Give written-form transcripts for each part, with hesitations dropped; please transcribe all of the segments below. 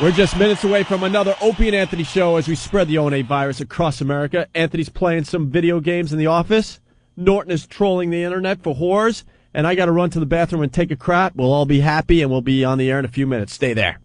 We're just minutes away from another Opie and Anthony show as we spread the O&A virus across America. Anthony's playing some video games in the office. Norton is trolling the internet for whores. And I got to run to the bathroom and take a crap. We'll all be happy, and we'll be on the air in a few minutes. Stay there.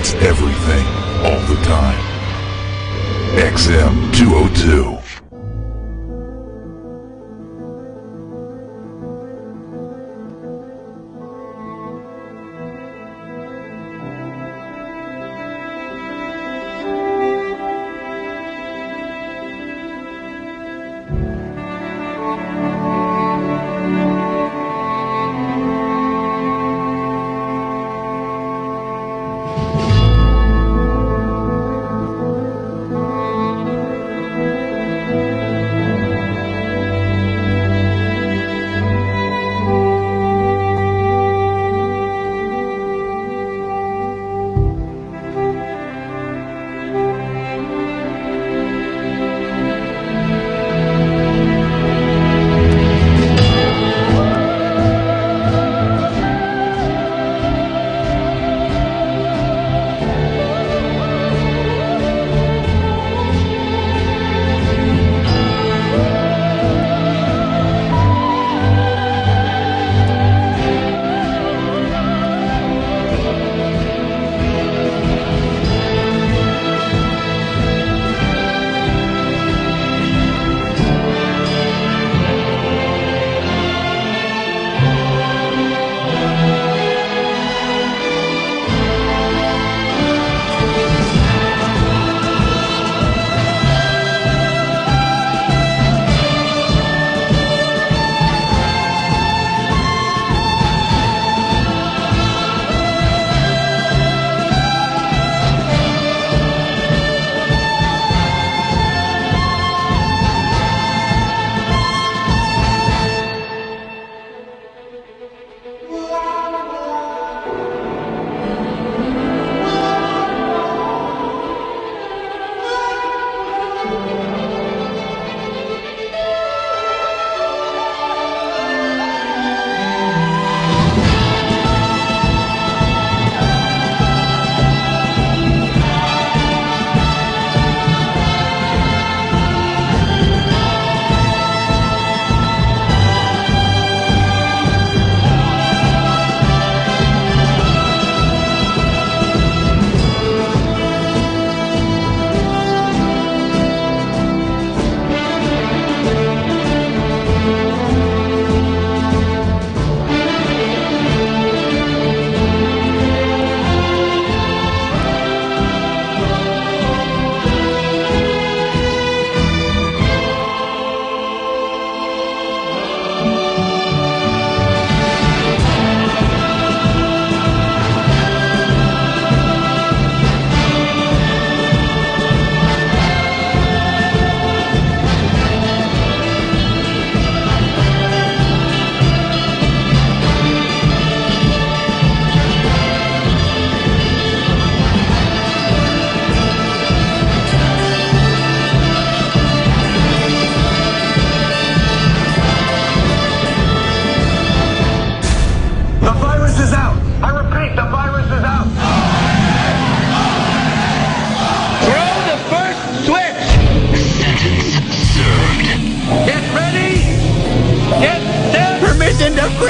It's everything, all the time. XM 202.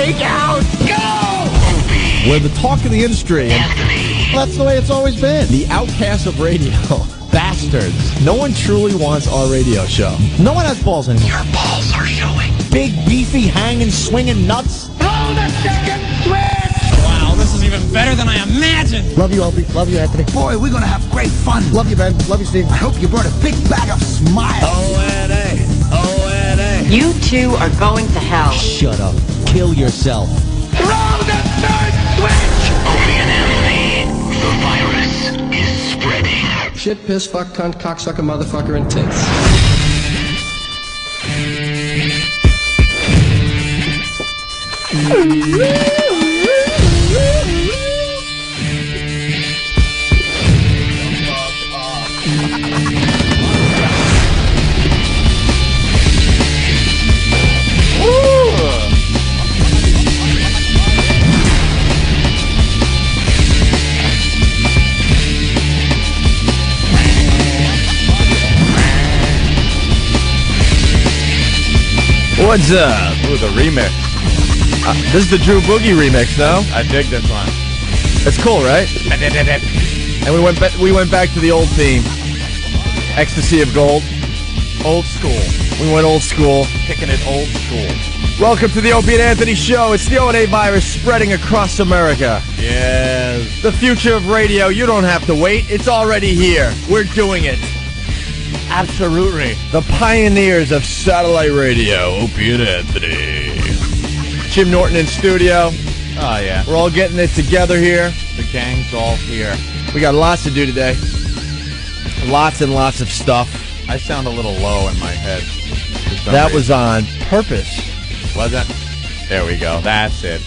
freak out! Go! We're the talk of the industry. That's the way it's always been. The outcasts of radio. Bastards. No one truly wants our radio show. No one has balls anymore. Your balls are showing. Big, beefy, hanging, swinging nuts. Throw the second switch! Wow, this is even better than I imagined. Love you, Opie. Love you, Anthony. Boy, we're gonna have great fun. Love you, Ben. Love you, Steve. I hope you brought a big bag of smiles. O-N-A. O-N-A. You two are going to hell. Shut up. Kill yourself. Throw the third switch! Opie and Anthony, the virus is spreading. Shit, piss, fuck, cunt, cocksucker, motherfucker, and tits. What's up? Ooh, the remix. This is the Drew Boogie remix, though. I dig this one. It's cool, right? And we went back to the old theme. Ecstasy of Gold. Old school. We went old school. Kicking it old school. Welcome to the Opie and Anthony Show. It's the O&A virus spreading across America. Yes. The future of radio. You don't have to wait. It's already here. We're doing it. Absolutely. The pioneers of satellite radio. Opie and Anthony. Jim Norton in studio. Oh, yeah. We're all getting it together here. The gang's all here. We got lots to do today. Lots and lots of stuff. I sound a little low in my head. That was on purpose. Was it? There we go. That's it.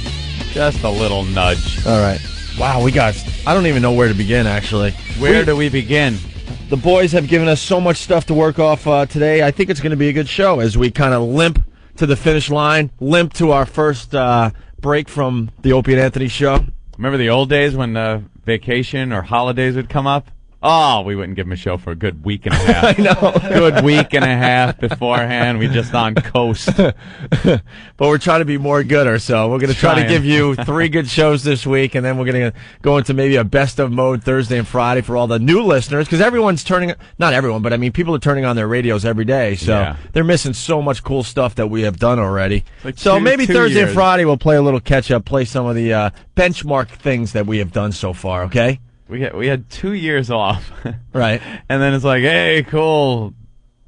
Just a little nudge. All right. Wow, I don't even know where to begin, actually. Where do we begin? The boys have given us so much stuff to work off today. I think it's going to be a good show as we kind of limp to the finish line, limp to our first break from the Opie and Anthony Show. Remember the old days when vacation or holidays would come up? Oh, we wouldn't give them a show for a good week and a half. I know. Good week and a half beforehand. We just on coast. But we're trying to be more gooder, so we're going to try to give you 3 good shows this week, and then we're going to go into maybe a best of mode Thursday and Friday for all the new listeners, because everyone's not everyone, but I mean, people are turning on their radios every day, so they're missing so much cool stuff that we have done already. Like so maybe Thursday years. and Friday we'll play a little catch-up, play some of the benchmark things that we have done so far, okay? We had 2 years off. Right. And then it's like, hey, cool,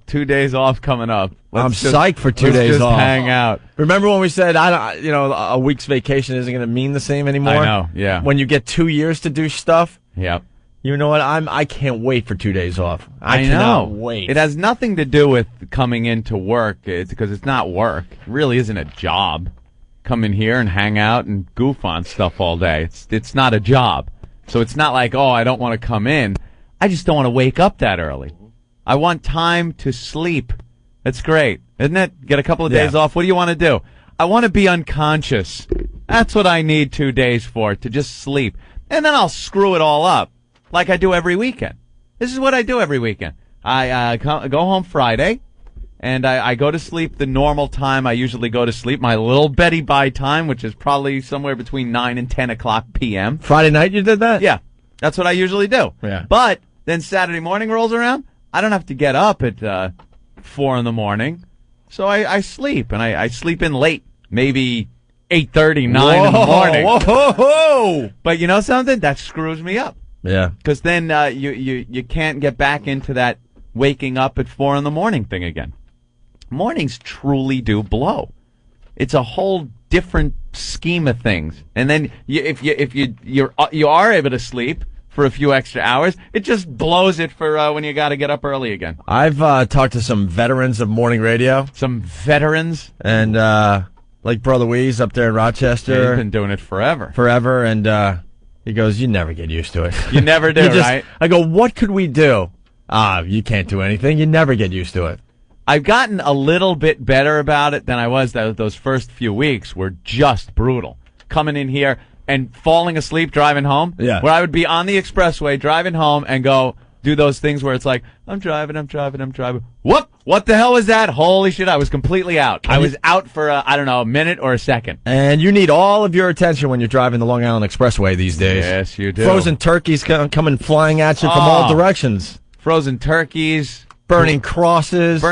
2 days off coming up. I'm psyched for 2 days just off. Hang out. Remember when we said, a week's vacation isn't going to mean the same anymore? I know, yeah. When you get 2 years to do stuff? Yep. You know what? I can't wait for 2 days off. I know. cannot wait. It has nothing to do with coming into work. It's because it's not work. It really isn't a job. Come in here and hang out and goof on stuff all day. It's not a job. So it's not like, I don't want to come in. I just don't want to wake up that early. I want time to sleep. That's great, isn't it? Get a couple of days off. What do you want to do? I want to be unconscious. That's what I need 2 days for, to just sleep. And then I'll screw it all up like I do every weekend. This is what I do every weekend. I go home Friday, and I go to sleep the normal time I usually go to sleep, my little Betty Bye time, which is probably somewhere between 9 and 10 o'clock p.m. Friday night you did that? Yeah, that's what I usually do. Yeah. But then Saturday morning rolls around, I don't have to get up at 4 in the morning, so I sleep, and I sleep in late, maybe 8:30, 9 in the morning. Whoa! But you know something? That screws me up. Yeah. Because then you can't get back into that waking up at 4 in the morning thing again. Mornings truly do blow. It's a whole different scheme of things. And then if you are able to sleep for a few extra hours, it just blows it for when you got to get up early again. I've talked to some veterans of morning radio. Some veterans, and like Brother Weeze up there in Rochester. He's been doing it forever. And he goes, "You never get used to it. You never do, right?" I go, "What could we do?" You can't do anything. You never get used to it. I've gotten a little bit better about it than I was. Those first few weeks were just brutal. Coming in here and falling asleep driving home. Yeah. Where I would be on the expressway driving home and go do those things where it's like, I'm driving. Whoop! What the hell was that? Holy shit, I was completely out. I was out for, a minute or a second. And you need all of your attention when you're driving the Long Island Expressway these days. Yes, you do. Frozen turkeys coming flying at you from all directions. Frozen turkeys. Burning crosses,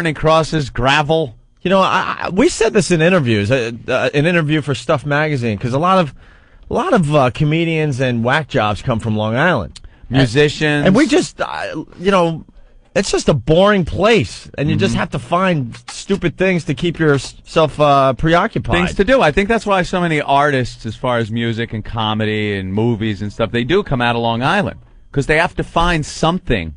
gravel. You know, we said this in interviews, an interview for Stuff Magazine, because a lot of comedians and whack jobs come from Long Island, musicians, and we just, it's just a boring place, and you just have to find stupid things to keep yourself preoccupied. Things to do. I think that's why so many artists, as far as music and comedy and movies and stuff, they do come out of Long Island. Because they have to find something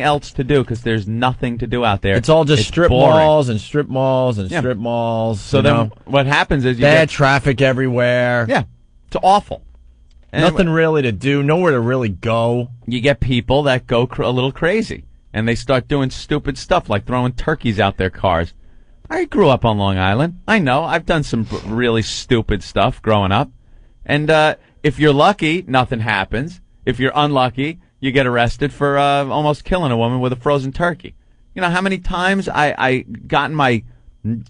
else to do, because there's nothing to do out there. It's all just strip boring. malls and strip malls and strip malls. So then what happens is you get traffic everywhere. Yeah, it's awful. And nothing really to do, nowhere to really go. You get people that go a little crazy, and they start doing stupid stuff like throwing turkeys out their cars. I grew up on Long Island. I know. I've done some really stupid stuff growing up. And if you're lucky, nothing happens. If you're unlucky, you get arrested for almost killing a woman with a frozen turkey. You know how many times I got in my old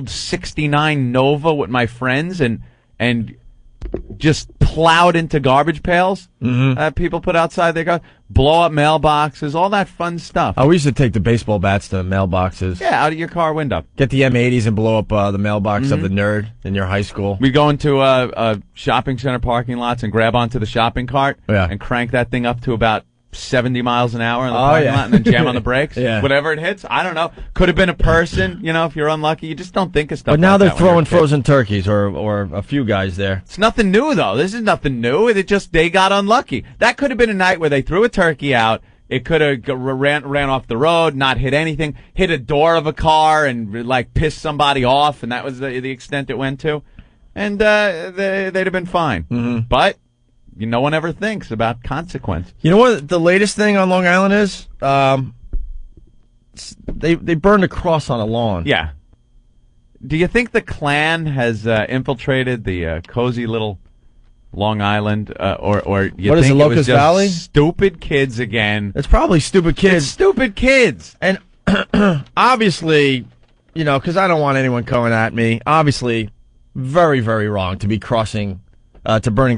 69 Nova with my friends and just plowed into garbage pails. People put outside their garbage, blow up mailboxes, all that fun stuff. We used to take the baseball bats to mailboxes. Yeah, out of your car window. Get the M80s and blow up the mailbox of the nerd in your high school. We go into shopping center parking lots and grab onto the shopping cart and crank that thing up to about 70 miles an hour in the parking lot and then jam on the brakes. Whatever it hits, I don't know. Could have been a person, if you're unlucky. You just don't think of stuff But now like they're that when you're a throwing kid. frozen turkeys or a few guys there. It's nothing new, though. This is nothing new. It just, they got unlucky. That could have been a night where they threw a turkey out. It could have ran off the road, not hit anything, hit a door of a car and, pissed somebody off, and that was the extent it went to. And they'd have been fine. But no one ever thinks about consequence. You know what the latest thing on Long Island is? They burned a cross on a lawn. Yeah. Do you think the Klan has infiltrated the cozy little Long Island, or you What is think it, it was Locust just Valley? stupid kids again? It's probably stupid kids. It's stupid kids. And obviously, because I don't want anyone coming at me, obviously, very, very wrong to be crossing, to burn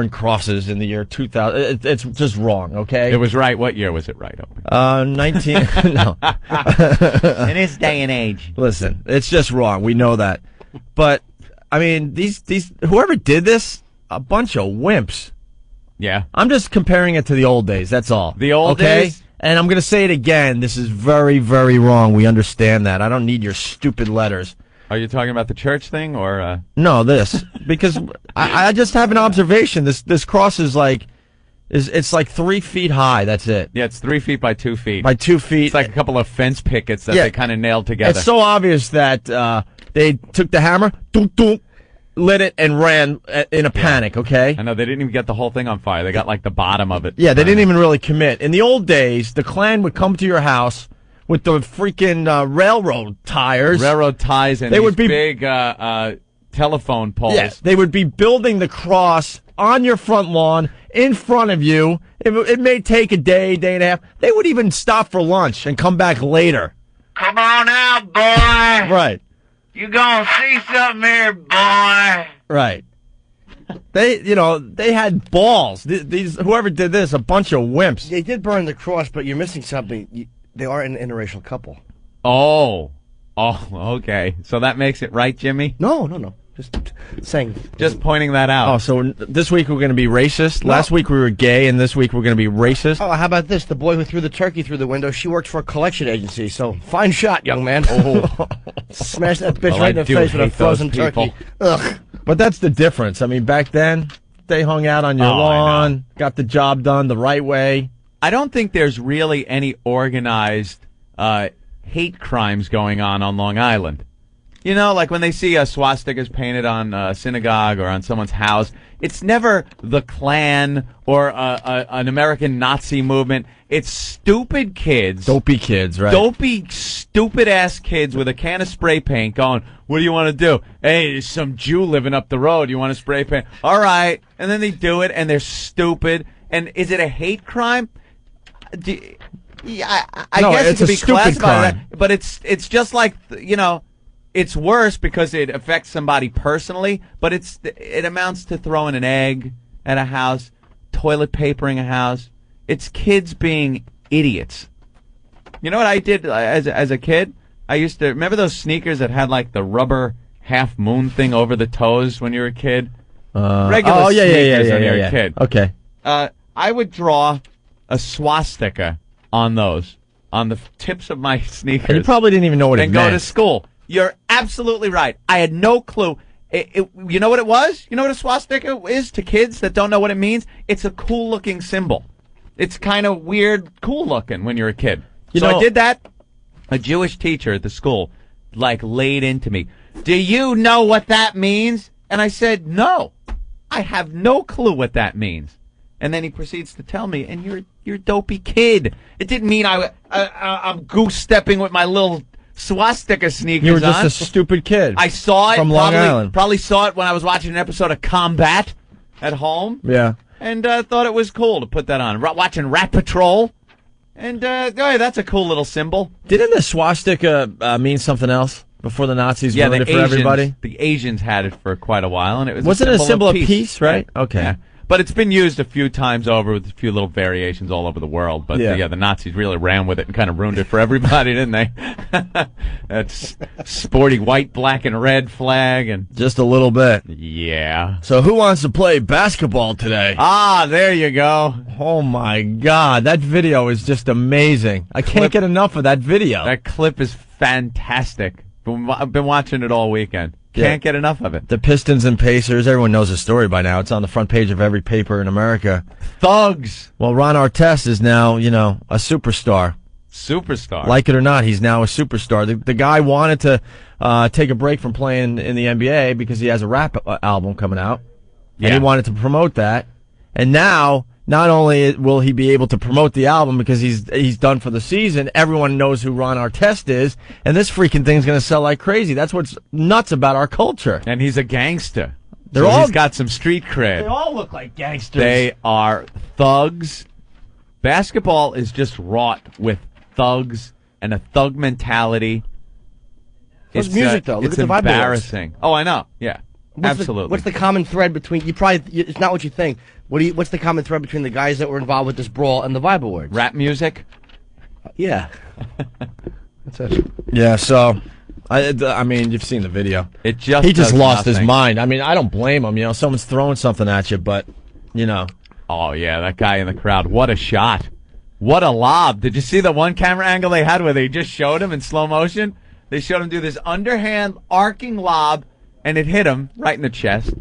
crosses in the year 2000. It's just wrong, okay? It was right. What year was it right? 19. No. In this day and age. Listen, it's just wrong. We know that. But, I mean, these whoever did this, a bunch of wimps. Yeah. I'm just comparing it to the old days, that's all. The old days? And I'm going to say it again. This is very, very wrong. We understand that. I don't need your stupid letters. Are you talking about the church thing or? No, this. Because I just have an observation. This cross is it's like 3 feet high. That's it. Yeah, it's 3 feet by 2 feet. By 2 feet. It's like a couple of fence pickets that they kind of nailed together. It's so obvious that they took the hammer, doom, doom, lit it, and ran in a panic, okay? I know, they didn't even get the whole thing on fire. They got the bottom of it. Yeah, they didn't even really commit. In the old days, the Klan would come to your house with the freaking railroad tires. Railroad ties and they these would be big telephone poles. Yes, they would be building the cross on your front lawn, in front of you. It may take a day and a half. They would even stop for lunch and come back later. Come on out, boy. Right. You gonna see something here, boy. Right. They had balls. These whoever did this, a bunch of wimps. They did burn the cross, but you're missing something. They are an interracial couple. Oh, okay. So that makes it right, Jimmy? No. Just saying. Just pointing that out. Oh, so this week we're going to be racist? No. Last week we were gay, and this week we're going to be racist? Oh, how about this? The boy who threw the turkey through the window, she worked for a collection agency, so fine shot, young man. Oh. Smash that bitch right in the face with a frozen turkey. Ugh. But that's the difference. I mean, back then, they hung out on your lawn, got the job done the right way. I don't think there's really any organized hate crimes going on Long Island. Like when they see swastikas painted on a synagogue or on someone's house, it's never the Klan or an American Nazi movement. It's stupid kids. Dopey kids, right? Dopey, stupid-ass kids with a can of spray paint going, what do you want to do? Hey, there's some Jew living up the road. You want to spray paint? All right. And then they do it, and they're stupid. And is it a hate crime? I No, guess it's it could a be stupid classified crime. but it's just like, it's worse because it affects somebody personally, but it amounts to throwing an egg at a house, toilet papering a house. It's kids being idiots. You know what I did as a kid? I used to remember those sneakers that had the rubber half moon thing over the toes when you were a kid. Regular sneakers when you were a kid. Okay. I would draw a swastika on those, on the tips of my sneakers. And you probably didn't even know what it meant. meant. And go to school. You're absolutely right. I had no clue. You know what it was? You know what a swastika is to kids that don't know what it means? It's a cool-looking symbol. It's kind of weird, cool-looking when you're a kid. I did that. A Jewish teacher at the school, laid into me. Do you know what that means? And I said, no. I have no clue what that means. And then he proceeds to tell me, and you're a dopey kid. It didn't mean I'm goose-stepping with my little swastika sneakers on. You were just a stupid kid. I saw it. From Long Island. Probably saw it when I was watching an episode of Combat at home. Yeah. And thought it was cool to put that on. Watching Rat Patrol. And, that's a cool little symbol. Didn't the swastika mean something else? before the Nazis Yeah, ruined the it for Asians, everybody? the Asians had it for quite a while, and it was Wasn't it a symbol of peace, right? Yeah. Okay. Yeah. But it's been used a few times over with a few little variations all over the world. But the Nazis really ran with it and kind of ruined it for everybody, didn't they? That's sporty white, black, and red flag, and Just a little bit. yeah. So who wants to play basketball today? Ah, there you go. Oh my God, that video is just amazing. I can't get enough of that video. That clip is fantastic. I've been watching it all weekend. Can't get enough of it. The Pistons and Pacers, everyone knows the story by now. It's on the front page of every paper in America. Thugs. Well, Ron Artest is now, a superstar. Superstar. Like it or not, he's now a superstar. The guy wanted to take a break from playing in the NBA because he has a rap album coming out. And he wanted to promote that. And now, not only will he be able to promote the album because he's done for the season, everyone knows who Ron Artest is, and this freaking thing's going to sell like crazy. That's what's nuts about our culture. And he's a gangster. He's He's got some street cred. They all look like gangsters. They are thugs. Basketball is just wrought with thugs and a thug mentality. It's music, though. Look it's at the vibe boards. embarrassing. Oh, I know. Yeah, absolutely. What's the common thread between you? Probably it's not what you think. What's the common thread between the guys that were involved with this brawl and the Vibe Awards? Rap music? Yeah. That's it. Yeah, so, I mean, you've seen the video. He just lost nothing. his mind. I mean, I don't blame him. Someone's throwing something at you, but, Oh, yeah, that guy in the crowd. What a shot. What a lob. Did you see the one camera angle they had where they just showed him in slow motion? They showed him do this underhand arcing lob, and it hit him right in the chest.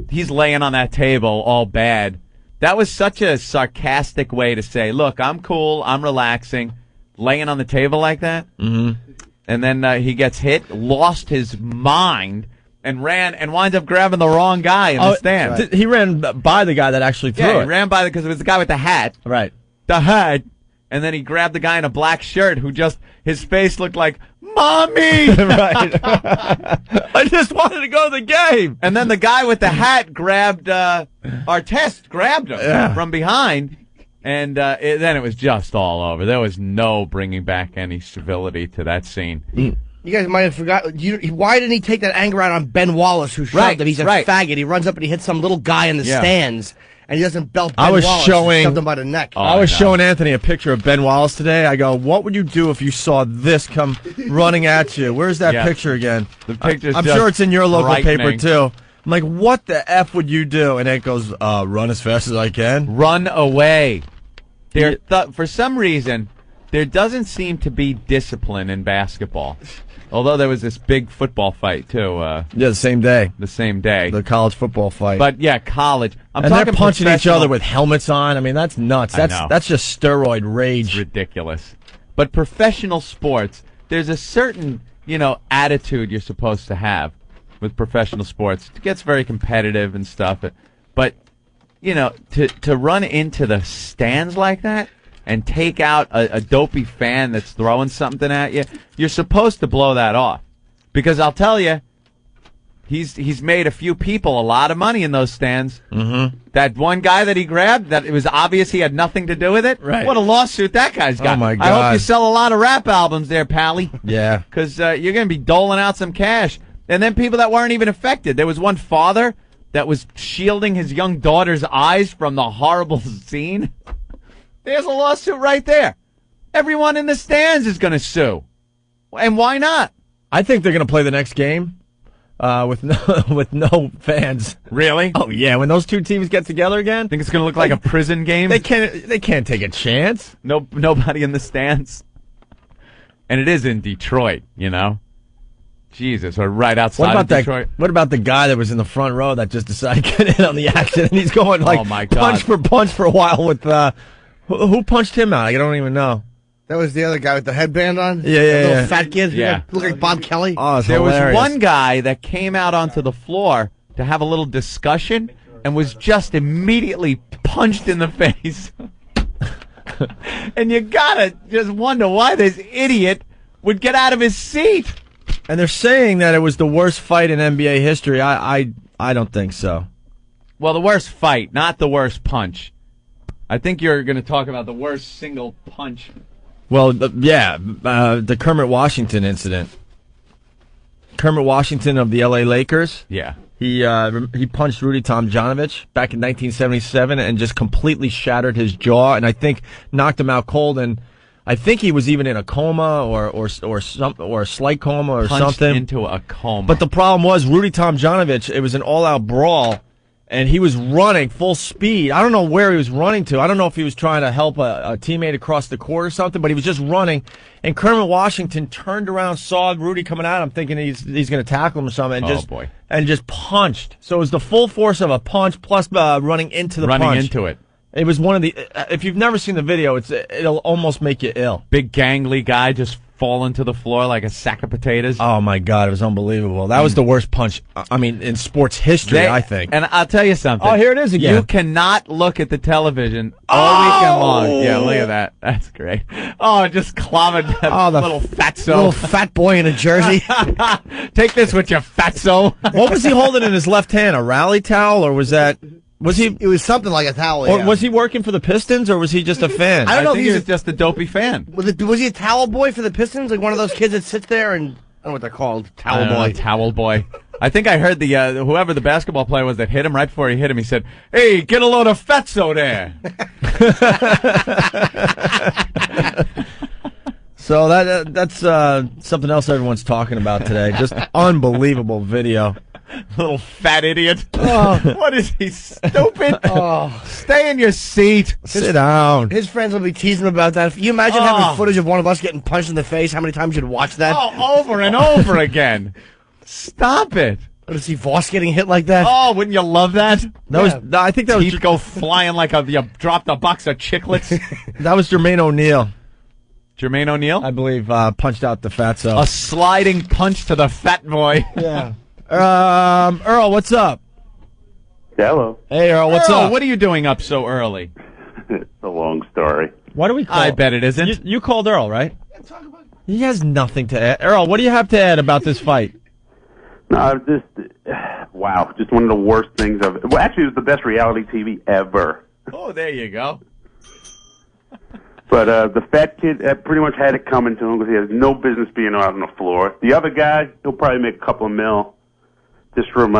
He's laying on that table all bad. That was such a sarcastic way to say, look, I'm cool, I'm relaxing, laying on the table like that. Mm-hmm. And then he gets hit, lost his mind, and ran and winds up grabbing the wrong guy in the stand. Right. He ran by the guy that actually threw Yeah, it. he ran by because it was the guy with the hat. Right. The hat. And then he grabbed the guy in a black shirt who his face looked like, Mommy! Right. I just wanted to go to the game. And then the guy with the hat grabbed, Artest grabbed him from behind. And then it was just all over. There was no bringing back any civility to that scene. You guys might have forgotten. Why didn't he take that anger out on Ben Wallace, who shoved him? He's a faggot. He runs up and he hits some little guy in the stands, and he doesn't belt Ben Wallace. He shoved him by the neck. I was showing Anthony a picture of Ben Wallace today. I go, what would you do if you saw this come running at you? Where's that picture again? The picture's I'm just sure it's in your local paper, frightening. too. I'm like, what the F would you do? And it goes, run as fast as I can. Run away. For some reason, there doesn't seem to be discipline in basketball. Although there was this big football fight, too. The same day. The same day. The college football fight. But, yeah, college. And they're punching each other with helmets on. I mean, that's nuts. That's just steroid rage. It's ridiculous. But professional sports, there's a certain, attitude you're supposed to have with professional sports. It gets very competitive and stuff. But, to run into the stands like that and take out a dopey fan that's throwing something at you, you're supposed to blow that off. Because I'll tell you, he's made a few people a lot of money in those stands. Mm-hmm. That one guy that he grabbed, that it was obvious he had nothing to do with it. Right. What a lawsuit that guy's got. Oh, my God. I hope you sell a lot of rap albums there, Pally. Yeah. Because you're going to be doling out some cash. And then people that weren't even affected. There was one father that was shielding his young daughter's eyes from the horrible scene. There's a lawsuit right there. Everyone in the stands is going to sue. And why not? I think they're going to play the next game with no fans. Really? Oh, yeah. When those two teams get together again. Think it's going to look like a prison game? They can't take a chance. Nobody in the stands. And it is in Detroit, Jesus, or right outside of Detroit. What about the guy that was in the front row that just decided to get in on the action? And he's going like oh my God. punch for a while with who punched him out? I don't even know. That was the other guy with the headband on? Yeah. Little fat kid? Yeah. Looked like Bob Kelly? Oh, it's there hilarious. was one guy that came out onto the floor to have a little discussion and was just immediately punched in the face. And you gotta just wonder why this idiot would get out of his seat. And they're saying that it was the worst fight in NBA history. I don't think so. Well, the worst fight, not the worst punch. I think you're going to talk about the worst single punch. Well, the Kermit Washington incident. Kermit Washington of the L.A. Lakers. Yeah. He punched Rudy Tomjanovich back in 1977 and just completely shattered his jaw, and I think knocked him out cold. And I think he was even in a coma or a slight coma or Punched something. into a coma. But the problem was Rudy Tomjanovich. It was an all-out brawl, and he was running full speed. I don't know where he was running to. I don't know if he was trying to help a teammate across the court or something, but he was just running. And Kermit Washington turned around, saw Rudy coming at him, thinking he's going to tackle him or something, and just punched. So it was the full force of a punch plus running into the punch. Running into it. It was one of the. If you've never seen the video, it'll almost make you ill. Big gangly guy just falling to the floor like a sack of potatoes. Oh my God, it was unbelievable. That was the worst punch. I mean, in sports history, I think. And I'll tell you something. Oh, here it is again. You cannot look at the television all weekend long. Yeah, look at that. That's great. Oh, just clobbered that little fatso. Little fat boy in a jersey. Take this with your fatso. What was he holding in his left hand? A rally towel, or was that? Was he? It was something like a towel. Or was he working for the Pistons, or was he just a fan? I don't know if he was just a dopey fan. Was he a towel boy for the Pistons? Like one of those kids that sits there and I don't know what they're called. Towel boy. Towel boy. I think I heard the whoever the basketball player was that hit him right before he hit him. He said, "Hey, get a load of fatso there." So that's something else everyone's talking about today. Just unbelievable video. Little fat idiot. Oh. What is he, stupid? Stay in your seat. Sit down. His friends will be teasing him about that. Can you imagine having footage of one of us getting punched in the face? How many times you'd watch that? Oh, over and over again. Stop it. To see Voss getting hit like that? Oh, wouldn't you love that? I think that was He'd go flying like you dropped a box of chiclets. That was Jermaine O'Neal. Jermaine O'Neal? I believe punched out the fatso. A sliding punch to the fat boy. Yeah. Earl, what's up? Hello. Hey, Earl, what's up? What are you doing up so early? It's a long story. Why do we call? I bet it isn't. You called Earl, right? He has nothing to add. Earl, what do you have to add about this fight? No, wow, just one of the worst things of. Well, actually, it was the best reality TV ever. Oh, there you go. But the fat kid pretty much had it coming to him because he has no business being out on the floor. The other guy, he'll probably make a couple of mil just from.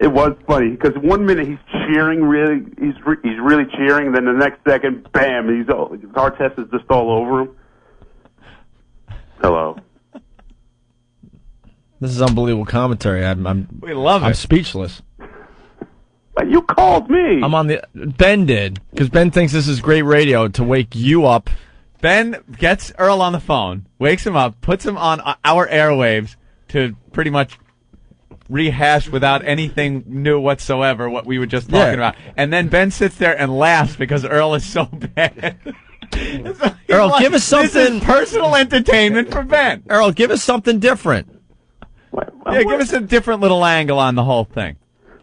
It was funny because 1 minute he's cheering, he's really cheering. Then the next second, bam, Artest is just all over him. Hello. This is unbelievable commentary. We love it. I'm speechless. But you called me. Ben did, because Ben thinks this is great radio to wake you up. Ben gets Earl on the phone, wakes him up, puts him on our airwaves to pretty much rehash without anything new whatsoever what we were just talking about. And then Ben sits there and laughs because Earl is so bad. Earl, give us something. This is personal entertainment for Ben. Earl, give us something different. Give us a different little angle on the whole thing.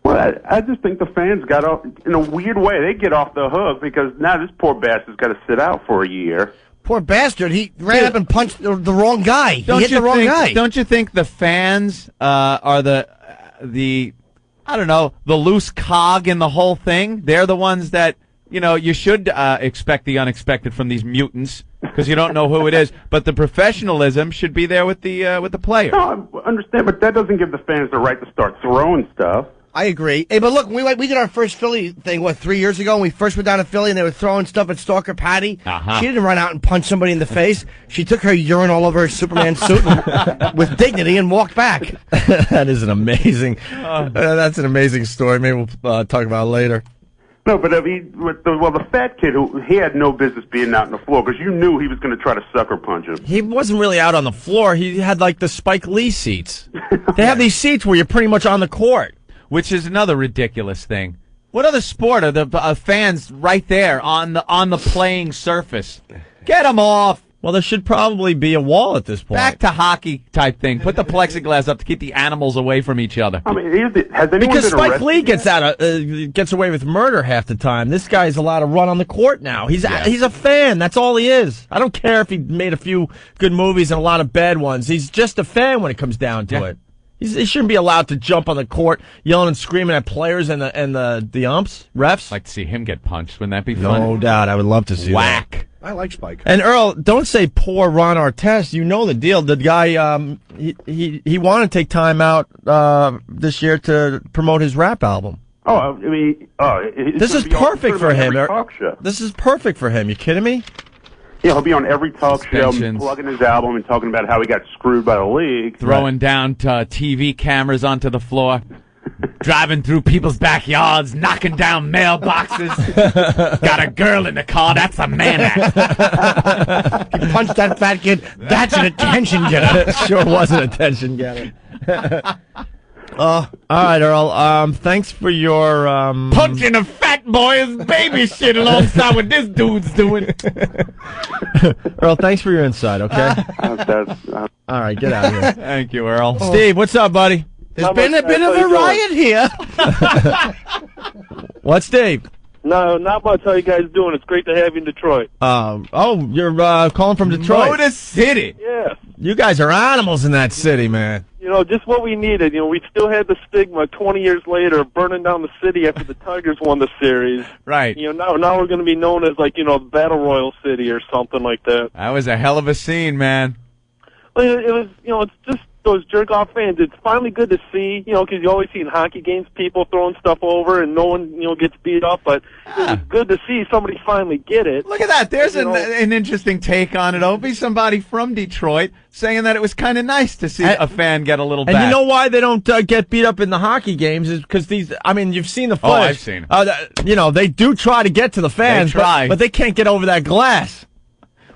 Well, I just think the fans got off, in a weird way, they get off the hook because now this poor bastard's got to sit out for a year. Poor bastard, he ran up and punched the wrong guy. He hit the wrong guy. Don't you think the fans are the I don't know, the loose cog in the whole thing? They're the ones that, you should expect the unexpected from these mutants because you don't know who it is. But the professionalism should be there with the player. No, I understand, but that doesn't give the fans the right to start throwing stuff. I agree. Hey, but look, we did our first Philly thing, 3 years ago, when we first went down to Philly and they were throwing stuff at Stalker Patty. Uh-huh. She didn't run out and punch somebody in the face. She took her urine all over her Superman suit with dignity and walked back. That is an amazing, that's an amazing story. Maybe we'll talk about it later. No, but the fat kid, he had no business being out on the floor because you knew he was going to try to sucker punch him. He wasn't really out on the floor. He had like the Spike Lee seats. They have these seats where you're pretty much on the court. Which is another ridiculous thing. What other sport are the fans right there on the playing surface? Get them off. Well, there should probably be a wall at this point. Back to hockey type thing. Put the plexiglass up to keep the animals away from each other. I mean, has anyone because been Spike Lee gets away with murder half the time. This guy's allowed to run on the court now. He's a fan. That's all he is. I don't care if he made a few good movies and a lot of bad ones. He's just a fan when it comes down to it. He shouldn't be allowed to jump on the court, yelling and screaming at players and the umps, refs. I'd like to see him get punched. Wouldn't that be fun? No doubt. I would love to see Whack. that. I like Spike. And Earl, don't say poor Ron Artest. You know the deal. The guy, he wanted to take time out this year to promote his rap album. Oh, I mean, this is perfect for him. This is perfect for him. You kidding me? Yeah, he'll be on every talk show, plugging his album and talking about how he got screwed by the league. Throwing down TV cameras onto the floor. Driving through people's backyards, knocking down mailboxes. Got a girl in the car, that's a man act. He punched that fat kid, that's an attention getter. Sure was an attention getter. All right, Earl. Thanks for your punching a fat boy is baby shit alongside what this dude's doing. Earl, thanks for your insight. Okay. All right, get out of here. Thank you, Earl. Steve, what's up, buddy? There's been a bit of a riot here. What's Steve? No, not much. How you guys doing? It's great to have you in Detroit. You're calling from Detroit? Motor City. Yeah. You guys are animals in that city, man. You know, just what we needed. You know, we still had the stigma 20 years later of burning down the city after the Tigers won the series. Right. You know, now we're going to be known as, like, you know, Battle Royal City or something like that. That was a hell of a scene, man. Well, it was, you know, it's just those jerk-off fans. It's finally good to see, you know, because you always see in hockey games people throwing stuff over and no one, you know, gets beat up. But it's good to see somebody finally get it. Look at that. There's an interesting take on it, Opie. Somebody from Detroit saying that it was kind of nice to see a fan get a little back. And you know why they don't get beat up in the hockey games is because you've seen the footage. Oh, I've seen it. You know, they do try to get to the fans, but they can't get over that glass.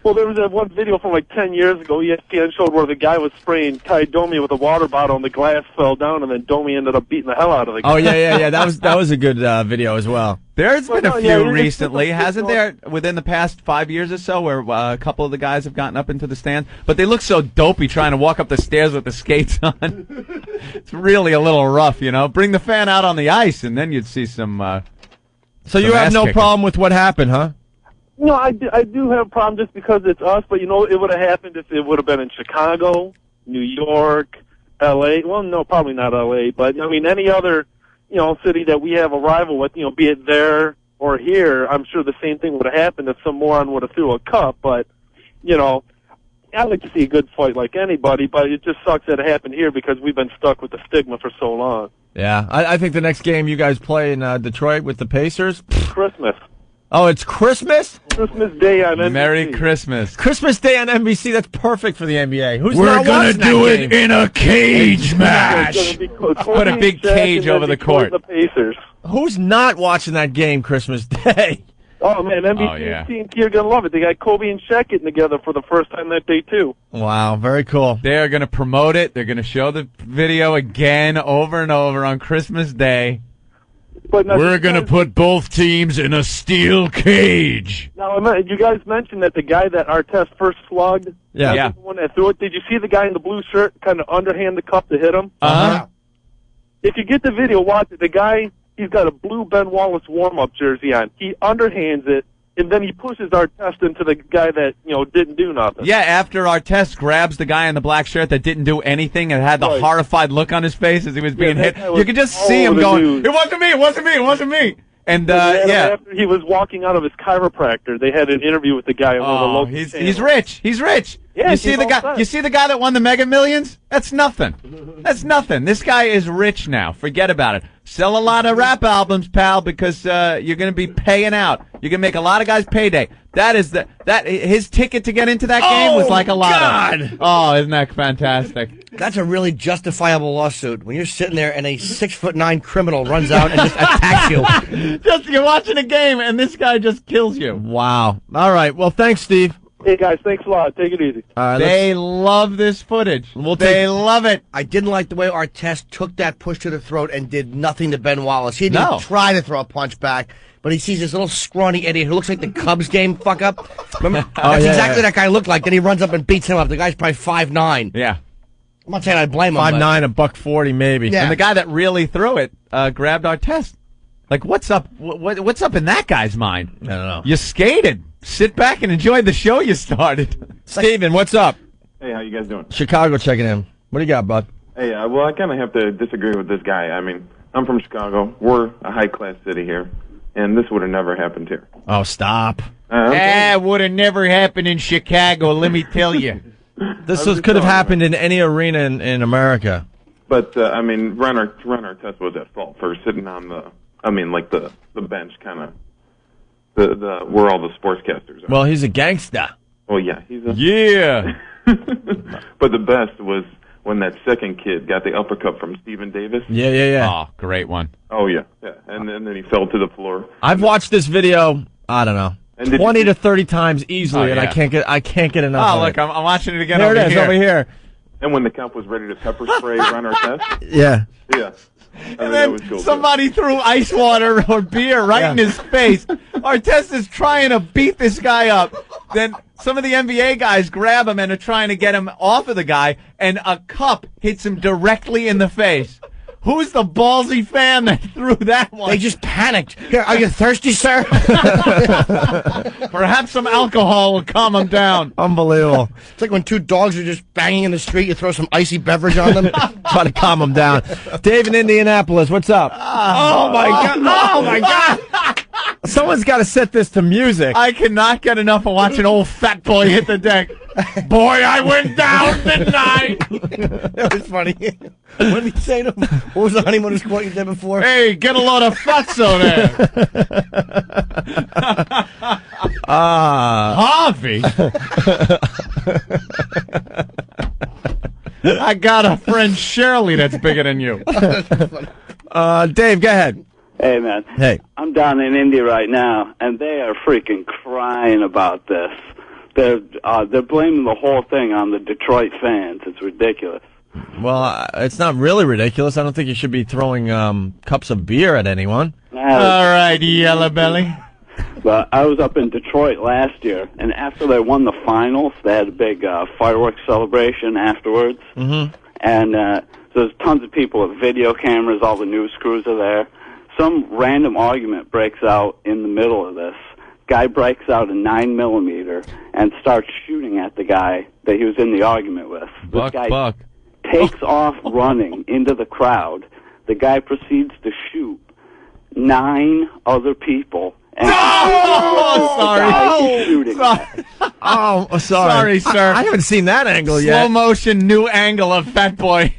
Well, there was that one video from like 10 years ago. ESPN showed where the guy was spraying Ty Domi with a water bottle, and the glass fell down, and then Domi ended up beating the hell out of the guy. Oh yeah. That was a good video as well. There's been a few recently, hasn't there? Within the past 5 years or so, where a couple of the guys have gotten up into the stands, but they look so dopey trying to walk up the stairs with the skates on. It's really a little rough, you know. Bring the fan out on the ice, and then you'd see some. So you have no problem with what happened, huh? No, I do have a problem just because it's us, but, you know, it would have happened if it would have been in Chicago, New York, L.A. Well, no, probably not L.A., but, I mean, any other, you know, city that we have a rival with, you know, be it there or here, I'm sure the same thing would have happened if some moron would have threw a cup, but, you know, I'd like to see a good fight like anybody, but it just sucks that it happened here because we've been stuck with the stigma for so long. Yeah, I think the next game you guys play in Detroit with the Pacers. Christmas. Oh, it's Christmas? Christmas Day on NBC. Merry Christmas. Christmas Day on NBC. That's perfect for the NBA. We're going to do it in a cage match. Put a big cage over the court. The Pacers. Who's not watching that game Christmas Day? Oh, man, NBC and TNT are going to love it. They got Kobe and Shaq getting together for the first time that day, too. Wow, very cool. They're going to promote it. They're going to show the video again over and over on Christmas Day. We're going to put both teams in a steel cage. Now, you guys mentioned that the guy that Artest first slugged, the one that threw it, did you see the guy in the blue shirt kind of underhand the cup to hit him? Uh-huh. If you get the video, watch it. The guy, he's got a blue Ben Wallace warm-up jersey on. He underhands it, and then he pushes Artest into the guy that, you know, didn't do nothing. Yeah, after Artest grabs the guy in the black shirt that didn't do anything and had the horrified look on his face as he was being hit, you could just see him going, "It wasn't me, it wasn't me, it wasn't me." And after he was walking out of his chiropractor, they had an interview with the guy. He's rich. He's rich. Yeah, you see the guy. You see the guy that won the Mega Millions? That's nothing. That's nothing. This guy is rich now. Forget about it. Sell a lot of rap albums, pal, because you're going to be paying out. You're going to make a lot of guys payday. His ticket to get into that game was like a lotto. Oh, isn't that fantastic? That's a really justifiable lawsuit. When you're sitting there and a 6'9" criminal runs out and just attacks you. You're watching a game and this guy just kills you. Wow. All right. Well, thanks, Steve. Hey, guys, thanks a lot. Take it easy. They love this footage. They love it. I didn't like the way Artest took that push to the throat and did nothing to Ben Wallace. He didn't try to throw a punch back, but he sees this little scrawny idiot who looks like the Cubs game fuck-up. Remember? That's exactly that guy looked like. Then he runs up and beats him up. The guy's probably 5'9". Yeah. I'm not saying I blame him. 5'9", $140 maybe. Yeah. And the guy that really threw it grabbed Artest. Like, what's up? What's up in that guy's mind? I don't know. You skated. Sit back and enjoy the show you started. Steven, what's up? Hey, how you guys doing? Chicago checking in. What do you got, bud? Hey, well, I kind of have to disagree with this guy. I mean, I'm from Chicago. We're a high-class city here, and this would have never happened here. Oh, stop. It would have never happened in Chicago, let me tell you. This could have happened in any arena in America. But, I mean, Ron Artest was at fault for sitting on the bench, kind of, where all the sportscasters are. Well, he's a gangster. Well, yeah, he's a... Yeah! But the best was when that second kid got the uppercut from Stephen Davis. Yeah. Oh, great one. Oh, yeah. And then he fell to the floor. I've watched this video, I don't know, 20 to 30 times easily, and I can't get enough of look, it. I'm watching it again There over it is, here. over here. And when the cop was ready to pepper spray Ron Artest. Yeah. Yeah. And then somebody threw ice water or beer right in his face. Artest is trying to beat this guy up. Then some of the NBA guys grab him and are trying to get him off of the guy, and a cup hits him directly in the face. Who's the ballsy fan that threw that one? They just panicked. Here, are you thirsty, sir? Perhaps some alcohol will calm him down. Unbelievable. It's like when two dogs are just banging in the street, you throw some icy beverage on them. Try to calm them down. Dave in Indianapolis, what's up? Oh, my God. Oh, my God. Someone's got to set this to music. I cannot get enough of watching old fat boy hit the deck. Boy, I went down, didn't I? That was funny. What did he say to him? What was the honeymooners quote you did before? Hey, get a load of fatso there. Harvey. I got a friend Shirley that's bigger than you. Dave, go ahead. Hey, man. Hey. I'm down in India right now, and they are freaking crying about this. They're blaming the whole thing on the Detroit fans. It's ridiculous. Well, it's not really ridiculous. I don't think you should be throwing cups of beer at anyone. All right, yellow belly. But I was up in Detroit last year, and after they won the finals, they had a big fireworks celebration afterwards. Mm-hmm. And there's tons of people with video cameras. All the news crews are there. Some random argument breaks out in the middle of this. Guy breaks out a 9mm and starts shooting at the guy that he was in the argument with. This guy takes off running into the crowd. The guy proceeds to shoot 9 other people. And sorry, sorry, sir. I haven't seen that angle yet. Slow motion, new angle of Fat Boy.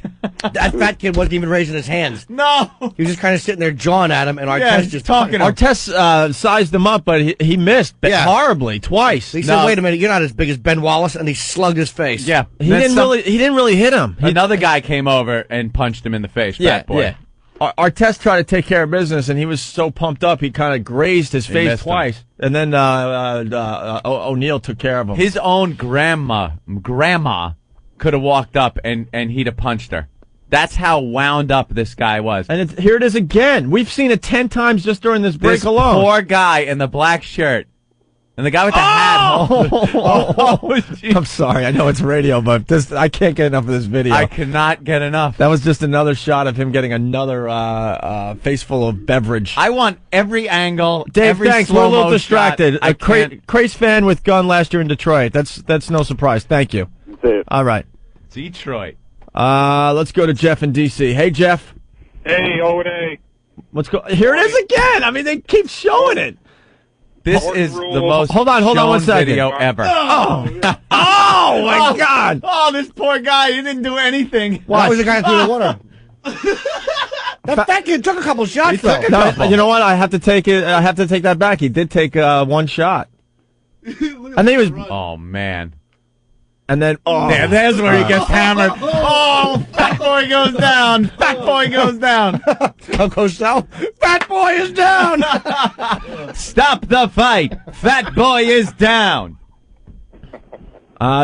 That fat kid wasn't even raising his hands. No, he was just kind of sitting there jawing at him, and Artest just talking. Artest sized him up, but he missed horribly twice. He said, "Wait a minute, you're not as big as Ben Wallace," and he slugged his face. Yeah, he didn't really hit him. Another guy came over and punched him in the face. Fat Boy. Yeah. Artest tried to take care of business, and he was so pumped up, he kind of grazed his face twice. And then O'Neal took care of him. His own grandma could have walked up and he'd have punched her. That's how wound up this guy was. And here it is again. We've seen it 10 times just during this break alone. Poor guy in the black shirt. And the guy with the hat. I'm sorry. I know it's radio, but I can't get enough of this video. I cannot get enough. That was just another shot of him getting another face full of beverage. I want every angle. Dave, every thanks. We're a little distracted. A Craze fan with gun last year in Detroit. That's no surprise. Thank you. All right. Detroit. Let's go to Jeff in D.C. Hey, Jeff. Hey, O&A. Let's go. Here it is again. I mean, they keep showing it. This is the most hold on 1 second. video ever. Oh my God! Oh, this poor guy. He didn't do anything. Why was the guy through the water? That fat kid took a couple shots. You know what? I have to take it. I have to take that back. He did take one shot. I think it was. Oh man. And then, there's where he gets hammered. Oh, Fat Boy goes down. Fat Boy goes down. Goes down. Fat Boy is down. Stop the fight. Fat Boy is down.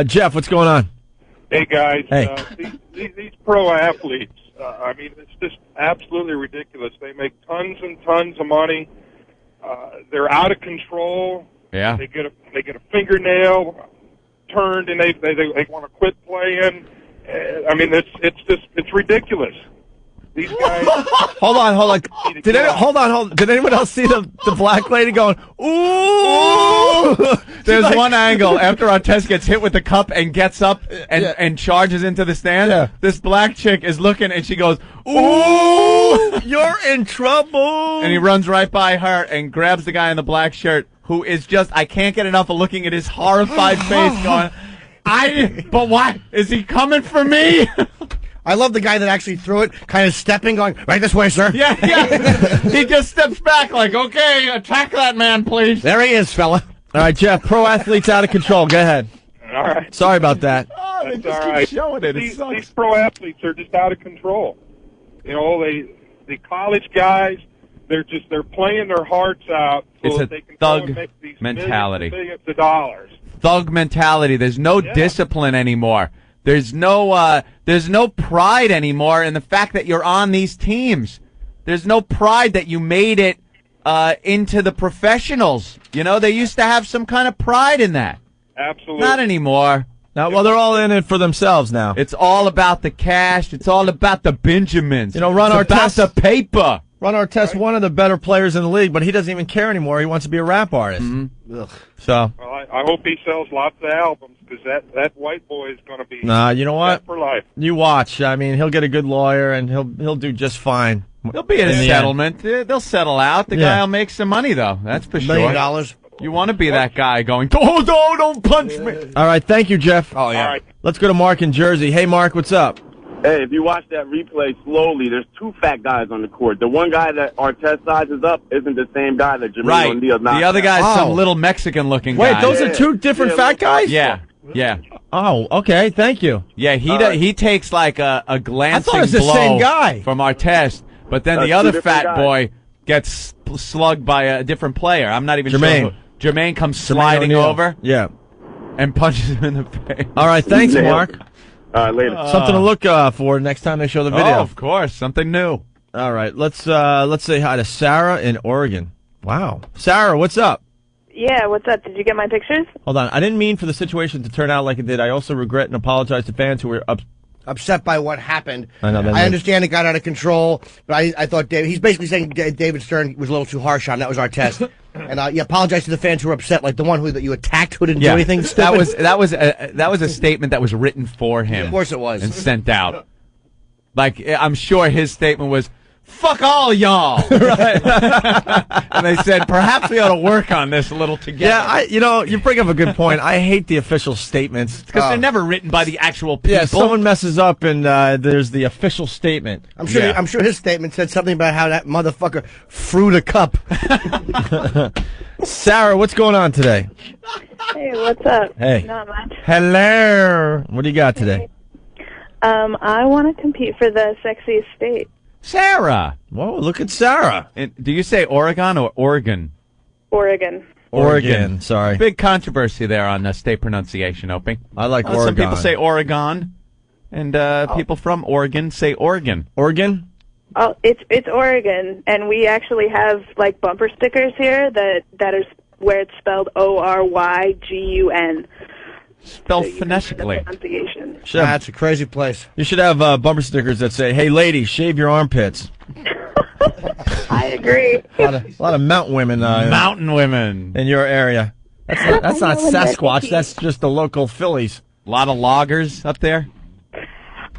Jeff, what's going on? Hey, guys. Hey. These pro athletes, I mean, it's just absolutely ridiculous. They make tons and tons of money. They're out of control. Yeah. They get a fingernail turned, and they want to quit playing. I mean, it's ridiculous. These guys. Hold on. Did anyone else see the black lady going, ooh? There's one angle after Artest gets hit with the cup and gets up and charges into the stand. Yeah. This black chick is looking and she goes, ooh, you're in trouble. and he runs right by her and grabs the guy in the black shirt who is just, I can't get enough of looking at his horrified face going, but why? Is he coming for me? I love the guy that actually threw it, kind of stepping, going, right this way, sir. Yeah. He just steps back like, okay, attack that man, please. There he is, fella. All right, Jeff, pro athletes out of control. Go ahead. All right. Sorry about that. Oh, they That's just all keep right. showing it. These pro athletes are just out of control. You know, the college guys, they're playing their hearts out so It's a that they can go thug and make these mentality. millions of dollars. Thug mentality. There's no discipline anymore. There's no pride anymore in the fact that you're on these teams. There's no pride that you made it into the professionals. You know, they used to have some kind of pride in that. Absolutely. Not anymore. Now, well, they're all in it for themselves now. It's all about the cash. It's all about the Benjamins. You know, Ron it's about Artest, the paper. Ron Artest, one of the better players in the league, but he doesn't even care anymore. He wants to be a rap artist. Mm-hmm. So. Well, I hope he sells lots of albums because that white boy is going to be Nah, you know what? set for life. You watch. I mean, he'll get a good lawyer, and he'll do just fine. There'll be a In the settlement. They'll settle out. The guy will make some money, though. That's for $1 sure. million. You want to be that guy going, oh, no, don't punch me. All right, thank you, Jeff. Oh, yeah. All right. Let's go to Mark in Jersey. Hey, Mark, what's up? Hey, if you watch that replay slowly, there's two fat guys on the court. The one guy that Artest sizes up isn't the same guy that Jermaine Right. O'Neal knocks The other out. guy's some little Mexican-looking Wait, guy. those are two different fat guys? Yeah. Yeah. Oh, okay, thank you. Yeah, he takes like a glancing I thought it was the blow same guy. from Artest, but then the two other different fat guys. boy gets slugged by a different player. I'm not even Jermaine. sure. Jermaine comes sliding O'Neal. over Yeah. and punches him in the face. All right, thanks, Yeah. Mark. All right, later. Something to look for next time they show the video. Oh, of course, something new. All right, let's say hi to Sarah in Oregon. Wow. Sarah, what's up? Yeah, what's up? Did you get my pictures? Hold on. I didn't mean for the situation to turn out like it did. I also regret and apologize to fans who were upset by what happened. I know, I understand it got out of control, but I thought he's basically saying David Stern was a little too harsh on him. That was our test. And you apologize to the fans who were upset, like the one that you attacked who didn't do anything stupid. That was a statement that was written for him. Of course it was. And sent out. Like, I'm sure his statement was, fuck all y'all. And they said, perhaps we ought to work on this a little together. Yeah, you bring up a good point. I hate the official statements. Because they're never written by the actual people. Yeah, someone messes up and there's the official statement. I'm sure his statement said something about how that motherfucker fruit a cup. Sarah, what's going on today? Hey, what's up? Hey. Not much. Hello. What do you got today? I want to compete for the sexiest state. Sarah. Whoa, look at Sarah. And do you say Oregon or Oregon? Oregon. Oregon, sorry. Big controversy there on state pronunciation, Opie. I like Oregon. Some people say Oregon, and people from Oregon say Oregon. Oregon? Oh, it's Oregon, and we actually have like bumper stickers here that is where it's spelled OrYgun. Spelled phonetically. Pronunciation. That's a crazy place. You should have bumper stickers that say, "Hey, ladies, shave your armpits." I agree. A lot of mountain women. Mountain women in your area. That's not Sasquatch. That's just the local Phillies. A lot of loggers up there.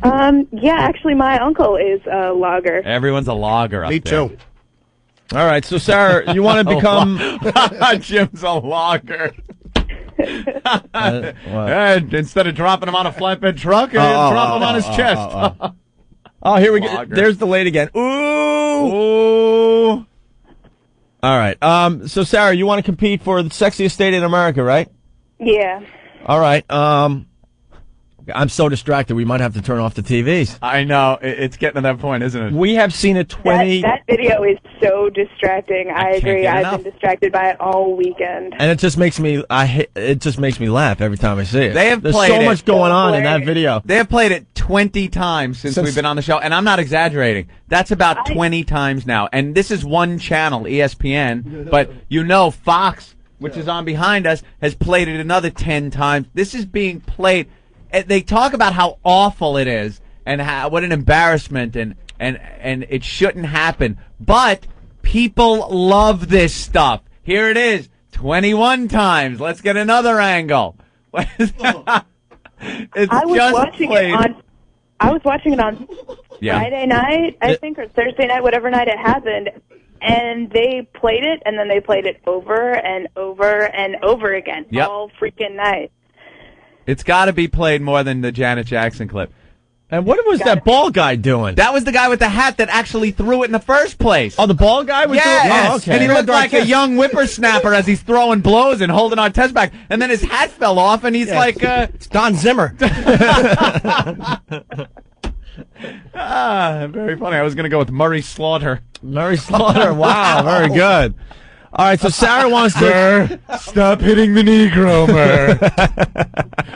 Yeah, actually, my uncle is a logger. Everyone's a logger up Me there. too. All right, so Sarah, you want to become? Jim's a logger. And instead of dropping him on a flatbed truck, drop him on his chest. Oh, here we go. Logger. There's the lady again. Ooh. All right. So Sarah, you want to compete for the sexiest state in America, right? Yeah. All right. I'm so distracted. We might have to turn off the TVs. I know. It's getting to that point, isn't it? We have seen it 20. That video is so distracting. I agree. get I've enough. been distracted by it all weekend. And it just makes me. It just makes me laugh every time I see it. They have There's played so it. much going on in that video. They have played it 20 times since we've been on the show, and I'm not exaggerating. That's about 20 times now. And this is one channel, ESPN, but Fox, which is on behind us, has played it another 10 times. This is being played. They talk about how awful it is and what an embarrassment, and and it shouldn't happen. But people love this stuff. Here it is, 21 times. Let's get another angle. It's I was just watching played. I was watching it on Friday night, I think, or Thursday night, whatever night it happened, and they played it, and then they played it over and over and over again all freaking night. It's got to be played more than the Janet Jackson clip. And what was that ball guy doing? That was the guy with the hat that actually threw it in the first place. Oh, the ball guy was doing it? Oh, okay. And he looked like a young whippersnapper as he's throwing blows and holding Artest back. And then his hat fell off, and he's like... it's Don Zimmer. Very funny. I was going to go with Murray Slaughter. Murray Slaughter. Wow, very good. All right, so Sarah wants to... Murr, stop hitting the Negro, Murr.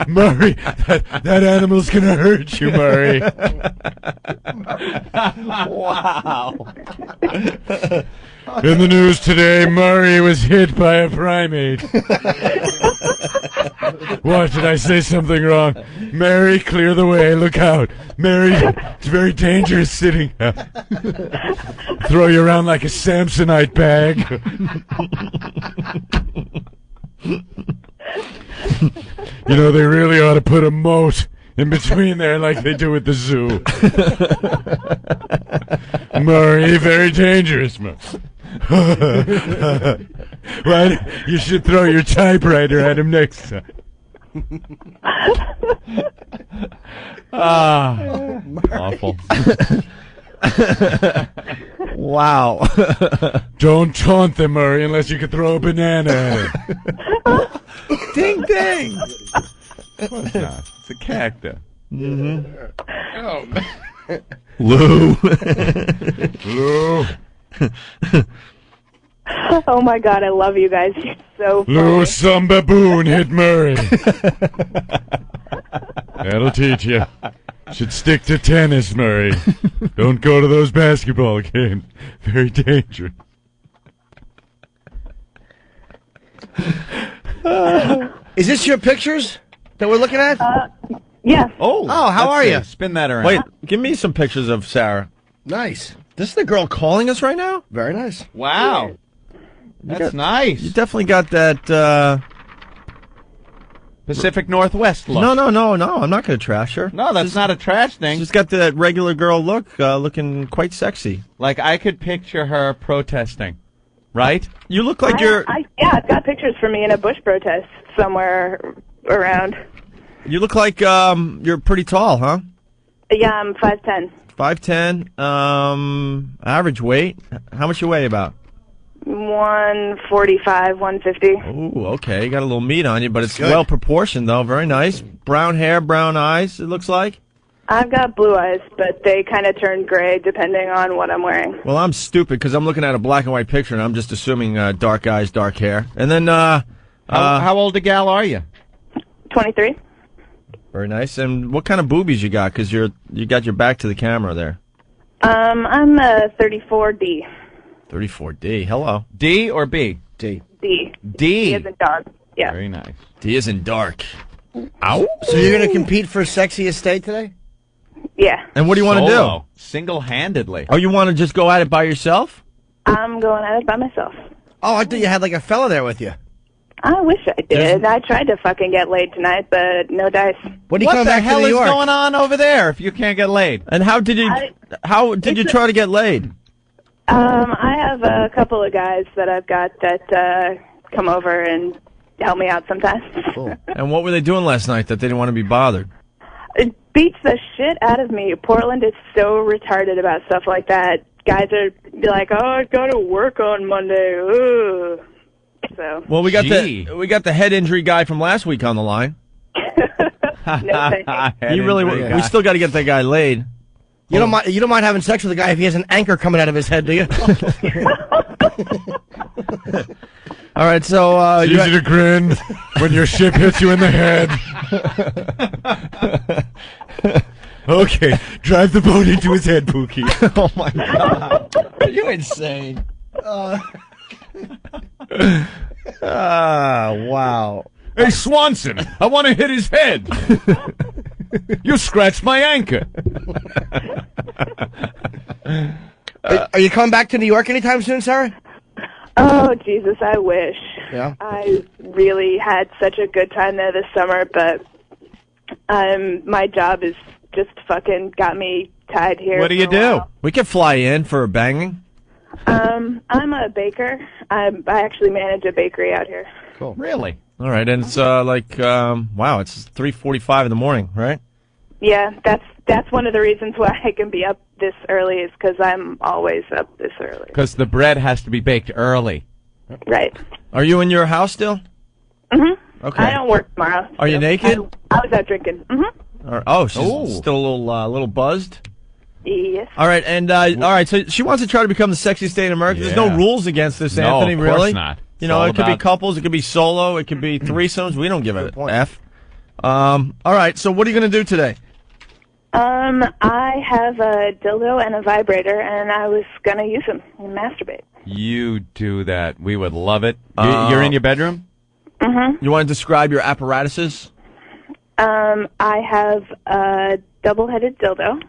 Murray, that animal's going to hurt you, Murray. Wow. In the news today, Murray was hit by a primate. What, did I say something wrong? Mary, clear the way, look out. Mary, it's very dangerous sitting. Throw you around like a Samsonite bag. You know, they really ought to put a moat in between there like they do at the zoo. Murray, very dangerous, Murray. Well, you should throw your typewriter at him next time. Awful. Wow. Don't taunt them, Murray, unless you can throw a banana at him. Ding, ding. What's that? It's a cactus. Mm-hmm. Oh, man. Lou. Lou. Oh my God, I love you guys. You're so funny. Lou, some baboon hit Murray. That'll teach you. Should stick to tennis, Murray. Don't go to those basketball games. Very dangerous. Is this your pictures that we're looking at? Yeah. Oh, how are you? Spin that around. Wait, give me some pictures of Sarah. Nice. This is the girl calling us right now? Very nice. Wow. That's nice. You definitely got that, Pacific Northwest look. No, I'm not going to trash her. No, that's not a trash thing. She's got that regular girl look, looking quite sexy. Like, I could picture her protesting, right? You look like yeah, I've got pictures for me in a Bush protest somewhere around. You look like, you're pretty tall, huh? Yeah, I'm 5'10". 5'10", average weight. How much you weigh about? 145, 150. Ooh, okay. You got a little meat on you, but it's well proportioned, though. Very nice. Brown hair, brown eyes, it looks like. I've got blue eyes, but they kind of turn gray depending on what I'm wearing. Well, I'm stupid because I'm looking at a black and white picture, and I'm just assuming dark eyes, dark hair. And then, how old a gal are you? 23. Very nice. And what kind of boobies you got? Because you got your back to the camera there. I'm a 34D. 34D. Hello. D or B? D. D. D. D is in dog. Yeah. Very nice. D is in dark. Ow. So you're going to compete for Sexiest State today? Yeah. And what do you want to do? Single-handedly. Oh, you want to just go at it by yourself? I'm going at it by myself. Oh, I thought you had like a fella there with you. I wish I did. I tried to fucking get laid tonight, but no dice. What the hell is going on over there if you can't get laid? And how did you try to get laid? I have a couple of guys that I've got that come over and help me out sometimes. Cool. And what were they doing last night that they didn't want to be bothered? It beats the shit out of me. Portland is so retarded about stuff like that. Guys are like, "Oh, I got to work on Monday." Ugh. So. Well, we got the head injury guy from last week on the line. We still got to get that guy laid. You don't mind having sex with a guy if he has an anchor coming out of his head, do you? All right, so it's easy to grin when your ship hits you in the head. Okay, drive the boat into his head, Pookie. Oh my God, are you insane? Wow. Hey, Swanson, I want to hit his head. You scratched my anchor. Are you coming back to New York anytime soon, Sarah? Oh, Jesus, I wish. Yeah? I really had such a good time there this summer, but my job is just fucking got me tied here. What do you do? We could fly in for a banging. I'm a baker. I actually manage a bakery out here. Cool. Really? All right, and it's wow, it's 3:45 in the morning, right? Yeah, that's one of the reasons why I can be up this early is because I'm always up this early. Because the bread has to be baked early. Right. Are you in your house still? Mm-hmm. Okay. I don't work tomorrow. Are you naked? I was out drinking. Mm-hmm. Oh, she's still a little buzzed. Yes. All right, and all right, so she wants to try to become the sexiest state in America. There's no rules against this, No, Anthony. of course Really? not. You It's know, all it could be about- couples, it could be solo, it could be threesomes. We don't give a F. All right, so what are you going to do today? I have a dildo and a vibrator, and I was gonna use them and masturbate. You do that. We would love it. You're in your bedroom? Mm-hmm. You want to describe your apparatuses? I have a double-headed dildo.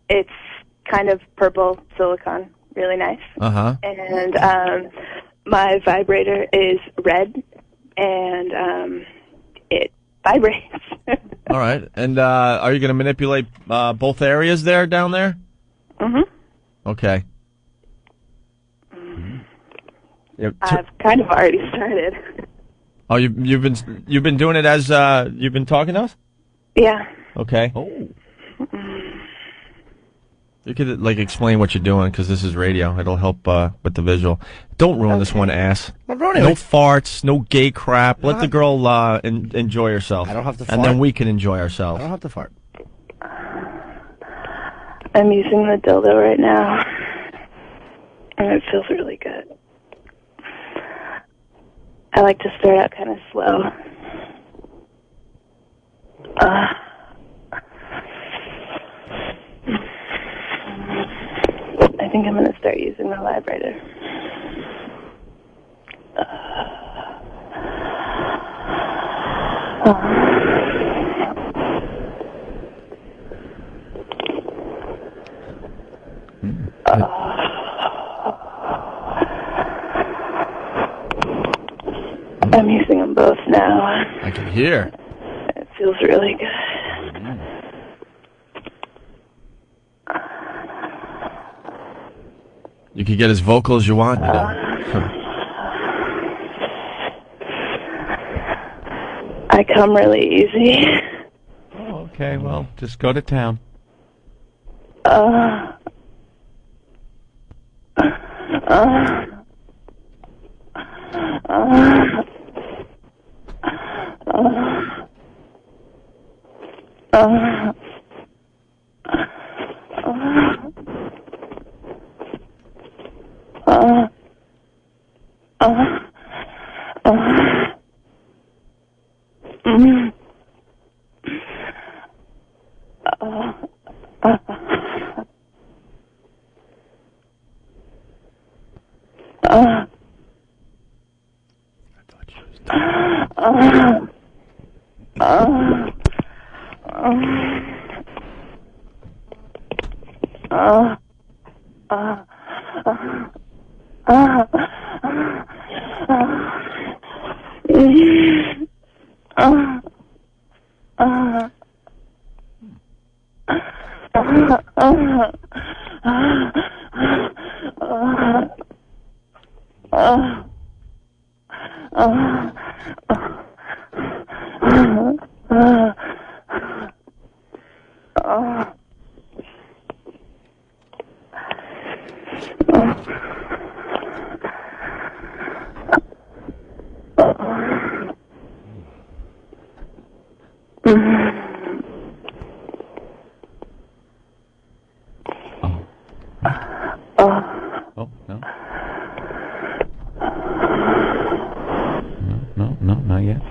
It's kind of purple silicone, really nice. Uh-huh. And my vibrator is red, and it vibrates. All right, and are you going to manipulate both areas down there? Mm-hmm. Okay. Yep. I've kind of already started. Oh, you've been doing it as you've been talking to us? Yeah. Okay. Oh. You could explain what you're doing because this is radio. It'll help with the visual. Don't ruin this one, ass. I'm ruining No it. farts, no gay crap. Let the girl enjoy herself. I don't have to and fart. then we can enjoy I ourselves. don't have to fart. I'm using the dildo right now, and it feels really good. I like to start out kind of slow. I think I'm going to start using the vibrator. I'm using them both now. I can hear. It feels really good. You can get as vocal as you want. You know. I come really easy. Oh, okay, well, just go to town. Oh, no. No, not yet.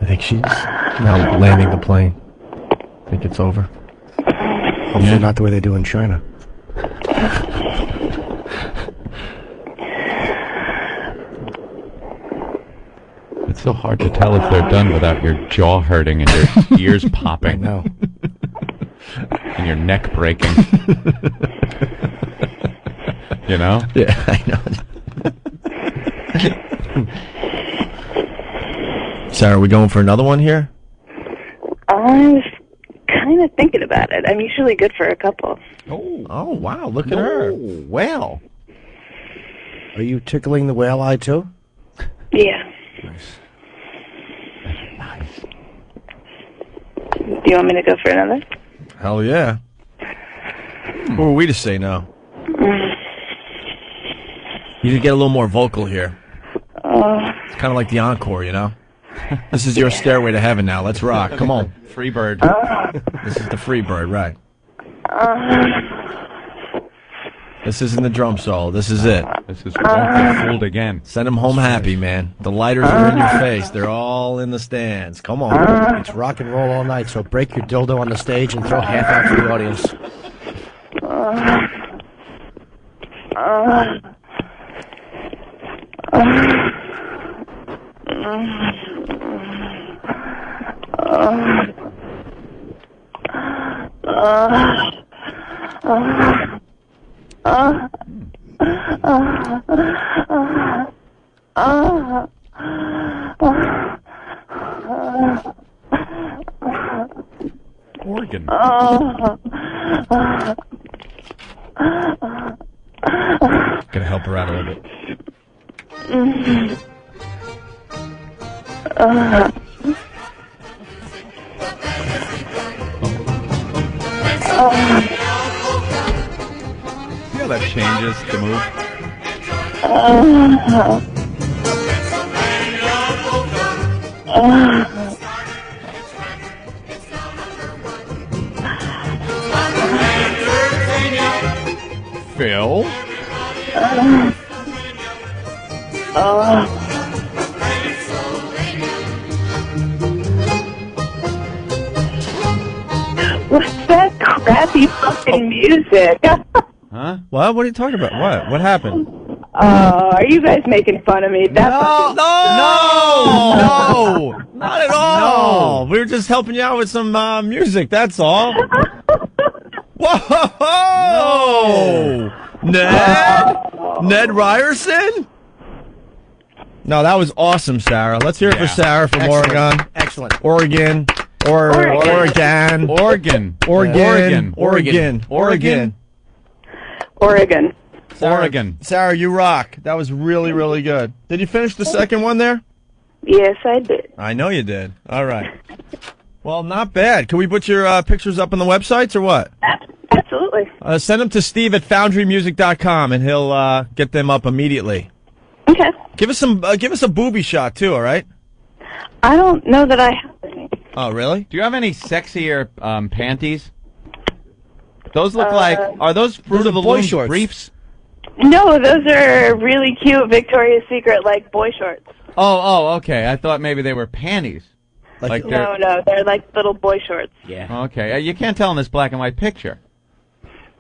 I think she's now landing the plane. I think it's over. Hopefully not the way they do in China. It's so hard to tell if they're done without your jaw hurting and your ears popping. No. and your neck breaking. You know? Yeah, I know. Sarah, are we going for another one here? I was kind of thinking about it. I'm usually good for a couple. Oh wow, look at her. Whale. Are you tickling the whale eye, too? Yeah. Nice. Do you want me to go for another? Hell yeah. Who are we to say no? You could get a little more vocal here. It's kind of like the encore, you know? This is your stairway to heaven now. Let's rock. Come on. Free bird. This is the free bird, right. This isn't the drum solo. This is it. This is Won't Get Fooled Again. Send them home happy, man. The lighters are in your face. They're all in the stands. Come on. It's rock and roll all night, so break your dildo on the stage and throw half out to the audience. Organ. Gonna help her out a little bit. See how that changes the move? Phil? What's that crappy fucking music? Huh? What? What are you talking about? What? What happened? Are you guys making fun of me? That's No! Not at all! No, we were just helping you out with some music, that's all. Whoa! No. Ned Ryerson? No, that was awesome, Sarah. Let's hear it for Sarah from Oregon. Excellent. Oregon. Oregon. Sarah, you rock. That was really, really good. Did you finish the second one there? Yes, I did. I know you did. All right. Well, not bad. Can we put your pictures up on the websites or what? Absolutely. Send them to Steve at FoundryMusic.com and he'll get them up immediately. Okay. Give us a booby shot too. All right. I don't know that I have any. Oh, really? Do you have any sexier panties? Those look like, are those Fruit of the Loom briefs? No, those are really cute Victoria's Secret, like, boy shorts. Oh, okay. I thought maybe they were panties. No, they're like little boy shorts. Yeah. Okay. You can't tell in this black and white picture.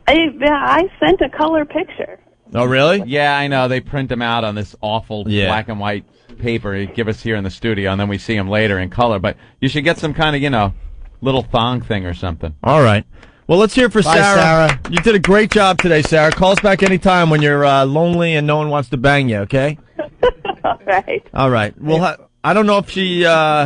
I sent a color picture. Oh, really? Yeah, I know. They print them out on this awful black and white paper they give us here in the studio, and then we see them later in color. But you should get some kind of, little thong thing or something. All right. Well, let's hear it for Sarah. You did a great job today, Sarah. Call us back anytime when you're lonely and no one wants to bang you, okay? All right. All right. Well, I don't know if she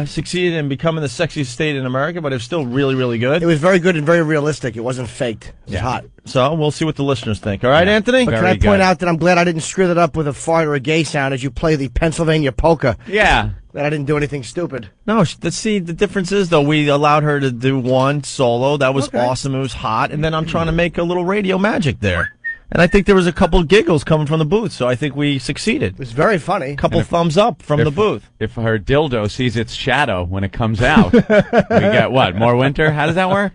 succeeded in becoming the sexiest state in America, but it was still really, really good. It was very good and very realistic. It wasn't faked. It was hot. So we'll see what the listeners think. All right, Anthony? But can I point out that I'm glad I didn't screw that up with a fart or a gay sound as you play the Pennsylvania polka. Yeah. That I didn't do anything stupid. No, see, the difference is, though, we allowed her to do one solo. That was awesome. It was hot. And then I'm trying to make a little radio magic there. And I think there was a couple giggles coming from the booth, so I think we succeeded. It was very funny. Couple thumbs up from the booth. If her dildo sees its shadow when it comes out, we get what? More winter? How does that work?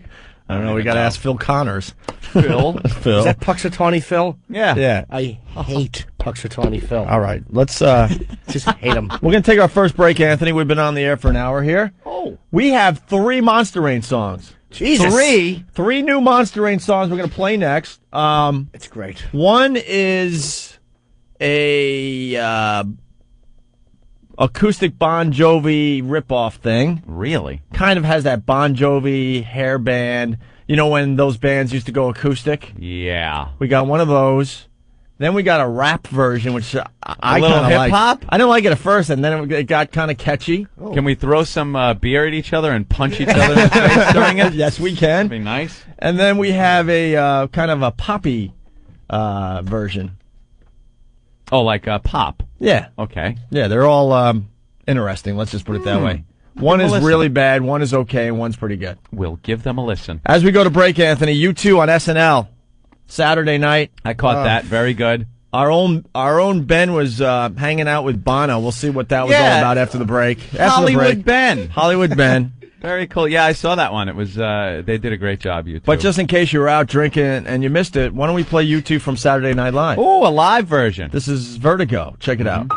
I don't know. We got to ask Phil Connors. Phil? Is that Puxatawny Phil? Yeah. Yeah. I hate Puxatawny Phil. All right. Let's just hate him. We're going to take our first break, Anthony. We've been on the air for an hour here. Oh. We have 3 Monster Rain songs. Jesus. 3 new Monster Rain songs we're going to play next. It's great. One is a acoustic Bon Jovi ripoff thing. Really? Kind of has that Bon Jovi hair band. You know when those bands used to go acoustic? Yeah. We got one of those. Then we got a rap version, which I little kind of like. hip-hop? I didn't like it at first, and then it got kind of catchy. Can we throw some beer at each other and punch each other in the face during it? Yes, we can. That'd be nice. And then we have a kind of a poppy version. Oh, like pop? Yeah. Okay. Yeah, they're all interesting. Let's just put it that way. One is really bad, one is okay, and one's pretty good. We'll give them a listen. As we go to break, Anthony, U2 on SNL Saturday night. I caught that. Very good. Our own Ben was hanging out with Bono. We'll see what that was all about after the break. Hollywood Ben. Hollywood Ben. Very cool. Yeah, I saw that one. It was they did a great job, U2. But just in case you were out drinking and you missed it, why don't we play U2 from Saturday Night Live? Oh, a live version. This is Vertigo. Check it out.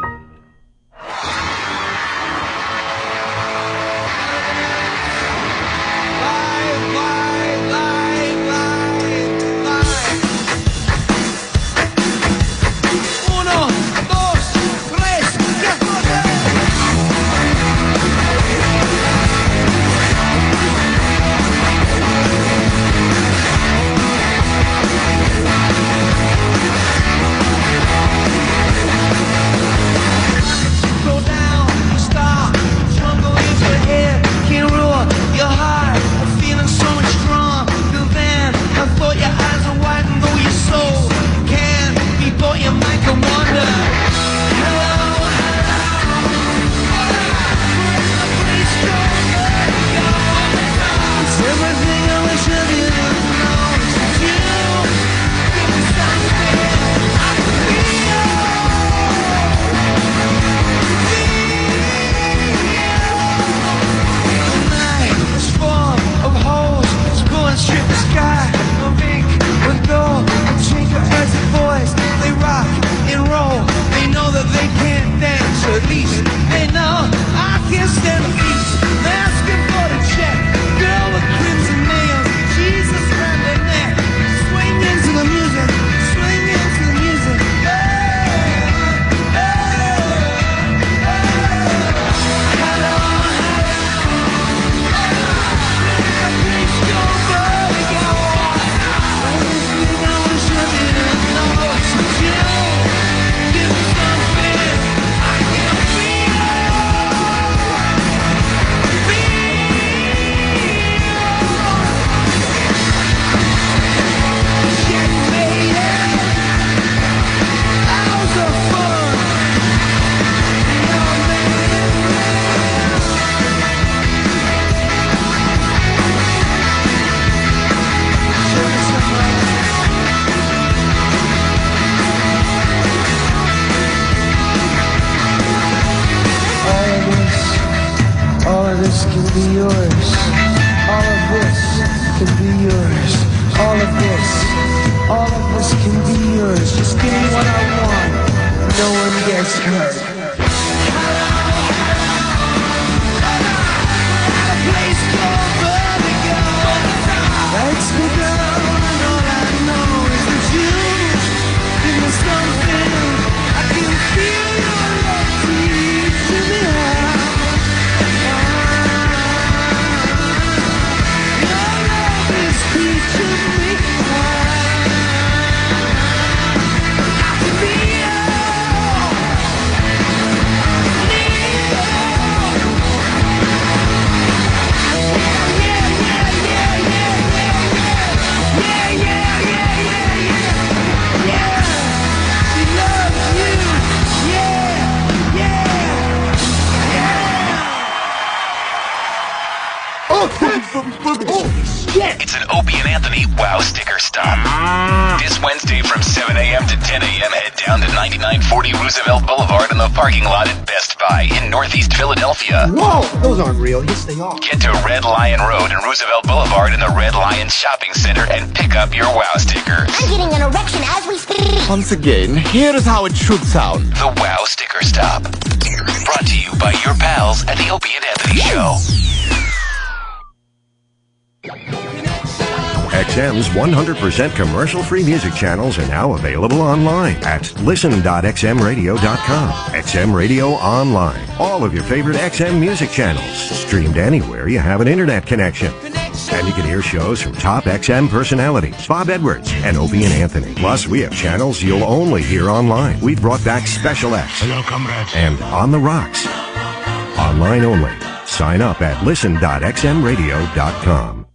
It's an Opie and Anthony Wow Sticker Stop. This Wednesday from 7 a.m. to 10 a.m. head down to 9940 Roosevelt Boulevard in the parking lot at Best Buy in Northeast Philadelphia. Whoa, those aren't real. Yes, they are. Get to Red Lion Road and Roosevelt Boulevard in the Red Lion Shopping Center and pick up your Wow stickers. I'm getting an erection as we speak. Once again, here is how it should sound. The Wow Sticker Stop. Brought to you by your pals at the Opie and Anthony Show. XM's 100% commercial-free music channels are now available online at listen.xmradio.com. XM Radio Online. All of your favorite XM music channels, streamed anywhere you have an internet connection. And you can hear shows from top XM personalities, Bob Edwards and Opie and Anthony. Plus, we have channels you'll only hear online. We brought back Special X. Hello, comrades. And On the Rocks. Online only. Sign up at listen.xmradio.com.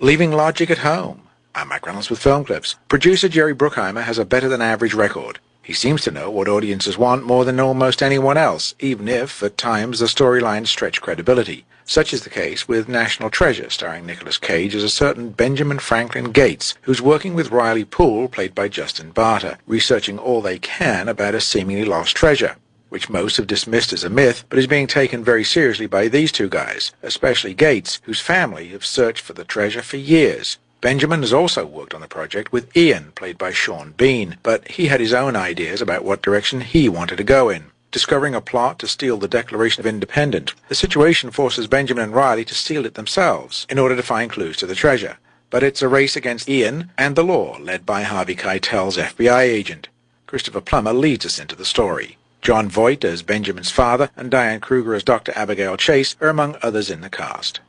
Leaving logic at home. I'm Mike Reynolds with Film Clips. Producer Jerry Bruckheimer has a better-than-average record. He seems to know what audiences want more than almost anyone else, even if, at times, the storylines stretch credibility. Such is the case with National Treasure, starring Nicolas Cage as a certain Benjamin Franklin Gates, who's working with Riley Poole, played by Justin Barter, researching all they can about a seemingly lost treasure, which most have dismissed as a myth, but is being taken very seriously by these two guys, especially Gates, whose family have searched for the treasure for years. Benjamin has also worked on the project with Ian, played by Sean Bean, but he had his own ideas about what direction he wanted to go in. Discovering a plot to steal the Declaration of Independence, the situation forces Benjamin and Riley to steal it themselves in order to find clues to the treasure. But it's a race against Ian and the law, led by Harvey Keitel's FBI agent. Christopher Plummer leads us into the story. John Voight as Benjamin's father and Diane Kruger as Dr. Abigail Chase are among others in the cast.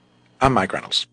I'm Mike Reynolds.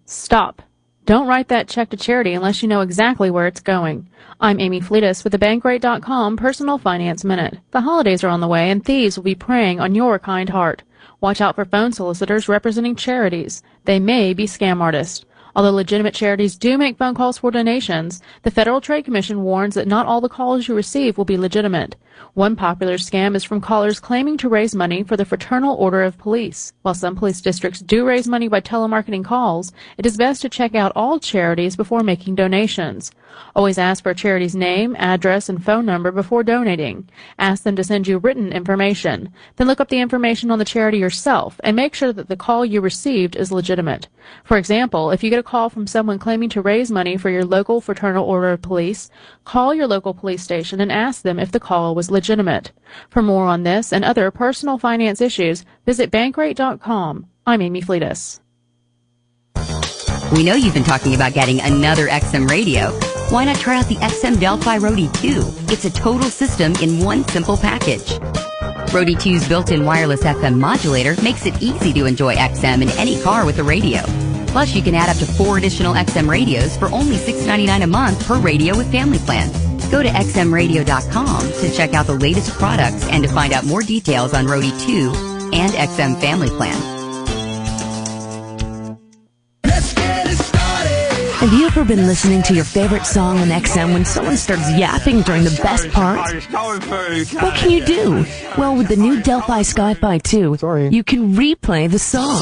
Stop. Don't write that check to charity unless you know exactly where it's going. I'm Amy Fleetus with the Bankrate.com Personal Finance Minute. The holidays are on the way and thieves will be preying on your kind heart. Watch out for phone solicitors representing charities. They may be scam artists. Although legitimate charities do make phone calls for donations, the Federal Trade Commission warns that not all the calls you receive will be legitimate. One popular scam is from callers claiming to raise money for the Fraternal Order of Police. While some police districts do raise money by telemarketing calls, it is best to check out all charities before making donations. Always ask for a charity's name, address, and phone number before donating. Ask them to send you written information. Then look up the information on the charity yourself and make sure that the call you received is legitimate. For example, if you get a call from someone claiming to raise money for your local Fraternal Order of Police, call your local police station and ask them if the call was legitimate. For more on this and other personal finance issues, visit Bankrate.com. I'm Amy Fleetus. We know you've been talking about getting another XM radio. Why not try out the XM Delphi Roadie 2? It's a total system in one simple package. Roadie 2's built-in wireless FM modulator makes it easy to enjoy XM in any car with a radio. Plus, you can add up to 4 additional XM radios for only $6.99 a month per radio with family plan. Go to xmradio.com to check out the latest products and to find out more details on Roadie 2 and XM Family Plan. Have you ever been listening to your favorite song on XM when someone starts yapping during the best part? What can you do? Well, with the new Delphi Sky-Fi 2, you can replay the song.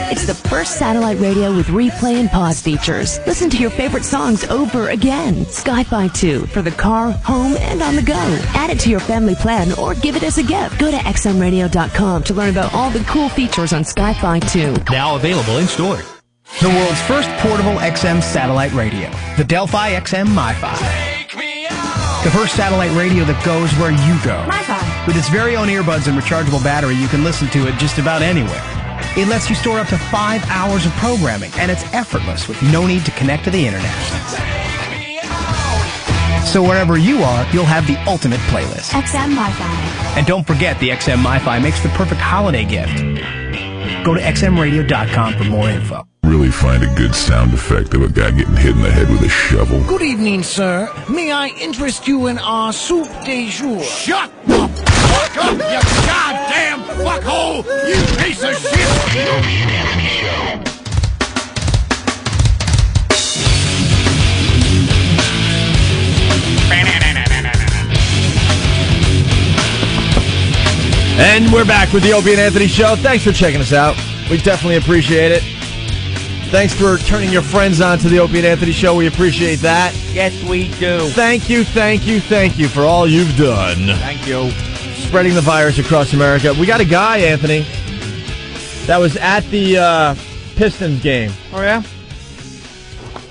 It's the first satellite radio with replay and pause features. Listen to your favorite songs over again. Sky-Fi 2 for the car, home, and on the go. Add it to your family plan or give it as a gift. Go to xmradio.com to learn about all the cool features on Sky-Fi 2. Now available in store. The world's first portable XM satellite radio, the Delphi XM MiFi. The first satellite radio that goes where you go. MiFi. With its very own earbuds and rechargeable battery, you can listen to it just about anywhere. It lets you store up to 5 hours of programming, and it's effortless with no need to connect to the internet. So wherever you are, you'll have the ultimate playlist. XM MiFi. And don't forget, the XM MiFi makes the perfect holiday gift. Go to xmradio.com for more info. Really find a good sound effect of a guy getting hit in the head with a shovel. Good evening, sir. May I interest you in our soup de jour? Shut up! Fuck up, you goddamn fuckhole! You piece of shit! The Opie and Anthony Show. And we're back with the Opie and Anthony Show. Thanks for checking us out. We definitely appreciate it. Thanks for turning your friends on to the Opie and Anthony Show. We appreciate that. Yes, we do. Thank you for all you've done. Thank you. Spreading the virus across America. We got a guy, Anthony, that was at the Pistons game. Oh, yeah?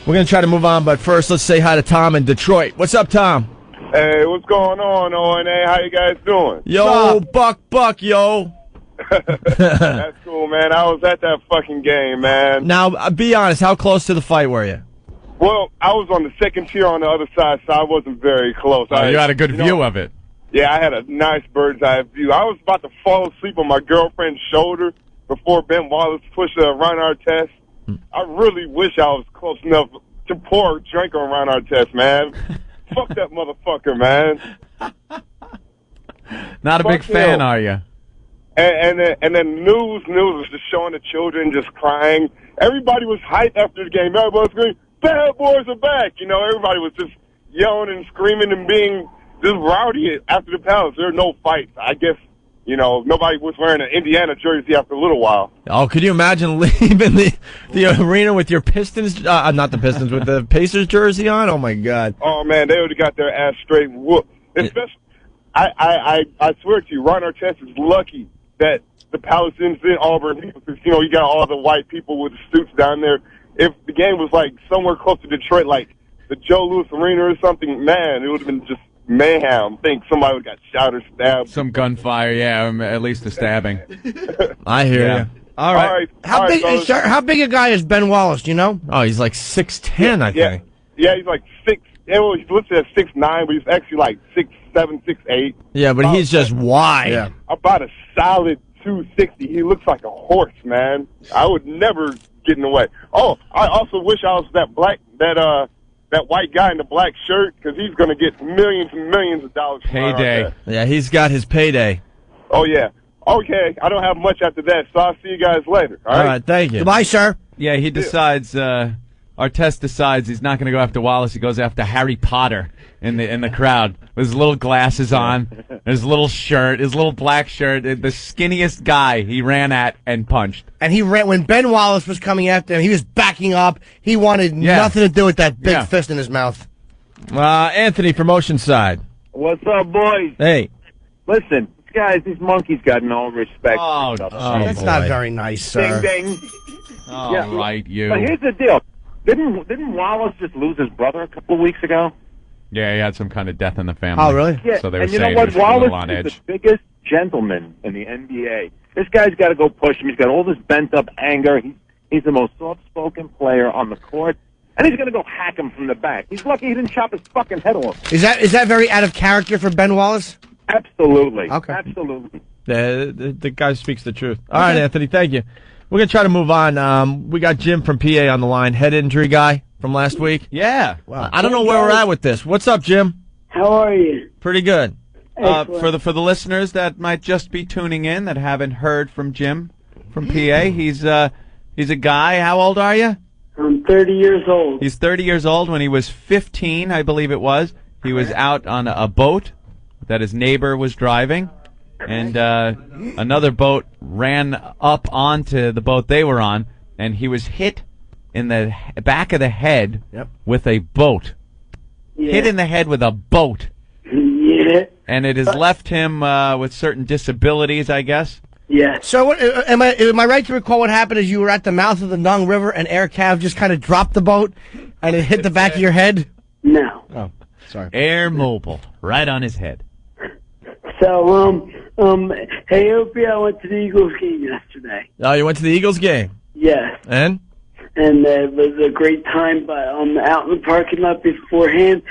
We're going to try to move on, but first, let's say hi to Tom in Detroit. What's up, Tom? Hey, what's going on, O&A? How you guys doing? Yo, Buck, yo. That's cool, man. I was at that fucking game, man. Now, be honest. How close to the fight were you? Well, I was on the second tier on the other side, so I wasn't very close. You had a good view of it. Yeah, I had a nice bird's eye view. I was about to fall asleep on my girlfriend's shoulder before Ben Wallace pushed Ron Artest. I really wish I was close enough to pour a drink on Ron Artest, man. Fuck that motherfucker, man. Not a big fan, are you? And then news was just showing the children just crying. Everybody was hyped after the game. Everybody was screaming, "Bad boys are back!" You know, everybody was just yelling and screaming and being just rowdy after the Palace. There were no fights. I guess, you know, nobody was wearing an Indiana jersey after a little while. Oh, could you imagine leaving the arena with your Pistons, not the Pistons, with the Pacers jersey on? Oh, my God. Oh, man, they would have got their ass straight whooped. Especially, I swear to you, Ron Artest is lucky that the Palace is in Auburn, because, you know, you got all the white people with the suits down there. If the game was, like, somewhere close to Detroit, like the Joe Louis Arena or something, man, it would have been just mayhem. I think somebody would have got shot or stabbed. Some gunfire, yeah, at least a stabbing. I hear you. All right. How big a guy is Ben Wallace, do you know? Oh, he's like 6'10", I think. Yeah, he's like 6. Well, he's listed as 6'9", but he's actually like 6'7", 6'8". Yeah, but he's just wide. Yeah. About a solid 260. He looks like a horse, man. I would never get in the way. Oh, I also wish I was that white guy in the black shirt, because he's going to get millions and millions of dollars. Payday. Yeah, he's got his payday. Oh, yeah. Okay, I don't have much after that, so I'll see you guys later. All right, thank you. Goodbye, sir. Yeah, he decides, Artest decides he's not going to go after Wallace. He goes after Harry Potter in the crowd with his little glasses on, his little shirt, his little black shirt, the skinniest guy he ran at and punched. And he ran when Ben Wallace was coming after him. He was backing up. He wanted nothing to do with that big fist in his mouth. Anthony from Oceanside. What's up, boys? Hey. Listen, these monkeys got no respect. Oh, that's not very nice, sir. Ding, ding. All right, you. But here's the deal. Didn't Wallace just lose his brother a couple of weeks ago? Yeah, he had some kind of death in the family. Oh, really? Yeah, so they were and you saying know what? he was a little Wallace on is edge. the biggest gentleman in the NBA. This guy's got to go push him. He's got all this bent-up anger. He's the most soft-spoken player on the court, and he's going to go hack him from the back. He's lucky he didn't chop his fucking head off. Is that very out of character for Ben Wallace? Absolutely. Okay. Absolutely. The guy speaks the truth. All right, Anthony, thank you. We're going to try to move on. We got Jim from PA on the line, head injury guy from last week. Yeah. Wow. I don't know where we're at with this. What's up, Jim? How are you? Pretty good. For the listeners that might just be tuning in that haven't heard from Jim from PA, he's a guy. How old are you? I'm 30 years old. He's 30 years old. When he was 15, I believe it was, he was out on a boat that his neighbor was driving, and another boat ran up onto the boat they were on, and he was hit in the back of the head with a boat. Yeah. Hit in the head with a boat. Yeah. And it has left him with certain disabilities, I guess. Yeah. So am I right to recall what happened is you were at the mouth of the Nung River and Air Cav just kind of dropped the boat and it hit the back of your head? No. Oh, sorry. Air Mobile, right on his head. So, hey, Opie, I went to the Eagles game yesterday. Oh, you went to the Eagles game? Yes. And? And it was a great time, but out in the parking lot beforehand,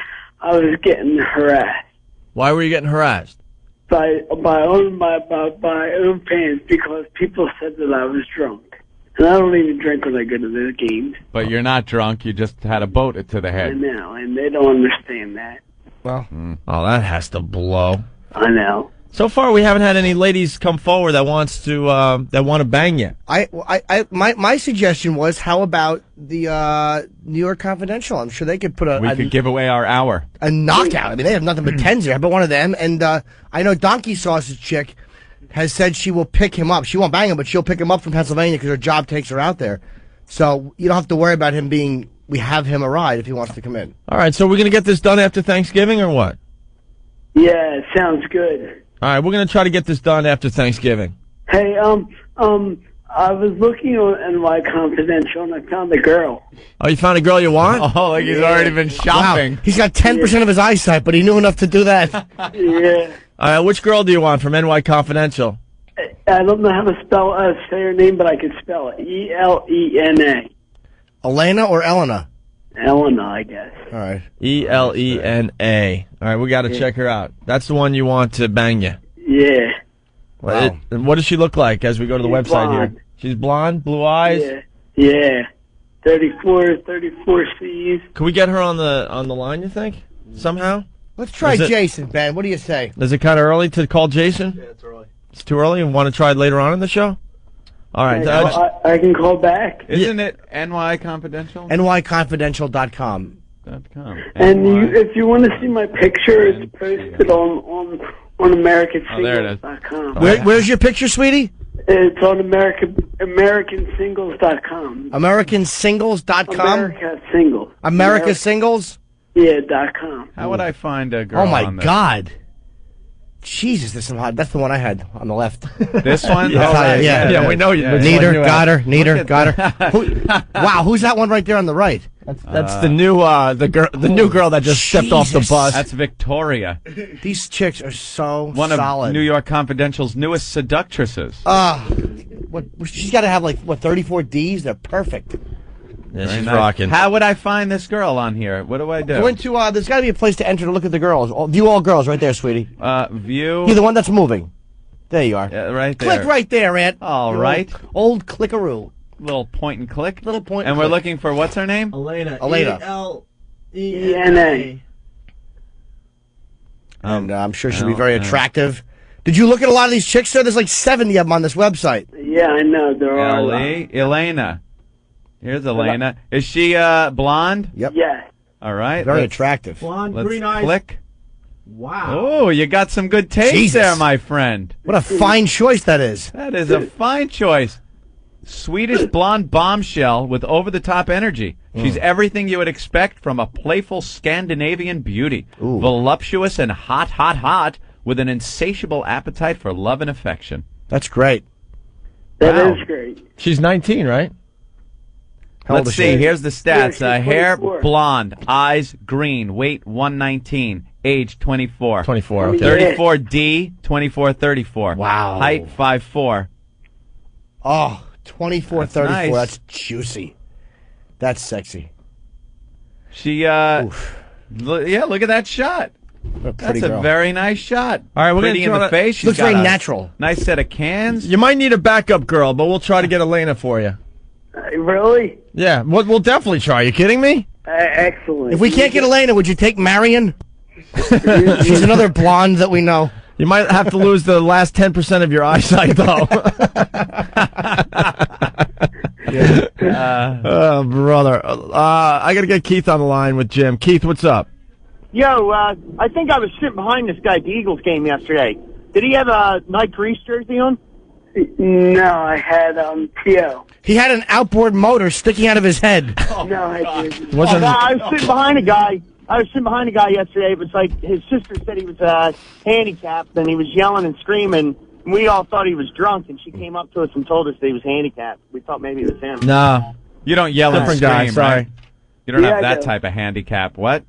I was getting harassed. Why were you getting harassed? By own fans, because people said that I was drunk. And I don't even drink when I go to the games. But you're not drunk, you just had a boat to the I head. know, and they don't understand that. Well, oh, that has to blow. I know. So far, we haven't had any ladies come forward that want to bang you. My suggestion was, how about the New York Confidential? I'm sure they could put We could give away our hour. a knockout. I mean, they have nothing but tens here. How about one of them? And I know Donkey Sauce's chick has said she will pick him up. She won't bang him, but she'll pick him up from Pennsylvania because her job takes her out there. So you don't have to worry about him being. We have him a ride if he wants to come in. All right, so we're going to get this done after Thanksgiving or what? Yeah, it sounds good. All right, we're going to try to get this done after Thanksgiving. Hey, I was looking on NY Confidential and I found a girl. Oh, you found a girl you want? Oh, like he's already been shopping. Wow. He's got 10% of his eyesight, but he knew enough to do that. Yeah. All right, which girl do you want from NY Confidential? I don't know how to say her name, but I can spell it. Elena. Elena or Elena? Elena, I guess. All right. Elena. All right, we got to check her out. That's the one you want to bang you. Yeah. Wow. What does she look like as we go to the website blonde. here? She's blonde, blue eyes? Yeah. 34 C's. Can we get her on the line, you think? Somehow? Let's try Jason, Ben. What do you say? Is it kind of early to call Jason? Yeah, it's early. It's too early? You want to try it later on in the show? All right. I can call back. Isn't it NY Confidential? NYConfidential.com. And if you want to see my picture, it's posted on AmericanSingles.com. Where's your picture, sweetie? It's on AmericanSingles.com. AmericanSingles.com? America Singles. America Singles? Yeah, .com. How would I find a girl Oh, my on this? God. Jesus, there's some hot. That's the one I had on the left. This one? Yeah, we know you. Neater, got her, got her. Wow, who's that one right there on the right? That's the new the new girl that just stepped off the bus. That's Victoria. These chicks are so One solid. of New York Confidential's newest seductresses. What she's got to have 34 Ds. They're perfect. Yeah, Very she's nice. rocking. How would I find this girl on here? What do I do? Go into there's got to be a place to enter to look at the girls. View all girls right there, sweetie. View. You're the one that's moving. There you are. Yeah, right there. Click right there, Aunt. All right. Old clickaroo. Little point and click. Little point. And we're looking for what's her name? Elena. ELENA. And I'm sure she'll be very attractive. Did you look at a lot of these chicks, sir? There's like 70 of them on this website. Yeah, I know. There are a lot. Elena. Here's Elena. Is she blonde? Yep. Yes. All right. Very attractive. Blonde, Let's green eyes. click. Wow. Oh, you got some good taste Jesus. there, my friend. What a fine choice that is. That is a fine choice. Swedish blonde bombshell with over-the-top energy. She's everything you would expect from a playful Scandinavian beauty. Ooh. Voluptuous and hot, with an insatiable appetite for love and affection. That's great. That Wow. is great. She's 19, right? How old Let's is she? see. Here's the stats. Yeah, she's Hair 24. blonde, eyes green, weight 119, age 24. 24. Okay. 34D, 24-34. Wow. Height 5'4". Oh, 24, That's 34. nice. That's juicy. That's sexy. She, look at that shot. What a pretty That's girl. a very nice shot. All right, we're Pretty in gonna the try to- face. She's Looks got very a natural. Nice set of cans. You might need a backup girl, but we'll try to get Elena for you. Really? Yeah, we'll definitely try. You kidding me? Excellent. If we can't get Elena, would you take Marion? She's another blonde that we know. You might have to lose the last 10% of your eyesight, though. Oh, brother. I got to get Keith on the line with Jim. Keith, what's up? Yo, I think I was sitting behind this guy at the Eagles game yesterday. Did he have a Nike Grease jersey on? No, I had T.O. He had an outboard motor sticking out of his head. No, I didn't. I was sitting behind a guy. Yesterday. It was like his sister said he was handicapped, and he was yelling and screaming. And we all thought he was drunk, and she came up to us and told us that he was handicapped. We thought maybe it was him. No. You don't yell and Different scream, guy, sorry. right? You don't Yeah, have I that do. type of handicap. What?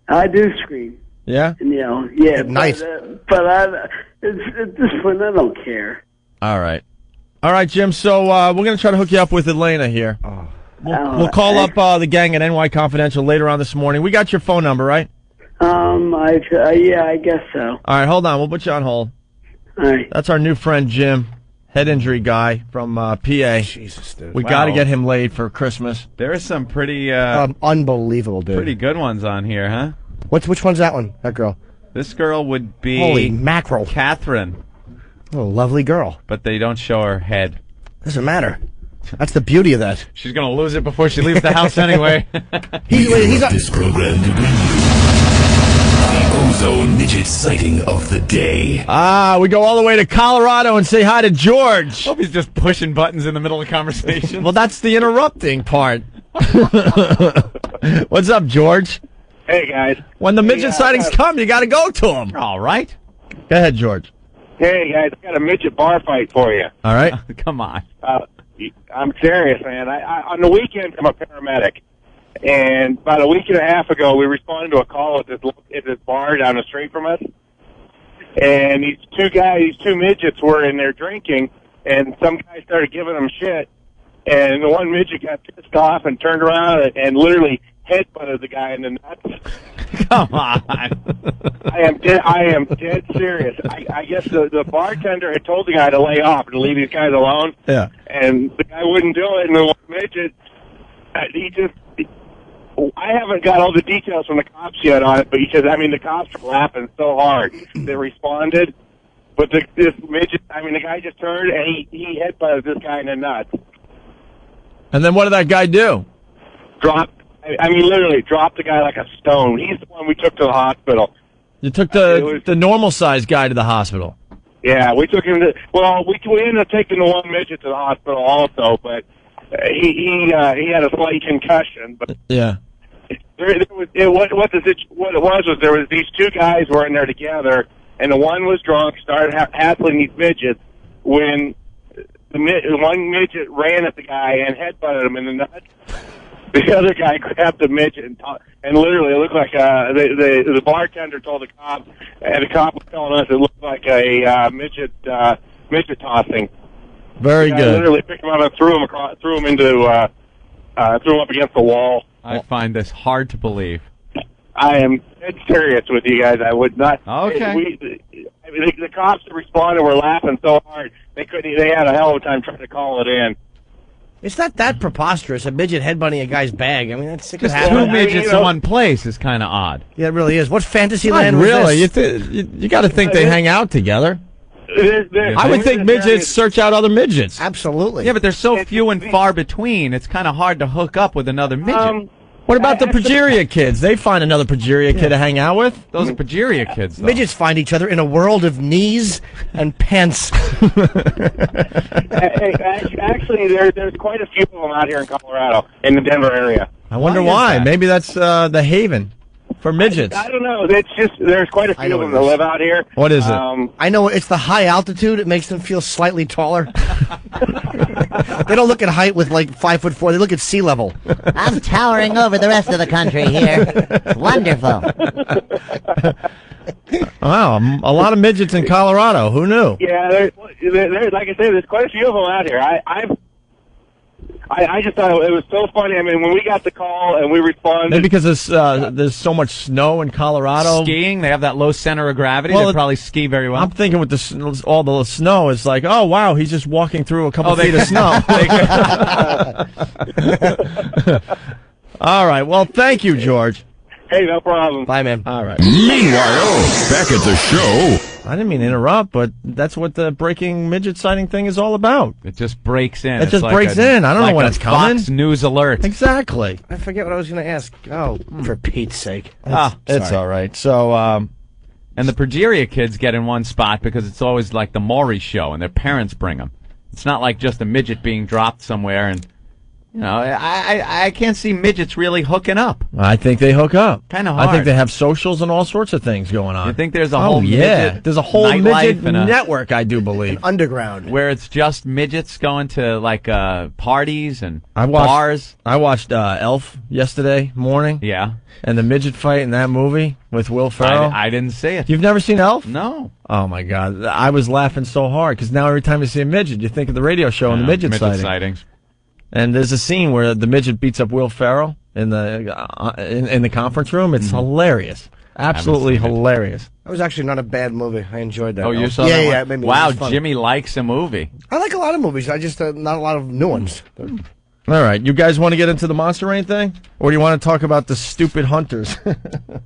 I do scream. Yeah? And yell. Yeah. Nice. But at this point, I don't care. All right. All right, Jim. So we're going to try to hook you up with Elena here. We'll call up the gang at NY Confidential later on this morning. We got your phone number, right? Yeah, I guess so. All right, hold on. We'll put you on hold. All right. That's our new friend, Jim, head injury guy from PA. Jesus, dude. We got to get him laid for Christmas. There are some pretty unbelievable, dude. pretty good ones on here, huh? Which one's that one? That girl? This girl would be Holy mackerel. Catherine, Oh, lovely girl. but they don't show her head. Doesn't matter. That's the beauty of that. She's gonna lose it before she leaves the house anyway. He's This program to bring you the Ozone Midget sighting of the day. We go all the way to Colorado and say hi to George. Hope he's just pushing buttons in the middle of conversation. Well, that's the interrupting part. What's up, George? Hey, guys. When the midget sightings come, you got to go to them. All right. Go ahead, George. Hey, guys, I got a midget bar fight for you. All right. Come on. I'm serious, man. I on the weekend, I'm a paramedic. And about a week and a half ago, we responded to a call at this bar down the street from us. And these two midgets were in there drinking, and some guy started giving them shit. And the one midget got pissed off and turned around and literally headbutted the guy in the nuts. Come on. I am dead serious. I guess the bartender had told the guy to lay off and to leave these guys alone. Yeah. And the guy wouldn't do it, and the one midget I haven't got all the details from the cops yet on it, but the cops were laughing so hard. They responded, but this midget, the guy just turned and he headbutted this guy in the nuts. And then what did that guy do? Literally dropped the guy like a stone. He's the one we took to the hospital. You took the normal-sized guy to the hospital. Yeah, we took him to. Well, we ended up taking the one midget to the hospital also, but he had a slight concussion. But yeah, there was these two guys were in there together, and the one was drunk, started hassling these midgets when the one midget ran at the guy and headbutted him in the nuts. The other guy grabbed the midget and literally it looked like the bartender told the cop, and the cop was telling us it looked like a midget tossing. Very good. Literally picked him up and threw him up against the wall. I find this hard to believe. I am dead serious with you guys. I would not. Okay. The cops that responded were laughing so hard they had a hell of a time trying to call it in. It's not that preposterous, a midget headbutting a guy's bag. That's just two midgets in one place is kind of odd. Yeah, it really is. What fantasy land was really? this? You got to think they hang out together. I would think midgets search out other midgets. Absolutely. Yeah, but they're so few and far between, it's kind of hard to hook up with another midget. What about the Progeria kids? They find another Progeria kid to hang out with? Those are Progeria kids, though. Midgets find each other in a world of knees and pants. Actually, there's quite a few of them out here in Colorado, in the Denver area. I wonder why. Maybe that's the haven for midgets. I don't know. It's just there's quite a few of them that live out here. What is it? I know it's the high altitude. It makes them feel slightly taller. They don't look at height with like 5'4". They look at sea level. I'm towering over the rest of the country here. It's wonderful. Wow, a lot of midgets in Colorado. Who knew? Yeah, there's like I said, there's quite a few of them out here. I just thought it was so funny. When we got the call and we responded... Maybe because there's so much snow in Colorado. Skiing, they have that low center of gravity. They probably ski very well. I'm thinking with all the snow, it's like, oh, wow, he's just walking through a couple feet of snow. All right, well, thank you, George. Hey, no problem. Bye, man. All right. Meanwhile, back at the show... I didn't mean to interrupt, but that's what the breaking midget sighting thing is all about. It just breaks in. It just breaks in. I don't know when it's coming. Fox News alert. Exactly. I forget what I was going to ask. Oh, for Pete's sake. It's all right. So, and the Progeria kids get in one spot because it's always like the Maury show, and their parents bring them. It's not like just a midget being dropped somewhere and... I can't see midgets really hooking up. I think they hook up. Kind of hard. I think they have socials and all sorts of things going on. You think there's a whole midget there's a whole midget and network, I do believe. Underground. Where it's just midgets going to, like, parties and bars. I watched Elf yesterday morning. Yeah. And the midget fight in that movie with Will Ferrell. I didn't see it. You've never seen Elf? No. Oh, my God. I was laughing so hard, because now every time you see a midget, you think of the radio show and the midget sightings. And there's a scene where the midget beats up Will Ferrell in the conference room. It's hilarious, absolutely hilarious. That was actually not a bad movie. I enjoyed that. Oh, you saw that? Yeah, yeah. Wow, Jimmy likes a movie. I like a lot of movies. I just not a lot of new ones. All right, you guys want to get into the Monster Rain thing, or do you want to talk about the stupid hunters?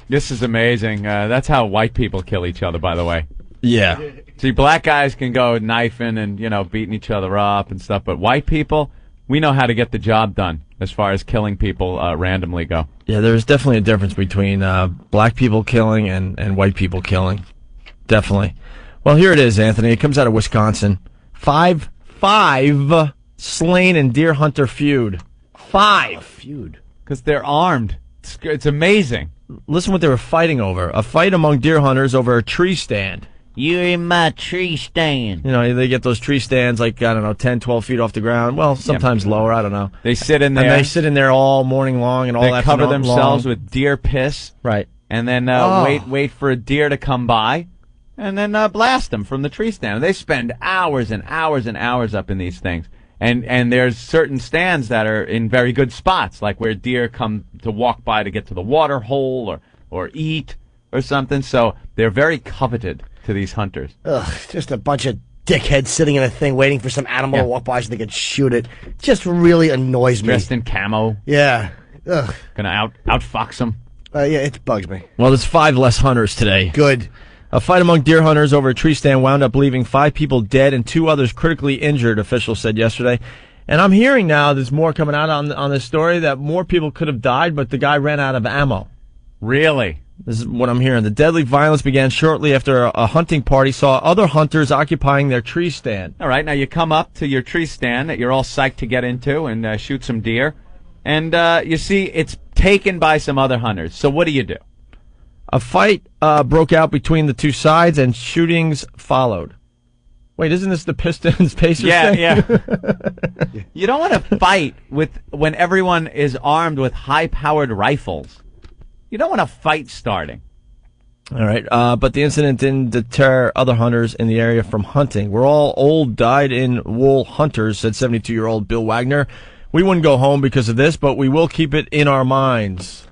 This is amazing. That's how white people kill each other, by the way. Yeah. See, black guys can go knifing and beating each other up and stuff, but white people. We know how to get the job done as far as killing people randomly go. Yeah, there's definitely a difference between black people killing and white people killing. Definitely. Well, here it is, Anthony. It comes out of Wisconsin. 5 slain in deer hunter feud. 5 feud. Because they're armed. It's amazing. Listen what they were fighting over. A fight among deer hunters over a tree stand. You're in my tree stand. They get those tree stands 10, 12 feet off the ground. Well, sometimes lower, I don't know. They sit in there. And they sit in there all morning long and all that. They cover themselves with deer piss. Right. And then wait for a deer to come by and then blast them from the tree stand. They spend hours and hours and hours up in these things. And there's certain stands that are in very good spots, like where deer come to walk by to get to the water hole or eat or something. So they're very coveted to these hunters. Ugh, just a bunch of dickheads sitting in a thing waiting for some animal to walk by so they could shoot it. Just really annoys me. Dressed in camo. Yeah. Ugh. Gonna outfox them. Yeah, it bugs me. Well, there's 5 less hunters today. Good. A fight among deer hunters over a tree stand wound up leaving 5 people dead and 2 others critically injured, officials said yesterday. And I'm hearing now there's more coming out on this story that more people could have died, but the guy ran out of ammo. Really? This is what I'm hearing. The deadly violence began shortly after a hunting party saw other hunters occupying their tree stand. All right, now you come up to your tree stand that you're all psyched to get into and shoot some deer, and you see it's taken by some other hunters. So what do? A fight broke out between the 2 sides, and shootings followed. Wait, isn't this the Pistons Pacers thing? Yeah. You don't want to fight when everyone is armed with high-powered rifles. You don't want a fight starting. All right, but the incident didn't deter other hunters in the area from hunting. We're all old, dyed-in-wool hunters, said 72-year-old Bill Wagner. We wouldn't go home because of this, but we will keep it in our minds.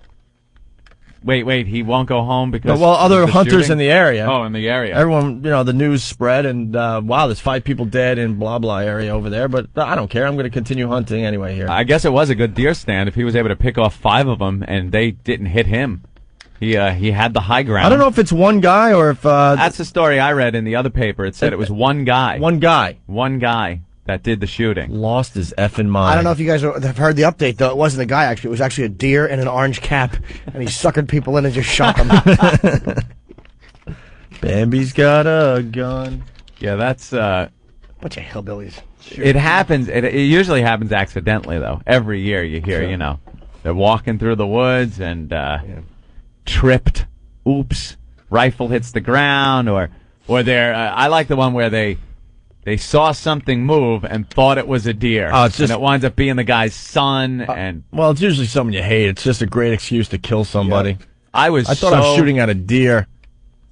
Wait, he won't go home because other hunters shooting? in the area. Oh, in the area. Everyone, the news spread, and wow, there's 5 people dead in blah blah area over there. But I don't care. I'm going to continue hunting anyway here. I guess it was a good deer stand if he was able to pick off 5 of them and they didn't hit him. He had the high ground. I don't know if it's one guy or if that's the story I read in the other paper. It said it was one guy. One guy that did the shooting. Lost his effing mind. I don't know if you guys have heard the update, though. It wasn't a guy, actually. It was actually a deer in an orange cap, and he suckered people in and just shot them. Bambi's got a gun. Yeah, that's... bunch of hillbillies. Sure. It happens. It usually happens accidentally, though. Every year you hear, they're walking through the woods and tripped. Oops. Rifle hits the ground, or they're... I like the one where they saw something move and thought it was a deer. Oh, and it winds up being the guy's son. Well, it's usually someone you hate. It's just a great excuse to kill somebody. Yeah. I thought I was shooting at a deer.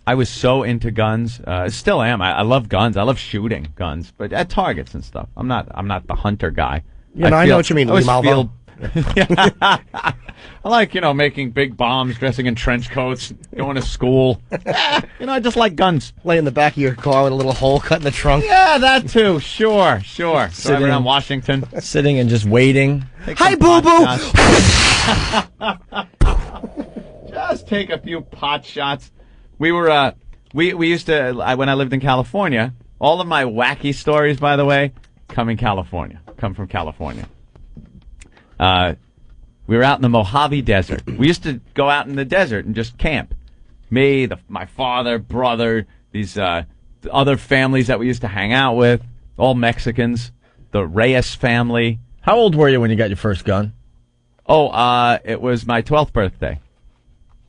I was so into guns. Still am. I love guns. I love shooting guns, but at targets and stuff. I'm not the hunter guy. I know what you mean. I like, making big bombs, dressing in trench coats, going to school. I just like guns. Lay in the back of your car with a little hole cut in the trunk. Yeah, that too. Sure. Driving around Washington. Sitting and just waiting. Hi, boo-boo! Just take a few pot shots. We were, we used to, when I lived in California, all of my wacky stories, by the way, come from California. We were out in the Mojave Desert. We used to go out in the desert and just camp. Me, my father, brother, these other families that we used to hang out with, all Mexicans, the Reyes family. How old were you when you got your first gun? Oh, it was my 12th birthday.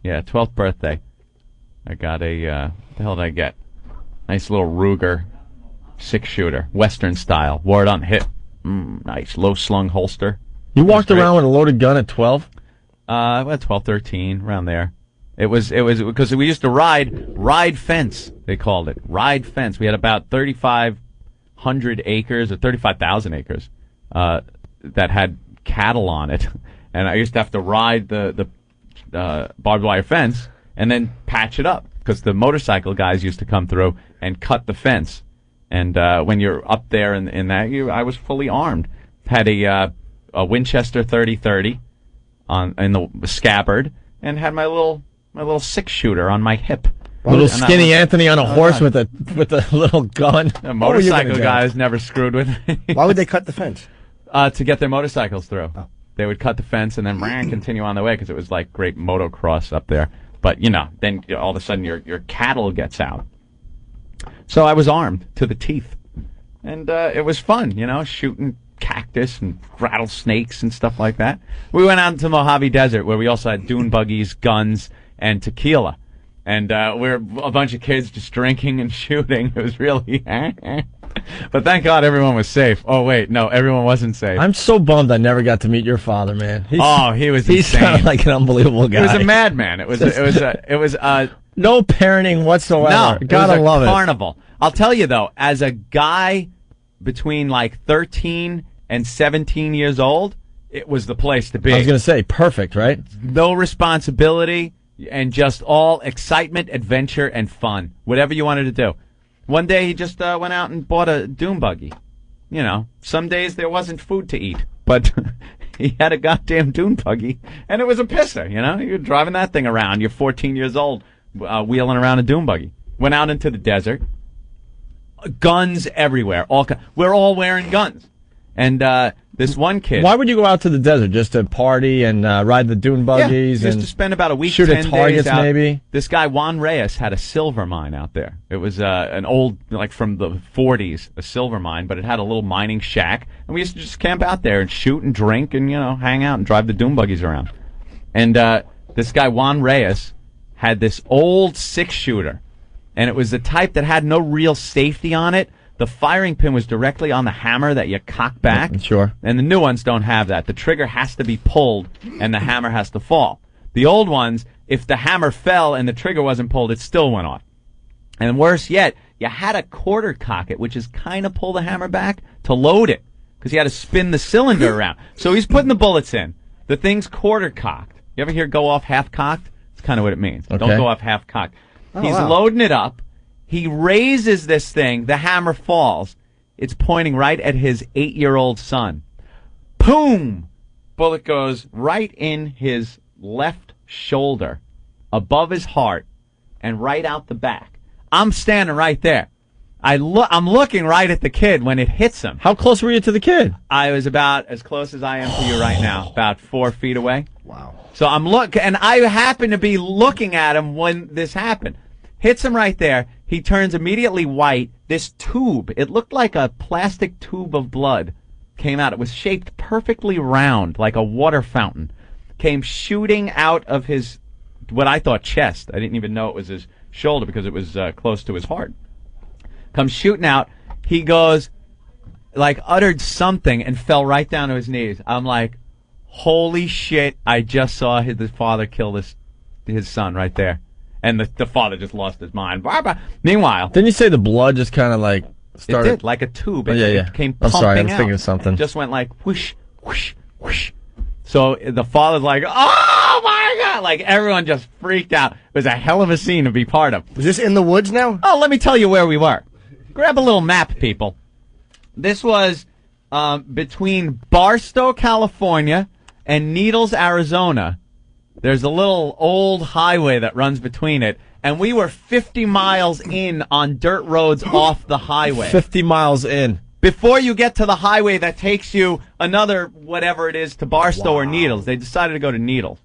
Yeah, 12th birthday. I got a, what the hell did I get? Nice little Ruger 6-shooter, Western style. Wore it on hip. Nice, low-slung holster. You walked around with a loaded gun at 12? 12, 13, around there. It was because we used to ride fence, they called it. Ride fence. We had about 3,500 acres or 35,000 acres that had cattle on it. And I used to have to ride the barbed wire fence and then patch it up because the motorcycle guys used to come through and cut the fence. And when you're up there in that, I was fully armed. Had a Winchester 30-30 in the scabbard, and had my little 6-shooter on my hip. Little skinny Anthony on a horse with a little gun. The motorcycle guys never screwed with me. Why would they cut the fence? To get their motorcycles through. Oh. They would cut the fence and then continue on the way because it was like great motocross up there. But then all of a sudden your cattle gets out. So I was armed to the teeth, and it was fun, shooting cactus and rattlesnakes and stuff like that. We went out into the Mojave Desert where we also had dune buggies, guns, and tequila. And we're a bunch of kids just drinking and shooting. It was really... But thank God everyone was safe. Oh, wait, no, everyone wasn't safe. I'm so bummed I never got to meet your father, man. He was insane. He sounded like an unbelievable guy. He was a madman. It was no parenting whatsoever. No, Gotta love it. Carnival. I'll tell you, though, as a guy between like 13 and 17 years old, it was the place to be. I was going to say, perfect, right? No responsibility and just all excitement, adventure, and fun. Whatever you wanted to do. One day he just went out and bought a dune buggy. You know, some days there wasn't food to eat, but he had a goddamn dune buggy, and it was a pisser, you know? You're driving that thing around. You're 14 years old, wheeling around a dune buggy. Went out into the desert. Guns everywhere. We're all wearing guns. And this one kid... Why would you go out to the desert? Just to party and ride the dune buggies? Just and to spend about a week, shoot 10 at targets, days out. maybe? This guy, Juan Reyes, had a silver mine out there. It was an old, like from the 40s, a silver mine, but it had a little mining shack. And we used to just camp out there and shoot and drink and, you know, hang out and drive the dune buggies around. And this guy, Juan Reyes, had this old 6-shooter. And it was the type that had no real safety on it. The firing pin was directly on the hammer that you cock back. Sure. And the new ones don't have that. The trigger has to be pulled and the hammer has to fall. The old ones, if the hammer fell and the trigger wasn't pulled, it still went off. And worse yet, you had to quarter cock it, which is kind of pull the hammer back to load it, because you had to spin the cylinder around. So he's putting the bullets in. The thing's quarter cocked. You ever hear go off half cocked? It's kind of what it means. Okay. Don't go off half cocked. Oh, He's wow. loading it up. He raises this thing. The hammer falls. It's pointing right at his 8-year-old son. Boom! Bullet goes right in his left shoulder, above his heart, and right out the back. I'm standing right there. I'm looking right at the kid when it hits him. How close were you to the kid? I was about as close as I am to you right now, about 4 feet away. Wow. So I'm and I happen to be looking at him when this happened. Hits him right there. He turns immediately white. This tube, it looked like a plastic tube of blood, came out. It was shaped perfectly round, like a water fountain. Came shooting out of his, what I thought, chest. I didn't even know it was his shoulder because it was close to his heart. Comes shooting out. He goes, uttered something and fell right down to his knees. I'm like, holy shit, I just saw his father kill his son right there. And the father just lost his mind. Meanwhile... Didn't you say the blood just kind of started... It did, like a tube. It came I'm pumping sorry, I was out. thinking of something. Just went like whoosh, whoosh, whoosh. So the father's like, oh my God! Like everyone just freaked out. It was a hell of a scene to be part of. Was this in the woods now? Oh, let me tell you where we were. Grab a little map, people. This was between Barstow, California, and Needles, Arizona. There's a little old highway that runs between it, and we were 50 miles in on dirt roads off the highway. 50 miles in. Before you get to the highway that takes you another whatever it is to Barstow or Needles. They decided to go to Needles,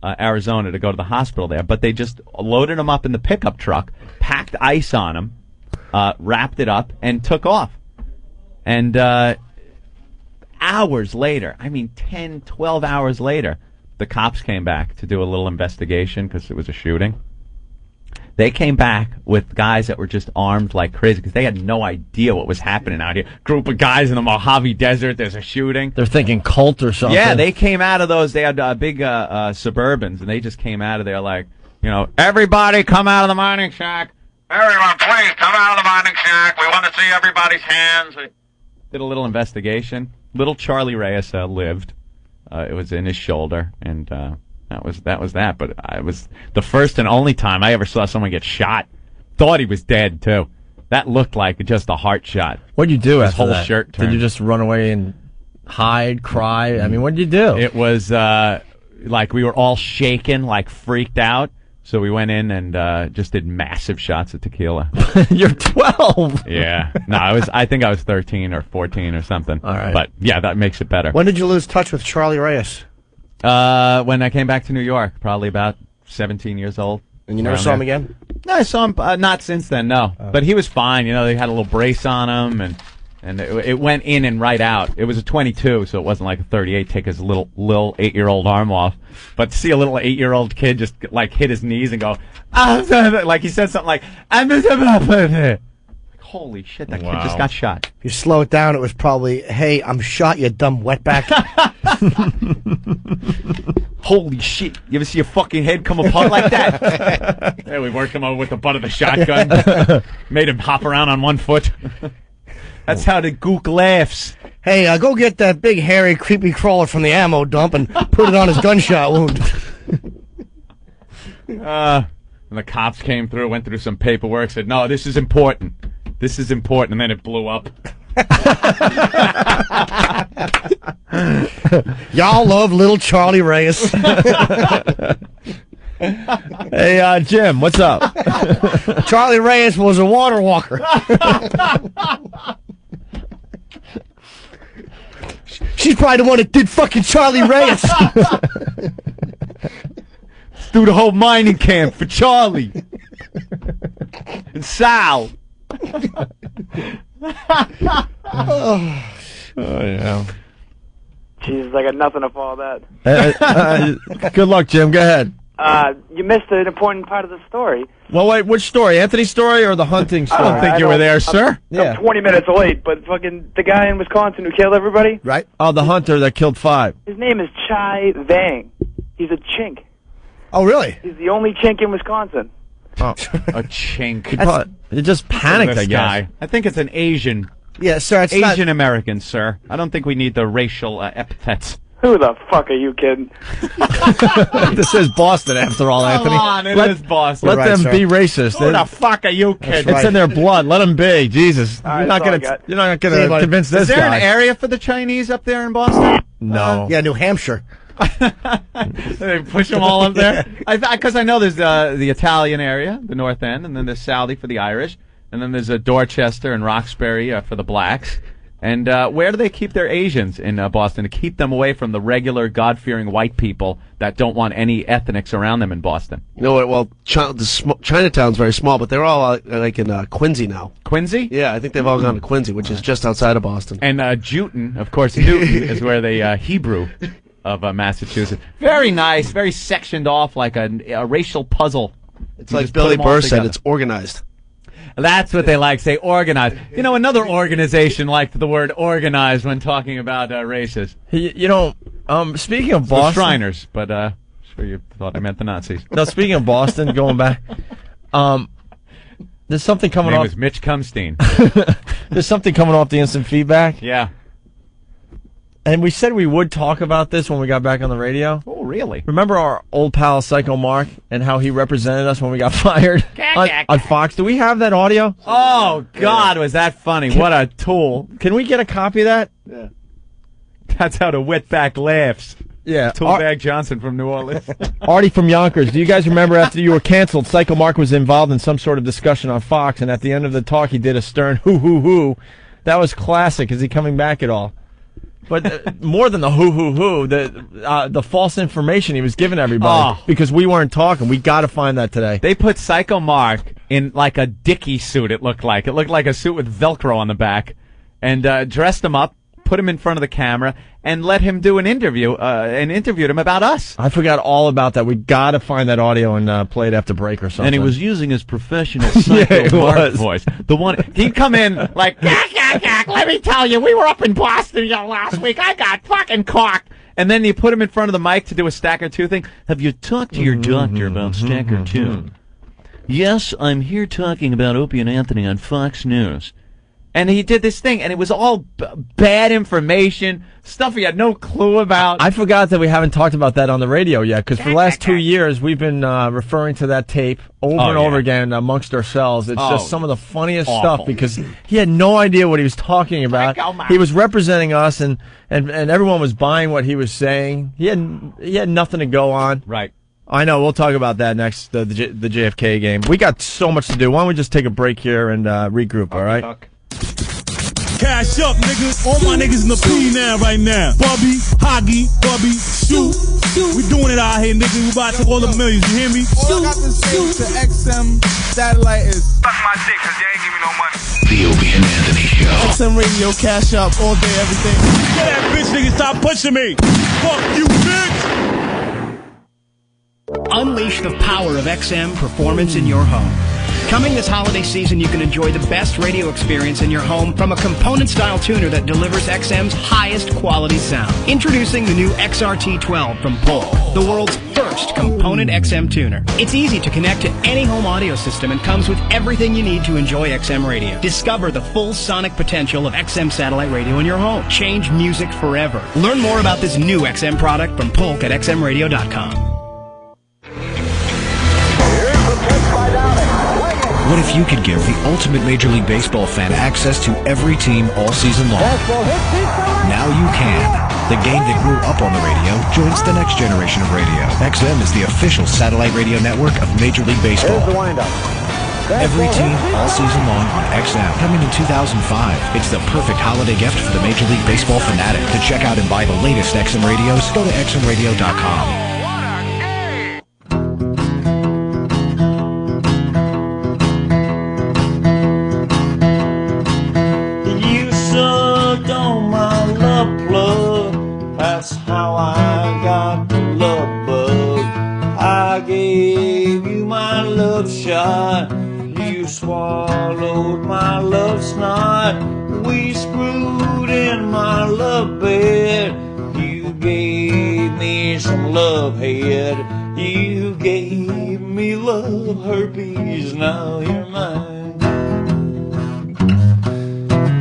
Arizona, to go to the hospital there, but they just loaded them up in the pickup truck, packed ice on them, wrapped it up, and took off. And hours later, 10, 12 hours later, the cops came back to do a little investigation because it was a shooting. They came back with guys that were just armed like crazy because they had no idea what was happening out here. Group of guys in the Mojave Desert, there's a shooting. They're thinking cult or something. Yeah, they came out of those. They had big Suburbans, and they just came out of there like, everybody come out of the mining shack. Everyone, please come out of the mining shack. We want to see everybody's hands. They did a little investigation. Little Charlie Reyes lived. It was in his shoulder, and that was that. But it was the first and only time I ever saw someone get shot. Thought he was dead too. That looked like just a heart shot. What'd you do His after whole that? shirt turned. Did you just run away and hide, cry? What'd you do? It was like we were all shaken, like freaked out. So we went in and just did massive shots of tequila. You're 12. Yeah. No, I think I was 13 or 14 or something. All right. But yeah, that makes it better. When did you lose touch with Charlie Reyes? When I came back to New York, probably about 17 years old. And you never saw him again? No, I saw him not since then. No, but he was fine. They had a little brace on him, and it went in and right out. It was a 22, so it wasn't like a 38. Take his little 8-year-old arm off. But to see a little 8-year-old kid just like hit his knees and go, like he said something like, holy shit, that kid just got shot. If you slow it down, it was probably, hey, I'm shot, you dumb wetback. Holy shit, you ever see your fucking head come apart like that? Yeah, we worked him over with the butt of the shotgun. Made him hop around on one foot. That's how the gook laughs. Hey, go get that big, hairy, creepy crawler from the ammo dump and put it on his gunshot wound. And the cops came through, went through some paperwork, said, no, this is important. This is important, and then it blew up. Y'all love little Charlie Reyes. Hey, Jim, what's up? Charlie Reyes was a water walker. She's probably the one that did fucking Charlie Reyes. Let's do the whole mining camp for Charlie and Sal. Oh, yeah. Jesus, I got nothing to follow that. Good luck, Jim. Go ahead. You missed an important part of the story. Well, wait, which story? Anthony's story or the hunting story? I don't think you were there, sir. I'm 20 minutes late, but fucking the guy in Wisconsin who killed everybody, right? Oh, the hunter that killed 5. his name is Chai Vang. He's a chink. Oh, really? He's the only chink in Wisconsin. Oh, a chink. He just panicked, I guess. I think it's an Asian. Yeah, sir. It's Asian American, sir. I don't think we need the racial epithets. Who the fuck are you kidding? This is Boston, after all, Anthony. Come on, it is Boston. Let them sir. be racist. Who the fuck are you kidding? It's in their blood. Let them be. Jesus, All right, you're not that's all I gonna. got. You're not gonna convince this Is there guy. an area for the Chinese up there in Boston? No. Yeah, New Hampshire. They push them all up there? Because I know there's the Italian area, the North End, and then there's Saudi for the Irish, and then there's Dorchester and Roxbury for the blacks. And where do they keep their Asians in Boston to keep them away from the regular God-fearing white people that don't want any ethnics around them in Boston? You know what? Well, Chinatown's very small, but they're all like in Quincy now. Quincy? Yeah, I think they've all gone to Quincy, which is just outside of Boston. And Newton, of course, Newton is where they Hebrew of Massachusetts. Very nice, very sectioned off like a racial puzzle. It's like Billy Burr said, it's organized. That's what they like, say organized. You know, another organization liked the word organized when talking about races. You know, speaking of The Boston, Shriners, but sure you thought I meant the Nazis. No, speaking of Boston, going back, there's something coming His name off. was Mitch Cumstein. There's something coming off the instant feedback. Yeah. And we said we would talk about this when we got back on the radio. Oh, really? Remember our old pal Psycho Mark and how he represented us when we got fired on Fox? Do we have that audio? Oh, God, was that funny. What a tool. Can we get a copy of that? Yeah. That's how the wetback laughs. Yeah. Toolbag Johnson from New Orleans. Artie from Yonkers, do you guys remember after you were canceled, Psycho Mark was involved in some sort of discussion on Fox, and at the end of the talk he did a stern hoo-hoo-hoo. That was classic. Is he coming back at all? But more than the hoo-hoo-hoo, the false information he was giving everybody, because we weren't talking. We got to find that today. They put Psycho Mark in like a Dickie suit, it looked like. It looked like a suit with Velcro on the back, and dressed him up, put him in front of the camera, and let him do an interview, and interviewed him about us. I forgot all about that. We got to find that audio and play it after break or something. And he was using his professional Psycho Mark voice. The one he'd come in like, yak, let me tell you, we were up in Boston last week. I got fucking cocked. And then you put him in front of the mic to do a Stacker 2 thing. Have you talked to your doctor about Stacker 2? Yes, I'm here talking about Opie and Anthony on Fox News. And he did this thing, and it was all bad information, stuff he had no clue about. I forgot that we haven't talked about that on the radio yet, because for the last 2 years, we've been referring to that tape over and over again amongst ourselves. It's just some of the funniest stuff, because he had no idea what he was talking about. He was representing us, and everyone was buying what he was saying. He had nothing to go on. Right. I know. We'll talk about that next, the JFK game. We got so much to do. Why don't we just take a break here and regroup, all right? Cash up, niggas. All my niggas in the P now, right now. Bubby, Hoggy, Bubby, shoot. We doing it out here, niggas. We about to take all the millions, you hear me? All I got to say to XM Satellite is Suck my dick, cause you ain't give me no money. The Opie and Anthony Show. XM Radio, cash up, all day, everything. Get that bitch, nigga, stop pushing me. Fuck you, bitch. Unleash the power of XM performance in your home. Coming this holiday season, you can enjoy the best radio experience in your home from a component-style tuner that delivers XM's highest quality sound. Introducing the new XRT12 from Polk, the world's first component XM tuner. It's easy to connect to any home audio system and comes with everything you need to enjoy XM radio. Discover the full sonic potential of XM satellite radio in your home. Change music forever. Learn more about this new XM product from Polk at xmradio.com. What if you could give the ultimate Major League Baseball fan access to every team all season long? Now you can. The game that grew up on the radio joins the next generation of radio. XM is the official satellite radio network of Major League Baseball. Here's the windup. Every team, all season long on XM. Coming in 2005. It's the perfect holiday gift for the Major League Baseball fanatic. To check out and buy the latest XM radios, go to xmradio.com. You sucked on my love plug. That's how I got the love bug. I gave you my love shot. You swallowed my love snot. We screwed in my love bed. You gave me some love head. You gave me love herpes. Now you're mine.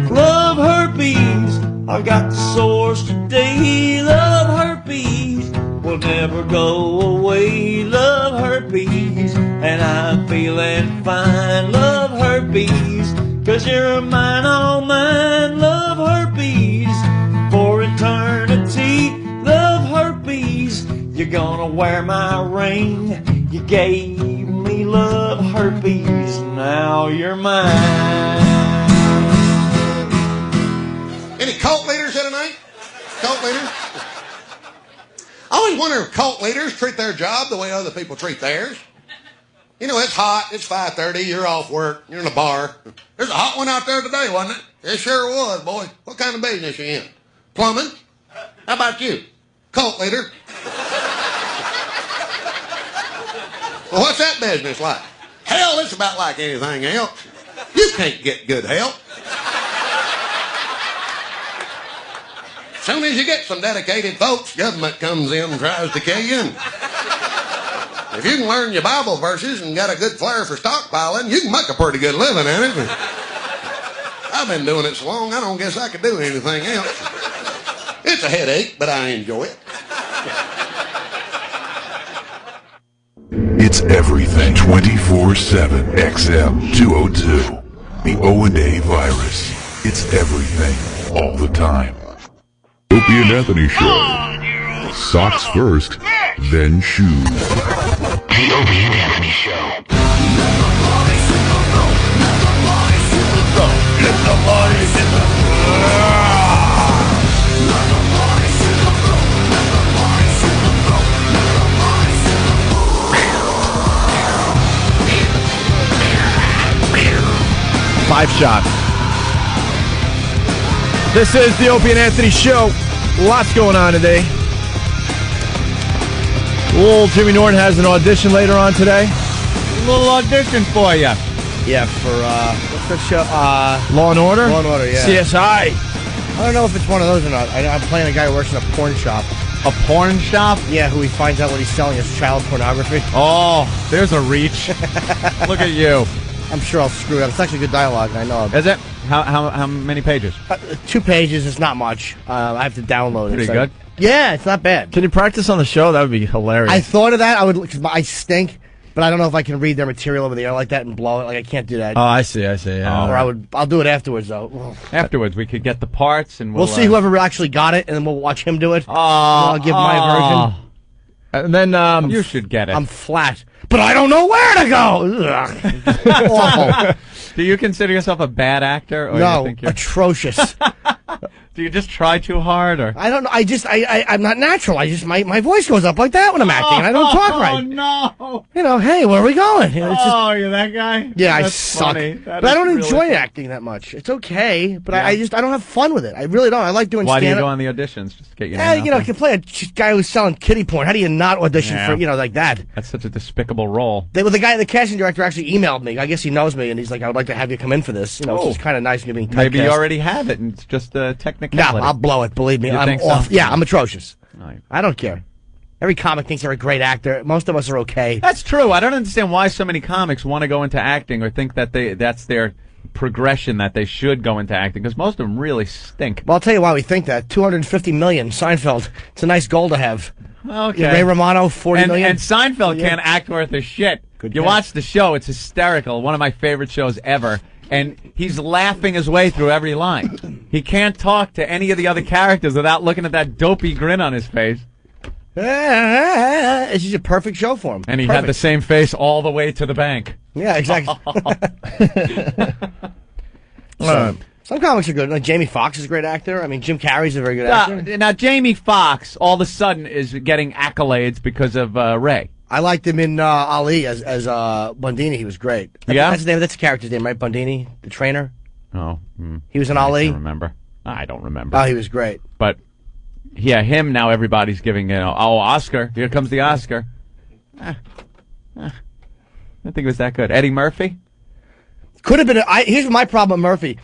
Love herpes. I got the sores today. Love herpes will never go away. Love herpes, and I'm feeling fine. Love herpes, 'cause you're mine, all mine. Love herpes for eternity. Love herpes, you're gonna wear my ring. You gave me love herpes, now you're mine. Any cult leaders here tonight? Cult leaders? I always wonder if cult leaders treat their job the way other people treat theirs. You know, it's hot, it's 5:30, you're off work, you're in a bar. There's a hot one out there today, wasn't it? It sure was, boy. What kind of business you in? Plumbing? How about you? Cult leader? Well, what's that business like? Hell, it's about like anything else. You can't get good help. As soon as you get some dedicated folks, government comes in and tries to kill you. And if you can learn your Bible verses and got a good flair for stockpiling, you can make a pretty good living at it. I've been doing it so long, I don't guess I could do anything else. It's a headache, but I enjoy it. It's everything 24/7 XM 202. The O&A virus. It's everything all the time. Opie and Anthony Show. Socks first, then shoes. The Opie and Anthony Show. Let the bodies in the Five shot. This is the Opie and Anthony Show. Lots going on today. Old Jimmy Norton has an audition later on today. A little audition for you. Yeah, for, what's that show? Law and Order? Law and Order, yeah. CSI. I don't know if it's one of those or not. I'm playing a guy who works in a porn shop. A porn shop? Yeah, who he finds out what he's selling is child pornography. Oh, there's a reach. Look at you. I'm sure I'll screw it up. It's actually good dialogue, I know. Is it? How many pages? 2 pages. It's not much. I have to download it. Pretty good? Yeah, it's not bad. Can you practice on the show? That would be hilarious. I thought of that. Cause I stink, but I don't know if I can read their material over the air like that and blow it. Like, I can't do that. Oh, I see. Yeah. Or I'll do it afterwards, though. Afterwards, we could get the parts and we'll see whoever actually got it, and then we'll watch him do it. Oh, I'll give my version. And then you should get it. I'm flat, but I don't know where to go. Awful. Do you consider yourself a bad actor? Or No, you think you're... atrocious. Do you just try too hard, or I don't know. I'm not natural. My voice goes up like that when I'm acting, and I don't talk right. Oh no! You know, hey, where are we going? You know, it's just, you're that guy. yeah, That's I suck. funny. But I don't enjoy acting that much. It's okay, but I don't have fun with it. I really don't. I like doing. Why do you stand-up. go on the auditions just to get your Yeah, name you out know, I can play a guy who's selling kitty porn. How do you not audition Yeah. for like that? That's such a despicable role. The casting director actually emailed me. I guess he knows me, and he's like, "I would like to have you come in for this." You know, which is kind of nice. And being Maybe you typecast. already have it, and it's just a No, technicality. I'll blow it. Believe me, You I'm think so? off. Yeah, I'm atrocious. Right. I don't care. Every comic thinks they're a great actor. Most of us are okay. That's true. I don't understand why so many comics want to go into acting or think that that's their progression, that they should go into acting, because most of them really stink. Well, I'll tell you why we think that. 250 million, Seinfeld. It's a nice goal to have. Okay. Yeah, Ray Romano, 40 million. And Seinfeld can't act worth a shit. You watch the show; it's hysterical. One of my favorite shows ever. And he's laughing his way through every line. He can't talk to any of the other characters without looking at that dopey grin on his face. It's just a perfect show for him. And he had the same face all the way to the bank. Yeah, exactly. Some comics are good. Like Jamie Foxx is a great actor. I mean, Jim Carrey's a very good actor. Now, Jamie Foxx, all of a sudden, is getting accolades because of Ray. I liked him in Ali as Bundini. He was great. Yeah? That's his name. That's the character's name, right? Bundini, the trainer. Oh. He was in Ali? I don't remember. Oh, he was great. But, yeah, him now everybody's giving, Oscar. Here comes the Oscar. I think it was that good. Eddie Murphy? Could have been. Here's my problem with Murphy.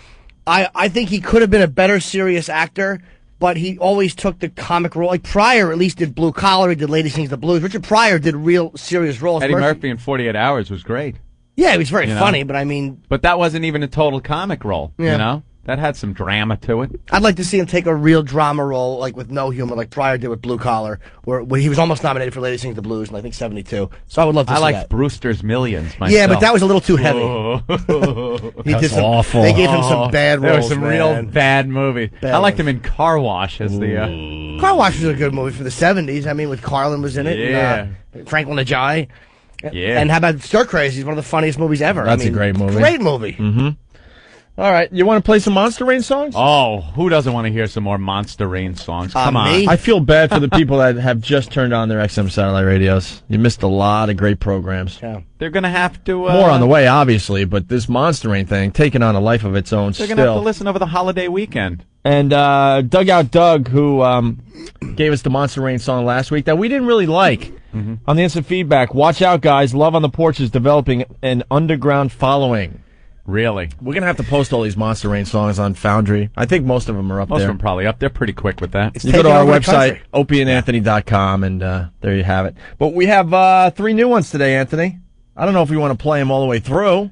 I think he could have been a better serious actor, but he always took the comic role. Like Pryor at least did Blue Collar, he did Lady Sings the Blues. Richard Pryor did real serious roles. Eddie Murphy in 48 Hours was great. Yeah, he was very funny, but I mean... But that wasn't even a total comic role, you know? That had some drama to it. I'd like to see him take a real drama role, like with no humor, like Pryor did with Blue Collar, where he was almost nominated for Lady Sings the Blues in, I think, 72. So I would love to see that. I liked Brewster's Millions myself. Yeah, but that was a little too heavy. That's awful. They gave him some bad roles, There was some real bad movies. I liked him in Car Wash as the... Car Wash was a good movie for the 70s. I mean, with Carlin was in it. Yeah. And, Franklin Ajayi. Yeah. And how about Stir Crazy? It's one of the funniest movies ever. That's a great movie. Great movie. Mm-hmm. All right, you want to play some Monster Rain songs? Oh, who doesn't want to hear some more Monster Rain songs? Come on. I feel bad for the people that have just turned on their XM satellite radios. You missed a lot of great programs. Yeah. They're going to have to... More on the way, obviously, but this Monster Rain thing, taking on a life of its own They're going to have to listen over the holiday weekend. And Dugout Doug, who gave us the Monster Rain song last week that we didn't really like, on the instant feedback, watch out, guys. Love on the Porch is developing an underground following. Really? We're going to have to post all these Monster Rain songs on Foundry. I think most of them are up Most there. of them probably up. They're pretty quick with that. You go to our website, opieandanthony.com, and there you have it. But we have 3 new ones today, Anthony. I don't know if we want to play them all the way through.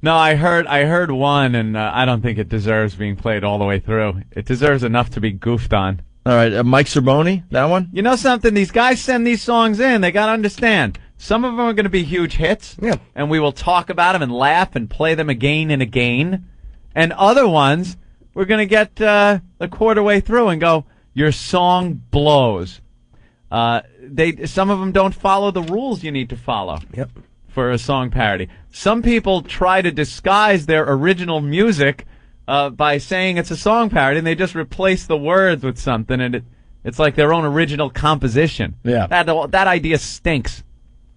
No, I heard one, and I don't think it deserves being played all the way through. It deserves enough to be goofed on. All right, Mike Cerboni, that one? You know something? These guys send these songs in. They got to understand. Some of them are going to be huge hits, and we will talk about them and laugh and play them again and again. And other ones, we're going to get a quarter way through and go, your song blows. Some of them don't follow the rules you need to follow for a song parody. Some people try to disguise their original music by saying it's a song parody, and they just replace the words with something, and it's like their own original composition. Yeah. That idea stinks.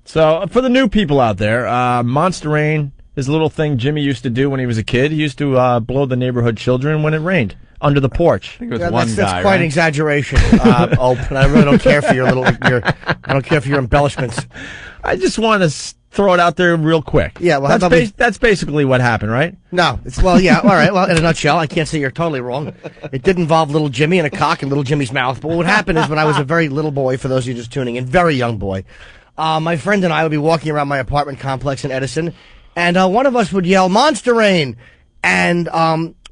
So, for the new people out there, Monster Rain is a little thing Jimmy used to do when he was a kid. He used to blow the neighborhood children when it rained under the porch. I think it was one guy, That's quite an exaggeration, and I really don't care for I don't care for your embellishments. I just want to throw it out there real quick. Yeah, well, that's basically what happened, right? No, all right. Well, in a nutshell, I can't say you're totally wrong. It did involve little Jimmy and a cock in little Jimmy's mouth. But what happened is when I was a very little boy, for those of you just tuning in, very young boy, my friend and I would be walking around my apartment complex in Edison, and one of us would yell, "Monster Rain!" And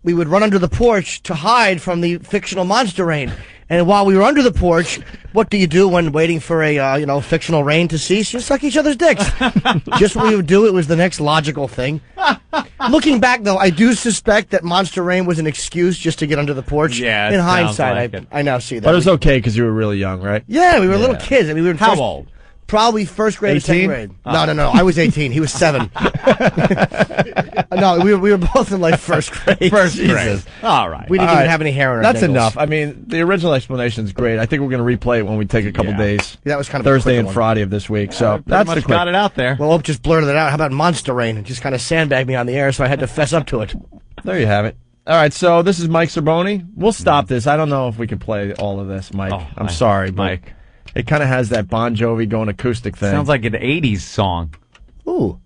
we would run under the porch to hide from the fictional Monster Rain. And while we were under the porch, what do you do when waiting for a fictional rain to cease? You suck each other's dicks. Just what we would do. It was the next logical thing. Looking back, though, I do suspect that Monster Rain was an excuse just to get under the porch. Yeah, in hindsight, I now see that. But it was okay because you were really young, right? Yeah, we were little kids. I mean, we were in How old? Probably first grade 18? or second grade. No. I was 18. He was 7. No, we were both in like first grade. First grade. All right. We didn't even have any hair on our That's dingles. enough. I mean, the original explanation is great. I think we're going to replay it when we take a couple days. Yeah, that was kind of Thursday a quick and one. Friday of this week. So That's that's the quick. got it out there. Well, Ope just blurted it out. How about Monster Rain? It just kind of sandbagged me on the air, so I had to fess up to it. There you have it. All right, so this is Mike Cerboni. We'll stop this. I don't know if we can play all of this, Mike. I'm sorry, but Mike. It kind of has that Bon Jovi going acoustic thing. Sounds like an 80s song. Ooh.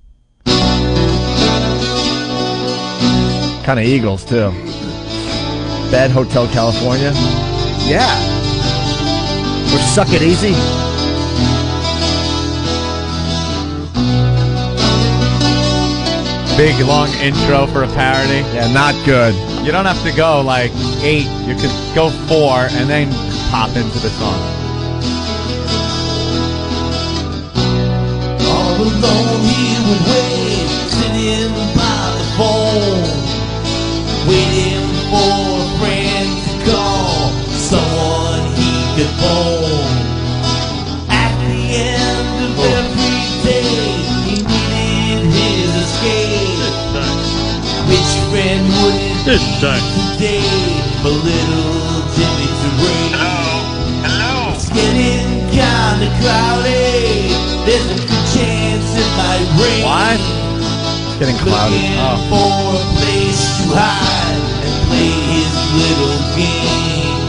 Kind of Eagles, too. Bad Hotel California. Yeah. Or Suck It Easy. Big, long intro for a parody. Yeah, not good. You don't have to go like 8. You could go 4 and then pop into the song. All alone right. Today for little Jimmy to rain. Hello. It's getting kinda cloudy. There's a good chance it might rain. What? It's getting cloudy. Looking for a place to hide and play his little game.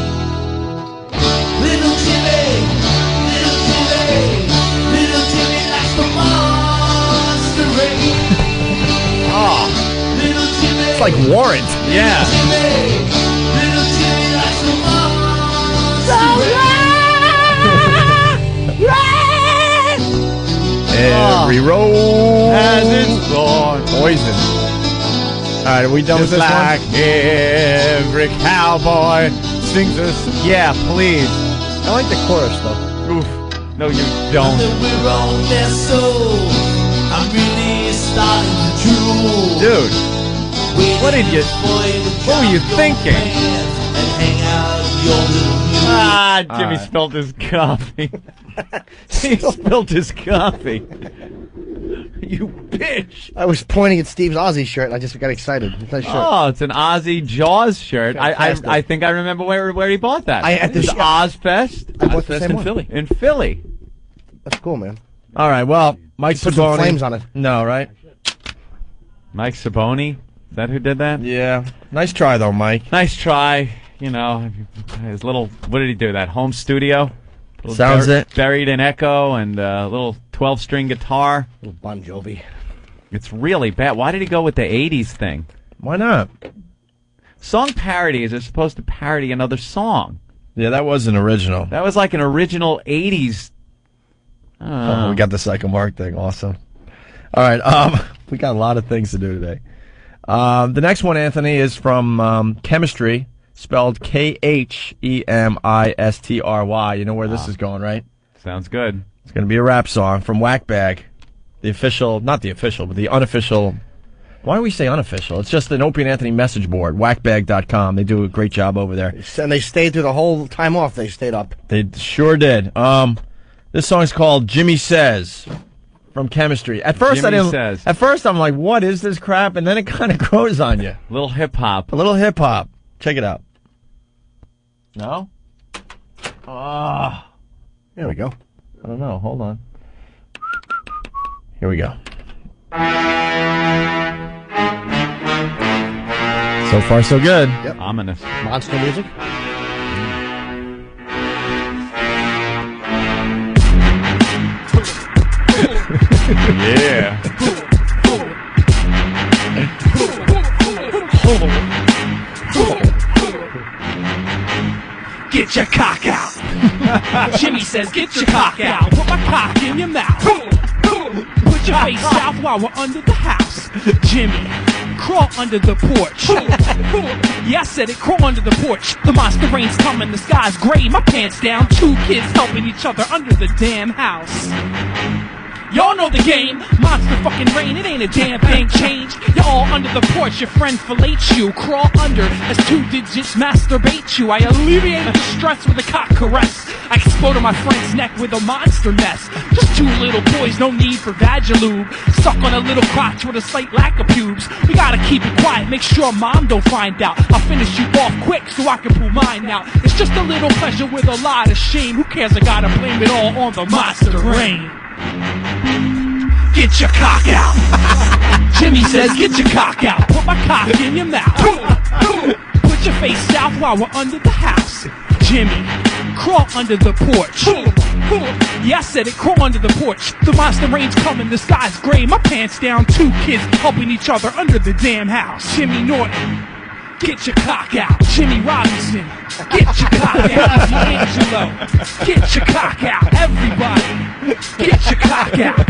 Little Jimmy, little Jimmy, little Jimmy likes the monster rain. Oh. Little Jimmy. It's like Warrant. Yeah. Little Jimmy likes the monster Every road has its thorn. Poison. All right, are we done with this like one? every cowboy sings us. Yeah, please. I like the chorus though. Oof. No, you don't. We're on their soul. I'm really starting to drool. Dude, what did you? What were you thinking? And hang out your little mule. Ah, Jimmy All right. spilled his coffee. He spilled his coffee. You bitch. I was pointing at Steve's Aussie shirt and I just got excited. It's a nice shirt. Oh, it's an Ozzy Jaws shirt. I think I remember where he bought that. At the It's Ozfest. I bought the same in one. Philly. In Philly. That's cool, man. All right, well, Mike Put some Saboni. flames on it. No, right? Mike Saboni. Is that who did that? Yeah. Nice try, though, Mike. Nice try. You know, his little, what did he do? That home studio? Little Sounds it. Buried in echo and a little 12-string guitar. Little Bon Jovi. It's really bad. Why did he go with the 80s thing? Why not? Song parodies are supposed to parody another song. Yeah, that was an original. That was like an original 80s. Oh, we got the Psycho Mark thing. Awesome. All right, we got a lot of things to do today. The next one, Anthony, is from Chemistry, spelled Khemistry. You know where this is going, right? Sounds good. It's going to be a rap song from Whackbag, the official, not the official, but the unofficial. Why do we say unofficial? It's just an Opie and Anthony message board, whackbag.com. They do a great job over there. And they stayed through the whole time off. They stayed up. They sure did. This song's called Jimmy Says from Chemistry. At first, Jimmy Says. At first, I'm like, what is this crap? And then it kind of grows on you. Little hip hop. A little hip hop. Check it out. No? There we go. I don't know. Hold on. Here we go. So far, so good. Yep. Ominous. Monster music. Yeah. Get your cock out. Jimmy says, get your cock out. Put my cock in your mouth. Put your face south while we're under the house. Jimmy, crawl under the porch. Yeah, I said it, crawl under the porch. The monster rain's coming, the sky's gray. My pants down, two kids helping each other under the damn house. Y'all know the game, monster fucking rain, it ain't a damn thing changed. You're all under the porch, your friend fillets you. Crawl under as two digits masturbate you. I alleviate the stress with a cock caress. I explode on my friend's neck with a monster nest. Just two little boys, no need for Vagilude. Stuck on a little crotch with a slight lack of pubes. We gotta keep it quiet, make sure mom don't find out. I'll finish you off quick so I can pull mine out. It's just a little pleasure with a lot of shame. Who cares, I gotta blame it all on the monster rain. Get your cock out. Jimmy says, get your cock out. Put my cock in your mouth. Put your face south while we're under the house. Jimmy, crawl under the porch. Yeah, I said it, crawl under the porch. The monster rain's coming, the sky's gray. My pants down, two kids helping each other under the damn house. Jimmy Norton, get your cock out. Jimmy Robinson, get your cock out. D'Angelo, get your cock out. Everybody, get your cock out.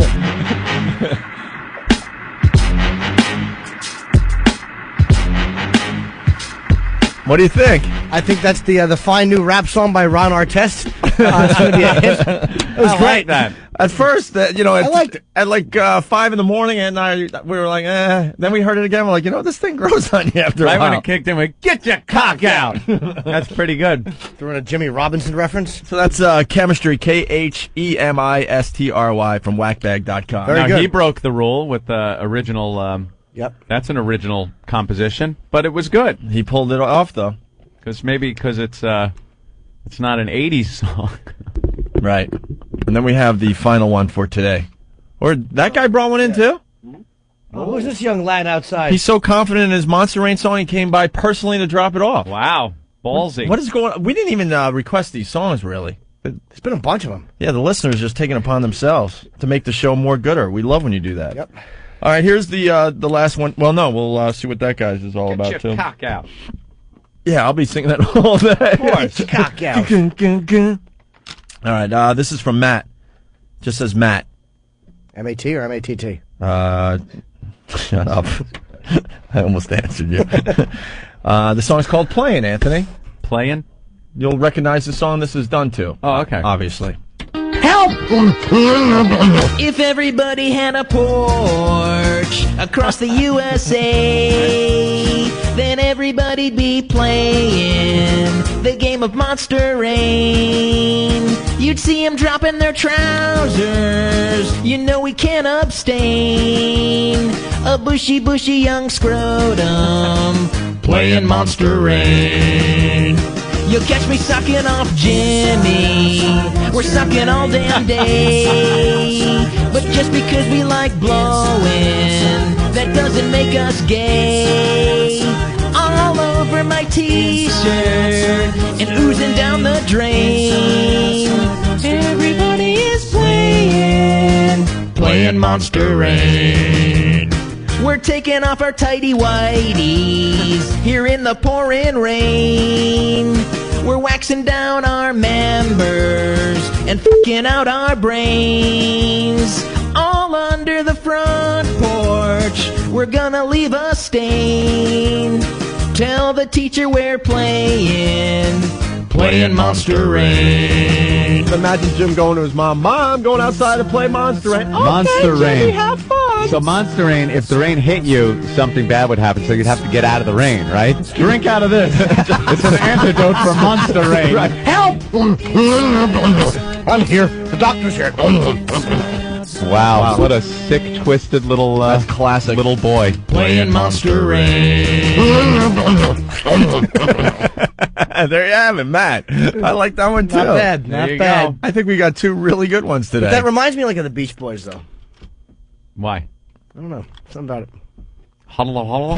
What do you think? I think that's the fine new rap song by Ron Artest. It's going to be a hit. It was I great. like that. At first, you know, I liked it. At like 5 in the morning, and we were like, eh. Then we heard it again. We're like, you know, this thing grows on you after Right a while. when it kicked in, we get your cock out. That's pretty good. Throwing a Jimmy Robinson reference. So that's Chemistry, Khemistry from whackbag.com. Now, he broke the rule with the original Yep. That's an original composition, but it was good. He pulled it off, though. Because it's not an 80s song. Right. And then we have the final one for today. Or that guy brought one in, too? Oh, who's this young lad outside? He's so confident in his Monster Rain song, he came by personally to drop it off. Wow. Ballsy. What is going on? We didn't even request these songs, really. There's been a bunch of them. Yeah, the listeners just taking it upon themselves to make the show more gooder. We love when you do that. Yep. All right, here's the last one. Well, no, we'll see what that guy's is all about, Get too. your cock out. Yeah, I'll be singing that all day. Of course. Cock out. All right, this is from Matt. Just says Matt. M-A-T or M-A-T-T? Shut up. I almost answered you. The song's called Playing, Anthony. Playing? You'll recognize the song this is done to. Oh, okay. Obviously. Help! If everybody had a porch across the USA, then everybody'd be playing the game of Monster Rain. You'd see them dropping their trousers, you know we can't abstain. A bushy young scrotum playing Monster Rain. You'll catch me sucking off Jimmy, we're sucking all damn day. But just because we like blowing, that doesn't make us gay. All over my t-shirt and oozing down the drain. Everybody is playing Monster Rain. We're taking off our tighty whities here in the pouring rain. We're waxing down our members and f***ing out our brains. All under the front porch, we're gonna leave a stain. Tell the teacher we're playing Monster Rain. Imagine Jim going to his mom. Mom, going outside to play Monster Rain. Okay, Monster Jimmy, Rain. have fun. So Monster Rain, if the rain hit you, something bad would happen, so you'd have to get out of the rain, right? Drink out of this. It's an antidote for Monster Rain. Right. Help! I'm here. The doctor's here. Wow, what a sick, twisted little That's classic. little boy. Playing Monster Rain. There you have it, Matt. I like that one, too. Not bad. Not bad. I think we got two really good ones today. But that reminds me like of the Beach Boys, though. Why? I don't know. Something about it. Huddle.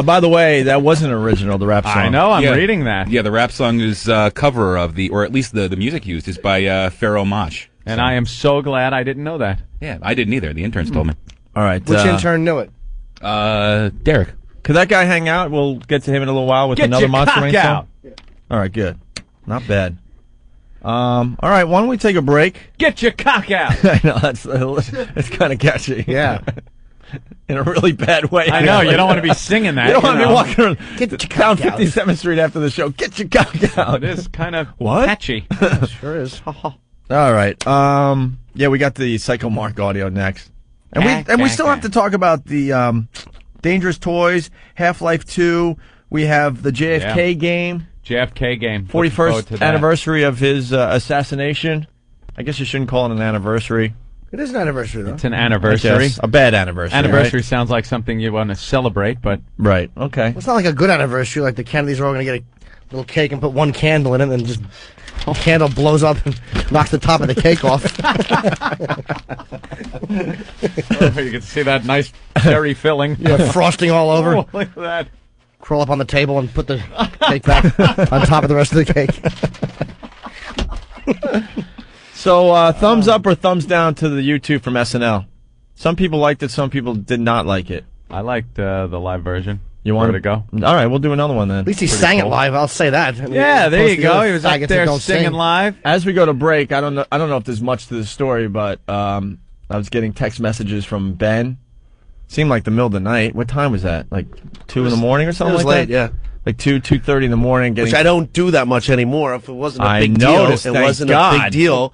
By the way, that wasn't original, the rap song. I know, I'm reading that. Yeah, the rap song is cover of or at least the music used is by Pharaoh Mosh. And I am so glad I didn't know that. Yeah, I didn't either. The interns told me. All right. Which intern knew it? Derek. Could that guy hang out? We'll get to him in a little while with Get another your Monster Rain cock song. out. All right, good. Not bad. All right, why don't we take a break? Get your cock out. I know, it's kind of catchy. Yeah. In a really bad way. I know, you don't want to be singing that. You don't want to be walking around Get your down cock out. 57th Street after the show. Get your cock out. It is kind of What? catchy. Sure is. All right. Yeah, we got the Psycho Mark audio next. And we still have to talk about the Dangerous Toys, Half-Life 2. We have the JFK game. JFK game. Looking forward to 41st that. anniversary of his assassination. I guess you shouldn't call it an anniversary. It is an anniversary, though. It's an anniversary. A bad anniversary. Anniversary right? sounds like something you want to celebrate, but... Right, okay. Well, it's not like a good anniversary, like the Kennedys are all going to get a little cake and put one candle in it, and just the candle blows up and knocks the top of the cake off. You can see that nice cherry filling. Yeah, frosting all over. Oh, look at that. Crawl up on the table and put the cake back on top of the rest of the cake. So, thumbs up or thumbs down to the YouTube from SNL? Some people liked it, some people did not like it. I liked the live version. You want to go? All right, we'll do another one then. At least he sang it live, I'll say that. I mean, Yeah, there you opposed to the go. other He was up faggots that there don't singing sing. live. As we go to break, I don't know if there's much to the story, but I was getting text messages from Ben. Seemed like the middle of the night. What time was that? Like 2 in the morning or something It was like late, that? yeah. Like 2:30 in the morning. Which I don't do that much anymore. If it wasn't a I big deal, noticed, it thank wasn't God. a big deal.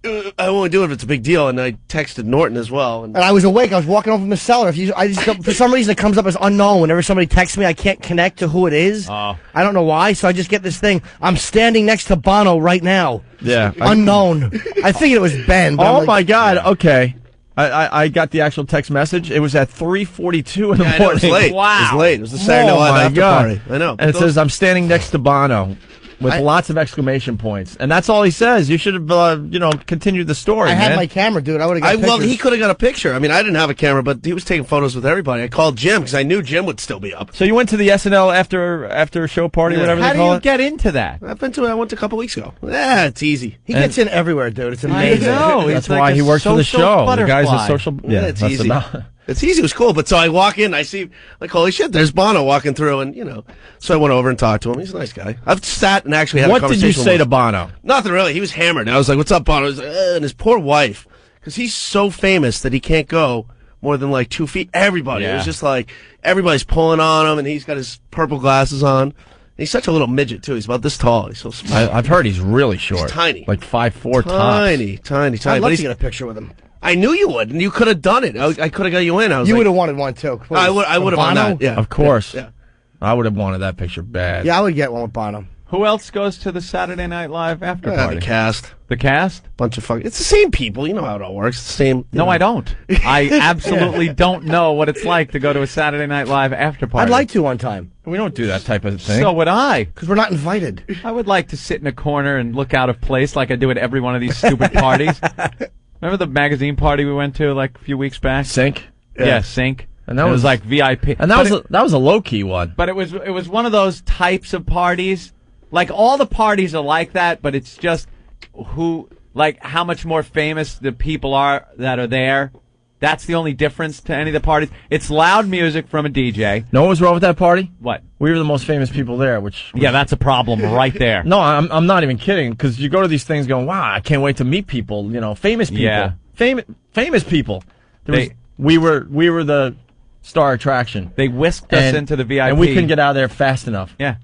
I only do it if it's a big deal, and I texted Norton as well. And I was awake. I was walking over from the cellar. For some reason, it comes up as unknown. Whenever somebody texts me, I can't connect to who it is. Oh. I don't know why. So I just get this thing. I'm standing next to Bono right now. Yeah. Unknown. I figured it was Ben. But I'm Oh like, my God! Okay. I got the actual text message. It was at 3:42 in the I know, morning. it was late. Wow. It was late. It was the Saturday Night Live after party. I know. And it says, I'm standing next to Bono. With lots of exclamation points, and that's all he says. You should have, continued the story. I had man. my camera, dude. I would have got Well, pictures. he could have got a picture. I mean, I didn't have a camera, but he was taking photos with everybody. I called Jim because I knew Jim would still be up. So you went to the SNL after show party, whatever How they do call you it? get into that? I went a couple weeks ago. Yeah, it's easy. He gets in everywhere, dude. It's amazing. That's why he works for the show. The guy's a social. Yeah, it's that's easy. about- It's easy. It was cool. But so I walk in, I see, like, holy shit, there's Bono walking through, and, so I went over and talked to him. He's a nice guy. I've sat and actually had a What conversation did you say with to him. Bono? Nothing really. He was hammered. And I was like, what's up, Bono? He's like, and his poor wife, because he's so famous that he can't go more than, 2 feet. Everybody. It Yeah. was just like, everybody's pulling on him, and he's got his purple glasses on. He's such a little midget, too. He's about this tall. He's so small. I've heard he's really short. He's tiny. Like 5'4" tops. Tiny. I'd But love he's- to get a picture with him. I knew you would, and you could have done it. I could have got you in. I was You like, would have wanted one, too. Please. I would have on Bono? that. Yeah, Of course. Yeah. I would have wanted that picture bad. Yeah, I would get one with Bono. Who else goes to the Saturday Night Live after party? The cast. The cast? Bunch of fucking. It's the same people. You know how it all works. It's the same. No, I don't. I absolutely don't know what it's like to go to a Saturday Night Live after party. I'd like to one time. We don't do that type of thing. So would I. Because we're not invited. I would like to sit in a corner and look out of place like I do at every one of these stupid parties. Remember the magazine party we went to like a few weeks back? Sync? Yeah, Sync. And that it was was like VIP. And that was a low key one. But it was one of those types of parties. Like all the parties are like that, but it's just how much more famous the people are that are there. That's the only difference to any of the parties. It's loud music from a DJ. Know what was wrong with that party? What? We were the most famous people there, Yeah, that's a problem right there. No, I'm not even kidding, because you go to these things going, wow, I can't wait to meet people, famous people. Yeah. Famous people. We were the star attraction. They whisked us into the VIP. And we couldn't get out of there fast enough. Yeah.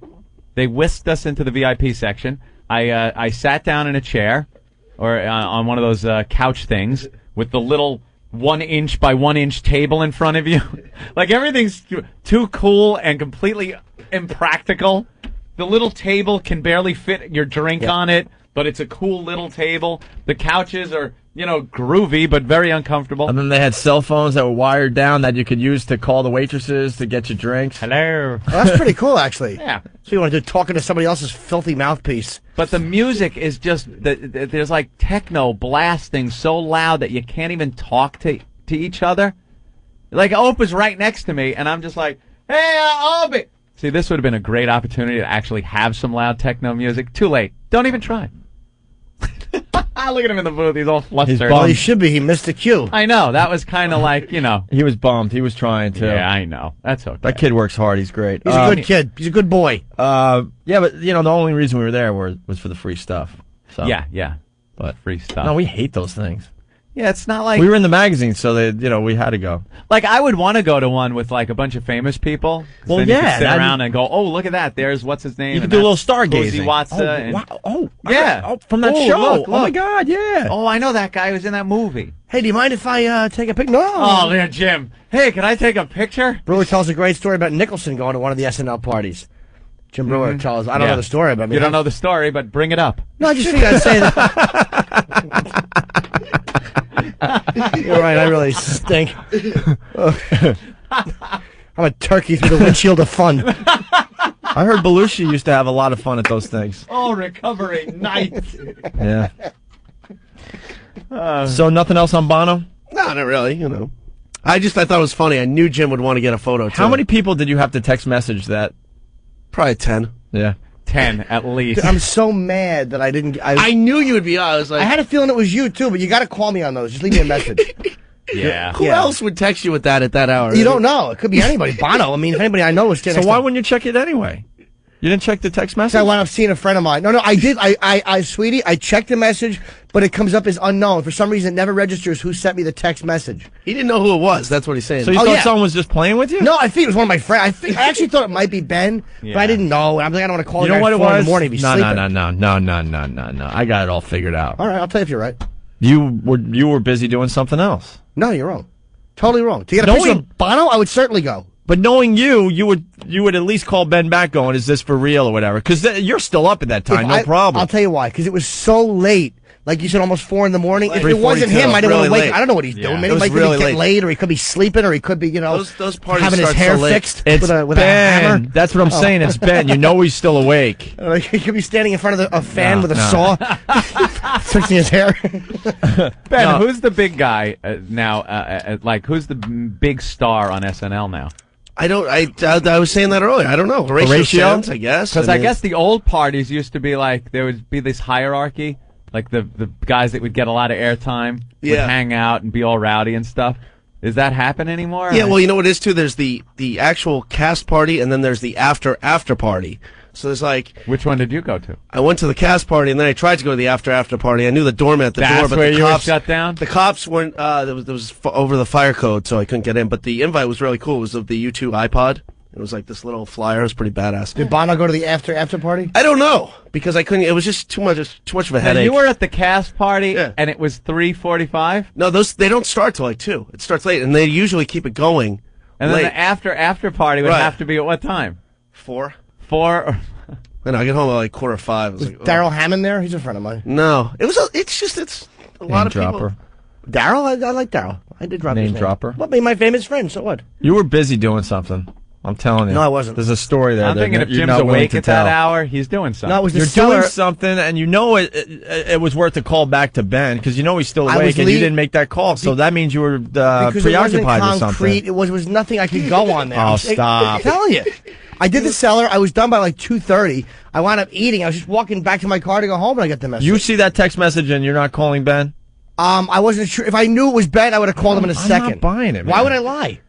They whisked us into the VIP section. I sat down in a chair or on one of those couch things with the little 1 inch by 1 inch table in front of you. Like everything's too cool and completely impractical. The little table can barely fit your drink on it, but it's a cool little table. The couches are, groovy, but very uncomfortable. And then they had cell phones that were wired down that you could use to call the waitresses to get you drinks. Hello. Well, that's pretty cool, actually. Yeah. So you want to do talking to somebody else's filthy mouthpiece. But the music is just, there's like techno blasting so loud that you can't even talk to each other. Like Opa's right next to me, and I'm just like, hey, Opa. See, this would have been a great opportunity to actually have some loud techno music. Too late. Don't even try. Look at him in the booth. He's all flustered. Well, he should be. He missed the cue. I know. That was kind of like, He was bummed. He was trying to. Yeah, I know. That's okay. That kid works hard. He's great. He's a good kid. He's a good boy. Yeah, but, the only reason we were there was for the free stuff. So. Yeah. But free stuff. No, we hate those things. Yeah, it's not like... We were in the magazine, so we had to go. Like, I would want to go to one with, like, a bunch of famous people. Well, then yeah. You could sit around and go, oh, look at that. There's, what's his name? You could and do a little that's stargazing. Cozy Watson. Oh, wow. Oh, yeah. Oh, from that Oh, show. look. Oh, my God, yeah. Oh, I know that guy who was in that movie. Hey, do you mind if I take a picture? No. Oh, yeah, Jim. Hey, can I take a picture? Brewer tells a great story about Nicholson going to one of the SNL parties. Jim Brewer tells. I don't know the story, but you don't know the story, but bring it up. No, I just figured I'd say that. You're right. I really stink. I'm a turkey through the windshield of fun. I heard Belushi used to have a lot of fun at those things. Oh, recovery night. Yeah. So nothing else on Bono? No, not really. I thought it was funny. I knew Jim would want to get a photo too. How many people did you have to text message that? Probably 10. Yeah. 10 at least. I'm so mad that I didn't. I knew you would be. I was like, I had a feeling it was you too, but you got to call me on those. Just leave me a message. Yeah. Who else would text you with that at that hour? You don't know. It could be anybody. Bono. I mean, if anybody I know was standing. So why wouldn't you check it anyway? You didn't check the text message? I wound up seeing a friend of mine. No, I did. Sweetie, I checked the message, but it comes up as unknown. For some reason, it never registers who sent me the text message. He didn't know who it was. That's what he's saying. So you thought someone was just playing with you? No, I think it was one of my friends. I actually thought it might be Ben, but I didn't know. And I'm like, I don't want to call you know what it was? in the morning if he's sleeping. No. I got it all figured out. All right, I'll tell you if you're right. You were busy doing something else. No, you're wrong. Totally wrong. To get a picture of Bono, I would certainly go. But knowing you would at least call Ben back going, is this for real or whatever? Because you're still up at that time, no problem. I'll tell you why. Because it was so late. Like you said, almost 4 in the morning. If it 3:42. wasn't him, I didn't want to Really wake. late. I don't know what he's doing. Yeah. Maybe It was he might really be late. getting late, or he could be sleeping, or he could be, Those parties having his start hair so late. fixed It's with a Ben. hammer. That's what I'm saying. It's Ben. You know he's still awake. He could be standing in front of a fan No, with a no. saw, fixing his hair. Ben, No. who's the big guy now? Like, who's the big star on SNL now? I was saying that earlier. I don't know. Horatio Sands, I guess. Because I mean, guess the old parties used to be like, there would be this hierarchy. Like the guys that would get a lot of airtime would Yeah. hang out and be all rowdy and stuff. Does that happen anymore? Yeah, well, you know what it is too. There's the actual cast party, and then there's the after party. So there's like, which one did you go to? I went to the cast party, and then I tried to go to the after party. I knew the doorman at the That's door, but where the you were cops shut down? The cops weren't. There was over the fire code, so I couldn't get in. But the invite was really cool. It was of the U2 iPod. It was like this little flyer. It was pretty badass. Did Bono go to the after party? I don't know because I couldn't. It was just too much of a And headache. you were at the cast party, and it was 3:45. No, they don't start till like 2. It starts late, and they usually keep it going. And late. then the after party would Right. have to be at what time? 4. 4. And I get home at like 4:45. Was Daryl Hammond there? He's a friend of mine. No, it's a lot of people. Daryl, I like Daryl. I did drop his Name name. dropper. What made my famous friend? So what? You were busy doing something. I'm telling you. No, I wasn't. There's a story there. I'm that thinking if you're Jim's not willing awake to at that tell. hour, he's doing something. No, it was the You're seller. doing something, and you know it was worth a call back to Ben because you know he's still I awake, was and you lea- didn't make that call. So that means you were Because it wasn't preoccupied with concrete. something. It was nothing I could go on there. Oh, I'm stop. telling you. I did the cellar. I was done by like 2:30. I wound up eating. I was just walking back to my car to go home, and I got the message. You see that text message, and you're not calling Ben? I wasn't sure. If I knew it was Ben, I would have called him in a I'm second. not buying it, Why man. would I lie?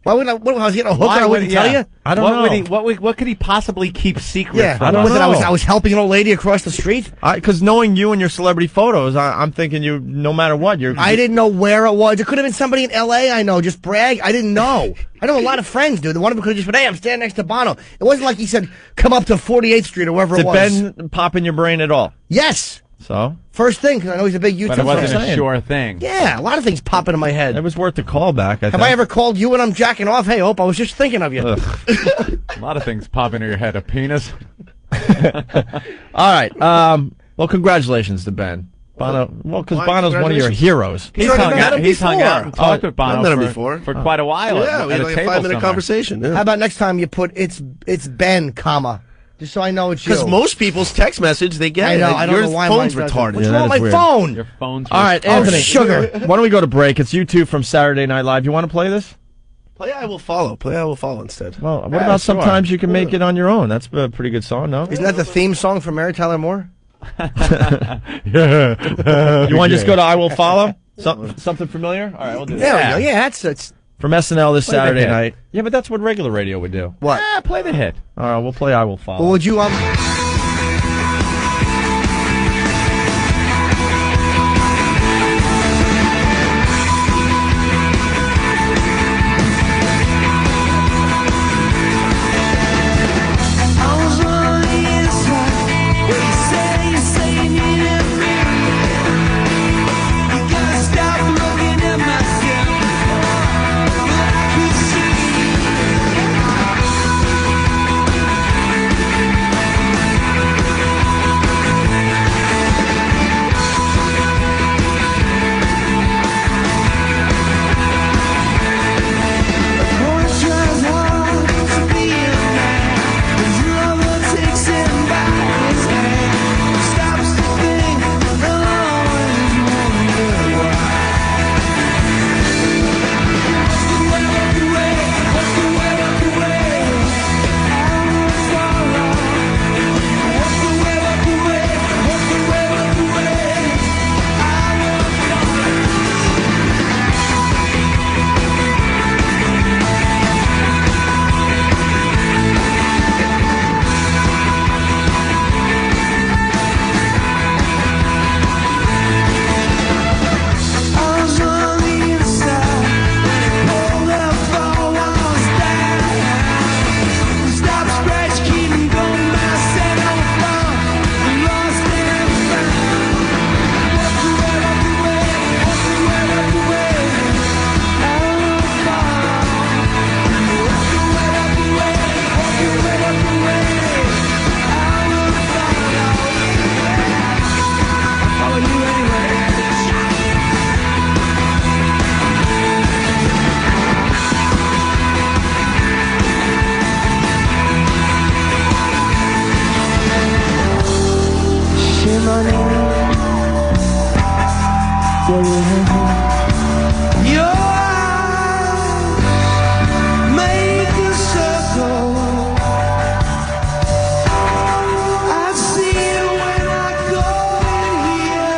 Why would I? What, I was getting a hooker. Why I wouldn't would- tell yeah. you. I don't what know. Would he, what could he possibly keep secret Yeah, from I us? don't know. I was helping an old lady across the street. Because knowing you and your celebrity photos, I'm thinking you. No matter what, you're. I didn't know where it was. It could have been somebody in L.A. I know. Just brag. I didn't know. I know a lot of friends, dude. One of them could have just been, "Hey, I'm standing next to Bono." It wasn't like he said, "Come up to 48th Street" or wherever Did it was. Ben pop in your brain at all? Yes. So First thing, because I know he's a big YouTube But it wasn't fan. a sure thing. Yeah, a lot of things pop into my head. it was worth the call back. Have I ever called you when I'm jacking off? Hey, Hope, I was just thinking of you. A lot of things pop into your head. A penis. All right. Well, congratulations to Ben. Bono. Well, because Why, Bono's one of your congratulations? hero's. He's already hung met out. him He's hung before. out and talked with Bono I've met him before. for quite a while. Yeah, at, we at had a like a table 5-minute somewhere. conversation. How Yeah. about next time you put it's Ben, comma, just so I know it's you. Because most people's text message they get. I know. I don't Your know why phone's mine doesn't. retarded. What's Yeah, wrong that with is my weird. phone? Your phone's All right, Oh, Anthony. sugar. Why don't we go to break? It's you two from Saturday Night Live. You want to play this? Play I Will Follow. Play I Will Follow instead. Well, what Yeah, about sure. sometimes you can make it on your own? That's a pretty good song, no? Isn't that the theme song for Mary Tyler Moore? You want to just go to I Will Follow? Something familiar? All right, we'll do There that. we go. Yeah, that's From SNL this Play the Saturday hit. night. Yeah, but that's what regular radio would do. what. Play the hit. All right, we'll play I Will Follow. Well, would you for you. Your eyes make a circle. I see it when I go in here.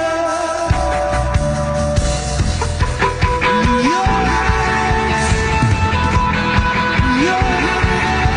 Your eyes, your eyes, your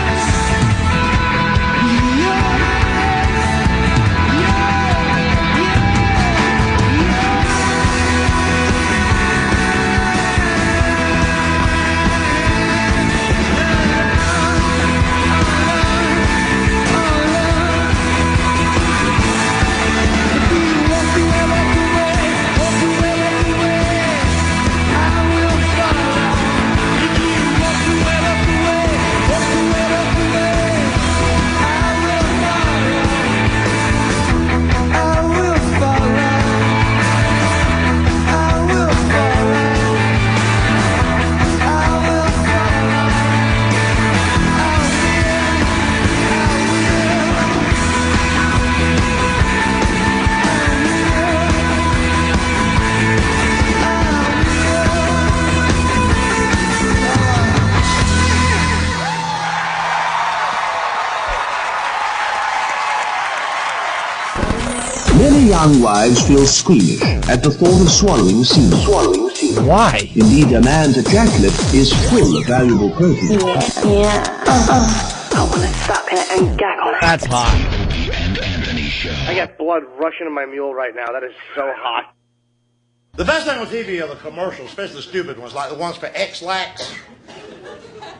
Many young wives feel squeamish at the thought of swallowing semen. Why? Indeed, a man's ejaculate is full of valuable protein. I want to stop and gag on it. That's hot. I got blood rushing to my mule right now. That is so hot. The best thing on TV are the commercials, especially the stupid ones, like the ones for X-Lax.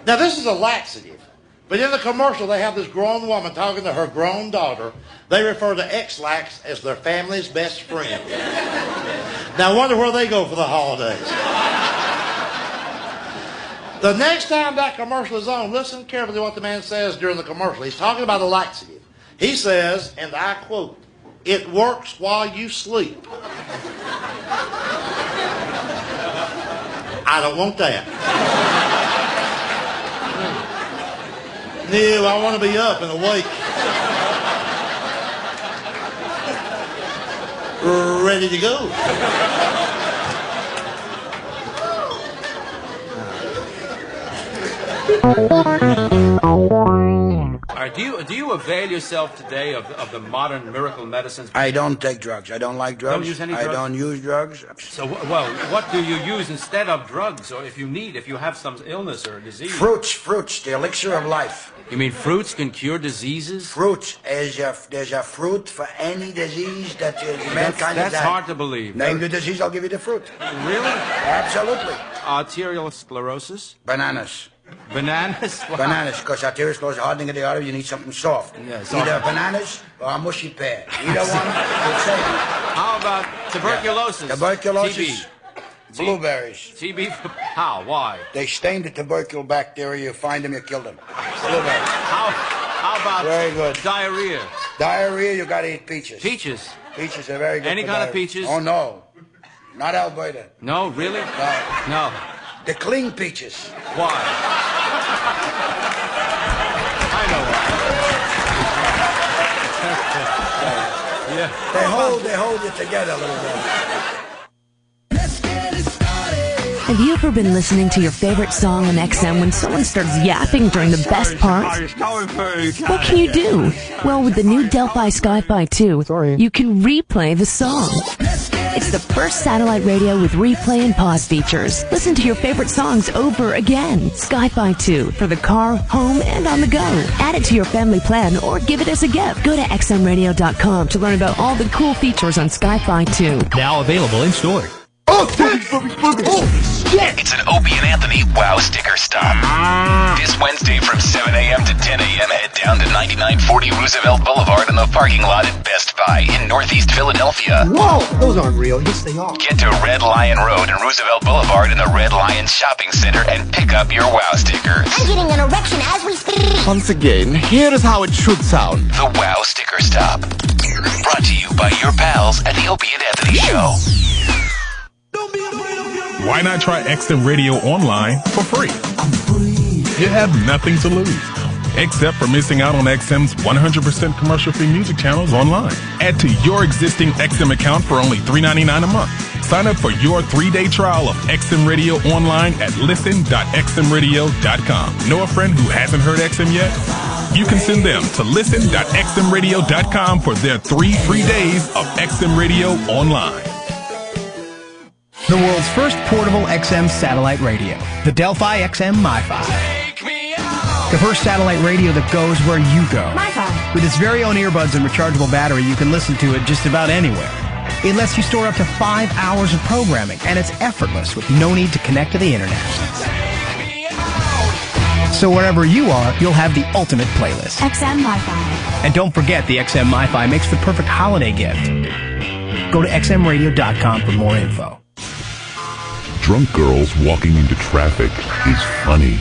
Now, this is a laxative. But in the commercial, they have this grown woman talking to her grown daughter. They refer to X-Lax as their family's best friend. Now, I wonder where they go for the holidays. The next time that commercial is on, listen carefully to what the man says during the commercial. He's talking about a laxative. He says, and I quote, "It works while you sleep." I don't want that. No, I want to be up and awake. Ready to go. All right, do you avail yourself today of the modern miracle medicines? I don't take drugs. I don't like drugs. Don't use any drugs? I don't use drugs. So, well, what do you use instead of drugs, or if you have some illness or disease? Fruits, the elixir of life. You mean fruits can cure diseases? Fruits. There's a fruit for any disease that mankind has. That's hard to believe. Name the disease, I'll give you the fruit. Really? Absolutely. Arterial sclerosis? Bananas. Bananas? Wow. Bananas, because arterial sclerosis, hardening of the artery, you need something soft. Yeah, either bananas or a mushy pear. Either one will save you. How about tuberculosis? Yeah. Tuberculosis. TB. Blueberries. TB? How? Why? They stain the tubercle bacteria. You find them, you kill them. Blueberries. How about very good. Diarrhea? Diarrhea, you gotta eat peaches. Peaches? Peaches are very good. Any kind of peaches? Oh, no. Not Alberta. No, really? No. The clean peaches. Why? I know why. Yeah. They hold you together a little bit. Have you ever been listening to your favorite song on XM when someone starts yapping during the best parts? What can you do? Well, with the new Delphi Sky-Fi 2, you can replay the song. It's the first satellite radio with replay and pause features. Listen to your favorite songs over again. Sky-Fi 2 for the car, home, and on the go. Add it to your family plan or give it as a gift. Go to xmradio.com to learn about all the cool features on Sky-Fi 2. Now available in store. It's an Opie and Anthony Wow Sticker Stop. This Wednesday from 7 a.m. to 10 a.m. head down to 9940 Roosevelt Boulevard in the parking lot at Best Buy in Northeast Philadelphia. Whoa, those aren't real. Yes, they are. Get to Red Lion Road and Roosevelt Boulevard in the Red Lion Shopping Center and pick up your Wow stickers. I'm getting an erection as we speak. Once again, here is how it should sound. The Wow Sticker Stop. Brought to you by your pals at the Opie and Anthony Show. Why not try XM Radio online for free? You have nothing to lose, except for missing out on XM's 100% commercial-free music channels online. Add to your existing XM account for only $3.99 a month. Sign up for your 3-day trial of XM Radio online at listen.xmradio.com. Know a friend who hasn't heard XM yet? You can send them to listen.xmradio.com for their 3 free days of XM Radio online. The world's first portable XM satellite radio, the Delphi XM MiFi. The first satellite radio that goes where you go. MiFi. With its very own earbuds and rechargeable battery, you can listen to it just about anywhere. It lets you store up to 5 hours of programming, and it's effortless with no need to connect to the internet. So wherever you are, you'll have the ultimate playlist. XM MiFi. And don't forget, the XM MiFi makes the perfect holiday gift. Go to xmradio.com for more info. Drunk girls walking into traffic is funny.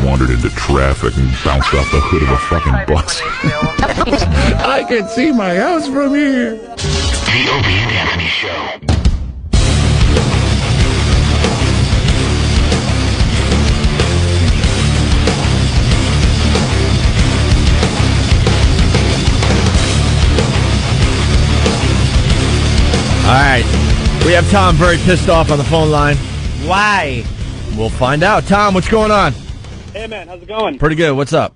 Wandered into traffic and bounced off the hood of a fucking bus. I can see my house from here. The Opie and Anthony Show. All right. We have Tom very pissed off on the phone line. Why? We'll find out. Tom, what's going on? Hey, man, how's it going? Pretty good. What's up?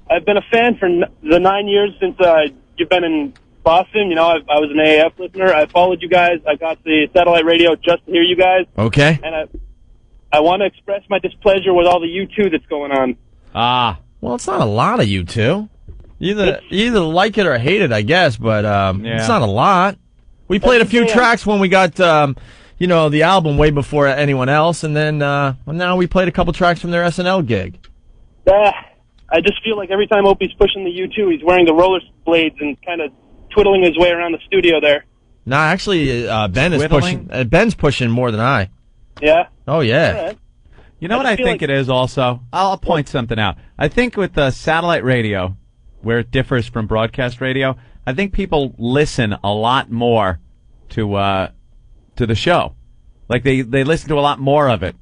I've been a fan for the 9 years since you've been in Boston. You know, I was an AAF listener. I followed you guys. I got the satellite radio just to hear you guys. Okay. And I want to express my displeasure with all the U2 that's going on. Well, it's not a lot of U2. You either like it or hate it, I guess, but it's not a lot. We played a few tracks when we got, the album way before anyone else, and then now we played a couple tracks from their SNL gig. I just feel like every time Opie's pushing the U2, he's wearing the roller blades and kind of twiddling his way around the studio there. No, actually, Ben's pushing more than I. Yeah? Oh, yeah. Right. You know what I think it is also? I'll point something out. I think with the satellite radio, where it differs from broadcast radio, I think people listen a lot more to the show. Like they listen to a lot more of it.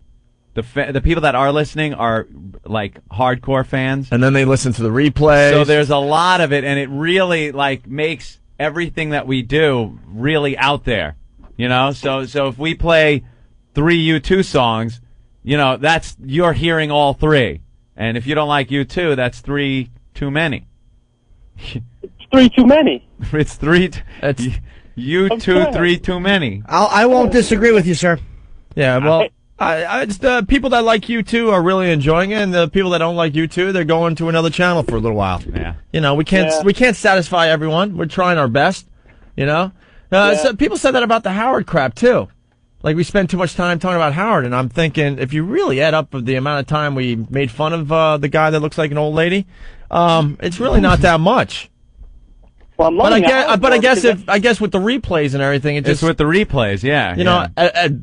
The people that are listening are like hardcore fans, and then they listen to the replays. So there's a lot of it, and it really makes everything that we do really out there. You know, so if we play 3 U2 songs, you're hearing all 3, and if you don't like U2, that's 3 too many. It's 3 too many. It's 3. U2, 3 too many. I won't disagree with you, sir. Yeah, well, it's the people that like U2 are really enjoying it, and the people that don't like U2, they're going to another channel for a little while. Yeah. We can't satisfy everyone. We're trying our best. So people said that about the Howard crap too. Like we spend too much time talking about Howard, and I'm thinking if you really add up the amount of time we made fun of the guy that looks like an old lady, it's really not that much. Well, I'm but I guess with the replays and everything, it's with the replays, yeah.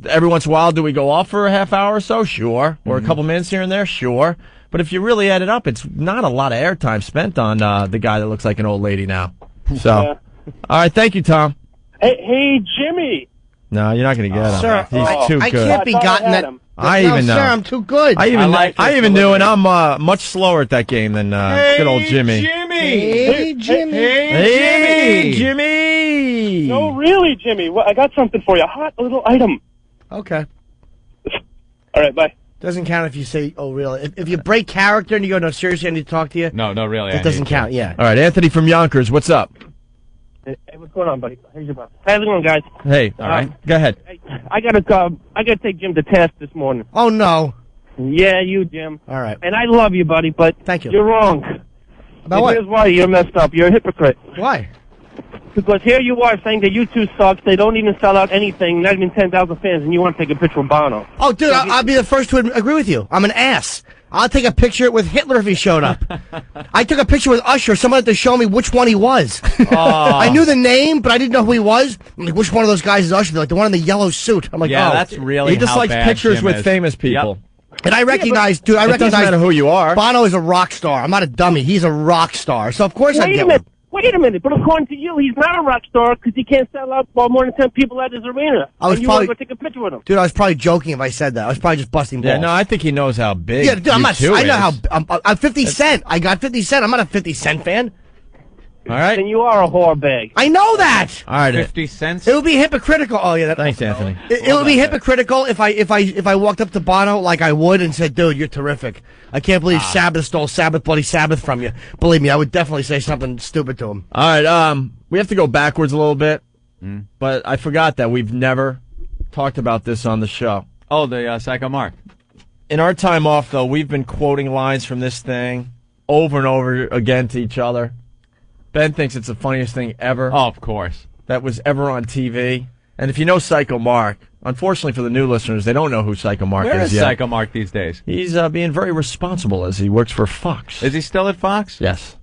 Every once in a while, do we go off for a half hour or so? Sure. Or a couple minutes here and there? Sure. But if you really add it up, it's not a lot of airtime spent on the guy that looks like an old lady now. So, all right, thank you, Tom. Hey, Jimmy. No, you're not going to get him. Sir, he's too good. I can't be gotten that. I even know. Sir, I'm too good. I even knew, and I'm much slower at that game than good old Jimmy. Hey, Jimmy. Hey, Jimmy. No, really, Jimmy. Well, I got something for you. A hot little item. Okay. All right, bye. Doesn't count if you say, oh, really. If you break character and you go, no, seriously, I need to talk to you. No, really. That doesn't count, yeah. All right, Anthony from Yonkers, what's up? Hey, what's going on, buddy? How's your brother? How's it going, guys? Hey, all right. Go ahead. Hey, I gotta take Jim to task this morning. Oh, no. Yeah, you, Jim. All right. And I love you, buddy, but thank you. You're wrong. About what? Here's why you're messed up. You're a hypocrite. Why? Because here you are saying that U2 sucks. They don't even sell out anything, not even 10,000 fans, and you want to take a picture with Bono. Oh, dude, I'll be the first to agree with you. I'm an ass. I'll take a picture with Hitler if he showed up. I took a picture with Usher. Someone had to show me which one he was. I knew the name, but I didn't know who he was. I'm like, which one of those guys is Usher? They're like, the one in the yellow suit. I'm like, yeah, oh. That's really He just how likes bad pictures Jim with is. famous people. Yep. And I recognize, dude, it doesn't matter who you are. Bono is a rock star. I'm not a dummy. He's a rock star. So, of course, I get one. Wait a minute, but according to you, he's not a rock star because he can't sell out more than 10 people at his arena. And you want to go take a picture with him. Dude, I was probably joking if I said that. I was probably just busting balls. Yeah, no, I think he knows how big. Yeah, dude, I'm not. I know is. how. I'm 50 Cent. I got 50 Cent. I'm not a 50 Cent fan. All right. Then you are a whore bag. I know that. All right. 50 cents. It would be hypocritical. Oh yeah. Thanks, Anthony. It would be hypocritical if I walked up to Bono like I would and said, "Dude, you're terrific. I can't believe Sabbath stole Sabbath, Bloody Sabbath from you." Believe me, I would definitely say something stupid to him. All right. We have to go backwards a little bit, but I forgot that we've never talked about this on the show. Oh, the Psycho Mark. In our time off, though, we've been quoting lines from this thing over and over again to each other. Ben thinks it's the funniest thing ever. Oh, of course. That was ever on TV. And if you know Psycho Mark, unfortunately for the new listeners, they don't know who Psycho Mark Where is is yet. Psycho Mark these days? He's being very responsible as he works for Fox. Is he still at Fox? Yes.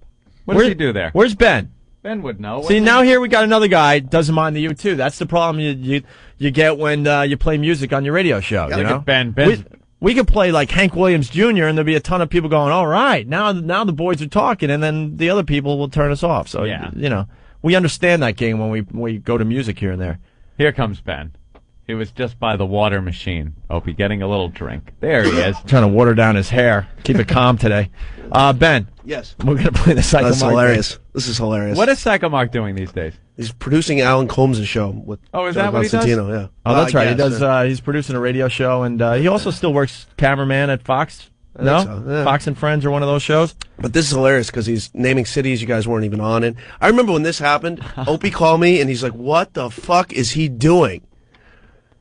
What does he do there? Where's Ben? Ben would know. See, now here we got another guy doesn't mind the U2. That's the problem you get when you play music on your radio show. You know, Ben. We could play like Hank Williams Jr. and there'll be a ton of people going, "All right, now the boys are talking," and then the other people will turn us off. So you know, we understand that game when we go to music here and there. Here comes Ben. He was just by the water machine. Opie getting a little drink. There he is. Trying to water down his hair. Keep it calm today. Ben. Yes. We're going to play the Psycho That's Mark hilarious. game. This is hilarious. What is Psycho Mark doing these days? He's producing Alan Combs' show with is John that what he does? Constantino, yeah. Oh, that's right. He Yes, does. He's producing a radio show, and he also still works cameraman at Fox. No? so, yeah. Fox and Friends or one of those shows? But this is hilarious because he's naming cities you guys weren't even on in. I remember when this happened, Opie called me and he's like, "What the fuck is he doing?"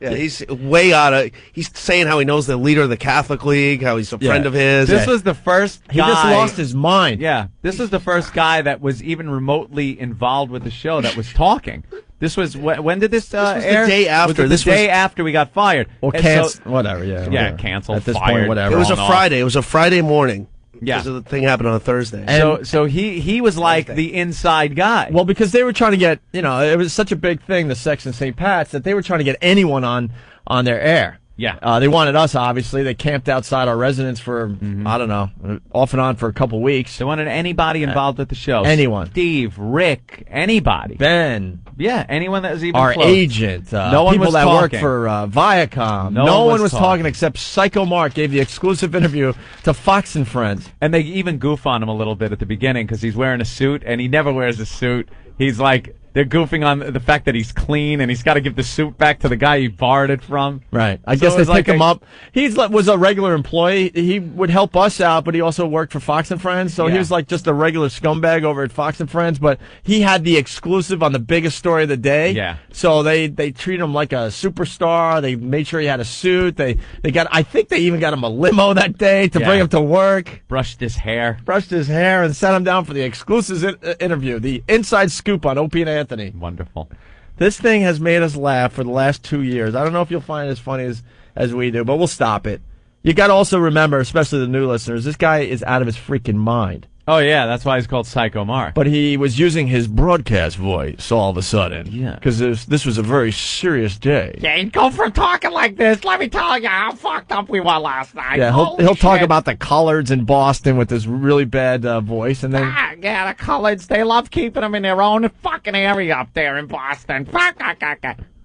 Yeah, he's way out of. He's saying how he knows the leader of the Catholic League, how he's a friend of his. This was the first guy. He just lost his mind. Yeah, this was the first guy that was even remotely involved with the show that was talking. This was when did this air? The day after. Was it the day after we got fired. Or canceled. Whatever. Yeah, whatever. canceled. At this fired. point, whatever. It was a Friday. It was a Friday morning. Yeah, because the thing happened on a Thursday. So he was like the inside guy. Well, because they were trying to get, it was such a big thing, the Sex and St. Pat's, that they were trying to get anyone on their air. Yeah. They wanted us, obviously. They camped outside our residence for, I don't know, off and on for a couple weeks. They wanted anybody involved with the show. Anyone. Steve, Rick, anybody. Ben. Yeah, anyone that was even our close. agent. No one people was that talking. work for Viacom. No one was talking except Psycho Mark gave the exclusive interview to Fox and Friends. And they even goof on him a little bit at the beginning because he's wearing a suit, and he never wears a suit. He's like... They're goofing on the fact that he's clean and he's got to give the suit back to the guy he borrowed it from. Right. I guess they pick him up. He was a regular employee. He would help us out, but he also worked for Fox and Friends. So he was like just a regular scumbag over at Fox and Friends, but he had the exclusive on the biggest story of the day. Yeah. So they treat him like a superstar. They made sure he had a suit. I think they even got him a limo that day to bring him to work. Brushed his hair and sat him down for the exclusive interview, the inside scoop on Opie and Anthony. Wonderful. This thing has made us laugh for the last 2 years. I don't know if you'll find it as funny as we do, but we'll stop it. You got to also remember, especially the new listeners, this guy is out of his freaking mind. Oh, yeah, that's why he's called Psycho Mark. But he was using his broadcast voice all of a sudden. Yeah. Because this was a very serious day. You ain't go from talking like this. Let me tell you how fucked up we were last night. Yeah, he'll talk about the Collards in Boston with this really bad voice, and then... Yeah, the Collards, they love keeping them in their own fucking area up there in Boston.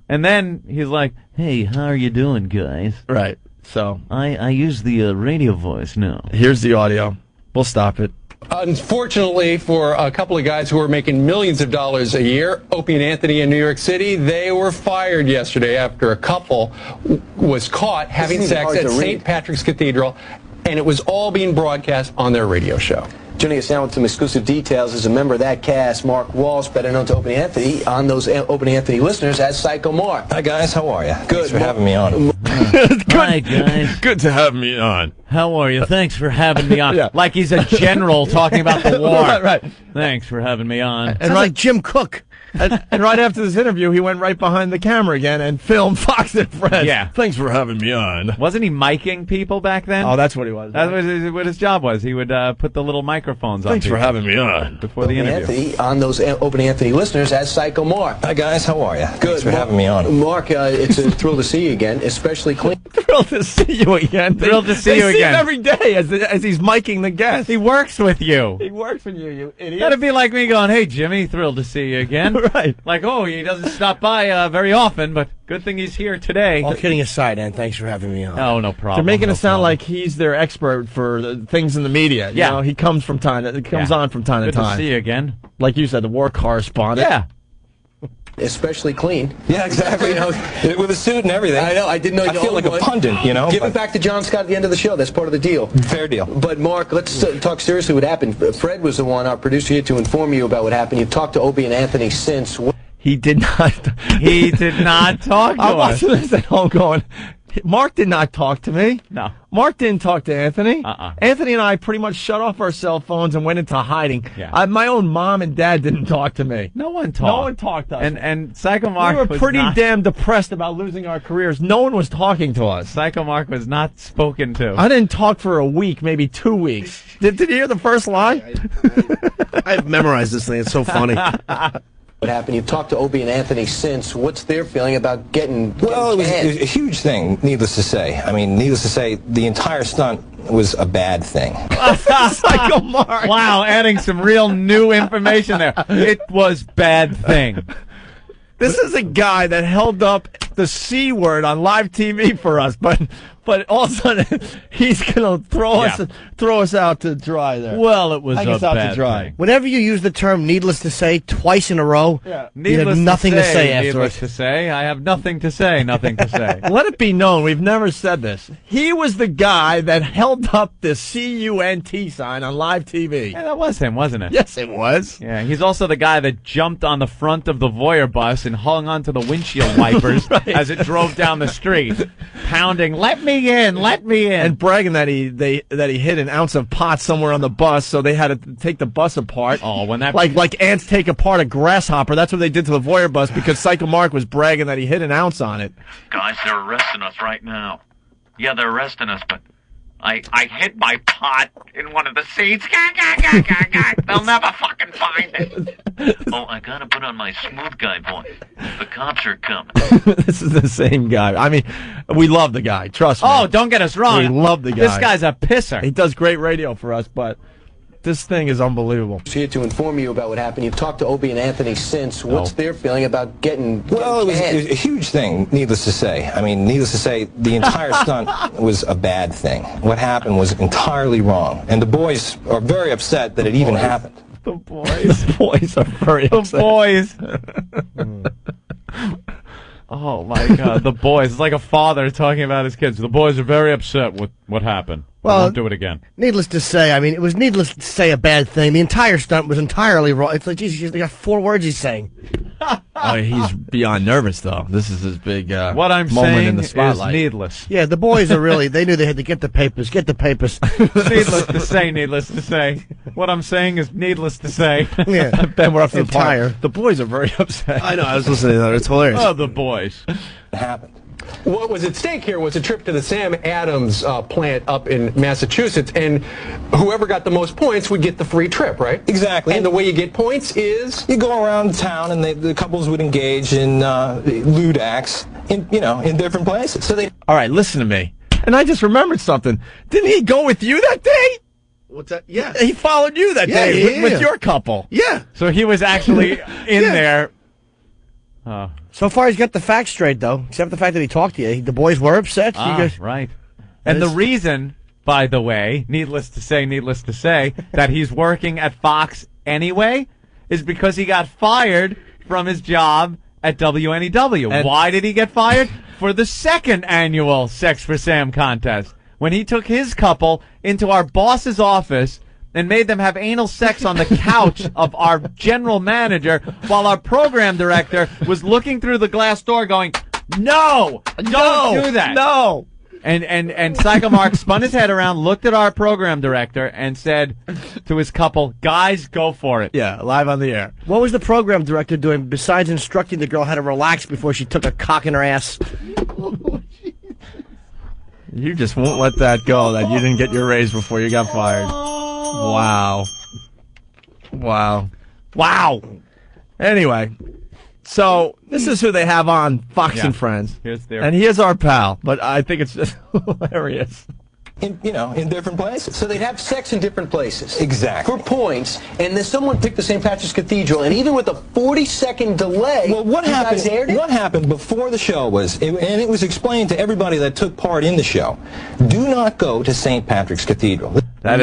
And then he's like, "Hey, how are you doing, guys?" Right. So... I use the radio voice now. Here's the audio. We'll stop it. Unfortunately for a couple of guys who were making millions of dollars a year, Opie and Anthony in New York City, they were fired yesterday after a couple was caught having sex at St. Patrick's Cathedral, and it was all being broadcast on their radio show. Joining us now with some exclusive details is a member of that cast, Mark Walsh, better known to Opie and Anthony, on those Opie and Anthony listeners as Psycho Mark. Hi, guys. How are you? Good. Thanks for having me on. Hi, guys. Good to have me on. How are you? Thanks for having me on. Yeah. Like he's a general talking about the war. Right. Thanks for having me on. And like Jim Cook. and right after this interview, he went right behind the camera again and filmed Fox and Friends. Yeah. Thanks for having me on. Wasn't he miking people back then? Oh, that's what he was. That's what his job was. He would put the little microphones on. Thanks for having me on. Before the interview. Anthony, on those Opie and Anthony listeners as Psycho Mark. Hi, guys. How are you? Good. Thanks for having me on. Mark, it's a thrill to see you again, especially clean. Thrilled to see you again. Thrilled to see you They see again. him every day as he's miking the guests. He works with you. He works with you, you idiot. That'd be like me going, "Hey, Jimmy, thrilled to see you again." Right. Like, oh, he doesn't stop by very often, but good thing he's here today. All kidding aside, Ann, thanks for having me on. Oh, no problem. They're making it sound like he's their expert for things in the media. You know, he comes from time to, on from time Good to time. to see you again. Like you said, the war correspondent. Yeah. Especially clean. Yeah, exactly. With a suit and everything. I know. I didn't know you I feel like a pundit, Give it back to John Scott at the end of the show. That's part of the deal. Fair deal. But Mark, let's talk seriously. What happened? Fred was the one, our producer, here to inform you about what happened. You've talked to Opie and Anthony since. He did not. He did not talk to I'm us. watching this at home going, Mark did not talk to me. No. Mark didn't talk to Anthony. Uh-uh. Anthony and I pretty much shut off our cell phones and went into hiding. Yeah. My own mom and dad didn't talk to me. No one talked. No one talked to us. And Psycho Mark we were was pretty not, damn depressed about losing our careers. No one was talking to us. Psycho Mark was not spoken to. I didn't talk for a week, maybe 2 weeks. Did you hear the first line? I've memorized this thing. It's so funny. What happened? You've talked to Opie and Anthony since. What's their feeling about getting Well, it was canned? a huge thing, needless to say. I mean, needless to say, the entire stunt was a bad thing. Psycho Mark. Wow, adding some real new information there. It was bad thing. This is a guy that held up the C word on live TV for us, but all of a sudden he's gonna throw us out to dry there. Well, it was I guess a out bad to dry. thing. Whenever you use the term "needless to say" twice in a row, you have nothing to say afterwards. Needless to say, I have nothing to say. Nothing to say. Let it be known, we've never said this. He was the guy that held up the CUNT sign on live TV. Yeah, that was him, wasn't it? Yes, it was. Yeah, he's also the guy that jumped on the front of the Voyeur bus and hung onto the windshield wipers as it drove down the street, pounding, "Let me in, let me in," and bragging that he hid an ounce of pot somewhere on the bus, so they had to take the bus apart. Oh, when that like ants take apart a grasshopper. That's what they did to the Voyeur bus because Psycho Mark was bragging that he hid an ounce on it. Guys, they're arresting us right now. Yeah, they're arresting us, but I hid my pot in one of the seats. They'll never fucking find it. Oh, I gotta put on my smooth guy voice. The cops are coming. This is the same guy. I mean, we love the guy. Trust me. Oh, don't get us wrong. We love the guy. This guy's a pisser. He does great radio for us, but this thing is unbelievable. Here to inform you about what happened. You've talked to Opie and Anthony since. What's their feeling about getting Well, it was canned? a huge thing, needless to say. I mean, needless to say, the entire stunt was a bad thing. What happened was entirely wrong. And the boys are very upset that it even happened. The boys. The boys are very upset. The boys. Oh, my God. The boys. It's like a father talking about his kids. The boys are very upset with what happened. Well, I won't do it again. Needless to say, I mean, it was needless to say a bad thing. The entire stunt was entirely wrong. It's like, Jesus, they got 4 words he's saying. He's beyond nervous, though. This is his big what I'm moment saying in the spotlight. is needless. Yeah, the boys are really, they knew they had to get the papers. Needless to say, needless to say. What I'm saying is needless to say. Yeah. Ben, we're up to the Entire. part. The boys are very upset. I know. I was listening to that. It's hilarious. Oh, the boys. It happened. What was at stake here was a trip to the Sam Adams plant up in Massachusetts, and whoever got the most points would get the free trip, right? Exactly. And the way you get points is you go around town, and the couples would engage in lewd acts in different places. So all right, listen to me. And I just remembered something. Didn't he go with you that day? What's that? Yeah. He followed you that day with your couple. Yeah. So he was actually in there. So far, he's got the facts straight, though. Except the fact that he talked to you. The boys were upset. Right. And the reason, by the way, needless to say, that he's working at Fox anyway is because he got fired from his job at WNEW. And why did he get fired? For the second annual Sex for Sam contest. When he took his couple into our boss's office and made them have anal sex on the couch of our general manager while our program director was looking through the glass door going, "No, don't do that." No. And Psycho Mark spun his head around, looked at our program director, and said to his couple, "Guys, go for it." Yeah, live on the air. What was the program director doing besides instructing the girl how to relax before she took a cock in her ass? You just won't let that go, that you didn't get your raise before you got fired. Wow. Anyway, so this is who they have on Fox and Friends. And here's our pal, but I think it's just hilarious. in different places. So they'd have sex in different places. Exactly. For points, and then someone picked the St. Patrick's Cathedral, and even with a 40-second delay, well, what happened before the show was, and it was explained to everybody that took part in the show, do not go to St. Patrick's Cathedral. That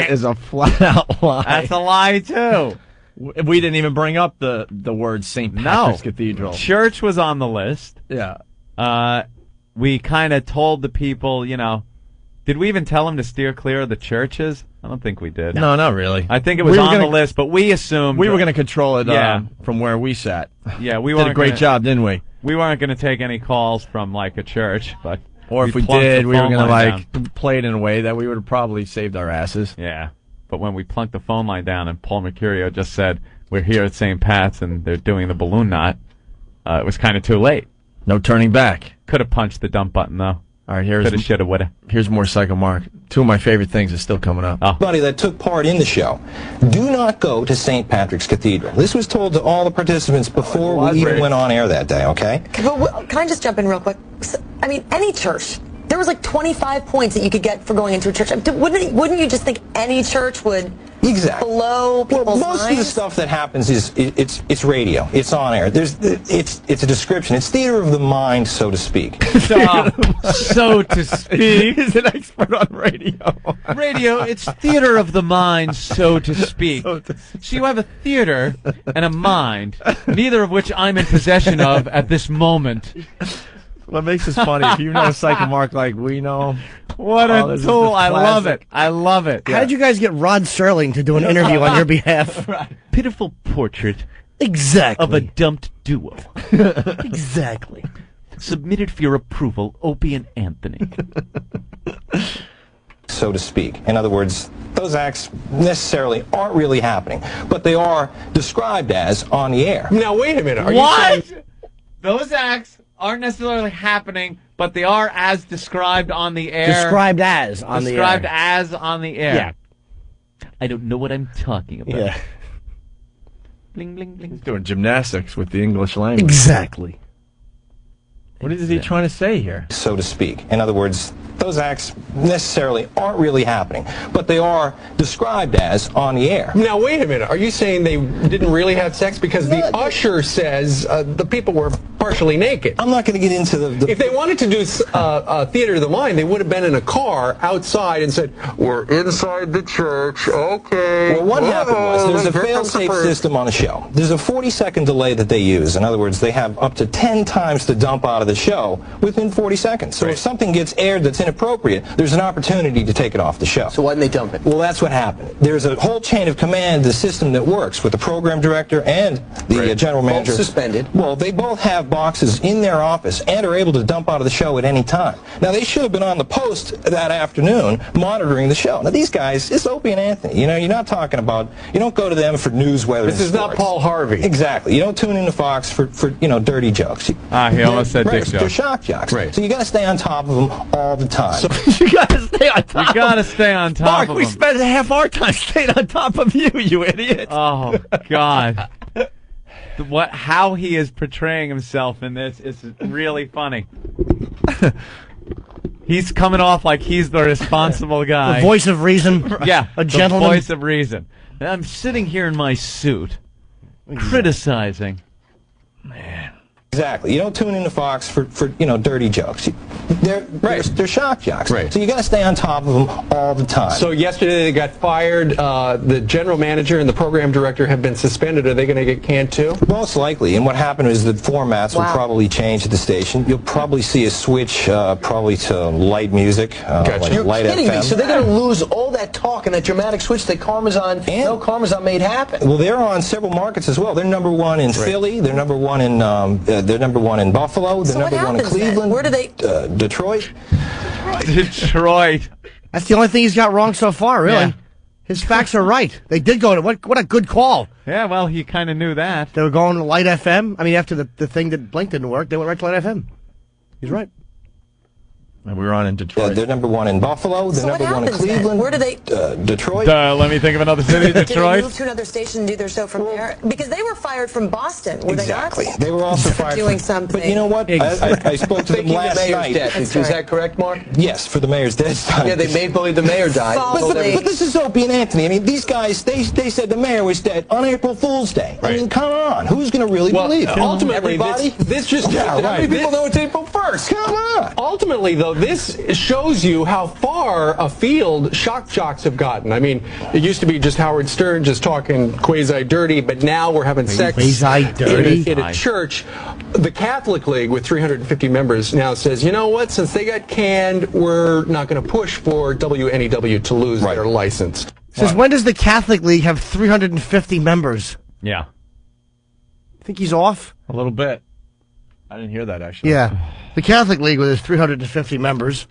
is a flat-out lie. That's a lie, too. We didn't even bring up the word St. Patrick's Cathedral. Church was on the list. Yeah. We kind of told the people, did we even tell them to steer clear of the churches? I don't think we did. No, not really. I think it was on the list, but we assumed we were going to control it from where we sat. Yeah, we did a great job, didn't we? We weren't going to take any calls from like a church, but if we did, we were going to play it in a way that we would have probably saved our asses. Yeah, but when we plunked the phone line down and Paul Mercurio just said we're here at St. Pat's and they're doing the balloon knot, it was kind of too late. No turning back. Could have punched the dump button though. All right, here's coulda, shoulda, woulda. Here's more Psycho Mark. Two of my favorite things are still coming up. Everybody that took part in the show, do not go to St. Patrick's Cathedral. This was told to all the participants before we even went on air that day, okay? Can I just jump in real quick? I mean, any church, there was like 25 points that you could get for going into a church. Wouldn't you just think any church would blow people's most minds? of the stuff that happens is it's radio. It's on air. It's a description. It's theater of the mind, so to speak. So to speak. He's an expert on radio. Radio, it's theater of the mind, so to speak. So you have a theater and a mind, neither of which I'm in possession of at this moment. What makes this funny, if you know Psycho Mark like we know. What a tool. I love it. I love it. How did you guys get Rod Serling to do an interview on your behalf? Pitiful portrait. Exactly. Of a dumped duo. Exactly. Submitted for your approval, Opie and Anthony. So to speak. In other words, those acts necessarily aren't really happening, but they are described as on the air. Now, wait a minute. Are What? you saying Those acts aren't necessarily happening, but they are as described on the air. Described as on the air. Described as on the air. Yeah. I don't know what I'm talking about. Yeah. Bling, bling, bling. He's doing gymnastics with the English language. Exactly. What is he trying to say here? So to speak. In other words, those acts necessarily aren't really happening, but they are described as on the air. Now, wait a minute. Are you saying they didn't really have sex? Because the usher says the people were partially naked. I'm not going to get into the... If they wanted to do theater of the mind, they would have been in a car outside and said, we're inside the church, okay. Well, what happened was there's a fail-safe system on the show. There's a 40-second delay that they use. In other words, they have up to 10 times to dump out of the show within 40 seconds. So if something gets aired that's inappropriate, there's an opportunity to take it off the show. So why didn't they dump it? Well, that's what happened. There's a whole chain of command, the system that works with the program director and the general manager. Both suspended. Well, they both have boxes in their office and are able to dump out of the show at any time. Now, they should have been on the post that afternoon monitoring the show. Now, these guys, it's Opie and Anthony. You know, you're not talking about, you don't go to them for news, weather, This is not Paul Harvey. Exactly. You don't tune into Fox for dirty jokes. He almost said dick jokes. They're shock jocks. Right. So you got to stay on top of them all the time. So you got to stay on top. You got to stay on top Mark, of we them. spent half our time staying on top of you, you idiot. Oh, God. How he is portraying himself in this is really funny. He's coming off like he's the responsible guy. The voice of reason. Yeah, a gentleman. The voice of reason. And I'm sitting here in my suit, criticizing. Man. Exactly. You don't tune into Fox for dirty jokes. They're shock jocks. Right. So you got to stay on top of them all the time. So yesterday they got fired. The general manager and the program director have been suspended. Are they going to get canned too? Most likely. And what happened is the formats will probably change at the station. You'll probably see a switch probably to light music, like You're Light kidding FM. me. So they're going to lose all that talk and that dramatic switch that Karmazon made happen. Well, they're on several markets as well. They're number one in Philly. They're number one in Buffalo. They're number one in Cleveland. Where do they? Detroit. Detroit. That's the only thing he's got wrong so far, really. Yeah. His facts are right. They did go to what a good call. Yeah, well, he kind of knew that. They were going to Light FM. I mean, after the thing that Blink didn't work, they went right to Light FM. He's right. And we were on in Detroit. They're number one in Buffalo. They're So what number one in happens then? Cleveland. Where do they? Detroit. Let me think of another city. Did they Detroit. move to another station and do their show from there? Because they were fired from Boston, were Exactly. they not? They were also fired doing from, something. But you know what? I spoke to them Faking last the mayor's night. death. Is that correct, Mark? Yes, for the mayor's death. Yeah, they made believe the mayor died. But this is Opie and Anthony. I mean, these guys, they said the mayor was dead on April Fool's Day. I mean, come on. Who's going to really believe it? Ultimately, Everybody? this just Yeah, how many right. people know it's April 1st? Come on. Ultimately, though, this shows you how far afield shock jocks have gotten. I mean, it used to be just Howard Stern just talking quasi-dirty, but now we're having sex Quasi-dirty? in a church. The Catholic League, with 350 members, now says, you know what, since they got canned, we're not going to push for WNEW to lose their license. Says, when does the Catholic League have 350 members? Yeah. Think he's off? A little bit. I didn't hear that, actually. Yeah. The Catholic League with its 350 members.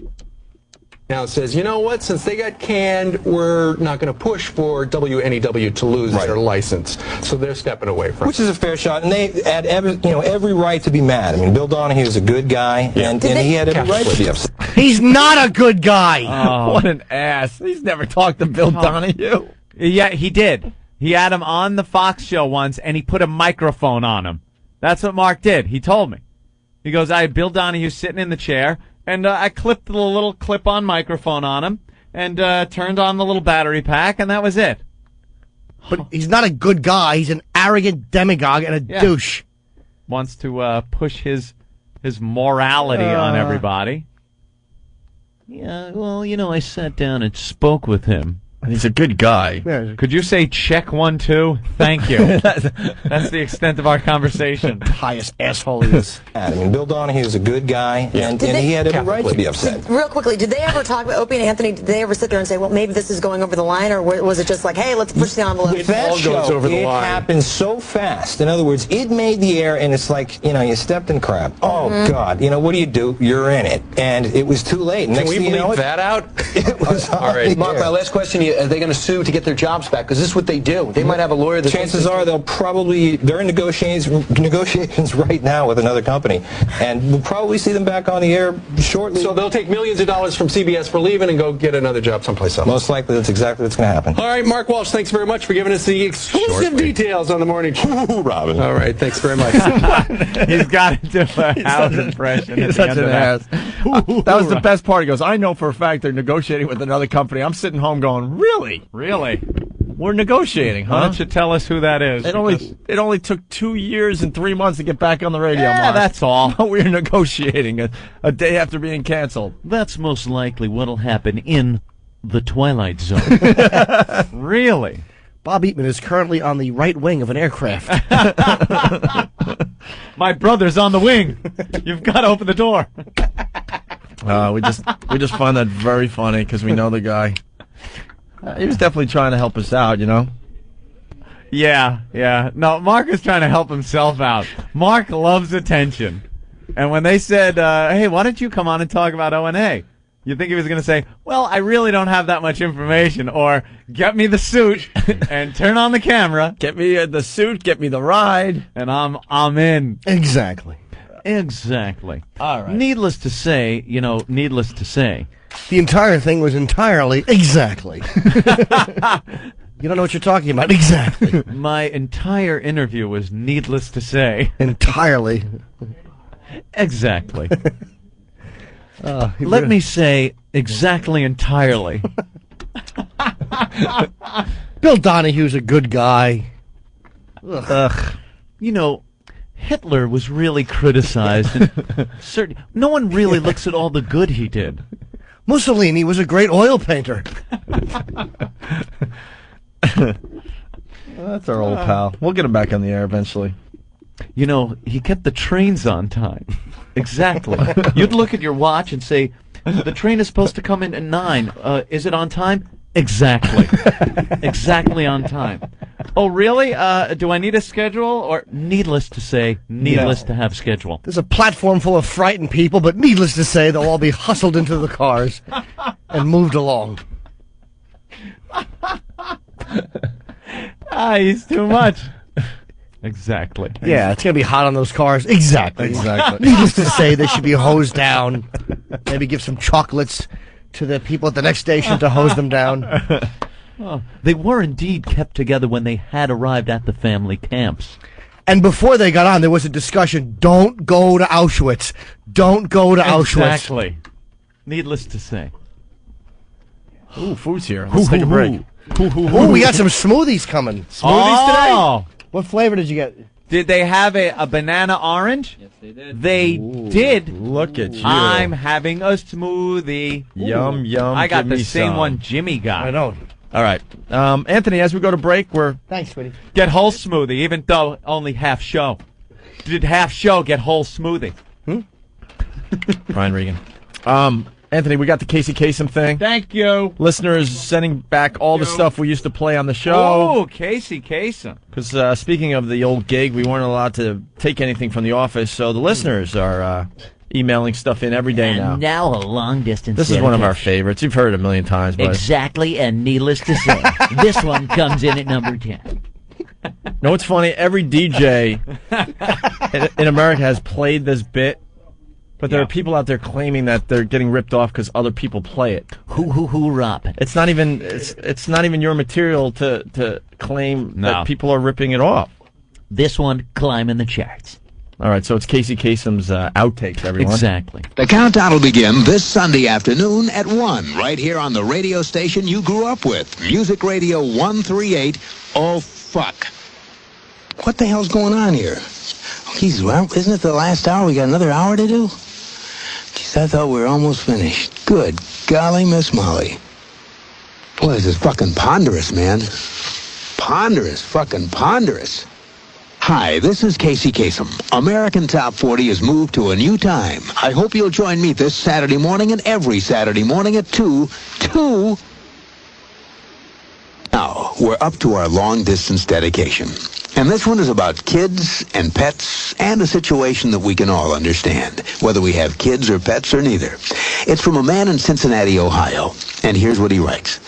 Now it says, you know what, since they got canned, we're not going to push for WNEW to lose their license. So they're stepping away from it. Which is a fair shot, and they had every right to be mad. I mean, Bill Donahue is a good guy, and he had every right to be upset. He's not a good guy. Oh. What an ass. He's never talked to Bill Donahue. Yeah, he did. He had him on the Fox show once, and he put a microphone on him. That's what Mark did. He told me. He goes, I had Bill Donahue sitting in the chair, and I clipped the little clip-on microphone on him and turned on the little battery pack, and that was it. But he's not a good guy. He's an arrogant demagogue and a douche. Wants to push his morality on everybody. Yeah, well, I sat down and spoke with him. And he's a good guy. Could you say check 1, 2? Thank you. That's the extent of our conversation. Highest asshole he is. I mean, Bill Donahue is a good guy, and he had every right to be upset. Real quickly, did they ever talk about Opie and Anthony? Did they ever sit there and say, well, maybe this is going over the line, or was it just like, hey, let's push the envelope? With that show, it happened so fast. In other words, it made the air, and it's like, you stepped in crap. Oh, God. What do? You're in it. And it was too late. Can we bleep that out? It was all right. Mark, my last question, are they going to sue to get their jobs back? Because this is what they do. They might have a lawyer that... Chances are they're in negotiations right now with another company, and we'll probably see them back on the air shortly. So they'll take millions of dollars from CBS for leaving and go get another job someplace else. Most likely, that's exactly what's going to happen. All right, Mark Walsh, thanks very much for giving us the exclusive details on the morning show. Robin. All right, thanks very much. He's got to do a house impression. He's such an ass. That was the best part. He goes, I know for a fact they're negotiating with another company. I'm sitting home going, really? Really? We're negotiating, huh? Why don't you tell us who that is? It only took 2 years and 3 months to get back on the radio, Yeah, Mark. that's all. We were negotiating a day after being canceled. That's most likely what'll happen in the Twilight Zone. Really? Bob Eatman is currently on the right wing of an aircraft. My brother's on the wing. You've got to open the door. We just find that very funny because we know the guy. He was definitely trying to help us out, Yeah. No, Mark is trying to help himself out. Mark loves attention. And when they said, hey, why don't you come on and talk about O&A? You think he was going to say, well, I really don't have that much information, or get me the suit and turn on the camera. Get me the suit, get me the ride. And I'm in. Exactly. All right. Needless to say, The entire thing was entirely exactly. You don't know what you're talking about. Exactly. my entire interview was needless to say. Entirely. Exactly. Let me say exactly entirely. Bill Donahue's a good guy. Ugh. Hitler was really criticized. And no one really looks at all the good he did. Mussolini was a great oil painter. That's our old pal. We'll get him back on the air eventually. He kept the trains on time. Exactly. You'd look at your watch and say, the train is supposed to come in at 9. Is it on time? Exactly. Exactly on time. Oh, really? Do I need a schedule? Or needless to say, to have schedule. There's a platform full of frightened people, but needless to say, they'll all be hustled into the cars and moved along. He's too much. Exactly. Yeah, it's going to be hot on those cars. Exactly. Needless to say, they should be hosed down. Maybe give some chocolates to the people at the next station to hose them down. Oh, they were indeed kept together when they had arrived at the family camps. And before they got on, there was a discussion, don't go to Auschwitz. Don't go to Auschwitz. Exactly. Needless to say. Ooh, food's here. Let's take a break. Ooh, we got some smoothies coming. Smoothies today? What flavor did you get? Did they have a banana orange? Yes, they did. They did. Look at you. I'm having a smoothie. Yum, yum. I got give the me same some. one Jimmy got. I know. All right. Anthony, as we go to break, Thanks, sweetie. Get whole smoothie, even though only half show. Did half show get whole smoothie? Brian Regan. Anthony, we got the Casey Kasem thing. Thank you. Listeners sending back all the stuff we used to play on the show. Oh, Casey Kasem. Because speaking of the old gig, we weren't allowed to take anything from the office, so the listeners are emailing stuff in every day now. And now a long distance. This is one of our favorites. You've heard it a million times. But Exactly, and needless to say, this one comes in at number 10. No, it's funny. Every DJ in America has played this bit, but there are people out there claiming that they're getting ripped off because other people play it. Who, Robin? It's not even your material to claim that people are ripping it off. This one climbing the charts. All right, so it's Casey Kasem's outtakes, everyone. Exactly. The countdown will begin this Sunday afternoon at 1, right here on the radio station you grew up with, Music Radio 138. Oh, fuck. What the hell's going on here? Jeez, well, isn't it the last hour? We got another hour to do? Jeez, I thought we were almost finished. Good golly, Miss Molly. Boy, this is fucking ponderous, man. Ponderous, fucking ponderous. Hi, this is Casey Kasem. American Top 40 has moved to a new time. I hope you'll join me this Saturday morning and every Saturday morning at 2. Now, we're up to our long-distance dedication. And this one is about kids and pets and a situation that we can all understand, whether we have kids or pets or neither. It's from a man in Cincinnati, Ohio. And here's what he writes.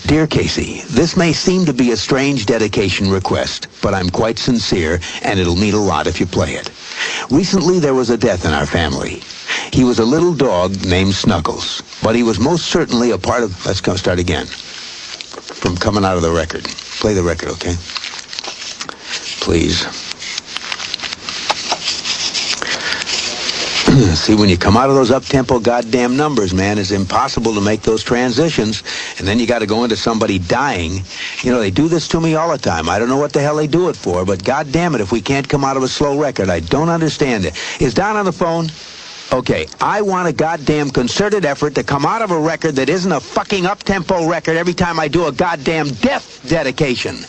Dear Casey, this may seem to be a strange dedication request, but I'm quite sincere, and it'll mean a lot if you play it. Recently, there was a death in our family. He was a little dog named Snuggles, but he was most certainly a part of... Let's go start again. From coming out of the record. Play the record, okay? Please. See, when you come out of those up-tempo goddamn numbers, man, it's impossible to make those transitions, and then you got to go into somebody dying. You know, they do this to me all the time. I don't know what the hell they do it for, but goddamn it, if we can't come out of a slow record, I don't understand it. Is Don on the phone? Okay, I want a goddamn concerted effort to come out of a record that isn't a fucking up-tempo record every time I do a goddamn death dedication.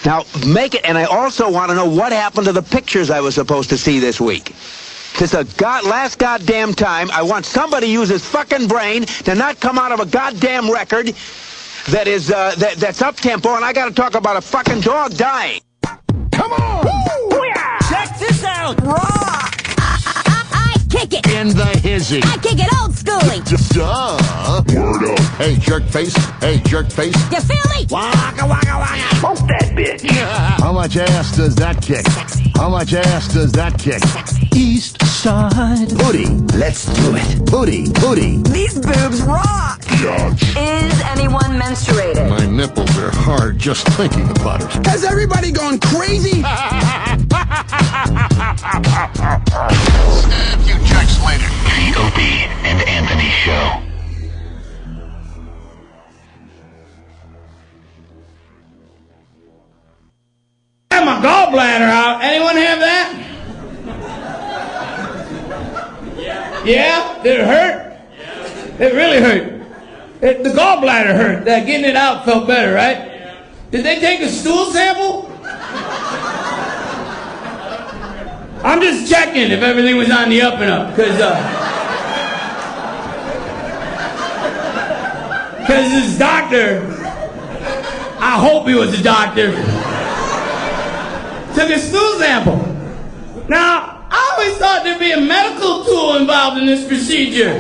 Now, make it, and I also want to know what happened to the pictures I was supposed to see this week. This is the last goddamn time I want somebody to use his fucking brain to not come out of a goddamn record that is, that's up-tempo, and I gotta talk about a fucking dog dying. Come on! Woo! Check this out! Rock! I kick it! In the hizzy. I kick it old schooly! Duh! Word up! Hey, jerk face! Hey, jerk face! You feel me? Waka waka waka! Smoke that bitch! How much ass does that kick? Sexy. How much ass does that kick? Sexy. East side. Booty. Let's do it. Booty. Booty. These boobs rock! Yuck. Is anyone menstruated? My nipples are hard just thinking about it. Has everybody gone crazy? A few checks later. The Opie and Anthony Show. I have my gallbladder out. Anyone have that? Yeah? Did it hurt? It really hurt. The gallbladder hurt. That getting it out felt better, right? Did they take a stool sample? I'm just checking if everything was on the up and up, because this doctor, I hope he was a doctor, took a stool sample. Now, I always thought there'd be a medical tool involved in this procedure.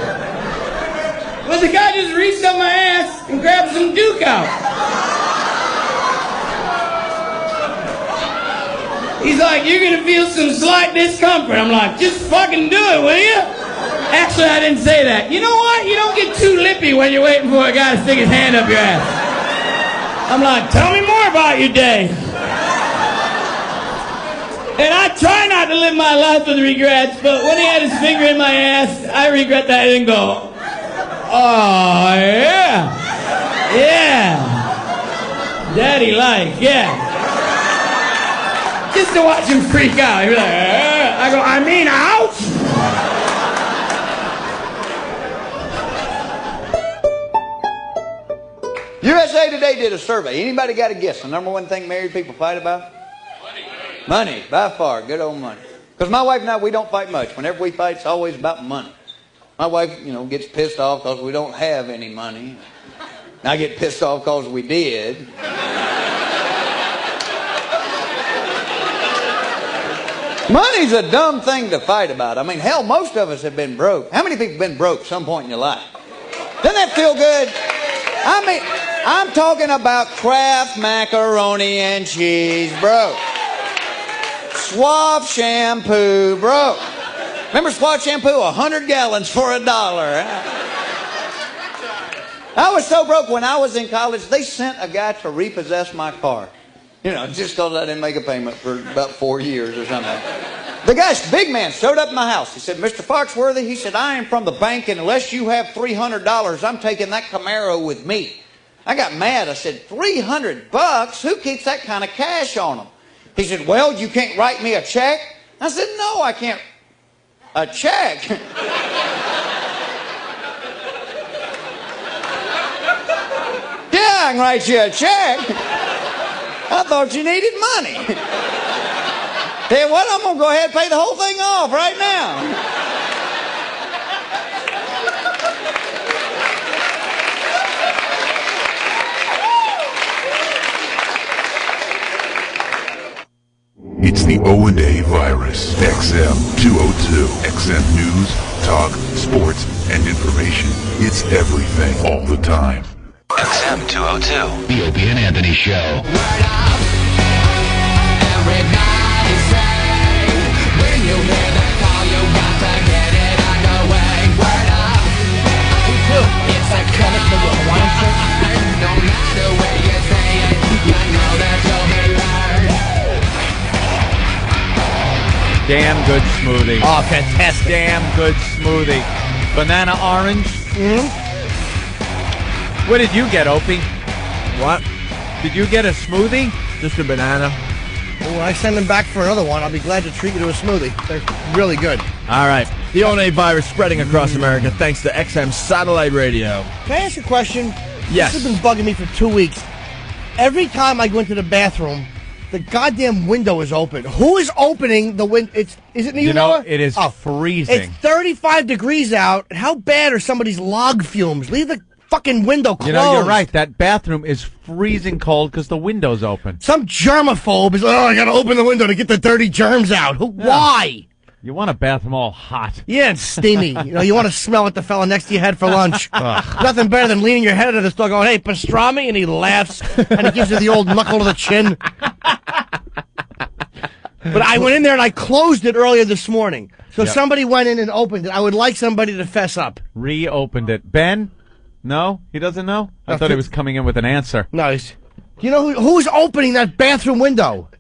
But the guy just reached up my ass and grabbed some Duke out. He's like, you're gonna feel some slight discomfort. I'm like, just fucking do it, will you? Actually, I didn't say that. You know what? You don't get too lippy when you're waiting for a guy to stick his hand up your ass. I'm like, tell me more about your day. And I try not to live my life with regrets, but when he had his finger in my ass, I regret that I didn't go, oh, yeah. Yeah. Daddy like, yeah. Just to watch him freak out. He'd be like, I go, I mean, ouch! USA Today did a survey. Anybody got a guess? The number one thing married people fight about? Money, by far. Good old money. Because my wife and I, we don't fight much. Whenever we fight, it's always about money. My wife, gets pissed off because we don't have any money. And I get pissed off because we did. Money's a dumb thing to fight about. I mean, hell, most of us have been broke. How many people have been broke some point in your life? Doesn't that feel good? I mean, I'm talking about Kraft macaroni and cheese broke. Suave shampoo broke. Remember Suave shampoo? 100 gallons for $1. I was so broke when I was in college, they sent a guy to repossess my car. Just because I didn't make a payment for about 4 years or something. The guy's big man showed up at my house. He said, Mr. Foxworthy, he said, I am from the bank, and unless you have $300, I'm taking that Camaro with me. I got mad. I said, $300? Who keeps that kind of cash on them? He said, well, you can't write me a check? I said, no, I can't. A check? Yeah, I can write you a check. I thought you needed money. Tell you what, I'm going to go ahead and pay the whole thing off right now. It's the O&A virus. XM202. XM News, talk, sports, and information. It's everything all the time. XM202. The Opie and Anthony Show. Everybody say, when you hear that call, you got to get it out the way. Word up. It's a credit for your Hawaiian shirt. No matter where you say it, you know that you'll be heard. Damn good smoothie. Oh, fantastic. Damn good smoothie. Banana orange. Mm-hmm. What did you get, Opie? What? Did you get a smoothie? Just a banana. When I send them back for another one, I'll be glad to treat you to a smoothie. They're really good. All right. The O&A virus spreading across America thanks to XM Satellite Radio. Can I ask a question? Yes. This has been bugging me for 2 weeks. Every time I go into the bathroom, the goddamn window is open. Who is opening the window? Is it you, Noah? It is freezing. It's 35 degrees out. How bad are somebody's log fumes? Leave the fucking window closed. You're right. That bathroom is freezing cold because the window's open. Some germaphobe is, I got to open the window to get the dirty germs out. Why? You want a bathroom all hot. Yeah, and steamy. You want to smell what the fella next to you had for lunch. Nothing better than leaning your head into the store going, hey, pastrami, and he laughs, and he gives you the old knuckle to the chin. But I went in there and I closed it earlier this morning. So somebody went in and opened it. I would like somebody to fess up. Reopened it. Ben? No? He doesn't know? I thought he was coming in with an answer. No, you know who's opening that bathroom window?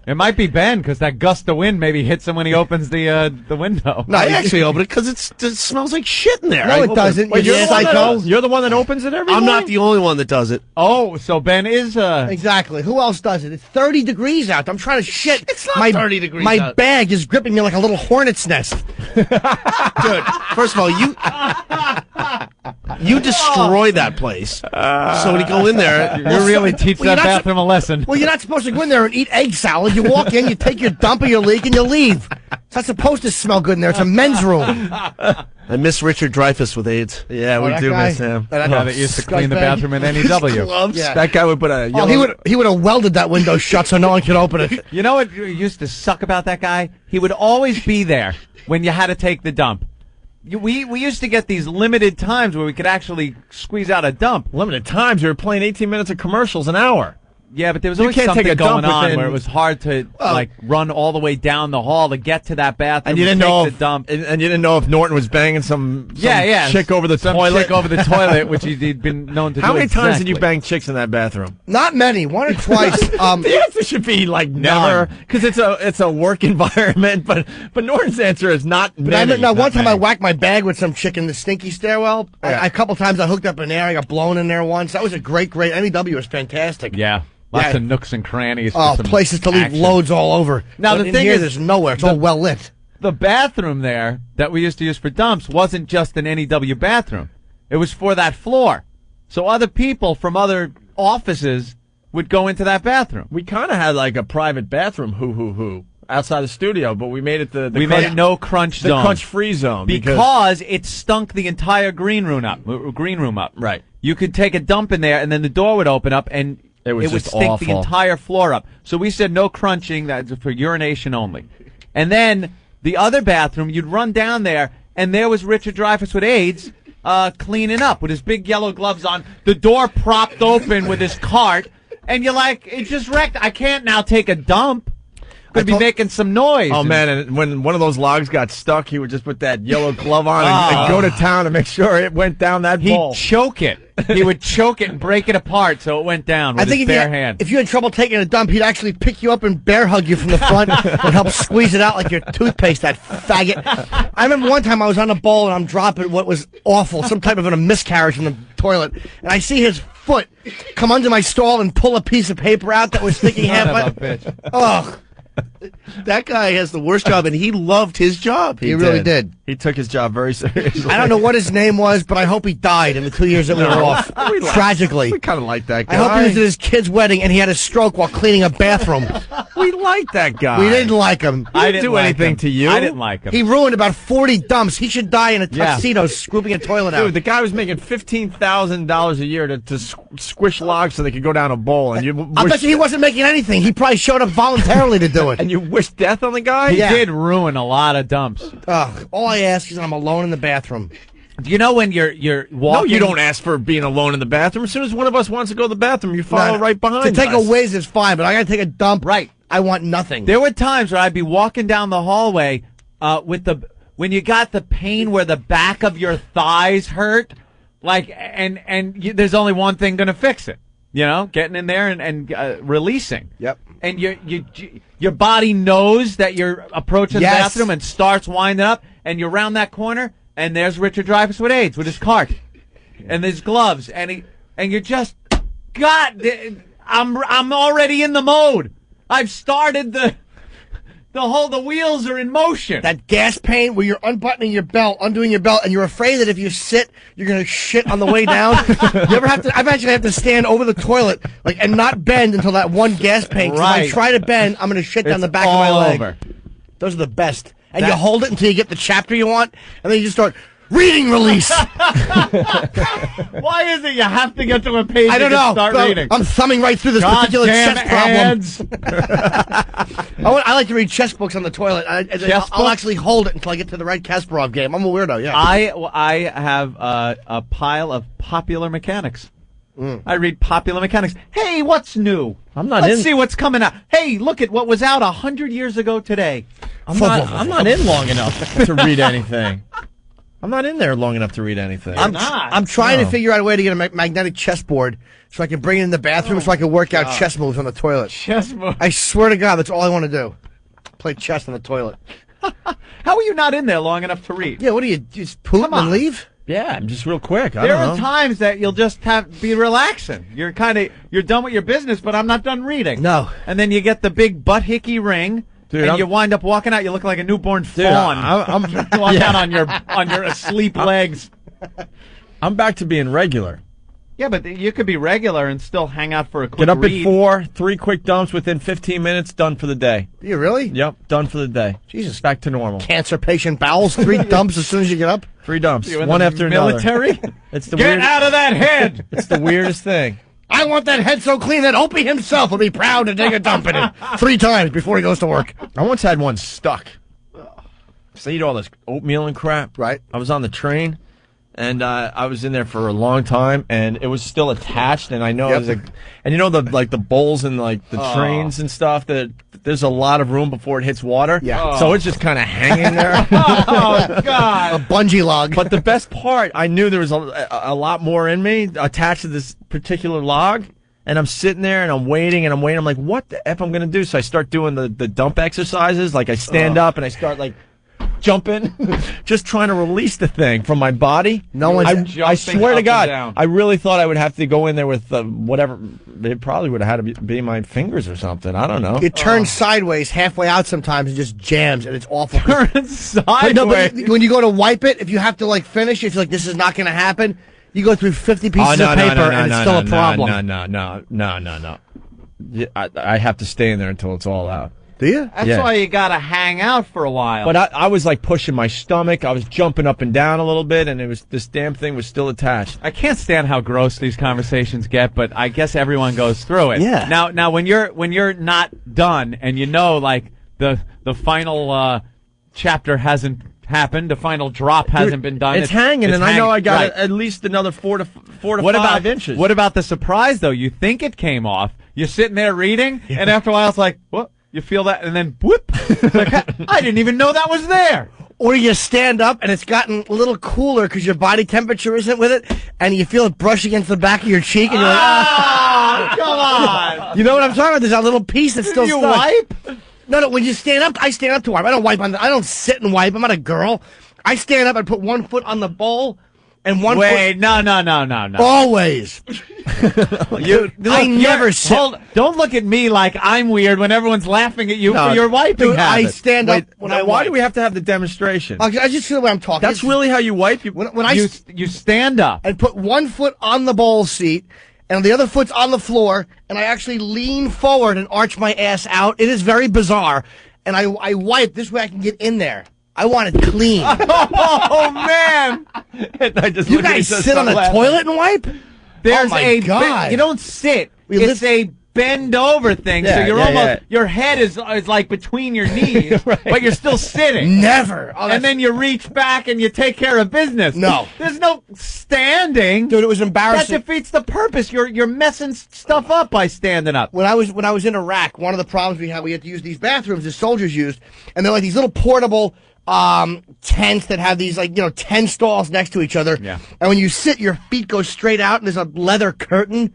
It might be Ben, because that gust of wind maybe hits him when he opens the window. No, I actually open it because it smells like shit in there. No, it doesn't. Wait, you're the one that opens it every I'm morning? not the only one that does it. Oh, so Ben is... Exactly. Who else does it? It's 30 degrees out. I'm trying to shit. It's not 30 degrees My out. bag is gripping me like a little hornet's nest. Dude, first of all, you destroy that place. So when you go in there... You really teach that bathroom a lesson. Well, you're not supposed to go in there and eat egg salad. You walk in, you take your dump or your leak, and you leave. It's not supposed to smell good in there. It's a men's room. I miss Richard Dreyfuss with AIDS. Yeah, we do miss him. That used to clean the bathroom in NEW. Yeah. That guy would put a yellow... he would have welded that window shut so no one could open it. You know what used to suck about that guy? He would always be there when you had to take the dump. We used to get these limited times where we could actually squeeze out a dump. Limited times? You were playing 18 minutes of commercials an hour. Yeah, but there was You always can't take something a dump going on within- where it was hard to like run all the way down the hall to get to that bathroom. And you didn't know the if, dump. and you didn't know if Norton was banging some chick over the some toilet. chick over the toilet, which he'd been known to do. How many times did you exactly. bang chicks in that bathroom? Not many, one or twice. The answer should be like never, because it's a work environment. But Norton's answer is not But many. one time I whacked my bag with some chick in the stinky stairwell. Yeah. A couple times I hooked up in there. I got blown in there once. That was a great. MEW was fantastic. Yeah. Lots Yeah. of nooks and crannies. for Oh, some places to leave action. loads all over. Now But the in thing here, is, there's nowhere. It's all well lit. The bathroom there that we used to use for dumps wasn't just an NEW bathroom. It was for that floor. So other people from other offices would go into that bathroom. We kind of had like a private bathroom, outside the studio, but we made it We made it no crunch the zone. crunch-free zone because it stunk the entire green room up. Right. You could take a dump in there, and then the door would open up, and It was would just stink the awful. entire floor up. So we said no crunching. That's for urination only. And then the other bathroom, you'd run down there, and there was Richard Dreyfuss with AIDS cleaning up with his big yellow gloves on, the door propped open with his cart, and you're like, it just wrecked. I can't now take a dump. Could be making some noise. Oh, man, and when one of those logs got stuck, he would just put that yellow glove on and go to town to make sure it went down that bowl. He'd choke it. He would choke it and break it apart so it went down with his bare hand. If you had trouble taking a dump, he'd actually pick you up and bear hug you from the front and help squeeze it out like your toothpaste, that faggot. I remember one time I was on a bowl and I'm dropping what was awful, some type of a miscarriage in the toilet, and I see his foot come under my stall and pull a piece of paper out that was sticking half. Son of a bitch. Ugh. That guy has the worst job, and he loved his job. He really did. He took his job very seriously. I don't know what his name was, but I hope he died in the 2 years that we were off. Tragically. We kind of like that guy. I hope he was at his kid's wedding and he had a stroke while cleaning a bathroom. We like that guy. We didn't like him. I didn't do like anything him. to you. I didn't like him. He ruined about 40 dumps. He should die in a tuxedo scooping a toilet out. Dude, the guy was making $15,000 a year to squish logs so they could go down a bowl. And you I bet you he wasn't making anything. He probably showed up voluntarily to do it. And you wish death on the guy? He did ruin a lot of dumps. All I ask is that I'm alone in the bathroom. Do you know when you're No, walking? you don't ask for being alone in the bathroom. As soon as one of us wants to go to the bathroom, you follow right behind To take us. a whiz is fine, but I gotta take a dump. Right. I want nothing. There were times where I'd be walking down the hallway when you got the pain where the back of your thighs hurt, like, and there's only one thing going to fix it. You know, getting in there and releasing. Yep. And your body knows that you're approaching Yes. the bathroom and starts winding up, and you're around that corner, and there's Richard Dreyfuss with AIDS with his cart and his gloves, and you're just, God, I'm already in the mode. I've started the wheels are in motion. That gas pain where you're unbuttoning your belt, undoing your belt, and you're afraid that if you sit, you're gonna shit on the way down. You ever have to? I've actually had to stand over the toilet, and not bend until that one gas pain. 'Cause If I Right. try to bend, I'm gonna shit down It's the back of my all leg. over. Those are the best. And you hold it until you get the chapter you want, and then you just start reading release. Why is it you have to get to a page I don't and know. start Well, reading? I'm thumbing right through this particular Goddamn chess problem. ads. I like to read chess books on the toilet. I'll actually hold it until I get to the right Kasparov game. I'm a weirdo, yeah. I have a pile of Popular Mechanics. I read Popular Mechanics. Hey, what's new? Let's see what's coming out. Hey, look at what was out 100 years ago today. I'm not in long enough to read anything. I'm not in there long enough to read anything. I'm trying to figure out a way to get a magnetic chessboard so I can bring it in the bathroom so I can work out chess moves on the toilet. Chess moves. I swear to God, that's all I want to do. Play chess on the toilet. How are you not in there long enough to read? Yeah, what do you just poop Come and on. leave? Yeah, I'm just real quick. There are times that you'll just be relaxing. You're done with your business, but I'm not done reading. No. And then you get the big butt hickey ring. Dude, and I'm- you wind up walking out. You look like a newborn Dude, fawn. I'm walking yeah. out on your asleep legs. I'm back to being regular. Yeah, but you could be regular and still hang out for a quick Get up read. at 4, 3 quick dumps within 15 minutes, done for the day. You really? Yep, done for the day. Jesus. Back to normal. Cancer patient bowels, 3 dumps as soon as you get up? 3 dumps, You in one the after military? another. It's the Get weird- out of that head! It's the weirdest thing. I want that head so clean that Opie himself will be proud to take a dump in it 3 times before he goes to work. I once had one stuck. So I eat all this oatmeal and crap. Right. I was on the train, and I was in there for a long time, and it was still attached. And I know it was like, and you know the bowls and like the trains and stuff that there's a lot of room before it hits water. Yeah. So it's just kind of hanging there. Oh God! A bungee log. But the best part, I knew there was a lot more in me attached to this particular log. And I'm sitting there and I'm waiting. I'm like, what the F I'm going to do? So I start doing the dump exercises. Like I stand up and I start like jumping, just trying to release the thing from my body. No one's I swear to God, down. I really thought I would have to go in there with whatever. It probably would have had to be my fingers or something. I don't know. It turns sideways halfway out sometimes and just jams, and it's awful. Turns sideways. No, but when you go to wipe it, if you have to like finish, if you're like this is not going to happen, you go through 50 pieces of paper and it's still a problem. No. I have to stay in there until it's all out. Do you? That's why you got to hang out for a while. But I was like pushing my stomach. I was jumping up and down a little bit, and this damn thing was still attached. I can't stand how gross these conversations get, but I guess everyone goes through it. Yeah. Now when you're not done and you know like the final chapter hasn't happened, the final drop hasn't been done. It's hanging, and I know I got right. at least another 4 to 5 inches. What about the surprise though? You think it came off. You're sitting there reading, and after a while it's like, what? You feel that, and then whoop! It's like, I didn't even know that was there. Or you stand up and it's gotten a little cooler because your body temperature isn't with it, and you feel it brush against the back of your cheek, and you're like, come on! You know what I'm talking about? There's that little piece that's still you stuck. wipe? No, when you stand up, I stand up to wipe. I don't wipe on. I don't sit and wipe. I'm not a girl. I stand up and put one foot on the bowl, and one Wait, foot. No. Always. I never sit. Don't look at me like I'm weird when everyone's laughing at you for your wiping Dude, habit. I stand up when I Why wipe. do we have to have the demonstration? I just feel the way I'm talking. That's really how you wipe? When I you stand up and put one foot on the bowl seat, and the other foot's on the floor, and I actually lean forward and arch my ass out. It is very bizarre, and I wipe this way I can get in there. I want it clean. Oh man! You guys sit on the toilet and wipe? There's oh God. You don't sit. It's a bend over thing, so you're almost your head is like between your knees, right. but you're still sitting. Never. And then you reach back and you take care of business. No. There's no standing. Dude, it was embarrassing. That defeats the purpose. You're messing stuff up by standing up. When I was in Iraq, one of the problems we had to use these bathrooms the soldiers used, and they're like these little portable tents that have these 10 stalls next to each other. Yeah. And when you sit, your feet go straight out, and there's a leather curtain.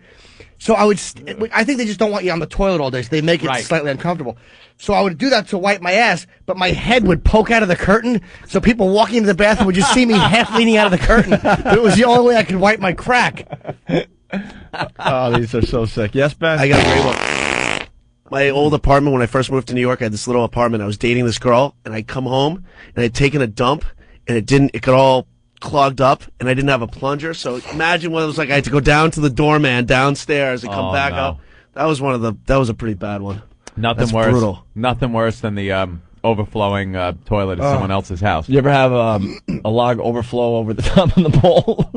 So I think they just don't want you on the toilet all day, so they make it slightly uncomfortable. So I would do that to wipe my ass, but my head would poke out of the curtain, so people walking into the bathroom would just see me half leaning out of the curtain. But it was the only way I could wipe my crack. Oh, these are so sick. Yes, Ben? I got a great one. My old apartment, when I first moved to New York, I had this little apartment. I was dating this girl, and I'd come home, and I'd taken a dump, and it got all clogged up, and I didn't have a plunger. So imagine what it was like. I had to go down to the doorman downstairs and come back up. That was a pretty bad one. Nothing worse. Brutal. Nothing worse than the overflowing toilet at someone else's house. You ever have a log overflow over the top of the bowl?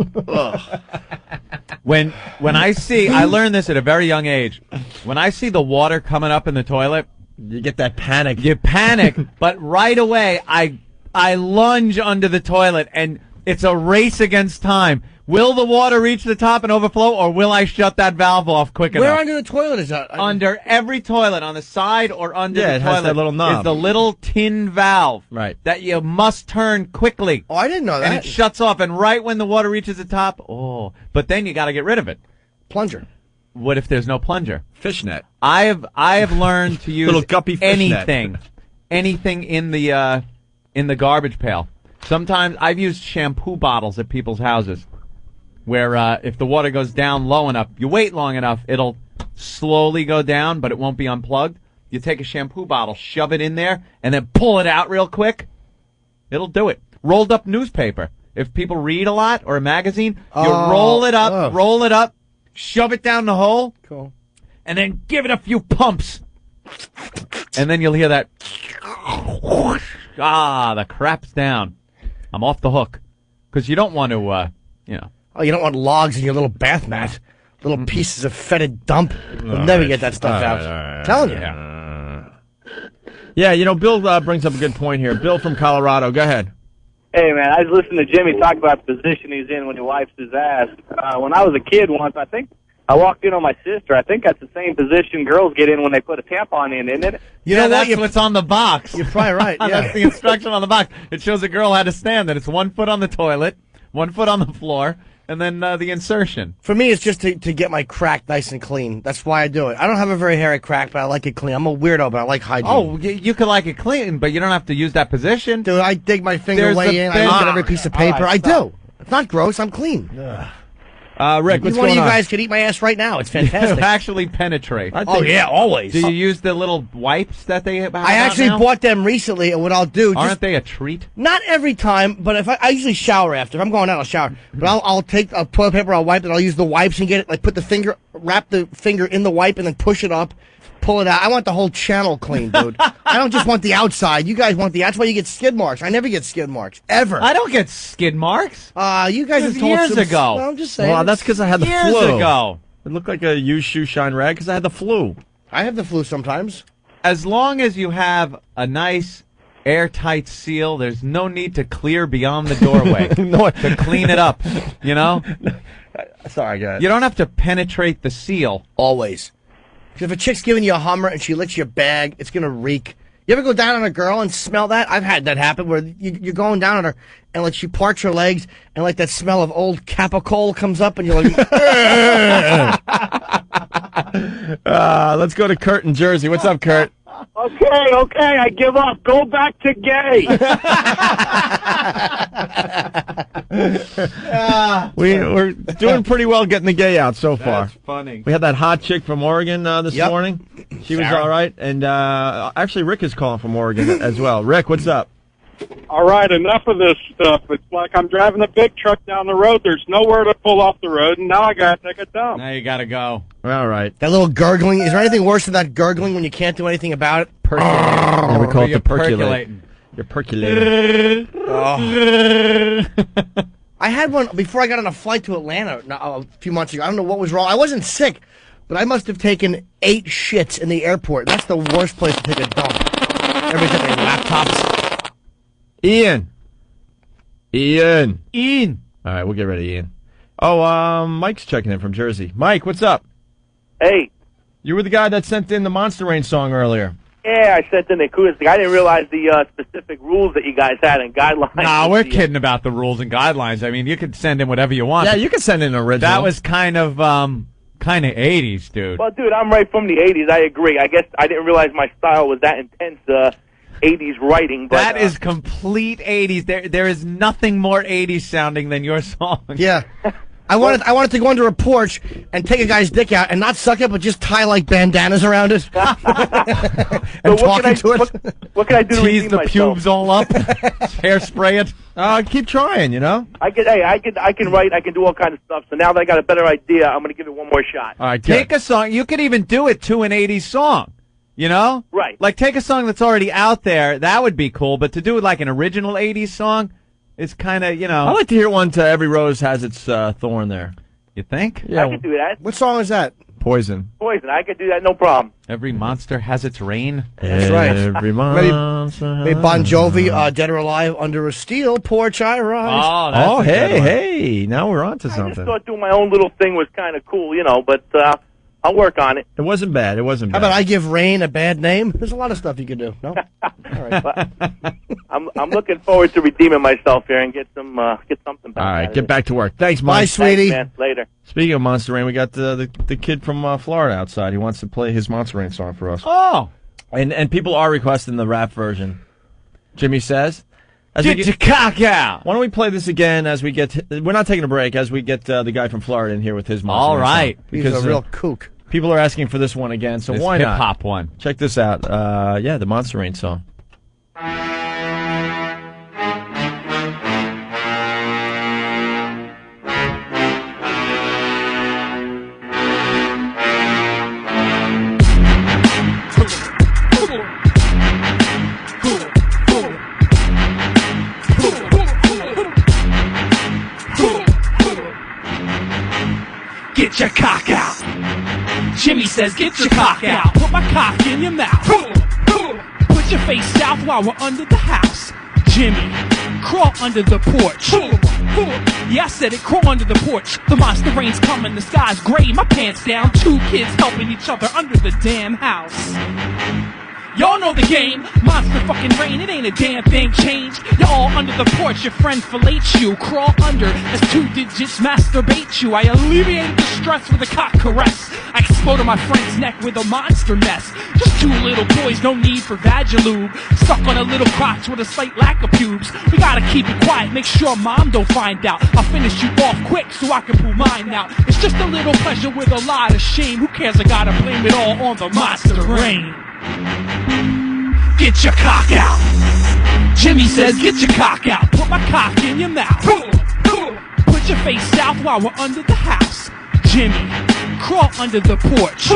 When I see, I learned this at a very young age. When I see the water coming up in the toilet, you get that panic. You panic, but right away I lunge under the toilet, and it's a race against time. Will the water reach the top and overflow, or will I shut that valve off quick enough? Where under the toilet is that? Under every toilet, on the side or under the it toilet, has that little knob. is the little tin valve that you must turn quickly. Oh, I didn't know that. And it shuts off, and right when the water reaches the top, but then you got to get rid of it. Plunger. What if there's no plunger? Fishnet. I have learned to use little guppy fishnet. anything in the garbage pail. Sometimes I've used shampoo bottles at people's houses, where if the water goes down low enough, you wait long enough, it'll slowly go down, but it won't be unplugged. You take a shampoo bottle, shove it in there, and then pull it out real quick. It'll do it. Rolled up newspaper. If people read a lot, or a magazine, you roll it up, shove it down the hole, cool, and then give it a few pumps. And then you'll hear that, the crap's down. I'm off the hook. Because you don't want to, Oh, you don't want logs in your little bath mat. Little pieces of fetid dump. You'll never get that stuff out. Telling you. Yeah, Bill brings up a good point here. Bill from Colorado, go ahead. Hey, man, I was listening to Jimmy talk about the position he's in when he wipes his ass. When I was a kid once, I think I walked in on my sister. I think that's the same position girls get in when they put a tampon in, isn't it? You know that's what's on the box. You're probably right. Yeah. That's the instruction on the box. It shows a girl how to stand. That it's 1 foot on the toilet, 1 foot on the floor, and then the insertion. For me, it's just to get my crack nice and clean. That's why I do it. I don't have a very hairy crack, but I like it clean. I'm a weirdo, but I like hygiene. Oh, you could like it clean, but you don't have to use that position. Dude, I dig my finger way in. I look at every piece of paper. Right, I do. It's not gross. I'm clean. Rick, what's one going of you on? guys could eat my ass right now. It's fantastic. You actually penetrate. Oh, yeah, always. Do you use the little wipes that they have? I actually bought them recently, and what I'll do... Aren't they a treat? Not every time, but if I usually shower after. If I'm going out, I'll shower. But I'll take toilet paper, I'll wipe it, I'll use the wipes and get it, like wrap the finger in the wipe and then push it up, pull it out. I want the whole channel clean, dude. I don't just want the outside. You guys want the... That's why you get skid marks. I never get skid marks. Ever. I don't get skid marks. You guys have told years ago. Well, I'm just saying. Well, that's because I had the years flu. ago. It looked like a used shoe shine rag because I had the flu. I have the flu sometimes. As long as you have a nice airtight seal, there's no need to clear beyond the doorway to clean it up, you know? Sorry, guys. You don't have to penetrate the seal. Always. If a chick's giving you a Hummer and she licks your bag, it's going to reek. You ever go down on a girl and smell that? I've had that happen where you're going down on her and like she parts her legs and like that smell of old Capicol comes up and you're like, let's go to Kurt in Jersey. What's up, Kurt? Okay, I give up. Go back to gay. We're doing pretty well getting the gay out so far. That's funny. We had that hot chick from Oregon this Yep. morning. She was Sarah. all right. And actually, Rick is calling from Oregon as well. Rick, what's up? All right, enough of this stuff. It's like I'm driving a big truck down the road. There's nowhere to pull off the road, and now I got to take a dump. Now you got to go. All right. that little gurgling. Is there anything worse than that gurgling when you can't do anything about it? Yeah, we call it You're the percolate. percolating. You're percolating. I had one before I got on a flight to Atlanta a few months ago. I don't know what was wrong. I wasn't sick, but I must have taken 8 shits in the airport. That's the worst place to take a dump. Everybody's got their laptops. Ian. Ian. All right, we'll get rid of Ian. Oh, Mike's checking in from Jersey. Mike, what's up? Hey. You were the guy that sent in the Monster Rain song earlier. Yeah, I sent in the acoustic. I didn't realize the specific rules that you guys had and guidelines. Nah, we're kidding about the rules and guidelines. I mean, you could send in whatever you want. Yeah, you can send in an original. That was kind of 80s, dude. Well, dude, I'm right from the 80s. I agree. I guess I didn't realize my style was that intense 80s writing. But, That is complete 80s. There is nothing more 80s sounding than your song. Yeah. I wanted to go under a porch and take a guy's dick out and not suck it, but just tie like bandanas around it and talk into it. What can I do to Tease redeem the myself? pubes all up, hairspray it. Keep trying, you know? I can write, I can do all kinds of stuff. So now that I got a better idea, I'm going to give it one more shot. All right, Take a song. You could even do it to an 80s song. You know? Right. Like, take a song that's already out there. That would be cool. But to do it like an original 80s song, it's kind of, you know. I like to hear one to Every Rose Has Its Thorn there. You think? Yeah. I can do that. What song is that? Poison. Poison. I can do that, no problem. Every monster has its reign. That's right. Every monster. Maybe Bon Jovi, Dead or Alive, Under a Steel Porch I Rise. Oh, hey. Now we're on to I just something. thought doing my own little thing was kind of cool, you know, but I'll work on it. It wasn't bad. How about I give Rain a bad name? There's a lot of stuff you could do. No? All right. But I'm looking forward to redeeming myself here and get something back. All right, out of get it. back to work. Thanks, Mike. Bye, sweetie. Thanks, man. Later. Speaking of Monster Rain, we got the kid from Florida outside. He wants to play his Monster Rain song for us. Oh. And people are requesting the rap version. Jimmy says. Get your cock out. Why don't we play this again as we get... we're not taking a break, as we get the guy from Florida in here with his Monster All Rain right. song. He's a real kook. People are asking for this one again, so This why not? hip-hop one. Check this out. The Monster Rain song. Get your cock out. Jimmy says, get your cock out. Put my cock in your mouth. Put your face south while we're under the house. Jimmy crawl under the porch. Yeah, I said it, crawl under the porch. The monster rain's coming, the sky's gray, my pants down. 2 kids helping each other under the damn house. Y'all know the game, monster fucking rain, it ain't a damn thing changed. Y'all under the porch, your friend fillets you. Crawl under as 2 digits masturbate you. I alleviate the stress with a cock caress. I explode on my friend's neck with a monster mess. Just 2 little boys, no need for Vagilume. Stuck on a little crotch with a slight lack of pubes. We gotta keep it quiet, make sure mom don't find out. I'll finish you off quick so I can pull mine out. It's just a little pleasure with a lot of shame. Who cares, I gotta blame it all on the monster rain. Get your cock out. Jimmy says get your cock out. Put my cock in your mouth. Put your face south while we're under the house. Jimmy, crawl under the porch.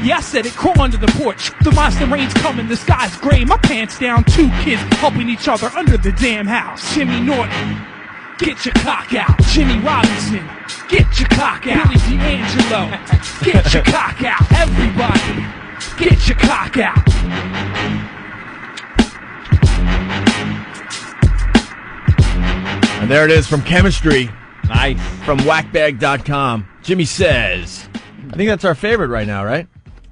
Yeah, I said it, crawl under the porch. The monster rain's coming, the sky's gray, my pants down. 2 kids helping each other under the damn house. Jimmy Norton, get your cock out. Jimmy Robinson, get your cock out. Billy D'Angelo, get your cock out. Everybody, get your cock out. And there it is from Chemistry. Nice. From whackbag.com. Jimmy Says. I think that's our favorite right now, right?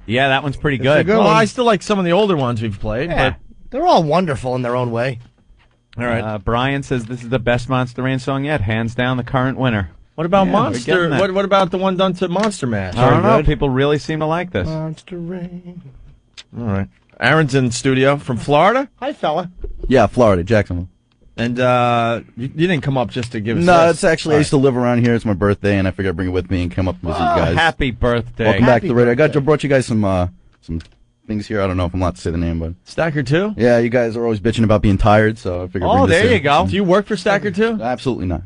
Yeah, that one's pretty It's good. a good Well, one. I still like some of the older ones we've played. Yeah. They're all wonderful in their own way. All right. Brian says this is the best Monster Rain song yet. Hands down the current winner. What about Yeah, we're Monster? getting that. What about the one done to Monster Mash? I don't know. Good. People really seem to like this. Monster Rain. All right. Aaron's in studio from Florida. Hi, fella. Yeah, Florida, Jacksonville. And you didn't come up just to give us No, this. it's actually, I used to live around here. It's my birthday, and I figured I'd bring it with me and come up and visit you guys. Happy birthday. Welcome back to the radio. birthday. I brought you guys some things here. I don't know if I'm allowed to say the name, but Stacker 2? yeah, you guys are always bitching about being tired, so I figured I'd bring this in. Do you work for Stacker 2? Absolutely not.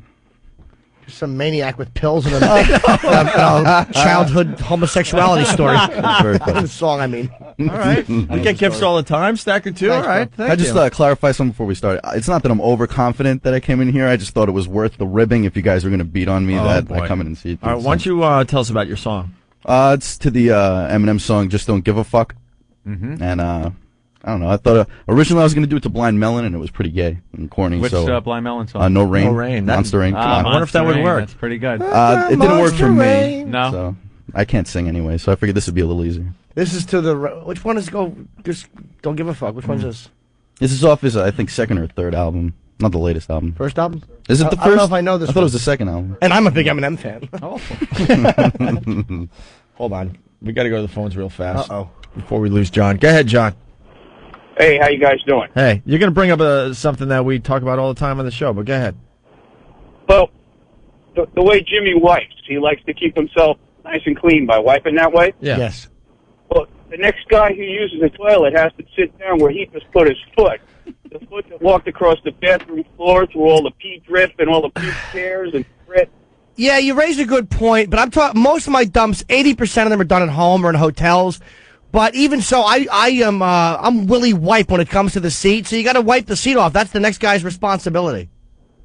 Some maniac with pills and a childhood homosexuality story. Very funny. The song, I mean. All right. We get gifts all the time. Stacker 2. Thanks, All right. bro. Thank I just you. clarify something before we start. It's not that I'm overconfident that I came in here. I just thought it was worth the ribbing if you guys were going to beat on me that boy. I come in and see it. All right. Why don't you tell us about your song? It's to the Eminem song "Just Don't Give a Fuck," and I don't know. I thought originally I was going to do it to Blind Melon, and it was pretty gay and corny. Which so Blind Melon song? No Rain. No Rain. Monster Rain. Come on. I wonder if that would Rain, work. That's pretty good. It didn't work for me. Rain. No. So I can't sing anyway, so I figured this would be a little easier. This is to the. Which one is go? Just don't give a fuck. Which one's this? This is off his, I think, second or third album. Not the latest album. First album? Is it the first? I don't know if I know this I thought one. it was the second album. And I'm a big Eminem fan. Hold on. We got to go to the phones real fast. Uh-oh. Before we lose John. Go ahead, John. Hey, how you guys doing? Hey, you're going to bring up something that we talk about all the time on the show, but go ahead. Well, the way Jimmy wipes, he likes to keep himself nice and clean by wiping that way. Yeah. Yes. Well, the next guy who uses the toilet has to sit down where he just put his foot. The foot that walked across the bathroom floor through all the pee drip and all the puke hairs and grit. Yeah, you raise a good point, but I'm talking. Most of my dumps, 80% of them are done at home or in hotels. But even so, I'm Willie Wipe when it comes to the seat. So you got to wipe the seat off. That's the next guy's responsibility.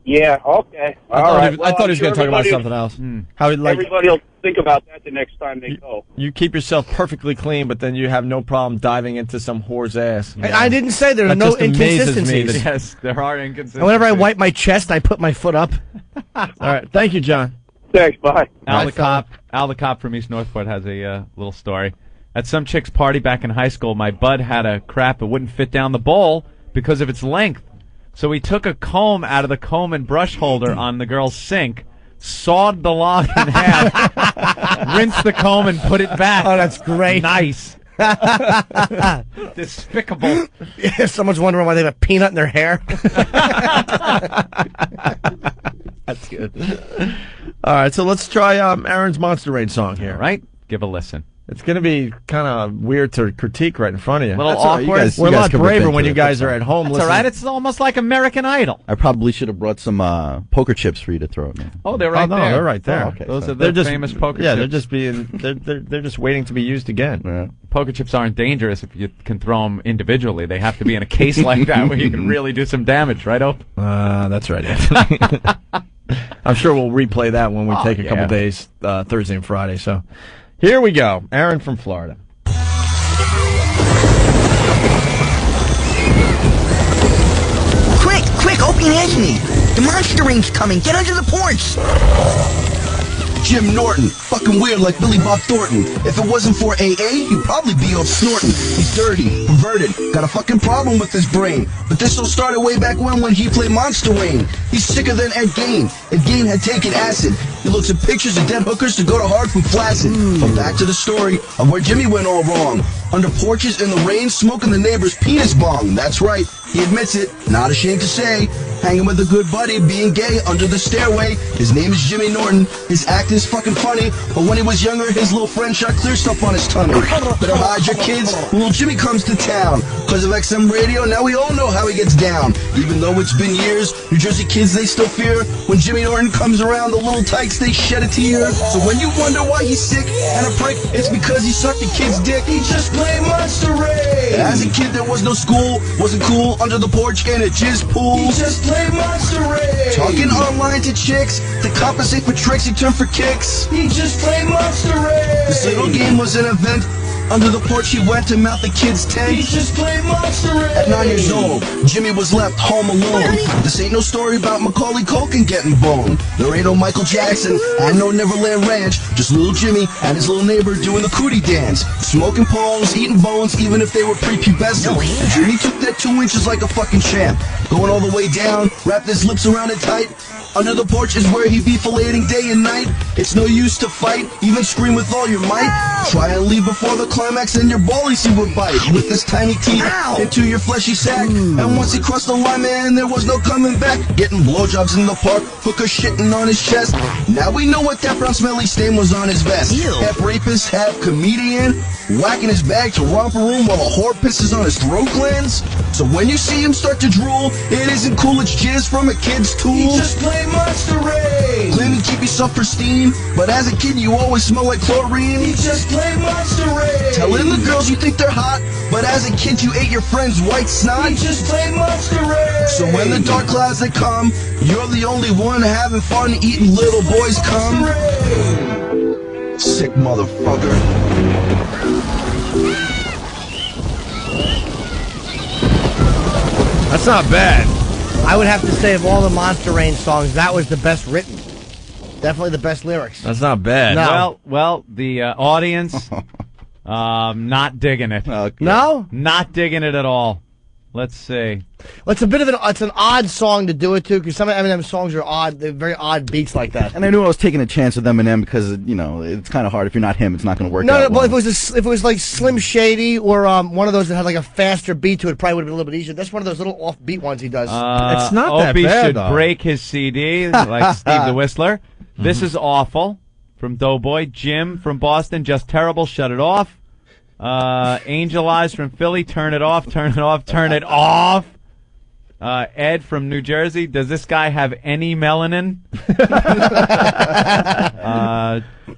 Yeah, okay. I thought he was going to talk about something else. How Everybody will think about that the next time they go. you keep yourself perfectly clean, but then you have no problem diving into some whore's ass. I didn't say there are That no just amazes me inconsistencies. that- Yes, there are inconsistencies. And whenever I wipe my chest, I put my foot up. All right. Thank you, John. Thanks. Bye. Al the cop from East Northport has a little story. At some chick's party back in high school, my bud had a crap that wouldn't fit down the bowl because of its length. So he took a comb out of the comb and brush holder on the girl's sink, sawed the log in half, rinsed the comb, and put it back. Oh, that's great. Nice. Despicable. Yeah, someone's wondering why they have a peanut in their hair. That's good. All right, so let's try Aaron's Monster Rain song here. All right, give a listen. It's going to be kind of weird to critique right in front of you. A little That's all right. awkward. We're a lot can braver rip when into you it. guys That's are at home That's all listening. right. It's almost like American Idol. I probably should have brought some poker chips for you to throw at me. Oh, they're right no, there. they're right there. Oh, okay, Those so are the They're just famous poker Yeah, chips. they're just being they're just waiting to be used again. Yeah. Poker chips aren't dangerous if you can throw them individually. They have to be in a case like that where you can really do some damage, right, Ope? That's right, Anthony. I'm sure we'll replay that when we take a couple yeah. days, Thursday and Friday. So here we go. Aaron from Florida. Quick, Quick, Opie and Anthony, the monster ring's coming. Get under the porch. Jim Norton, fucking weird like Billy Bob Thornton. If it wasn't for AA, he'd probably be off snorting. He's dirty, perverted, got a fucking problem with his brain. But this all started way back when he played Monster Rain. He's sicker than Ed Gein. Ed Gein had taken acid. He looks at pictures of dead hookers to go to hard from flaccid. But back to the story of where Jimmy went all wrong. Under porches in the rain, smoking the neighbor's penis bong. That's right, he admits it, not ashamed to say. Hanging with a good buddy, being gay under the stairway. His name is Jimmy Norton. His act is fucking funny. But when he was younger, his little friend shot clear stuff on his tummy. Better hide your kids when little Jimmy comes to town. Cause of XM Radio, now we all know how he gets down. Even though it's been years, New Jersey kids, they still fear. When Jimmy Norton comes around, the little tykes, they shed a tear. So when you wonder why he's sick and a prick, it's because he sucked a kid's dick. He just played Monster Ray. As a kid, there was no school, wasn't cool, under the porch in a jizz pool. He just played Monster Ray. Talking online to chicks, to compensate for tricks, he turned for kicks. He just played Monster Ray. This little game was an event. Under the porch he went to mount the kid's tent. He just played Monster Ray. At 9 years old, Jimmy was left home alone. This ain't no story about Macaulay Culkin getting boned. There ain't no Michael Jackson and no Neverland Ranch. Just little Jimmy and his little neighbor doing the cootie dance. Smoking poles, eating bones, even if they were prepubescent. Jimmy took that 2 inches like a fucking champ. Going all the way down, wrapped his lips around it tight. Under the porch is where he be filleting day and night. It's no use to fight, even scream with all your might. Try and leave before the climax and your ballies he would bite. With his tiny teeth into your fleshy sack. And once he crossed the line, man, there was no coming back. Getting blowjobs in the park, hooker shitting on his chest. Now we know what that brown smelly stain was on his vest. Half rapist, half comedian, whacking his bag to romper room while a whore pisses on his throat glands. So when you see him start to drool, it isn't cool, it's jizz from a kid's tool. He just played Monster Ray. Claim to keep yourself pristine, but as a kid you always smell like chlorine. He just played Monster Ray. Telling the girls you think they're hot, but as a kid you ate your friend's white snot. He just played Monster Ray. So when the dark clouds they come, you're the only one having fun eating little boys cum. Sick motherfucker. That's not bad. I would have to say, of all the Monster Rain songs, that was the best written. Definitely the best lyrics. That's not bad. No. Well, the audience, not digging it. Okay. No? Not digging it at all. Let's see. Well, it's a bit of it's an odd song to do it to, because some of Eminem's songs are odd. They're very odd beats like that. And I knew I was taking a chance with Eminem because, you know, it's kind of hard. If you're not him, it's not going to work out. No, well. but if it was like Slim Shady or one of those that had like a faster beat to it, probably would have been a little bit easier. That's one of those little offbeat ones he does. It's not that Opie bad, should though. break his CD like Steve the Whistler. This is awful from Doughboy. Jim from Boston, just terrible. Shut it off. Angel Eyes from Philly, turn it off, turn it off, turn it off. Ed from New Jersey, does this guy have any melanin?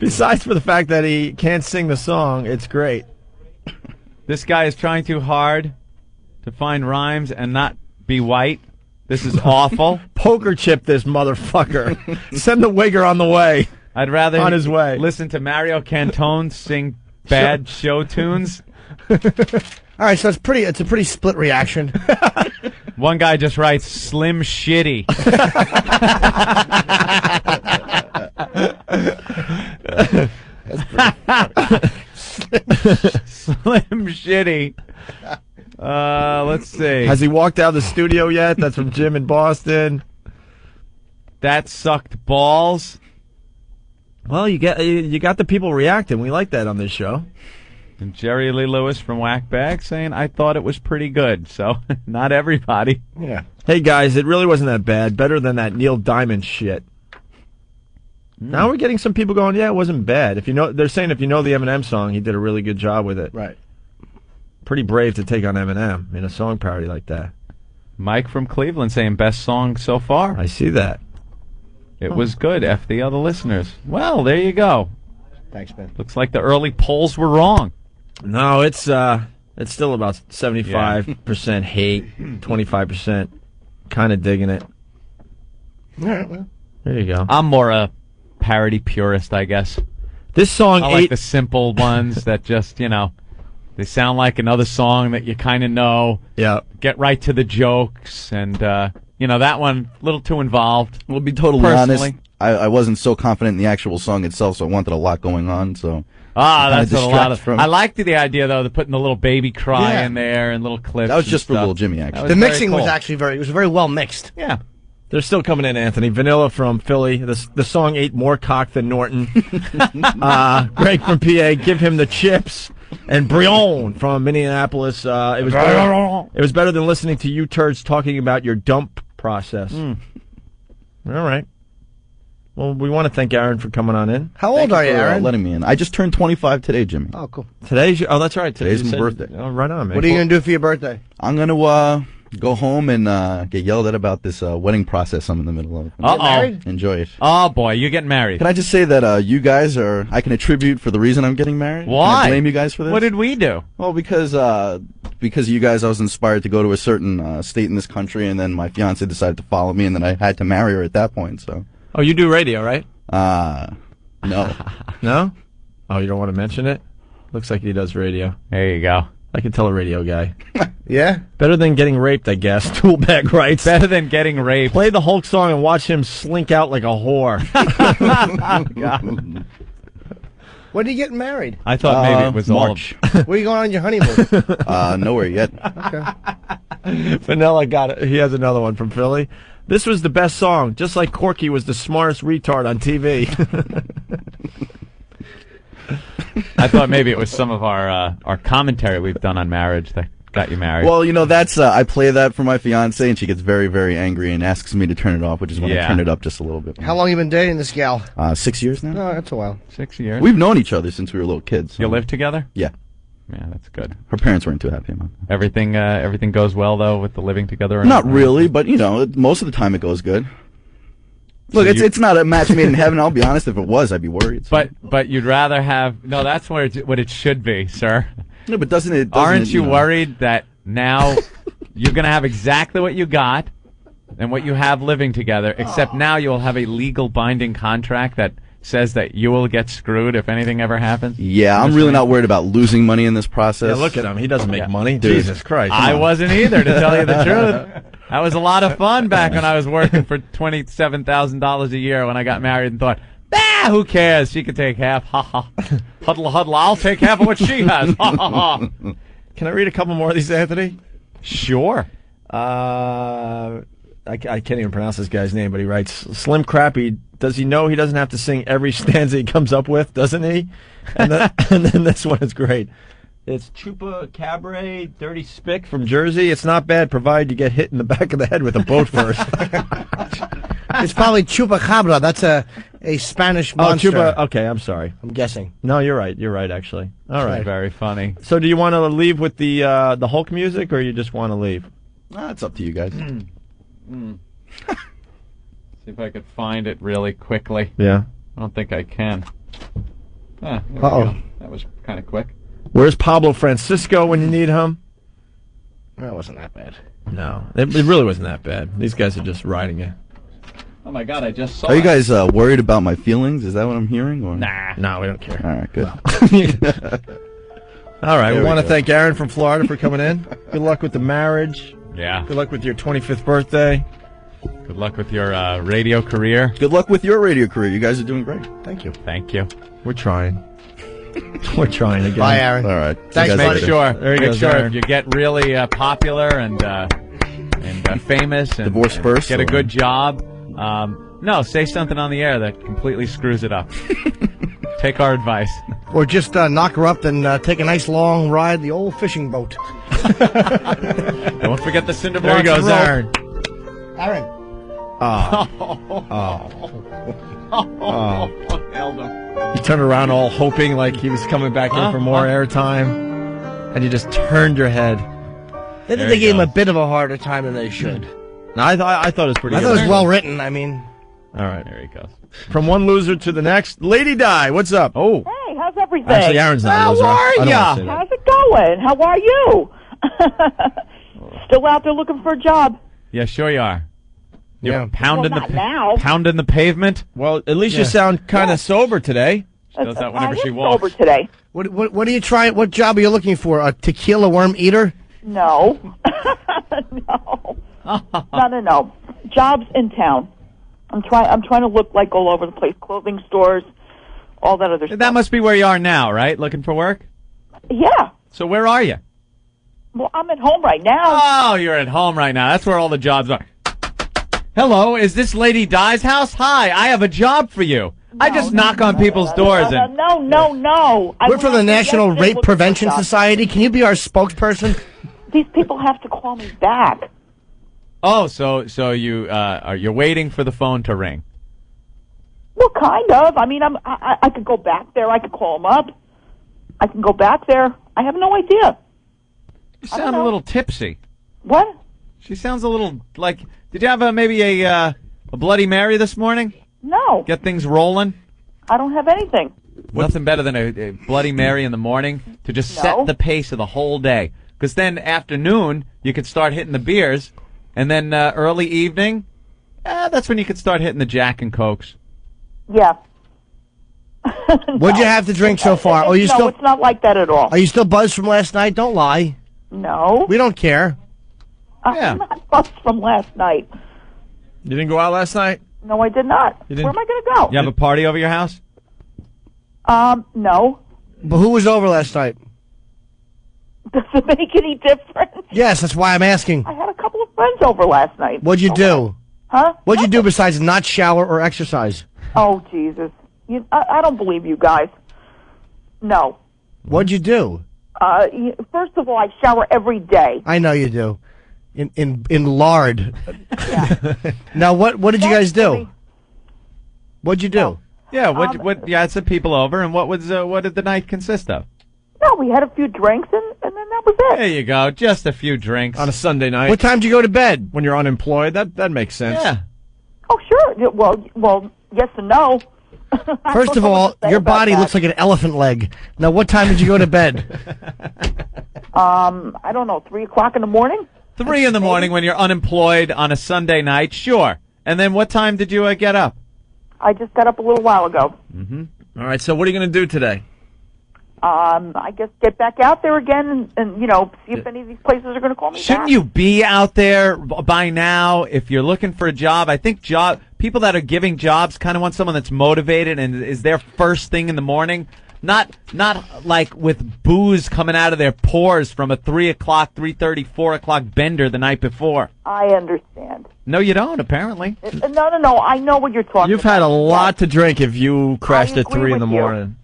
Besides for the fact that he can't sing the song, it's great. This guy is trying too hard to find rhymes and not be white. This is awful. Poker chip this motherfucker. Send the wigger on the way. I'd rather on his way. Listen to Mario Cantone sing bad show tunes. All right, so it's a pretty split reaction. One guy just writes Slim Shitty. Slim Shitty. Let's see. Has he walked out of the studio yet? That's from Jim in Boston. That sucked balls. Well, you got the people reacting. We like that on this show. And Jerry Lee Lewis from Whackbag saying, I thought it was pretty good. So, not everybody. Yeah. Hey, guys, it really wasn't that bad. Better than that Neil Diamond shit. Now we're getting some people going, yeah, it wasn't bad. They're saying if you know the Eminem song, he did a really good job with it. Right. Pretty brave to take on Eminem in a song parody like that. Mike from Cleveland saying, best song so far. I see that. It was good. F the other listeners. Well, there you go. Thanks, man. Looks like the early polls were wrong. No, it's still about 75% hate, 25% kind of digging it. All right, well. There you go. I'm more a parody purist, I guess. This song I like the simple ones that just, they sound like another song that you kind of know. Yeah. Get right to the jokes and, that one a little too involved. We'll be totally Personally. honest. I wasn't so confident in the actual song itself, so I wanted a lot going on. So That's what a lot of. from. I liked the idea though, of putting the little baby cry in there and little clips. That was and just for stuff. little Jimmy. Actually, The mixing was actually it was very well mixed. Yeah. They're still coming in, Anthony. Vanilla from Philly. The song ate more cock than Norton. Greg from PA, give him the chips. And Brion from Minneapolis. It was better than listening to you turds talking about your dump process. All right. Well, we want to thank Aaron for coming on in. How old are you, Aaron? Letting me in. I just turned 25 today, Jimmy. Oh, cool. That's right. Today's my birthday. Oh, right on, man. What are you going to do for your birthday? I'm going to go home and get yelled at about this wedding process I'm in the middle of. married? Enjoy it. Oh boy, you're getting married. Can I just say that you guys I can attribute for the reason I'm getting married? Why? Can I blame you guys for this? What did we do? Well, because of you guys, I was inspired to go to a certain state in this country, and then my fiance decided to follow me, and then I had to marry her at that point. So. Oh, you do radio, right? No. No? Oh, you don't want to mention it? Looks like he does radio. There you go. I can tell a radio guy. Yeah? Better than getting raped, I guess. Toolbag writes. Better than getting raped. Play the Hulk song and watch him slink out like a whore. God. When are you getting married? I thought maybe it was March. Where are you going on your honeymoon? Nowhere yet. Okay. Vanilla got it. He has another one from Philly. This was the best song, just like Corky was the smartest retard on TV. I thought maybe it was some of our commentary we've done on marriage that got you married. Well, that's I play that for my fiance, and she gets very, very angry and asks me to turn it off, which is when I turn it up just a little bit. How long you been dating this gal? 6 years now. Oh, that's a while. 6 years. We've known each other since we were little kids. You live together? Yeah. Yeah, that's good. Her parents weren't too happy about it. Everything goes well though with the living together. Not really, but most of the time it goes good. Look, So it's not a match made in heaven. I'll be honest. If it was, I'd be worried. So. But you'd rather have that's what it should be, sir. No, but doesn't it? Aren't you worried that now you're going to have exactly what you got and what you have living together, except now you'll have a legal binding contract that says that you will get screwed if anything ever happens? Yeah, I'm really not worried about losing money in this process. Yeah, look at him. He doesn't make money. Dude. Jesus Christ. I wasn't either, to tell you the truth. That was a lot of fun back when I was working for $27,000 a year when I got married and thought, who cares? She could take half. Ha ha. Huddle, huddle. I'll take half of what she has. Ha ha ha. Can I read a couple more of these, Anthony? Sure. I can't even pronounce this guy's name, but he writes, Slim Crappy, does he know he doesn't have to sing every stanza he comes up with, doesn't he? And then this one is great. It's Chupa Cabaret, Dirty Spick from Jersey. It's not bad, provided you get hit in the back of the head with a boat first. It's probably Chupacabra. That's a Spanish monster. Oh, Chupa. Okay, I'm sorry. I'm guessing. No, you're right. You're right, actually. All right. Very funny. So do you want to leave with the Hulk music, or you just want to leave? It's up to you guys. See if I could find it really quickly. Yeah. I don't think I can. There we Uh-oh. go. That was kind of quick. Where's Pablo Francisco when you need him? That wasn't that bad. No, it really wasn't that bad. These guys are just riding it. Oh my God, I just saw Are you it. guys worried about my feelings? Is that what I'm hearing? Or? Nah. No, we don't care. All right, good. All right, There we we want to go. thank Aaron from Florida for coming in. Good luck with the marriage. Yeah. Good luck with your 25th birthday. Good luck with your radio career. Good luck with your radio career. You guys are doing great. Thank you. Thank you. We're trying. We're trying again. Bye, Aaron. All right. Thanks, Make buddy. sure. There he Make goes, sure Aaron. if you get really popular and famous and Divorce first, get a or- good job. No, say something on the air that completely screws it up. Take our advice. Or just knock her up and take a nice long ride the old fishing boat. Don't forget the cinder There he blocks goes, and rope. Aaron. Aaron. Nailed him. You turned around all hoping like he was coming back in for more airtime, and you just turned your head. They think they gave him a bit of a harder time than they should. No, I thought it was pretty I good. thought it was well written. I mean, All right. There he goes. From one loser to the next. Lady Di, what's up? Oh. Hey, how's everything? Actually, Aaron's not a loser. I don't wanna say that. How's it going? How are you? Still out there looking for a job? Yeah, sure you are. You're Yeah. pounding Well, not now. pounding the pavement. Well, at least you sound kind of sober today. She does that whenever I she am walks. sober today. what are you trying? What job are you looking for? A tequila worm eater? No. No. No. jobs in town. I'm trying to look like all over the place. Clothing stores, all that other stuff. That must be where you are now, right? Looking for work? Yeah. So where are you? Well, I'm at home right now. Oh, you're at home right now. That's where all the jobs are. Hello, is this Lady Di's house? Hi, I have a job for you. I just knock on people's doors and... No. We're from the National Rape Prevention Society. Can you be our spokesperson? These people have to call me back. Oh, so you're waiting for the phone to ring. Well, kind of. I mean, I could go back there. I could call them up. I can go back there. I have no idea. You sound a little tipsy. What? She sounds a little like... Did you have maybe a Bloody Mary this morning? No. Get things rolling? I don't have anything. Nothing better than a Bloody Mary in the morning to just set the pace of the whole day. Because then afternoon, you could start hitting the beers. And then early evening, that's when you could start hitting the Jack and Cokes. Yeah. What'd you have to drink so far? No, it's not like that at all. Are you still buzzed from last night? Don't lie. No. We don't care. I'm not buzzed from last night. You didn't go out last night? No, I did not. You didn't- Where am I going to go? You have a party over your house? No. But who was over last night? Does it make any difference? Yes, that's why I'm asking. I had a couple of friends over last night. What'd you do? Huh? What'd you do besides not shower or exercise? Oh, Jesus. I don't believe you guys. No. What'd you do? First of all, I shower every day. I know you do. In lard. Now, what did you guys do? What'd you do? Yeah, what? You had some people over, and what did the night consist of? No, we had a few drinks, and then that was it. There you go, just a few drinks On a Sunday night. What time did you go to bed? When you're unemployed, that makes sense. Yeah. Oh, sure. Well, yes and no. First of all, your body looks like an elephant leg. Now, what time did you go to bed? I don't know, 3 o'clock in the morning? 3 in the morning when you're unemployed on a Sunday night, sure. And then what time did you get up? I just got up a little while ago. Mm-hmm. All right, so what are you going to do today? I guess get back out there again and see if any of these places are going to call me Shouldn't back. you be out there by now if you're looking for a job? I think people that are giving jobs kind of want someone that's motivated and is there first thing in the morning. Not like with booze coming out of their pores from a 3 o'clock, 3:30, 4 o'clock bender the night before. I understand. No, you don't, apparently. No, I know what you're talking You've about. had a lot to drink if you crashed at 3 in the with you. morning.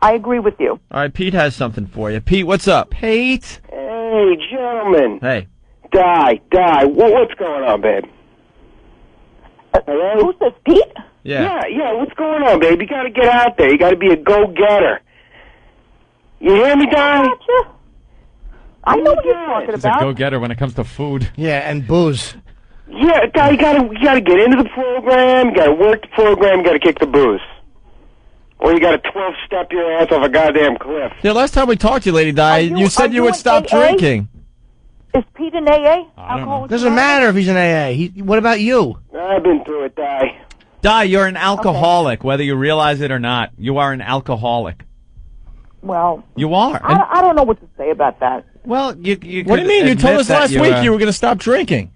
I agree with you. All right, Pete has something for you. Pete, what's up? Pete? Hey, gentlemen. Hey. Die. What's going on, babe? Hello? Who's this, Pete? Yeah, what's going on, babe? You gotta get out there. You gotta be a go-getter. You hear me, Di? I know what you're talking He's a go-getter when it comes to food. Yeah, and booze. Yeah, Di, you gotta get into the program, you gotta work the program, you gotta kick the booze. Or you gotta 12-step your ass off a goddamn cliff. Yeah, last time we talked to you, Lady Di, you said you would stop drinking. Is Pete in AA? Alcoholics Doesn't matter if he's an AA. What about you? I've been through it, Di. Di, you're an alcoholic, whether you realize it or not. You are an alcoholic. Well, You are. I don't know what to say about that. Well, you What do you mean? You told us last week you were going to stop drinking.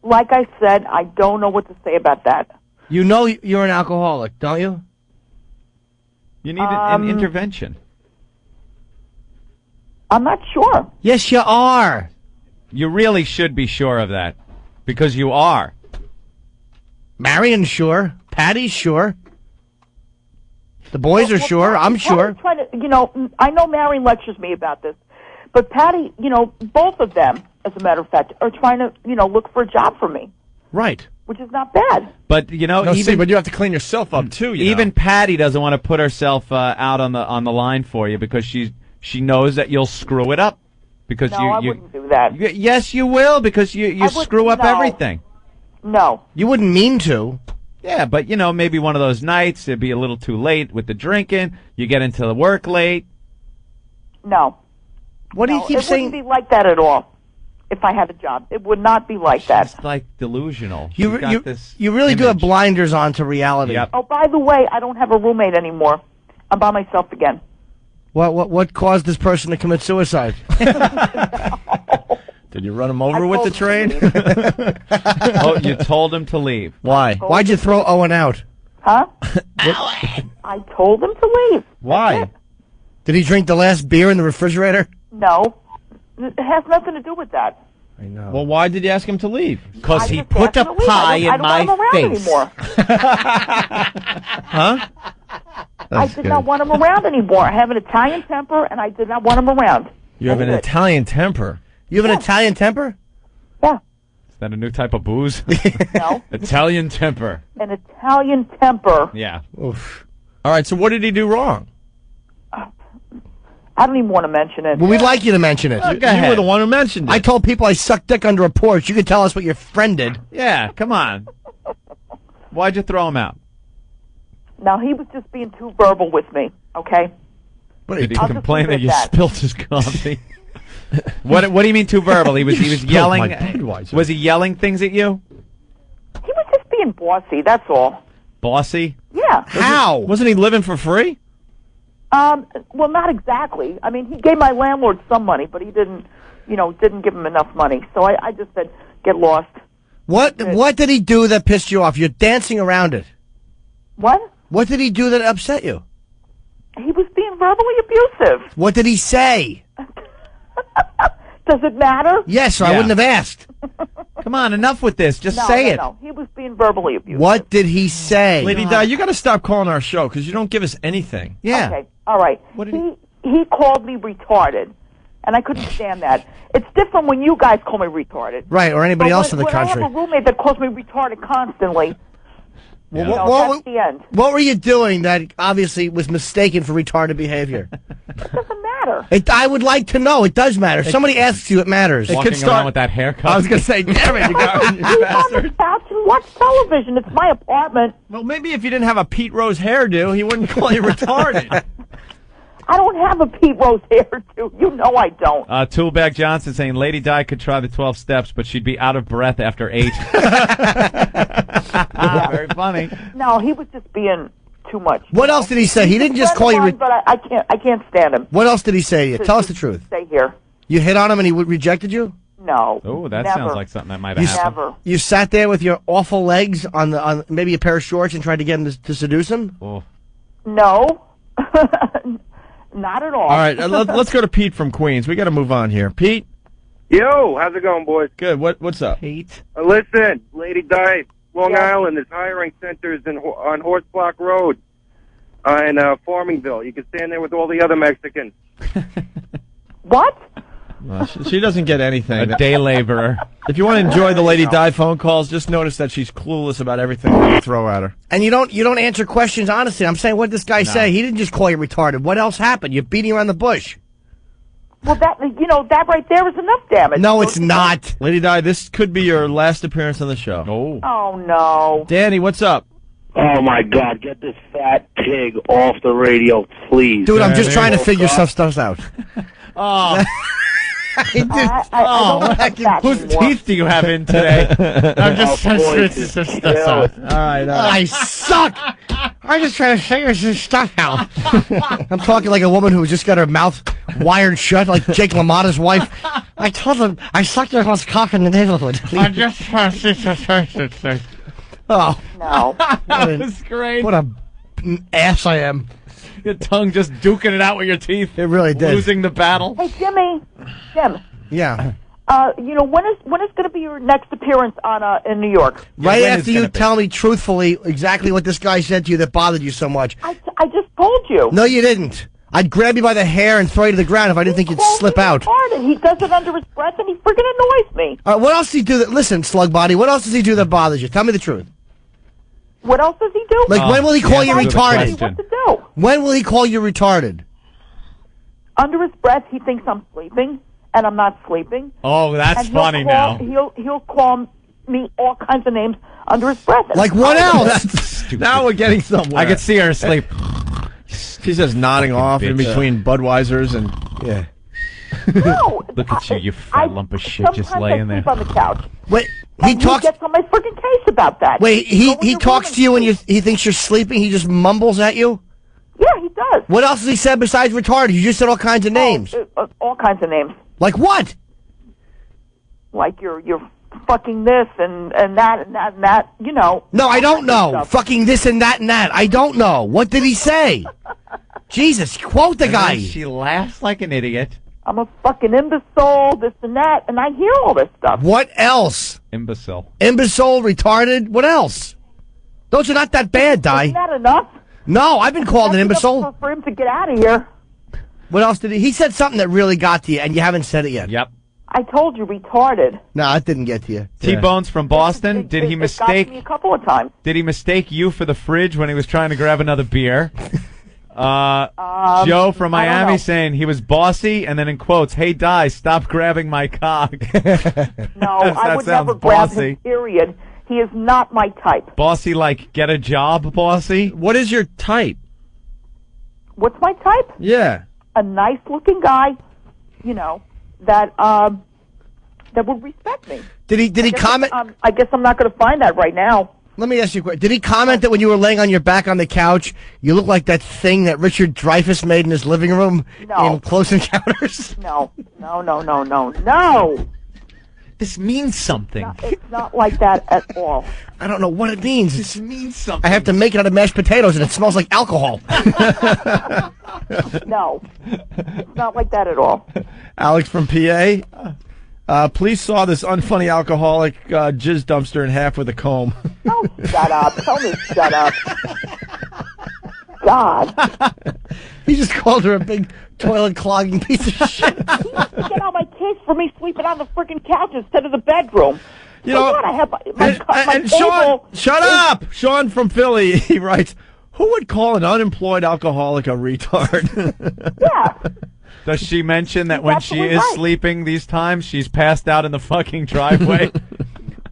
Like I said, I don't know what to say about that. You know you're an alcoholic, don't you? You need an intervention. I'm not sure. Yes, you are. You really should be sure of that. Because you are. Marion's sure. Patty's sure. The boys are sure. I'm sure. Patty's trying to, I know Marion lectures me about this, but Patty, both of them, as a matter of fact, are trying to, look for a job for me. Right. Which is not bad. But but you have to clean yourself up too. Even Patty doesn't want to put herself out on the line for you because she knows that you'll screw it up. Because I wouldn't do that. Yes, you will because you screw up everything. No. You wouldn't mean to. Yeah, but maybe one of those nights it'd be a little too late with the drinking. You get into the work late. No. What do you keep saying? It wouldn't be like that at all. If I had a job, it would not be like that. It's like delusional. You got this really do have image. blinders on to reality. Yep. Oh, by the way, I don't have a roommate anymore. I'm by myself again. What caused this person to commit suicide? Did you run him over with the train? Oh, you told him to leave. Why? Why'd you throw Owen out? Huh? I told him to leave. Why? Did he drink the last beer in the refrigerator? No. It has nothing to do with that. I know. Well, why did you ask him to leave? Because I he just put asked a him to leave. pie I in don't want him my around face. anymore. Huh? I did not want him around anymore. I have an Italian temper, and I did not want him around. You have an Italian temper. You have an Italian temper? Is that a new type of booze? No. Italian temper. An Italian temper. Yeah. Oof. All right, so what did he do wrong? I don't even want to mention it. Well, we'd like you to mention it. You were the one who mentioned it. I told people I sucked dick under a porch. You could tell us what your friend did. Yeah, come on. Why'd you throw him out? Now, he was just being too verbal with me, okay? Did he I'll just complain leave it that you at that. spilled his coffee? What do you mean too verbal? He was spilled yelling. my Budweiser. Was he yelling things at you? He was just being bossy, that's all. Bossy? Yeah. How? Wasn't he living for free? Well, not exactly. I mean, he gave my landlord some money, but he didn't give him enough money. So I just said, get lost. What did he do that pissed you off? You're dancing around it. What? What did he do that upset you? He was being verbally abusive. What did he say? Does it matter? Yes, or I Yeah. wouldn't have asked. Come on, enough with this. Just No, say no, it. no. He was being verbally abusive. What did he say? Lady Di, you got to stop calling our show because you don't give us anything. Yeah. Okay, all right. He called me retarded, and I couldn't stand that. It's different when you guys call me retarded. Right, or anybody But else in the when country. I have a roommate that calls me retarded constantly, Well, you know, what- that's the end. What were you doing that obviously was mistaken for retarded behavior? It doesn't matter. I would like to know. It does matter. If somebody asks you, it matters. Walking around with that haircut. I was going to say, damn it, you got Sleep on the couch and watch television. It's my apartment. Well, maybe if you didn't have a Pete Rose hairdo, he wouldn't call you retarded. I don't have a Pete Rose hairdo. You know I don't. Toolbag Johnson saying Lady Di could try the 12 steps, but she'd be out of breath after 8. Very funny. No, he was just being too much. What else did he say? He didn't just call you. But I can't stand him. What else did he say to you? Tell us the truth. Stay here. You hit on him and he rejected you? No. Oh, that Never. sounds like something that might have happened. Never. You sat there with your awful legs on maybe a pair of shorts and tried to get him to seduce him? Oh. No. Not at all. All right, let's go to Pete from Queens. We got to move on here. Pete? Yo, how's it going, boys? Good. What's up? Pete? Listen, Lady Di, Long Island is hiring centers on Horse Block Road in Farmingville. You can stand there with all the other Mexicans. What? Well, she doesn't get anything. A day laborer. If you want to enjoy the Lady Di phone calls, just notice that she's clueless about everything that you throw at her. And you don't answer questions honestly. I'm saying, what did this guy say? He didn't just call you retarded. What else happened? You're beating around the bush. Well, that right there is enough damage. No, it's not. Lady Di, this could be your last appearance on the show. Oh. Oh, no. Danny, what's up? Oh, my God. Get this fat pig off the radio, please. Dude, I'm just trying to figure some stuff out. Oh. Whose teeth do you have in today? I'm just Oh, boy, All right. I suck. I'm just trying to figure some stuff out. I'm talking like a woman who just got her mouth wired shut, like Jake LaMotta's wife. I told him I sucked their most cock in the neighborhood. I'm just trying to see some things. Oh, no. That's great. What a ass I am. Your tongue just duking it out with your teeth. It really did. Losing the battle. Hey, Jim. Yeah. When is going to be your next appearance on in New York? Right after you tell me truthfully exactly what this guy said to you that bothered you so much. I just told you. No, you didn't. I'd grab you by the hair and throw you to the ground if I didn't think you'd slip out. Retarded. He does it under his breath, and he freaking annoys me. All right, what else does he do that? Listen, slug body. What else does he do that bothers you? Tell me the truth. What else does he do? Like, when will he call you Tell me retarded? What to do? When will he call you retarded? Under his breath, he thinks I'm sleeping, and I'm not sleeping. Oh, that's And he'll funny call- now. He'll call me all kinds of names under his breath. Like what else? Now we're getting somewhere. I could see her asleep. She's just nodding off in bitch. between Budweisers and yeah. No, Look at you fat lump of shit, just sometimes laying I there. sleep on the couch. Wait, he And talks. He gets on my freaking case about that. Wait, he Go in your talks room to you and when he thinks you're sleeping. He just mumbles at you. Yeah, he does. What else has he said besides retarded? You just said all kinds of names. All kinds of names. Like what? like you're fucking this and that and that and that. You know. No, I don't know. Stuff. Fucking this and that and that. I don't know. What did he say? Jesus, quote the guy. She laughs like an idiot. I'm a fucking imbecile, this and that, and I hear all this stuff. What else? Imbecile. Imbecile, retarded. What else? Those are not that bad, Di. Isn't that enough? No, I've been called an That's imbecile. enough for him to get out of here. What else did he? He said something that really got to you, and you haven't said it yet. Yep. I told you, retarded. No, that didn't get to you. T-Bones from Boston. Did he It got mistake? to me a couple of times. Did he mistake you for the fridge when he was trying to grab another beer? Joe from I don't Miami know. saying he was bossy, and then in quotes, "Hey, Di, stop grabbing my cock." No, That I would sounds never grab bossy. him, period. He is not my type. Bossy, like get a job, bossy. What is your type? What's my type? Yeah. A nice-looking guy, you know, that would respect me. Did he comment? I guess I'm not going to find that right now. Let me ask you a question. Did he comment that when you were laying on your back on the couch, you look like that thing that Richard Dreyfuss made in his living room No. in Close Encounters? No. This means something. It's not like that at all. I don't know what it means. This means something. I have to make it out of mashed potatoes, and it smells like alcohol. No, it's not like that at all. Alex from PA. Police saw this unfunny alcoholic jizz dumpster in half with a comb. Oh, shut up. Tell me shut up. God. He just called her a big toilet clogging piece of shit. He wants to get on my case for me sleeping on the freaking couch instead of the bedroom. You know, God, I have my and table Sean, shut is- up! Sean from Philly, he writes, who would call an unemployed alcoholic a retard? Yeah. Does she mention that when she absolutely is right. sleeping these times, she's passed out in the fucking driveway?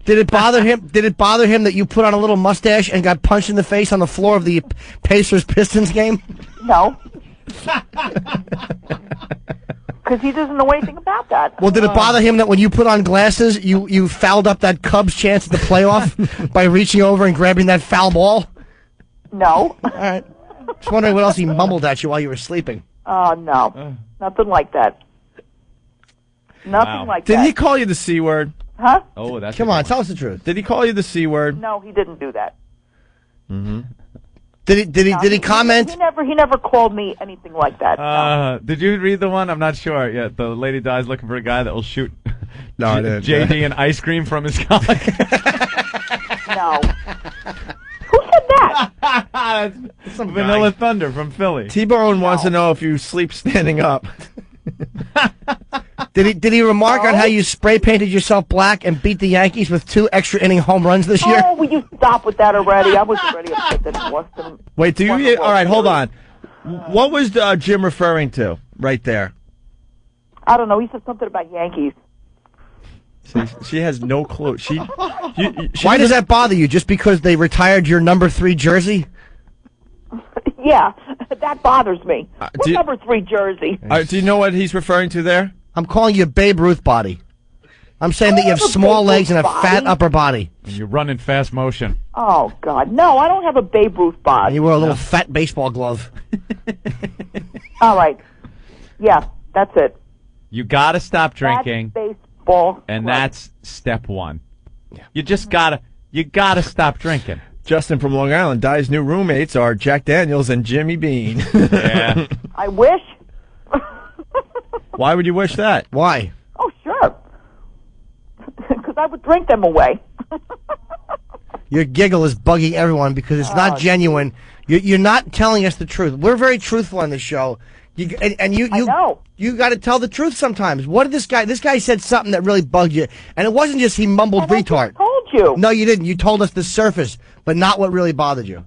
Did it bother him? Did it bother him that you put on a little mustache and got punched in the face on the floor of the Pacers Pistons game? No. Because he doesn't know anything about that. Well, did it bother him that when you put on glasses, you fouled up that Cubs chance at the playoff by reaching over and grabbing that foul ball? No. All right. Just wondering what else he mumbled at you while you were sleeping. Oh, no. Nothing like that. Nothing like Did that. he call you the C word? Huh? Oh, that's Come on, tell us the truth. Did he call you the C word? No, he didn't do that. Mm-hmm. Did he comment? He never called me anything like that. Did you read the one? I'm not sure. Yeah, the lady dies looking for a guy that will shoot No, I didn't. JD and ice cream from his cock. No. Who said that? That's some Vanilla Thunder from Philly. T-Bone wants to know if you sleep standing up. Did he remark on how you spray painted yourself black and beat the Yankees with 2 extra inning home runs this year? Oh, will you stop with that already? I was already upset that he lost them. Wait, do you? All right, hold on. What was Jim referring to right there? I don't know. He said something about Yankees. She has no clue. She Why does that bother you? Just because they retired your number 3 jersey? Yeah, that bothers me. What do you- number 3 jersey? Do you know what he's referring to there? I'm calling you a Babe Ruth body. I'm saying that you have have a small Babe legs and a Ruth fat body. upper body. And you run in fast motion. Oh, God. No, I don't have a Babe Ruth And body. you wear a little fat baseball glove. All right. Yeah, that's it. You got to stop drinking, That's baseball. and club. that's step 1. You just gotta stop drinking. Justin from Long Island. Di's new roommates are Jack Daniels and Jimmy Bean. Yeah. I wish. Why would you wish that? Why? Oh, sure. Because I would drink them away. Your giggle is bugging everyone because it's not genuine. You're not telling us the truth. We're very truthful on this show. You got to tell the truth sometimes. What did this guy? This guy said something that really bugged you, and it wasn't just he mumbled retard. I told you. No, you didn't. You told us the surface, but not what really bothered you.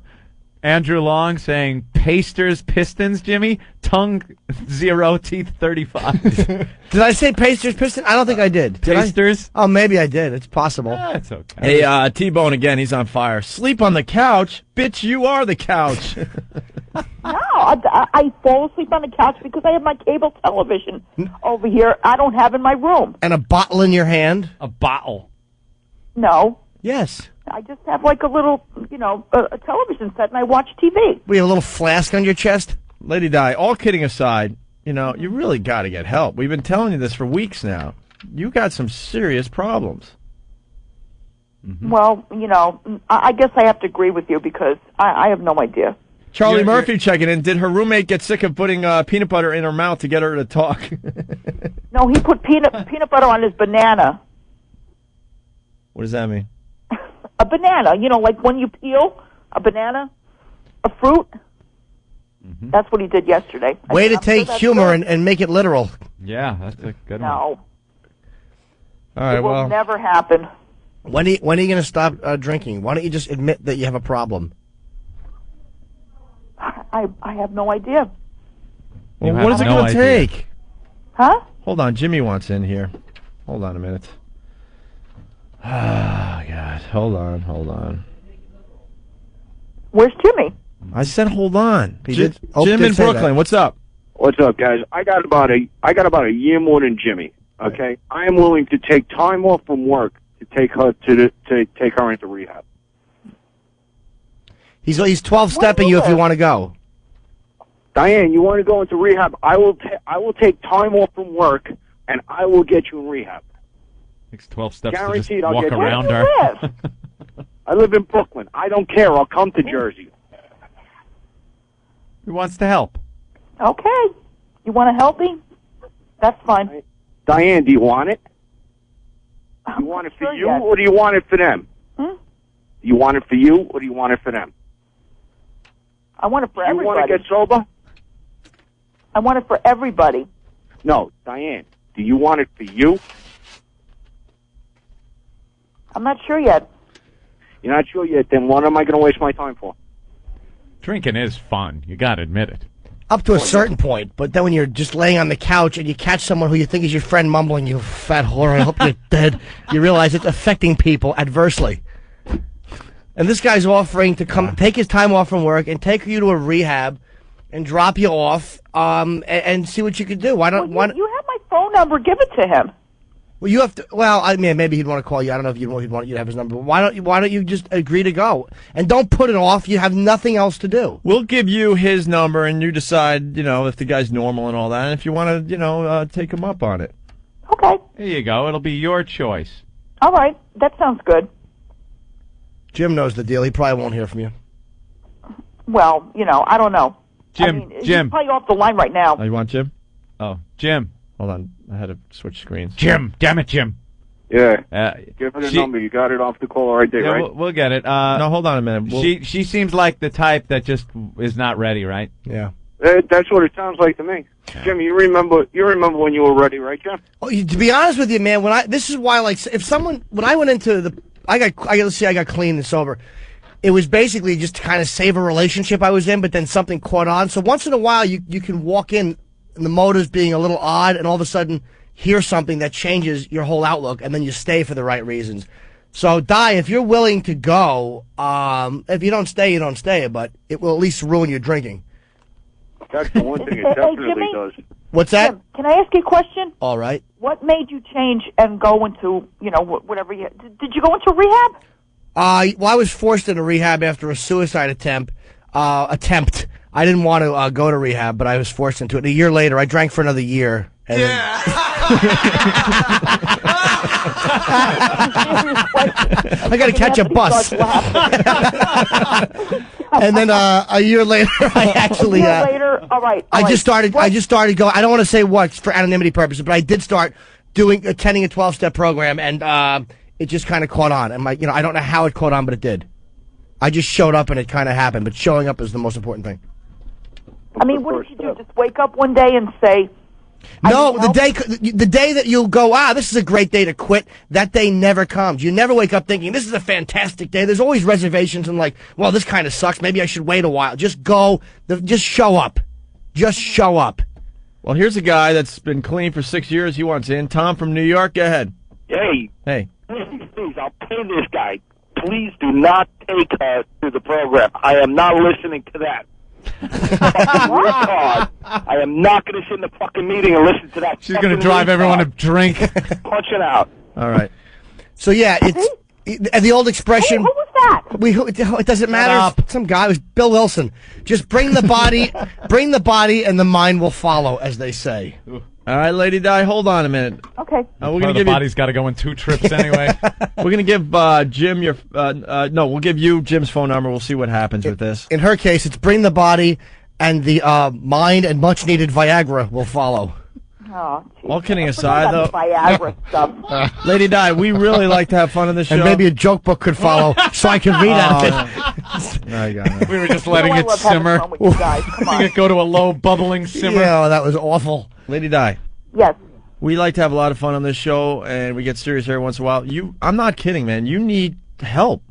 Andrew Long saying Pasters Pistons, Jimmy. Tongue 0, teeth 35. Did I say Pacers Pistons? I don't think I did. Did I? Pasters? Oh, maybe I did. It's possible. That's okay. Hey, T-Bone again. He's on fire. Sleep on the couch, bitch. You are the couch. No, I fall asleep on the couch because I have my cable television over here. I don't have in my room. And a bottle in your hand. A bottle. No, Yes. I just have like a little, a television set, and I watch TV. We have a little flask on your chest. Lady Di, all kidding aside, you really got to get help. We've been telling you this for weeks now. you got some serious problems. Well, I guess I have to agree with you because I have no idea. Charlie Murphy checking in. Did her roommate get sick of putting peanut butter in her mouth to get her to talk? No, he put peanut butter on his banana. What does that mean? A banana, like when you peel a banana, a fruit. That's what he did yesterday. Way to I'm take sure that's humor good. and make it literal. Yeah, that's a good one. No, All right, it will never happen. When are you going to stop drinking? Why don't you just admit that you have a problem? I have no idea. Well, what is it going to take? Huh? Hold on, Jimmy wants in here. Hold on a minute. Ah, God. Hold on. Where's Jimmy? I said hold on. Jim in Brooklyn, what's up? What's up, guys? I got about a year more than Jimmy. Okay, I am willing to take time off from work to take her to take her into rehab. He's 12-stepping you if you want to go. Diane, you want to go into rehab? I will take time off from work and I will get you in rehab. Takes 12 steps Guaranteed, to just I'll walk get you. around Where do her. you live? I live in Brooklyn. I don't care. I'll come to Jersey. He wants to help. Okay. You want to help me? That's fine. Diane, do you want it? Do you want it for you or do you want it for them? Do you want it for you or do you want it for them? I want it for everybody. You want to get sober? I want it for everybody. No, Diane, do you want it for you? I'm not sure yet. You're not sure yet, then what am I going to waste my time for? Drinking is fun. You got to admit it. Up to a certain point, but then when you're just laying on the couch and you catch someone who you think is your friend mumbling, "You fat whore, I hope you're dead," you realize it's affecting people adversely. And this guy's offering to come take his time off from work and take you to a rehab and drop you off and see what you can do. Why don't you have my phone number? Give it to him. Well, you have to. Well, I mean, maybe he'd want to call you. I don't know if he'd want you to have his number. But why don't you just agree to go and don't put it off? You have nothing else to do. We'll give you his number, and you decide, if the guy's normal and all that, and if you want to, take him up on it. Okay. There you go. It'll be your choice. All right. That sounds good. Jim knows the deal. He probably won't hear from you. Well, I don't know. Jim. He's probably off the line right now. Oh, you want Jim? Oh, Jim. Hold on. I had to switch screens. Jim. Damn it, Jim. Yeah. Give her the number. You got it off the caller right there, Yeah, right? we'll get it. No, hold on a minute. She seems like the type that just is not ready, right? Yeah. That's what it sounds like to me. Jim, you remember when you were ready, right, Jim? Oh, to be honest with you, man, this is why, like, when I went into I got clean and sober. It was basically just to kind of save a relationship I was in, but then something caught on. So once in a while, you can walk in and the motives being a little odd, and all of a sudden hear something that changes your whole outlook, and then you stay for the right reasons. So, Di, if you're willing to go, if you don't stay, you don't stay, but it will at least ruin your drinking. That's the one thing it definitely Jimmy? does. What's that? Jim, can I ask you a question? All right. What made you change and go into, whatever you... Did you go into rehab? Well, I was forced into rehab after a suicide attempt. I didn't want to go to rehab, but I was forced into it. A year later, I drank for another year. And I got to catch a bus. And then a year later, I actually. All right. I just started going. I don't want to say what for anonymity purposes, but I did start attending a 12-step program, and it just kind of caught on. And I don't know how it caught on, but it did. I just showed up and it kind of happened. But showing up is the most important thing. I mean, what did you do? Just wake up one day and say? No, the day that you'll go, this is a great day to quit, that day never comes. You never wake up thinking, this is a fantastic day. There's always reservations and well, this kind of sucks. Maybe I should wait a while. Just go. Just show up. Just show up. Well, here's a guy that's been clean for 6 years. He wants in. Tom from New York, go ahead. Hey. Hey. Please, I'll pay this guy. Please do not take her to the program. I am not listening to that. Work hard. I am not going to sit in the fucking meeting and listen to that. She's going to drive everyone to drink. Punch it out. All right. So yeah, it's the old expression. Who was that? It doesn't matter. Some guy. It was Bill Wilson. Just bring the body, and the mind will follow, as they say. All All right, Lady Di, hold on a minute. Okay. We're gonna give body's got to go in 2 trips anyway. We're gonna give Jim your. No, we'll give you Jim's phone number. We'll see what happens with this. In her case, it's bring the body, and the mind and much needed Viagra will follow. Oh, all kidding aside, though, Viagra stuff. Lady Di, we really like to have fun on this show. And maybe a joke book could follow, so I can read out of it. No, you got it. We were just letting it simmer. Letting it go to a low bubbling simmer. Yeah, that was awful. Lady Di. Yes. We like to have a lot of fun on this show, and we get serious every once in a while. I'm not kidding, man. You need help.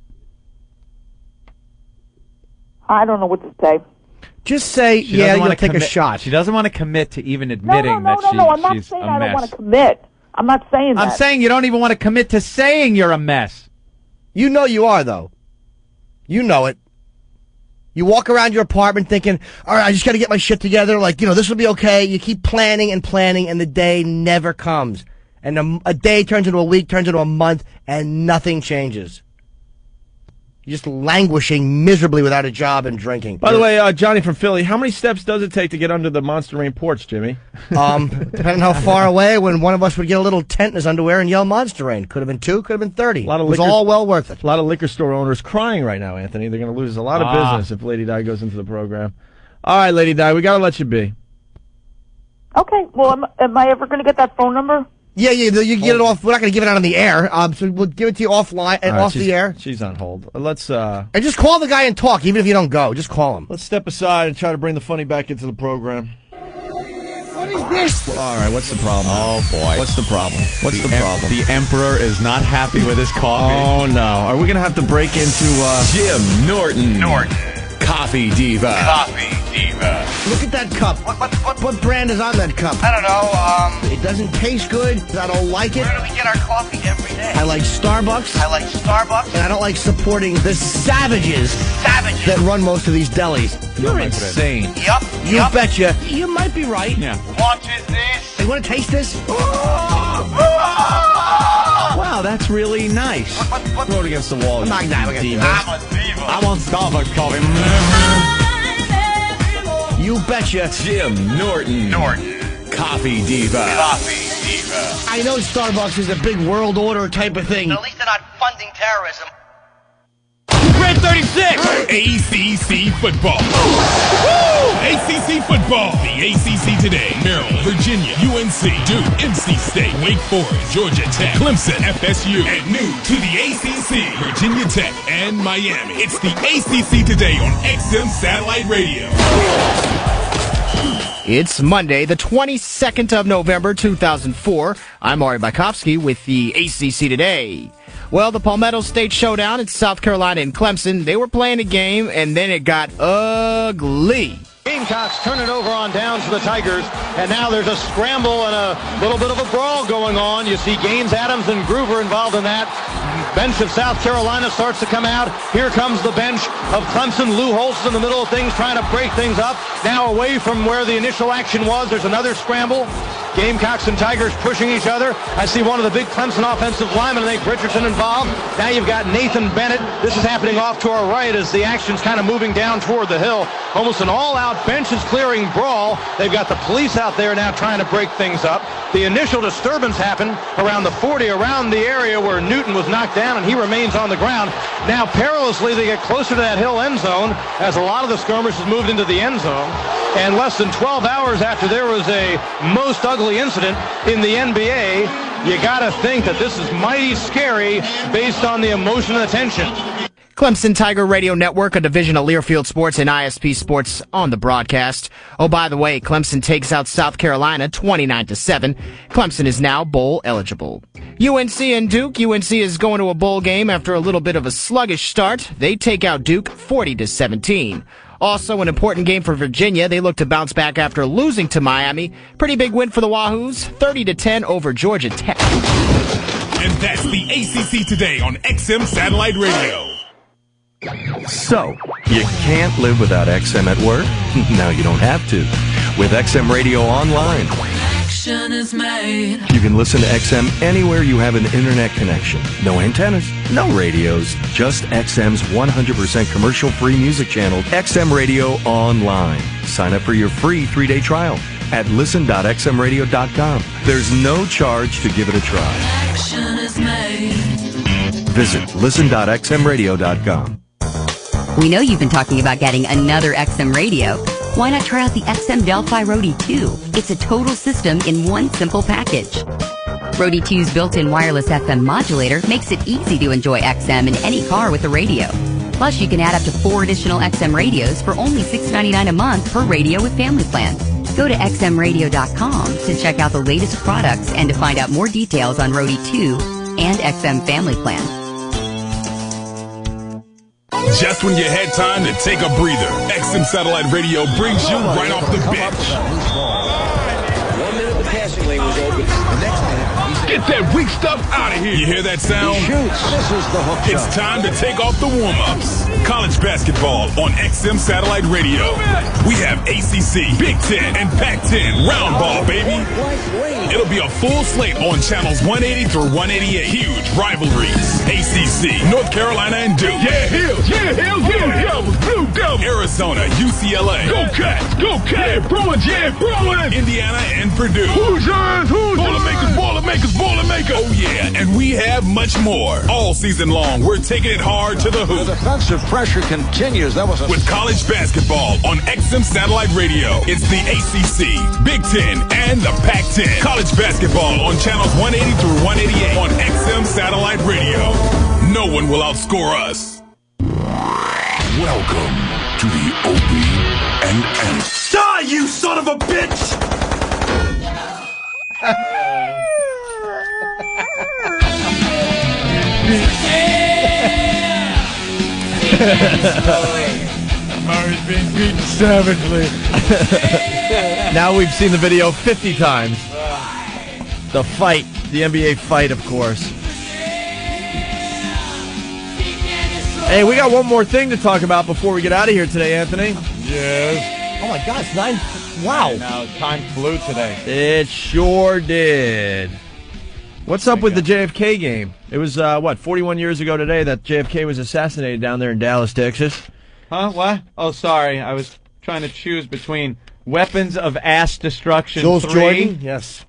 I don't know what to say. Just say, She yeah, doesn't you'll wanna take a commit- shot. She doesn't want to commit to even No, admitting that I'm not she's saying a I don't want mess. to commit. I'm not saying that. I'm saying you don't even want to commit to saying you're a mess. You know you are, though. You know it. You walk around your apartment thinking, all right, I just got to get my shit together. Like, this will be okay. You keep planning and planning, and the day never comes. And a day turns into a week, turns into a month, and nothing changes. You're just languishing miserably without a job and drinking. By the way, Johnny from Philly, how many steps does it take to get under the Monster Rain porch, Jimmy? Depending how far away, when one of us would get a little tent in his underwear and yell Monster Rain. Could have been 2, could have been 30. It was all well worth it. A lot of liquor store owners crying right now, Anthony. They're going to lose a lot of business if Lady Di goes into the program. All right, Lady Di, we got to let you be. Okay. Well, am I ever going to get that phone number? Yeah, you can get it off. We're not going to give it out on the air. So we'll give it to you offline and All right, off the air. She's on hold. Let's and just call the guy and talk, even if you don't go. Just call him. Let's step aside and try to bring the funny back into the program. What is this? All right, what's the problem? Oh boy, what's the problem? What's the problem? The Emperor is not happy with his coffee. Oh no, are we gonna have to break into Jim Norton? Coffee Diva. Coffee Diva. Look at that cup. What brand is on that cup? I don't know. It doesn't taste good. I don't like it. Where do we get our coffee every day? I like Starbucks. I like Starbucks. And I don't like supporting the savages that run most of these delis. You're insane. Yup. You betcha. You might be right. Yeah. Watch this. You want to taste this? Wow, that's really nice. Throw it against the wall. I'm not diva. I'm a diva. I want Starbucks coffee. You betcha. Jim Norton. Coffee Diva. Coffee Diva. I know Starbucks is a big world order type of thing. At least they're not funding terrorism. Red 36! ACC football. Woo! ACC football. The ACC today. Maryland, Virginia, UNC, Duke, NC State, Wake Forest, Georgia Tech, Clemson, FSU, and new to the ACC, Virginia Tech and Miami. It's the ACC today on XM Satellite Radio. It's Monday, the 22nd of November, 2004. I'm Ari Bykowski with the ACC Today. Well, the Palmetto State Showdown in South Carolina and Clemson, they were playing a game, and then it got ugly. Gamecocks turn it over on downs for the Tigers, and now there's a scramble and a little bit of a brawl going on. You see Gaines, Adams, and Groover involved in that. Bench of South Carolina starts to come out. Here comes the bench of Clemson. Lou Holtz in the middle of things, trying to break things up. Now away from where the initial action was, there's another scramble. Gamecocks and Tigers pushing each other. I see one of the big Clemson offensive linemen, Nate Richardson, involved. Now you've got Nathan Bennett. This is happening off to our right as the action's kind of moving down toward the hill. Almost an all-out benches clearing brawl. They've got the police out there now trying to break things up. The initial disturbance happened around the 40, around the area where Newton was knocked down, and he remains on the ground. Now perilously they get closer to that hill end zone as a lot of the skirmish has moved into the end zone. And less than 12 hours after there was a most ugly incident in the NBA, you gotta think that this is mighty scary based on the emotion and the tension. Clemson Tiger Radio Network, a division of Learfield Sports and ISP Sports on the broadcast. Oh, by the way, Clemson takes out South Carolina 29-7. Clemson is now bowl eligible. UNC and Duke. UNC is going to a bowl game after a little bit of a sluggish start. They take out Duke 40-17. Also, an important game for Virginia. They look to bounce back after losing to Miami. Pretty big win for the Wahoos, 30-10 over Georgia Tech. And that's the ACC today on XM Satellite Radio. So, you can't live without XM at work? Now you don't have to. With XM Radio Online, Action is made. you can listen to XM anywhere you have an internet connection. No antennas, no radios, just XM's 100% commercial-free music channel, XM Radio Online. Sign up for your free 3-day trial. at listen.xmradio.com. There's no charge to give it a try. Action is made. Visit listen.xmradio.com. We know you've been talking about getting another XM radio. Why not try out the XM Delphi Roadie 2? It's a total system in one simple package. Roadie 2's built-in wireless FM modulator makes it easy to enjoy XM in any car with a radio. Plus, you can add up to 4 additional XM radios for only $6.99 a month per radio with family plan. Go to xmradio.com to check out the latest products and to find out more details on Roadie 2 and XM Family Plan. Just when you had time to take a breather, XM Satellite Radio brings you right off the bench. 1 minute the passing lane was open. The next minute, Get that weak stuff out of here. You hear that sound? He shoots. This is the hook It's shot. time to take off the warm-ups. College basketball on XM Satellite Radio. We have ACC, Big Ten, and Pac-10 round ball, baby. It'll be a full slate on channels 180 through 188. Huge rivalries. ACC, North Carolina and Duke. Yeah, Hills. Yeah, Hills. Yeah, Hills. Blue Devils. Arizona, UCLA. Go Cats. Go Cats. Yeah, Bruins. Yeah, Bruins. Indiana and Purdue. Hoosiers. Boilermakers. Boilermakers. Boilermakers. Oh, yeah. And we have much more. All season long, we're taking it hard to the hoop. The defensive pressure continues. That was a... With college basketball on XM Satellite Radio. It's the ACC, Big Ten, and the Pac-10. College basketball on channels 180 through 188 on XM Satellite Radio. No one will outscore us. Welcome to the Opie and Ant. Die, you son of a bitch! Murray's being beaten savagely. Now we've seen the video 50 times. The fight, the NBA fight, of course. Hey, we got one more thing to talk about before we get out of here today, Anthony. Yes. Oh my God, it's 9. Wow. Now time flew today. It sure did. What's up with the JFK game? It was, 41 years ago today that JFK was assassinated down there in Dallas, Texas. Huh? What? Oh, sorry. I was trying to choose between Weapons of Ass Destruction Jules 3. Jordan? Yes.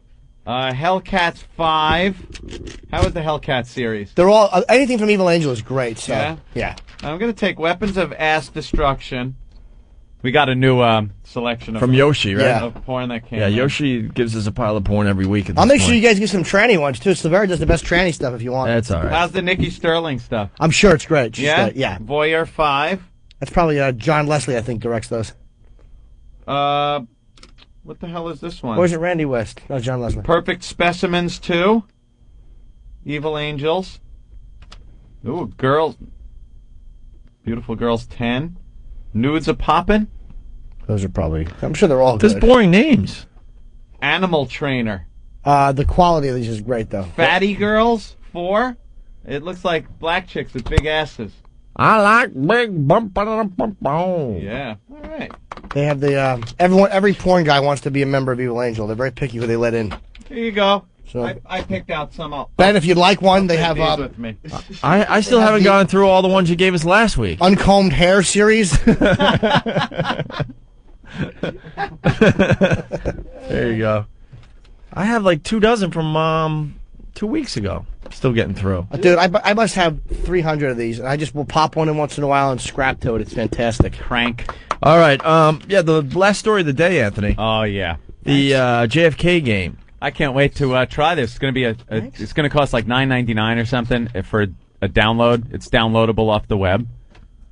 Hellcats 5. How was the Hellcats series? They're all anything from Evil Angel is great. So Yeah? I'm going to take Weapons of Ass Destruction. We got a new selection of From Yoshi, right? Of porn that came Yeah, out. Yoshi gives us a pile of porn every week. At I'll this make sure point. you guys get some tranny ones too. Silvera does the best tranny stuff if you want. That's all right. How's the Nikki Sterling stuff? I'm sure it's great. She's Yeah? great. Yeah. Voyeur 5. That's probably John Leslie, I think, directs those. What the hell is this one? Or is it Randy West? No, John Leslie. Perfect Specimens 2. Evil Angels. Ooh, Girls. Beautiful Girls 10. Nudes a Poppin'. Those are probably... I'm sure they're all There's good. boring names. Animal Trainer. The quality of these is great, though. Fatty Girls 4. It looks like black chicks with big asses. I like big bump. Yeah. Yeah. All right. They have the... every porn guy wants to be a member of Evil Angel. They're very picky who they let in. Here you go. So, I picked out some up. Ben, if you'd like one, they Take have... these with me. I still They have haven't the- gone through all the ones you gave us last week. Uncombed Hair series. There you go. I have like 24 from 2 weeks ago. Still getting through. Dude, I must have 300 of these, and I just will pop one in once in a while and scrap to it. It's fantastic. Crank. All right. Yeah, the last story of the day, Anthony. Oh, yeah. The JFK game. I can't wait to try this. It's going to be it's going to cost like $9.99 or something for a download. It's downloadable off the web.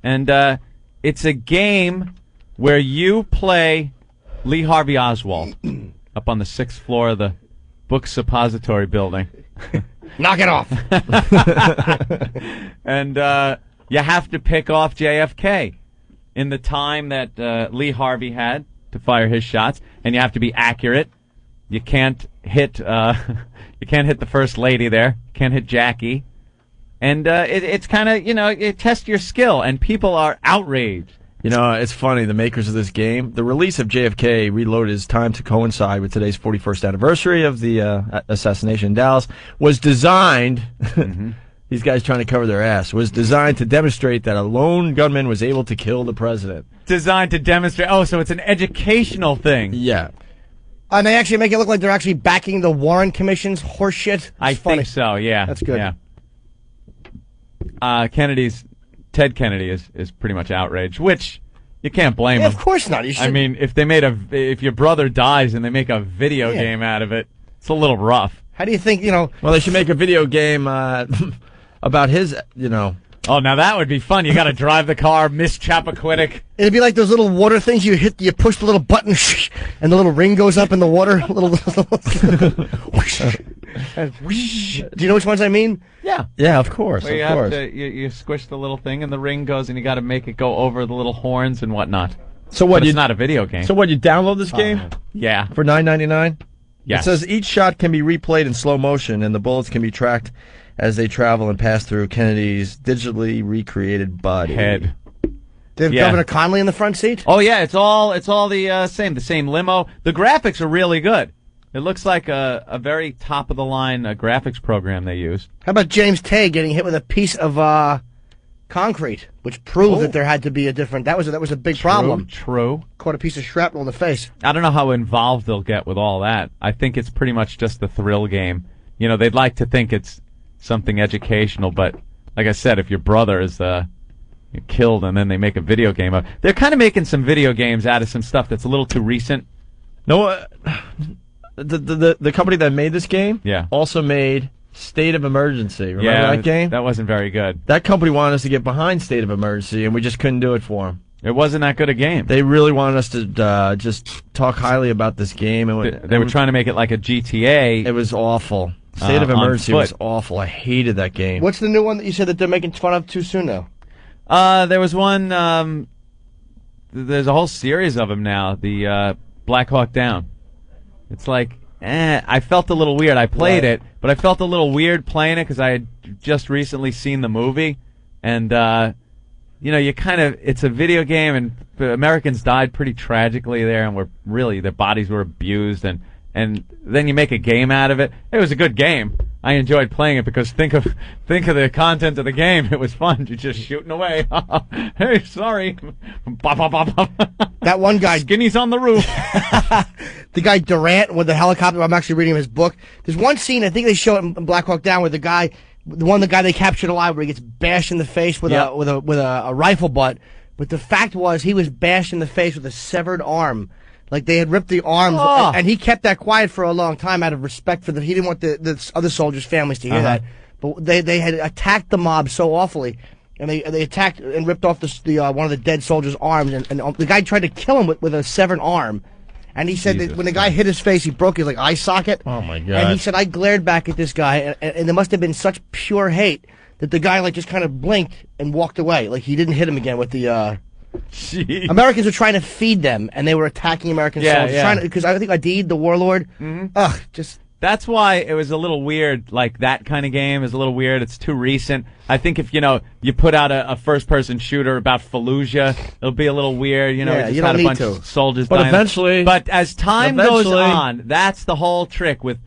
And it's a game where you play Lee Harvey Oswald up on the 6th floor of the Book Suppository building. Knock it off. And you have to pick off JFK in the time that Lee Harvey had to fire his shots, and you have to be accurate. You can't hit the first lady there. You can't hit Jackie. And it's kind of, it tests your skill, and people are outraged. You know, it's funny, the makers of this game, the release of JFK Reloaded is timed to coincide with today's 41st anniversary of the assassination in Dallas, was designed, these guys trying to cover their ass, was designed to demonstrate that a lone gunman was able to kill the president. Designed to demonstrate. Oh, so it's an educational thing. Yeah. And they actually make it look like they're actually backing the Warren Commission's horseshit. I think so, yeah. That's good. Yeah. Ted Kennedy is pretty much outraged, which you can't blame him. Of course not. You should... I mean, if your brother dies and they make a video game out of it, it's a little rough. How do you think, Well, they should make a video game about his, Oh, now that would be fun. You got to drive the car, Miss Chappaquiddick. It'd be like those little water things you push the little button, and the little ring goes up in the water. Do you know which ones I mean? Yeah. Yeah, of course. Where you squish the little thing and the ring goes, and you got to make it go over the little horns and whatnot. So what? But it's not a video game. So what? You download this game? Yeah. For $9.99. Yes. It says each shot can be replayed in slow motion, and the bullets can be tracked as they travel and pass through Kennedy's digitally recreated body. Head. They have Governor Conley in the front seat? Oh yeah, it's all the same limo. The graphics are really good. It looks like a very top of the line graphics program they used. How about James Tay getting hit with a piece of concrete, which proved that there had to be a different. That was a big problem. True. Caught a piece of shrapnel in the face. I don't know how involved they'll get with all that. I think it's pretty much just the thrill game. They'd like to think it's something educational, but like I said, if your brother is killed and then they make a video game of, they're kind of making some video games out of some stuff that's a little too recent. No, the company that made this game, also made State of Emergency. Remember that game? That wasn't very good. That company wanted us to get behind State of Emergency, and we just couldn't do it for them. It wasn't that good a game. They really wanted us to just talk highly about this game. They were trying to make it like a GTA. It was awful. State of Emergency was awful. I hated that game. What's the new one that you said that they're making fun of too soon now? There was one. There's a whole series of them now. The Black Hawk Down. It's like, I felt a little weird. I played it, but I felt a little weird playing it because I had just recently seen the movie, and it's a video game, and Americans died pretty tragically there, and their bodies were abused, and then you make a game out of it. It was a good game. I enjoyed playing it because think of the content of the game. It was fun. You're just shooting away. Hey, sorry. That one guy, Skinny's on the roof. The guy Durant with the helicopter. I'm actually reading his book. There's one scene I think they show it in Black Hawk Down where the guy they captured alive, where he gets bashed in the face with a rifle butt. But the fact was he was bashed in the face with a severed arm. Like they had ripped the arm, and he kept that quiet for a long time out of respect for he didn't want the other soldiers' families to hear that. But they had attacked the mob so awfully, and they attacked and ripped off the one of the dead soldiers' arms, and the guy tried to kill him with a severed arm. And he said that when the guy hit his face, he broke his eye socket. Oh my God! And he said, I glared back at this guy, and there must have been such pure hate that the guy just kind of blinked and walked away, like he didn't hit him again with the. Jeez. Americans were trying to feed them, and they were attacking American soldiers. Because I think Adid, the warlord, That's why it was a little weird. Like that kind of game is a little weird. It's too recent. I think if you put out a first-person shooter about Fallujah, it'll be a little weird. You don't had a need bunch to. of soldiers But dying. eventually, but as time goes on, that's the whole trick with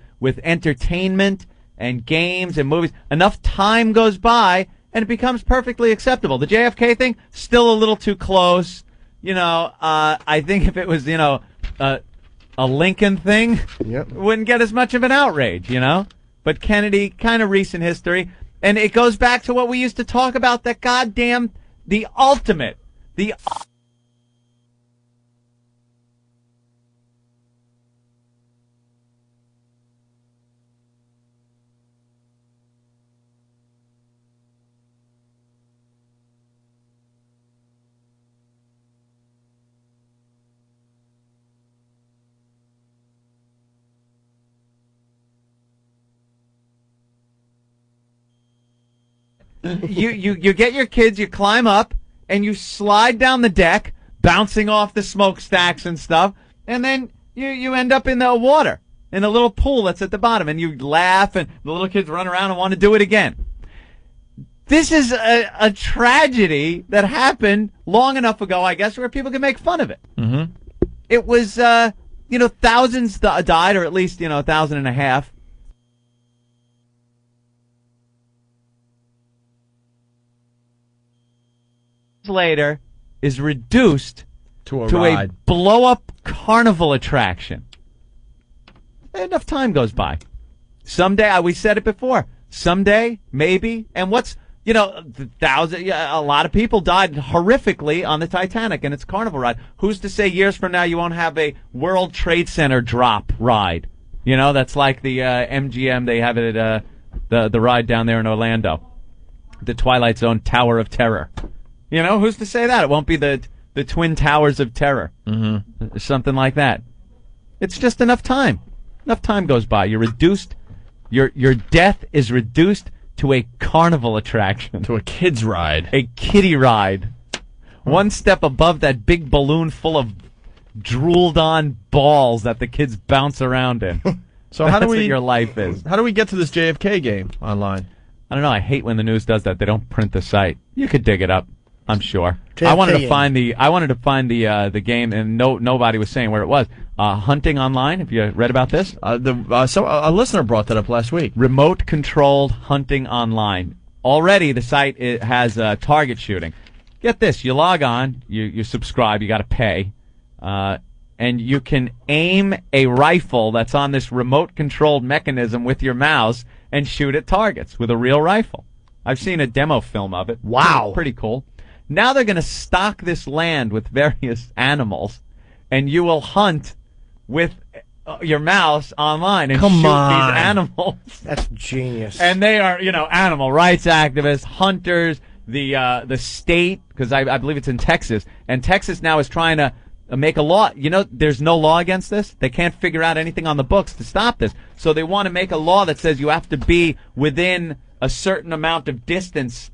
entertainment and games and movies. Enough time goes by, and it becomes perfectly acceptable. The JFK thing, still a little too close. I think if it was, a Lincoln thing, wouldn't get as much of an outrage, But Kennedy, kind of recent history. And it goes back to what we used to talk about, that the ultimate. You get your kids, you climb up, and you slide down the deck, bouncing off the smokestacks and stuff, and then you end up in the water, in a little pool that's at the bottom, and you laugh, and the little kids run around and want to do it again. This is a tragedy that happened long enough ago, I guess, where people can make fun of it. Mm-hmm. It was, thousands died, or at least, 1,500. Later is reduced to a blow-up carnival attraction. enough time goes by. Someday, we said it before. Someday, maybe. And what's, a lot of people died horrifically on the Titanic and its Carnival ride. Who's to say years from now you won't have a World Trade Center drop ride? That's like the MGM. They have it at the ride down there in Orlando, the Twilight Zone Tower of Terror. Who's to say that it won't be the Twin Towers of Terror, something like that? It's just enough time. Enough time goes by. You're reduced. Your death is reduced to a carnival attraction. To a kid's ride. A kiddie ride. One step above that big balloon full of drooled-on balls that the kids bounce around in. So how do That's what your life is. How do we get to this JFK game online? I don't know. I hate when the news does that. They don't print the site. You could dig it up, I'm sure. JFK I wanted to find the game, and nobody was saying where it was. Hunting Online. Have you read about this? A listener brought that up last week. Remote-controlled hunting online. Already, the site has target shooting. Get this: you log on, you subscribe, you got to pay, and you can aim a rifle that's on this remote-controlled mechanism with your mouse and shoot at targets with a real rifle. I've seen a demo film of it. Wow, pretty cool. Now they're going to stock this land with various animals, and you will hunt with your mouse online and shoot these animals. That's genius. And they are, animal rights activists, hunters, the state, because I believe it's in Texas, and Texas now is trying to make a law. There's no law against this. They can't figure out anything on the books to stop this. So they want to make a law that says you have to be within a certain amount of distance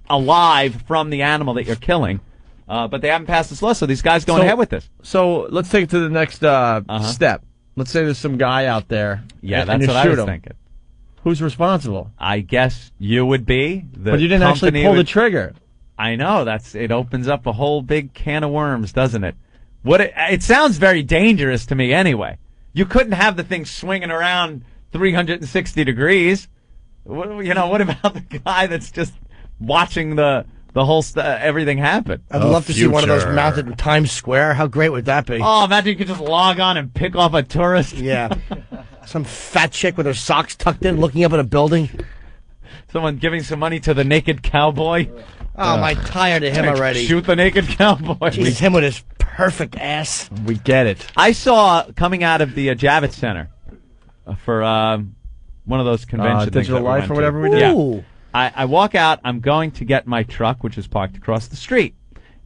alive from the animal that you're killing. But they haven't passed this law, so these guys going ahead with this. So let's take it to the next step. Let's say there's some guy out there. Yeah, and that's you what I shoot was him. thinking. Who's responsible? I guess you would be. But you didn't actually pull the trigger. I know. It opens up a whole big can of worms, doesn't it? It sounds very dangerous to me anyway. You couldn't have the thing swinging around 360 degrees. What about the guy that's just watching the whole everything happen? I'd love to see one of those mounted in Times Square. How great would that be? Oh, imagine you could just log on and pick off a tourist. Yeah. Some fat chick with her socks tucked in looking up at a building. Someone giving some money to the naked cowboy. Oh, am I tired of him already? Shoot the naked cowboy. Jesus, him with his perfect ass. We get it. I saw coming out of the Javits Center for one of those convention things. Digital that we Life went or to. whatever we did. Yeah. I walk out. I'm going to get my truck, which is parked across the street.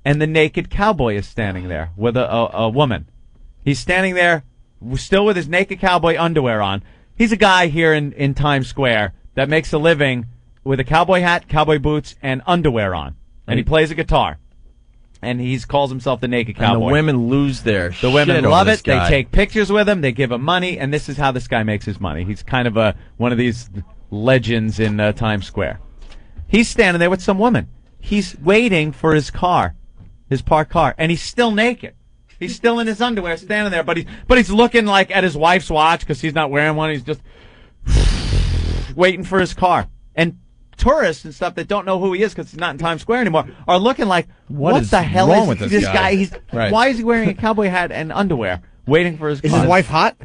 And the naked cowboy is standing there with a woman. He's standing there still with his naked cowboy underwear on. He's a guy here in Times Square that makes a living with a cowboy hat, cowboy boots, and underwear on. And he plays a guitar. And he calls himself the naked cowboy. And the women lose their shit. The women over love this it. guy. They take pictures with him. They give him money. And this is how this guy makes his money. He's kind of one of these legends in Times Square. He's standing there with some woman. He's waiting for his car, his parked car, and he's still naked. He's still in his underwear, standing there, but he's looking like at his wife's watch because he's not wearing one. He's just waiting for his car. And tourists and stuff that don't know who he is because he's not in Times Square anymore are looking like, what the hell wrong is with this guy? Right. Why is he wearing a cowboy hat and underwear, waiting for his car? Is his wife hot?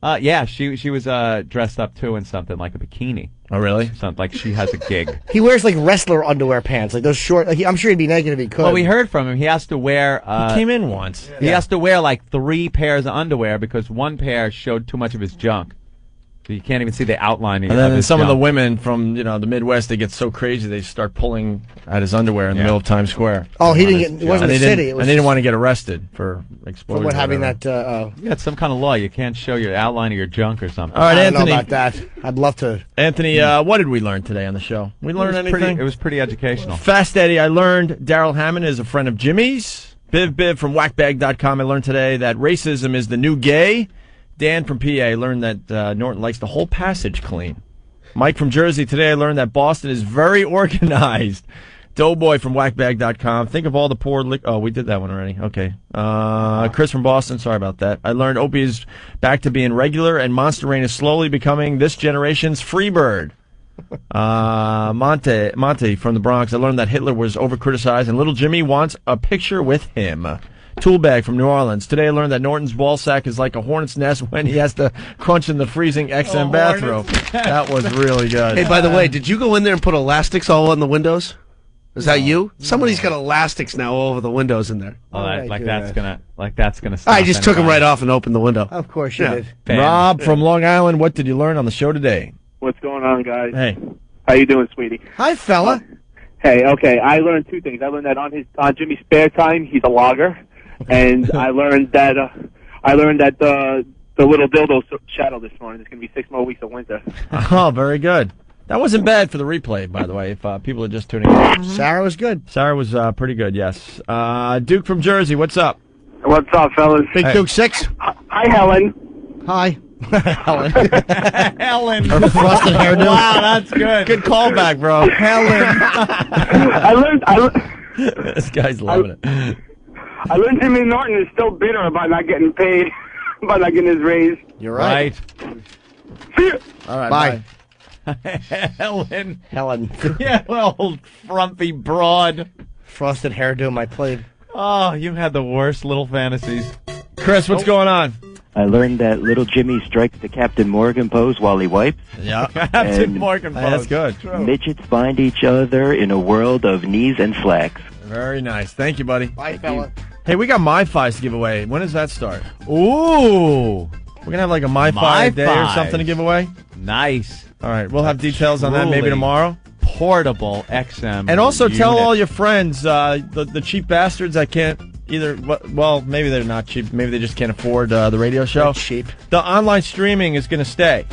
Yeah, she was dressed up too in something like a bikini. Oh, really? Something like she has a gig. He wears like wrestler underwear pants, like those short. I'm sure he'd be naked if he could. Well, we heard from him. He has to wear. He came in once. He has to wear like 3 pairs of underwear because one pair showed too much of his junk. So you can't even see the outline. And then some of the women from the Midwest, they get so crazy they start pulling at his underwear in the middle of Times Square. Oh, he didn't get. It wasn't the city. And they didn't want to get arrested for exposure. For what having that. Yeah, it's some kind of law. You can't show your outline of your junk or something. All right, I don't Anthony. know about that. I'd love to. Anthony, what did we learn today on the show? We learned anything? It was pretty educational. Fast Eddie, I learned Daryl Hammond is a friend of Jimmy's. Biv from whackbag.com, I learned today that racism is the new gay. Dan from PA learned that Norton likes the whole passage clean. Mike from Jersey, today I learned that Boston is very organized. Doughboy from whackbag.com, think of all the poor... oh, we did that one already. Okay. Chris from Boston, sorry about that. I learned Opie is back to being regular, and Monster Rain is slowly becoming this generation's Freebird. Monte from the Bronx, I learned that Hitler was over-criticized, and little Jimmy wants a picture with him. Tool Bag from New Orleans. Today I learned that Norton's ball sack is like a hornet's nest when he has to crunch in the freezing XM bathroom. That was really good. Hey, by the way, did you go in there and put elastics all on the windows? Is that you? Somebody's got elastics now all over the windows in there. Oh, that's gonna stop. I just took them right off and opened the window. Of course you did. Rob from Long Island, what did you learn on the show today? What's going on, guys? Hey. How you doing, sweetie? Hi, fella. Hey, okay, I learned two things. I learned that on Jimmy's spare time, he's a logger, and I learned that the little dildo shadow this morning. There's going to be 6 more weeks of winter. Oh, very good. That wasn't bad for the replay, by the way, if people are just tuning in. Sarah was good. Sarah was pretty good, yes. Duke from Jersey, what's up? What's up, fellas? Big Duke 6. Hi, Helen. Hi. Helen. Helen. Her frosted hairdo. Wow, that's good. Good callback, bro. Helen. I learned. This guy's loving it. I learned Jimmy Norton is still bitter about not getting paid, about not getting his raise. You're right. See ya. All right, Bye. Helen. Yeah, old frumpy broad. Frosted hairdo, my plate. Oh, you had the worst little fantasies. Chris, what's going on? I learned that little Jimmy strikes the Captain Morgan pose while he wipes. Yeah, Captain Morgan pose. That's good. Midgets find each other in a world of knees and slacks. Very nice. Thank you, buddy. Bye, fella. Hey, we got MyFi's to give away. When does that start? Ooh. We're going to have like a MyFi day or something to give away? Nice. All right, we'll have details on that maybe Truly tomorrow. Portable XM. And also tell unit. all your friends, the cheap bastards that can't either, well, maybe they're not cheap. Maybe they just can't afford the radio show. They're cheap. The online streaming is going to stay.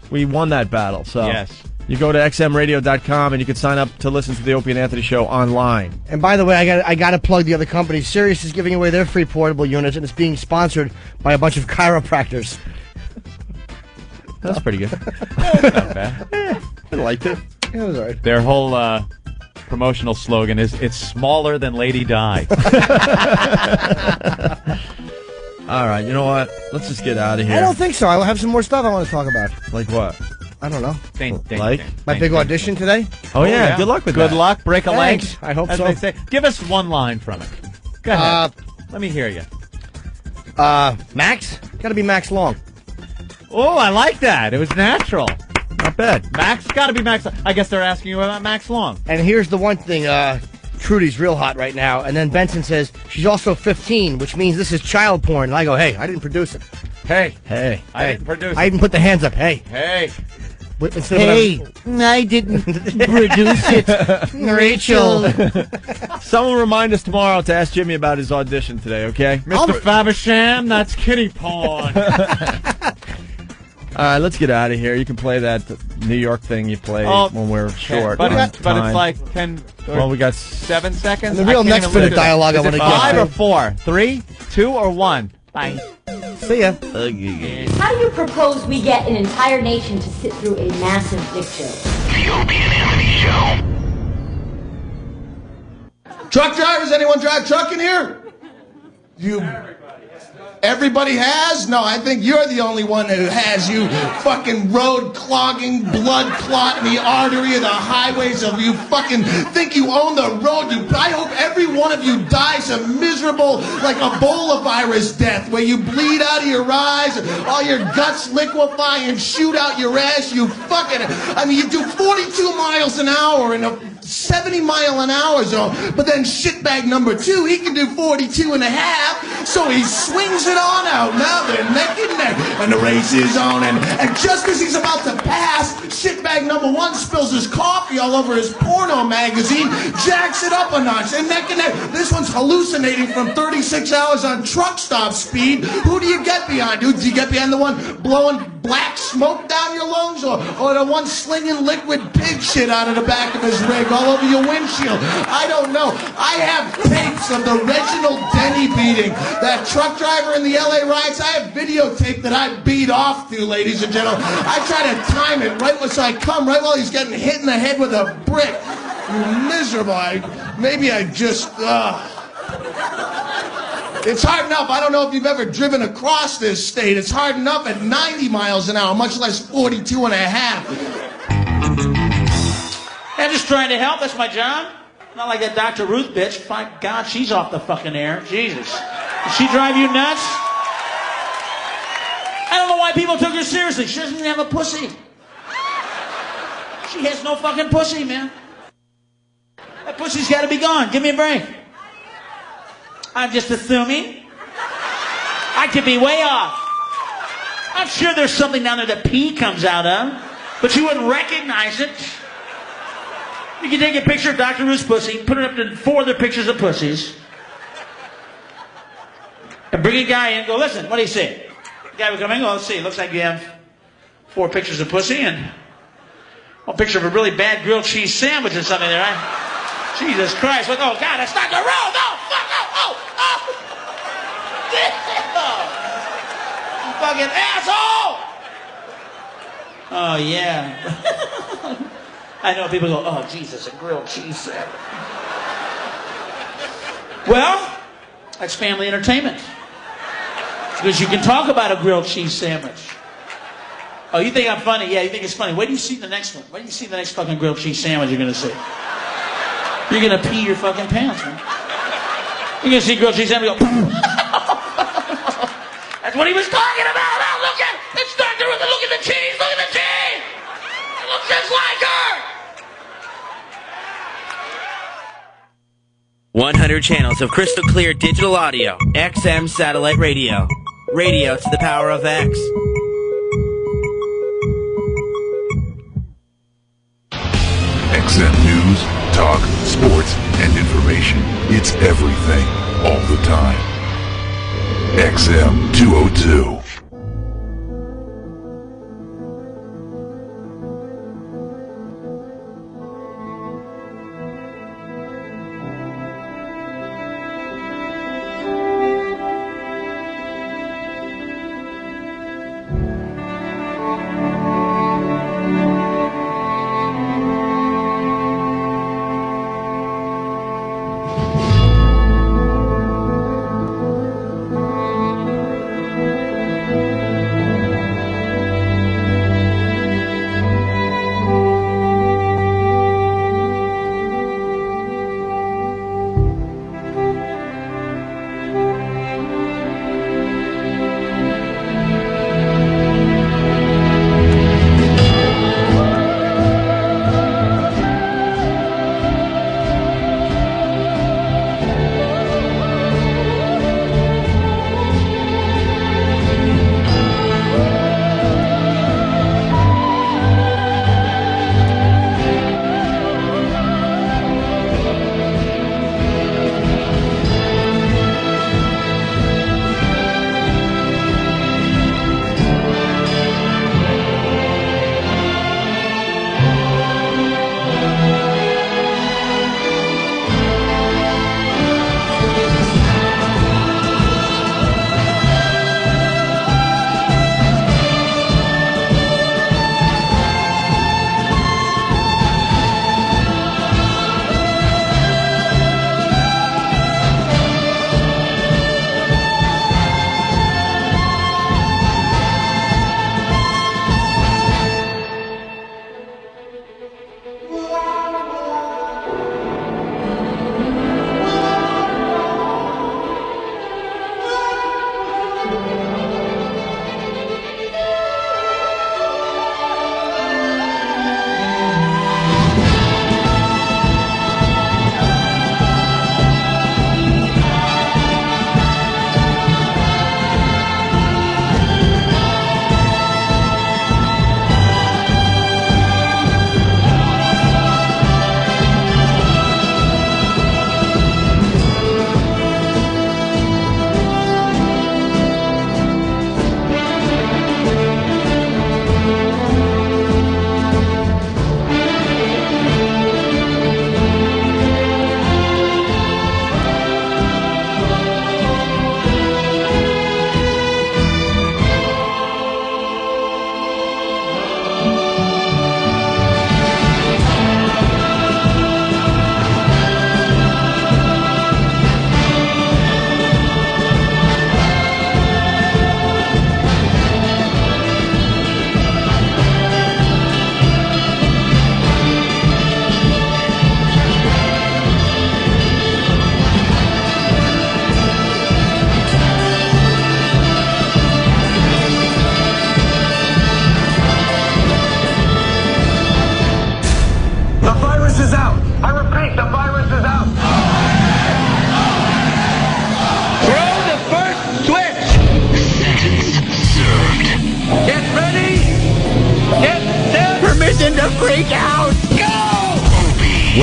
We won that battle. So Yes. you go to xmradio.com and you can sign up to listen to the Opie and Anthony show online. And by the way, I got to plug the other company. Sirius is giving away their free portable units, and it's being sponsored by a bunch of chiropractors. That's pretty good. Not bad. I liked it. Yeah, it was all right. Their whole promotional slogan is, "It's smaller than Lady Di." All right, you know what? Let's just get out of here. I don't think so. I'll have some more stuff I want to talk about. Like what? I don't know. Like? My big audition today? Oh, yeah. Good luck with that. Good luck. Break a leg. Thanks. I hope As so. they say. Give us one line from it. Go ahead. Let me hear you. Max? Got to be Max Long. Oh, I like that. It was natural. Not bad. Max, got to be Max. I guess they're asking you about Max Long. And here's the one thing. Trudy's real hot right now. And then Benson says, she's also 15, which means this is child porn. And I go, hey, I didn't produce it. Hey. Hey. I didn't produce I it. even put the hands up. Hey. Hey. I didn't produce it. Rachel. Someone remind us tomorrow to ask Jimmy about his audition today, okay? Mr. Faversham, that's kitty porn. All right, let's get out of here. You can play that New York thing you play when we're short. But, on it's time. like 10 or Well, we got 7 seconds. And the real I can't next even bit of listen to it. dialogue I Is wanna it get 5 to. or 4? 3, 2, or 1? Bye. See ya. How do you propose we get an entire nation to sit through a massive dick show? The Opie and Anthony Show. Truck drivers, anyone drive truck in here? Everybody has? No, I think you're the only one who has, you fucking road clogging, blood clot in the artery of the highways of you fucking think you own the road. I hope every one of you dies a miserable, like Ebola virus death where you bleed out of your eyes, all your guts liquefy and shoot out your ass. You fucking, I mean, you do 42 miles an hour in a 70 mile an hour zone, but then shitbag number 2, he can do 42 and a half, so he swings it on out. Now they're neck and neck, and the race is on, and just as he's about to pass, shitbag number 1 spills his coffee all over his porno magazine, jacks it up a notch, and neck. This one's hallucinating from 36 hours on truck stop speed. Who do you get behind? Do you get behind the one blowing black smoke down your lungs, or the one slinging liquid pig shit out of the back of his rig all over your windshield? I don't know. I have tapes of the Reginald Denny beating, that truck driver in the LA riots. I have videotape that I beat off to, ladies and gentlemen. I try to time it right so I come right while he's getting hit in the head with a brick. You miserable. Maybe I just... It's hard enough. I don't know if you've ever driven across this state. It's hard enough at 90 miles an hour, much less 42 and a half. I'm just trying to help. That's my job. Not like that Dr. Ruth bitch. Thank God she's off the fucking air. Jesus. Does she drive you nuts? I don't know why people took her seriously. She doesn't even have a pussy. She has no fucking pussy, man. That pussy's got to be gone. Give me a break. I'm just assuming. I could be way off. I'm sure there's something down there that pee comes out of, but you wouldn't recognize it. You can take a picture of Dr. Ruth's pussy, put it up to 4 other pictures of pussies, and bring a guy in and go, listen, what do you see? The guy would come in and go, let's see, it looks like you have 4 pictures of pussy and a picture of a really bad grilled cheese sandwich or something there, right? Jesus Christ. Like, oh, God, that's not the road. No, fuck, oh. You fucking asshole. Oh, yeah. I know people go, oh, Jesus, a grilled cheese sandwich. Well, that's family entertainment. Because you can talk about a grilled cheese sandwich. Oh, you think I'm funny? Yeah, you think it's funny. Wait till you see the next one. Wait till you see the next fucking grilled cheese sandwich you're going to see. You're going to pee your fucking pants, man. You're going to see grilled cheese sandwich go, that's what he was talking about. Oh, look at it's Dr. Ruth. Look at the cheese. Look at the cheese. It looks just like her. 100 channels of crystal clear digital audio. XM satellite radio. Radio to the power of X. XM News, talk, sports, and information. It's everything, all the time. XM 202.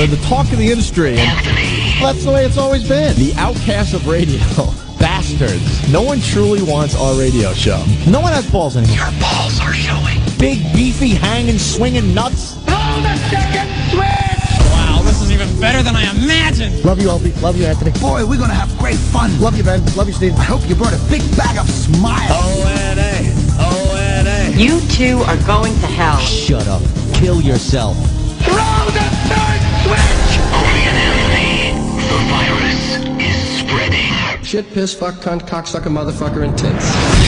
We're the talk of the industry. That's the way it's always been. The outcasts of radio. Bastards. No one truly wants our radio show. No one has balls anymore. Your balls are showing. Big, beefy, hanging, swinging nuts. Blow the second switch! Wow, this is even better than I imagined. Love you, Opie. Love you, Anthony. Boy, we're gonna have great fun. Love you, Ben. Love you, Steve. I hope you brought a big bag of smiles. O-N-A. O-N-A. You two are going to hell. Shut up. Kill yourself. Throw the third switch! Opie and Anthony, the virus is spreading. Shit, piss, fuck, cunt, cocksucker, motherfucker, and tits.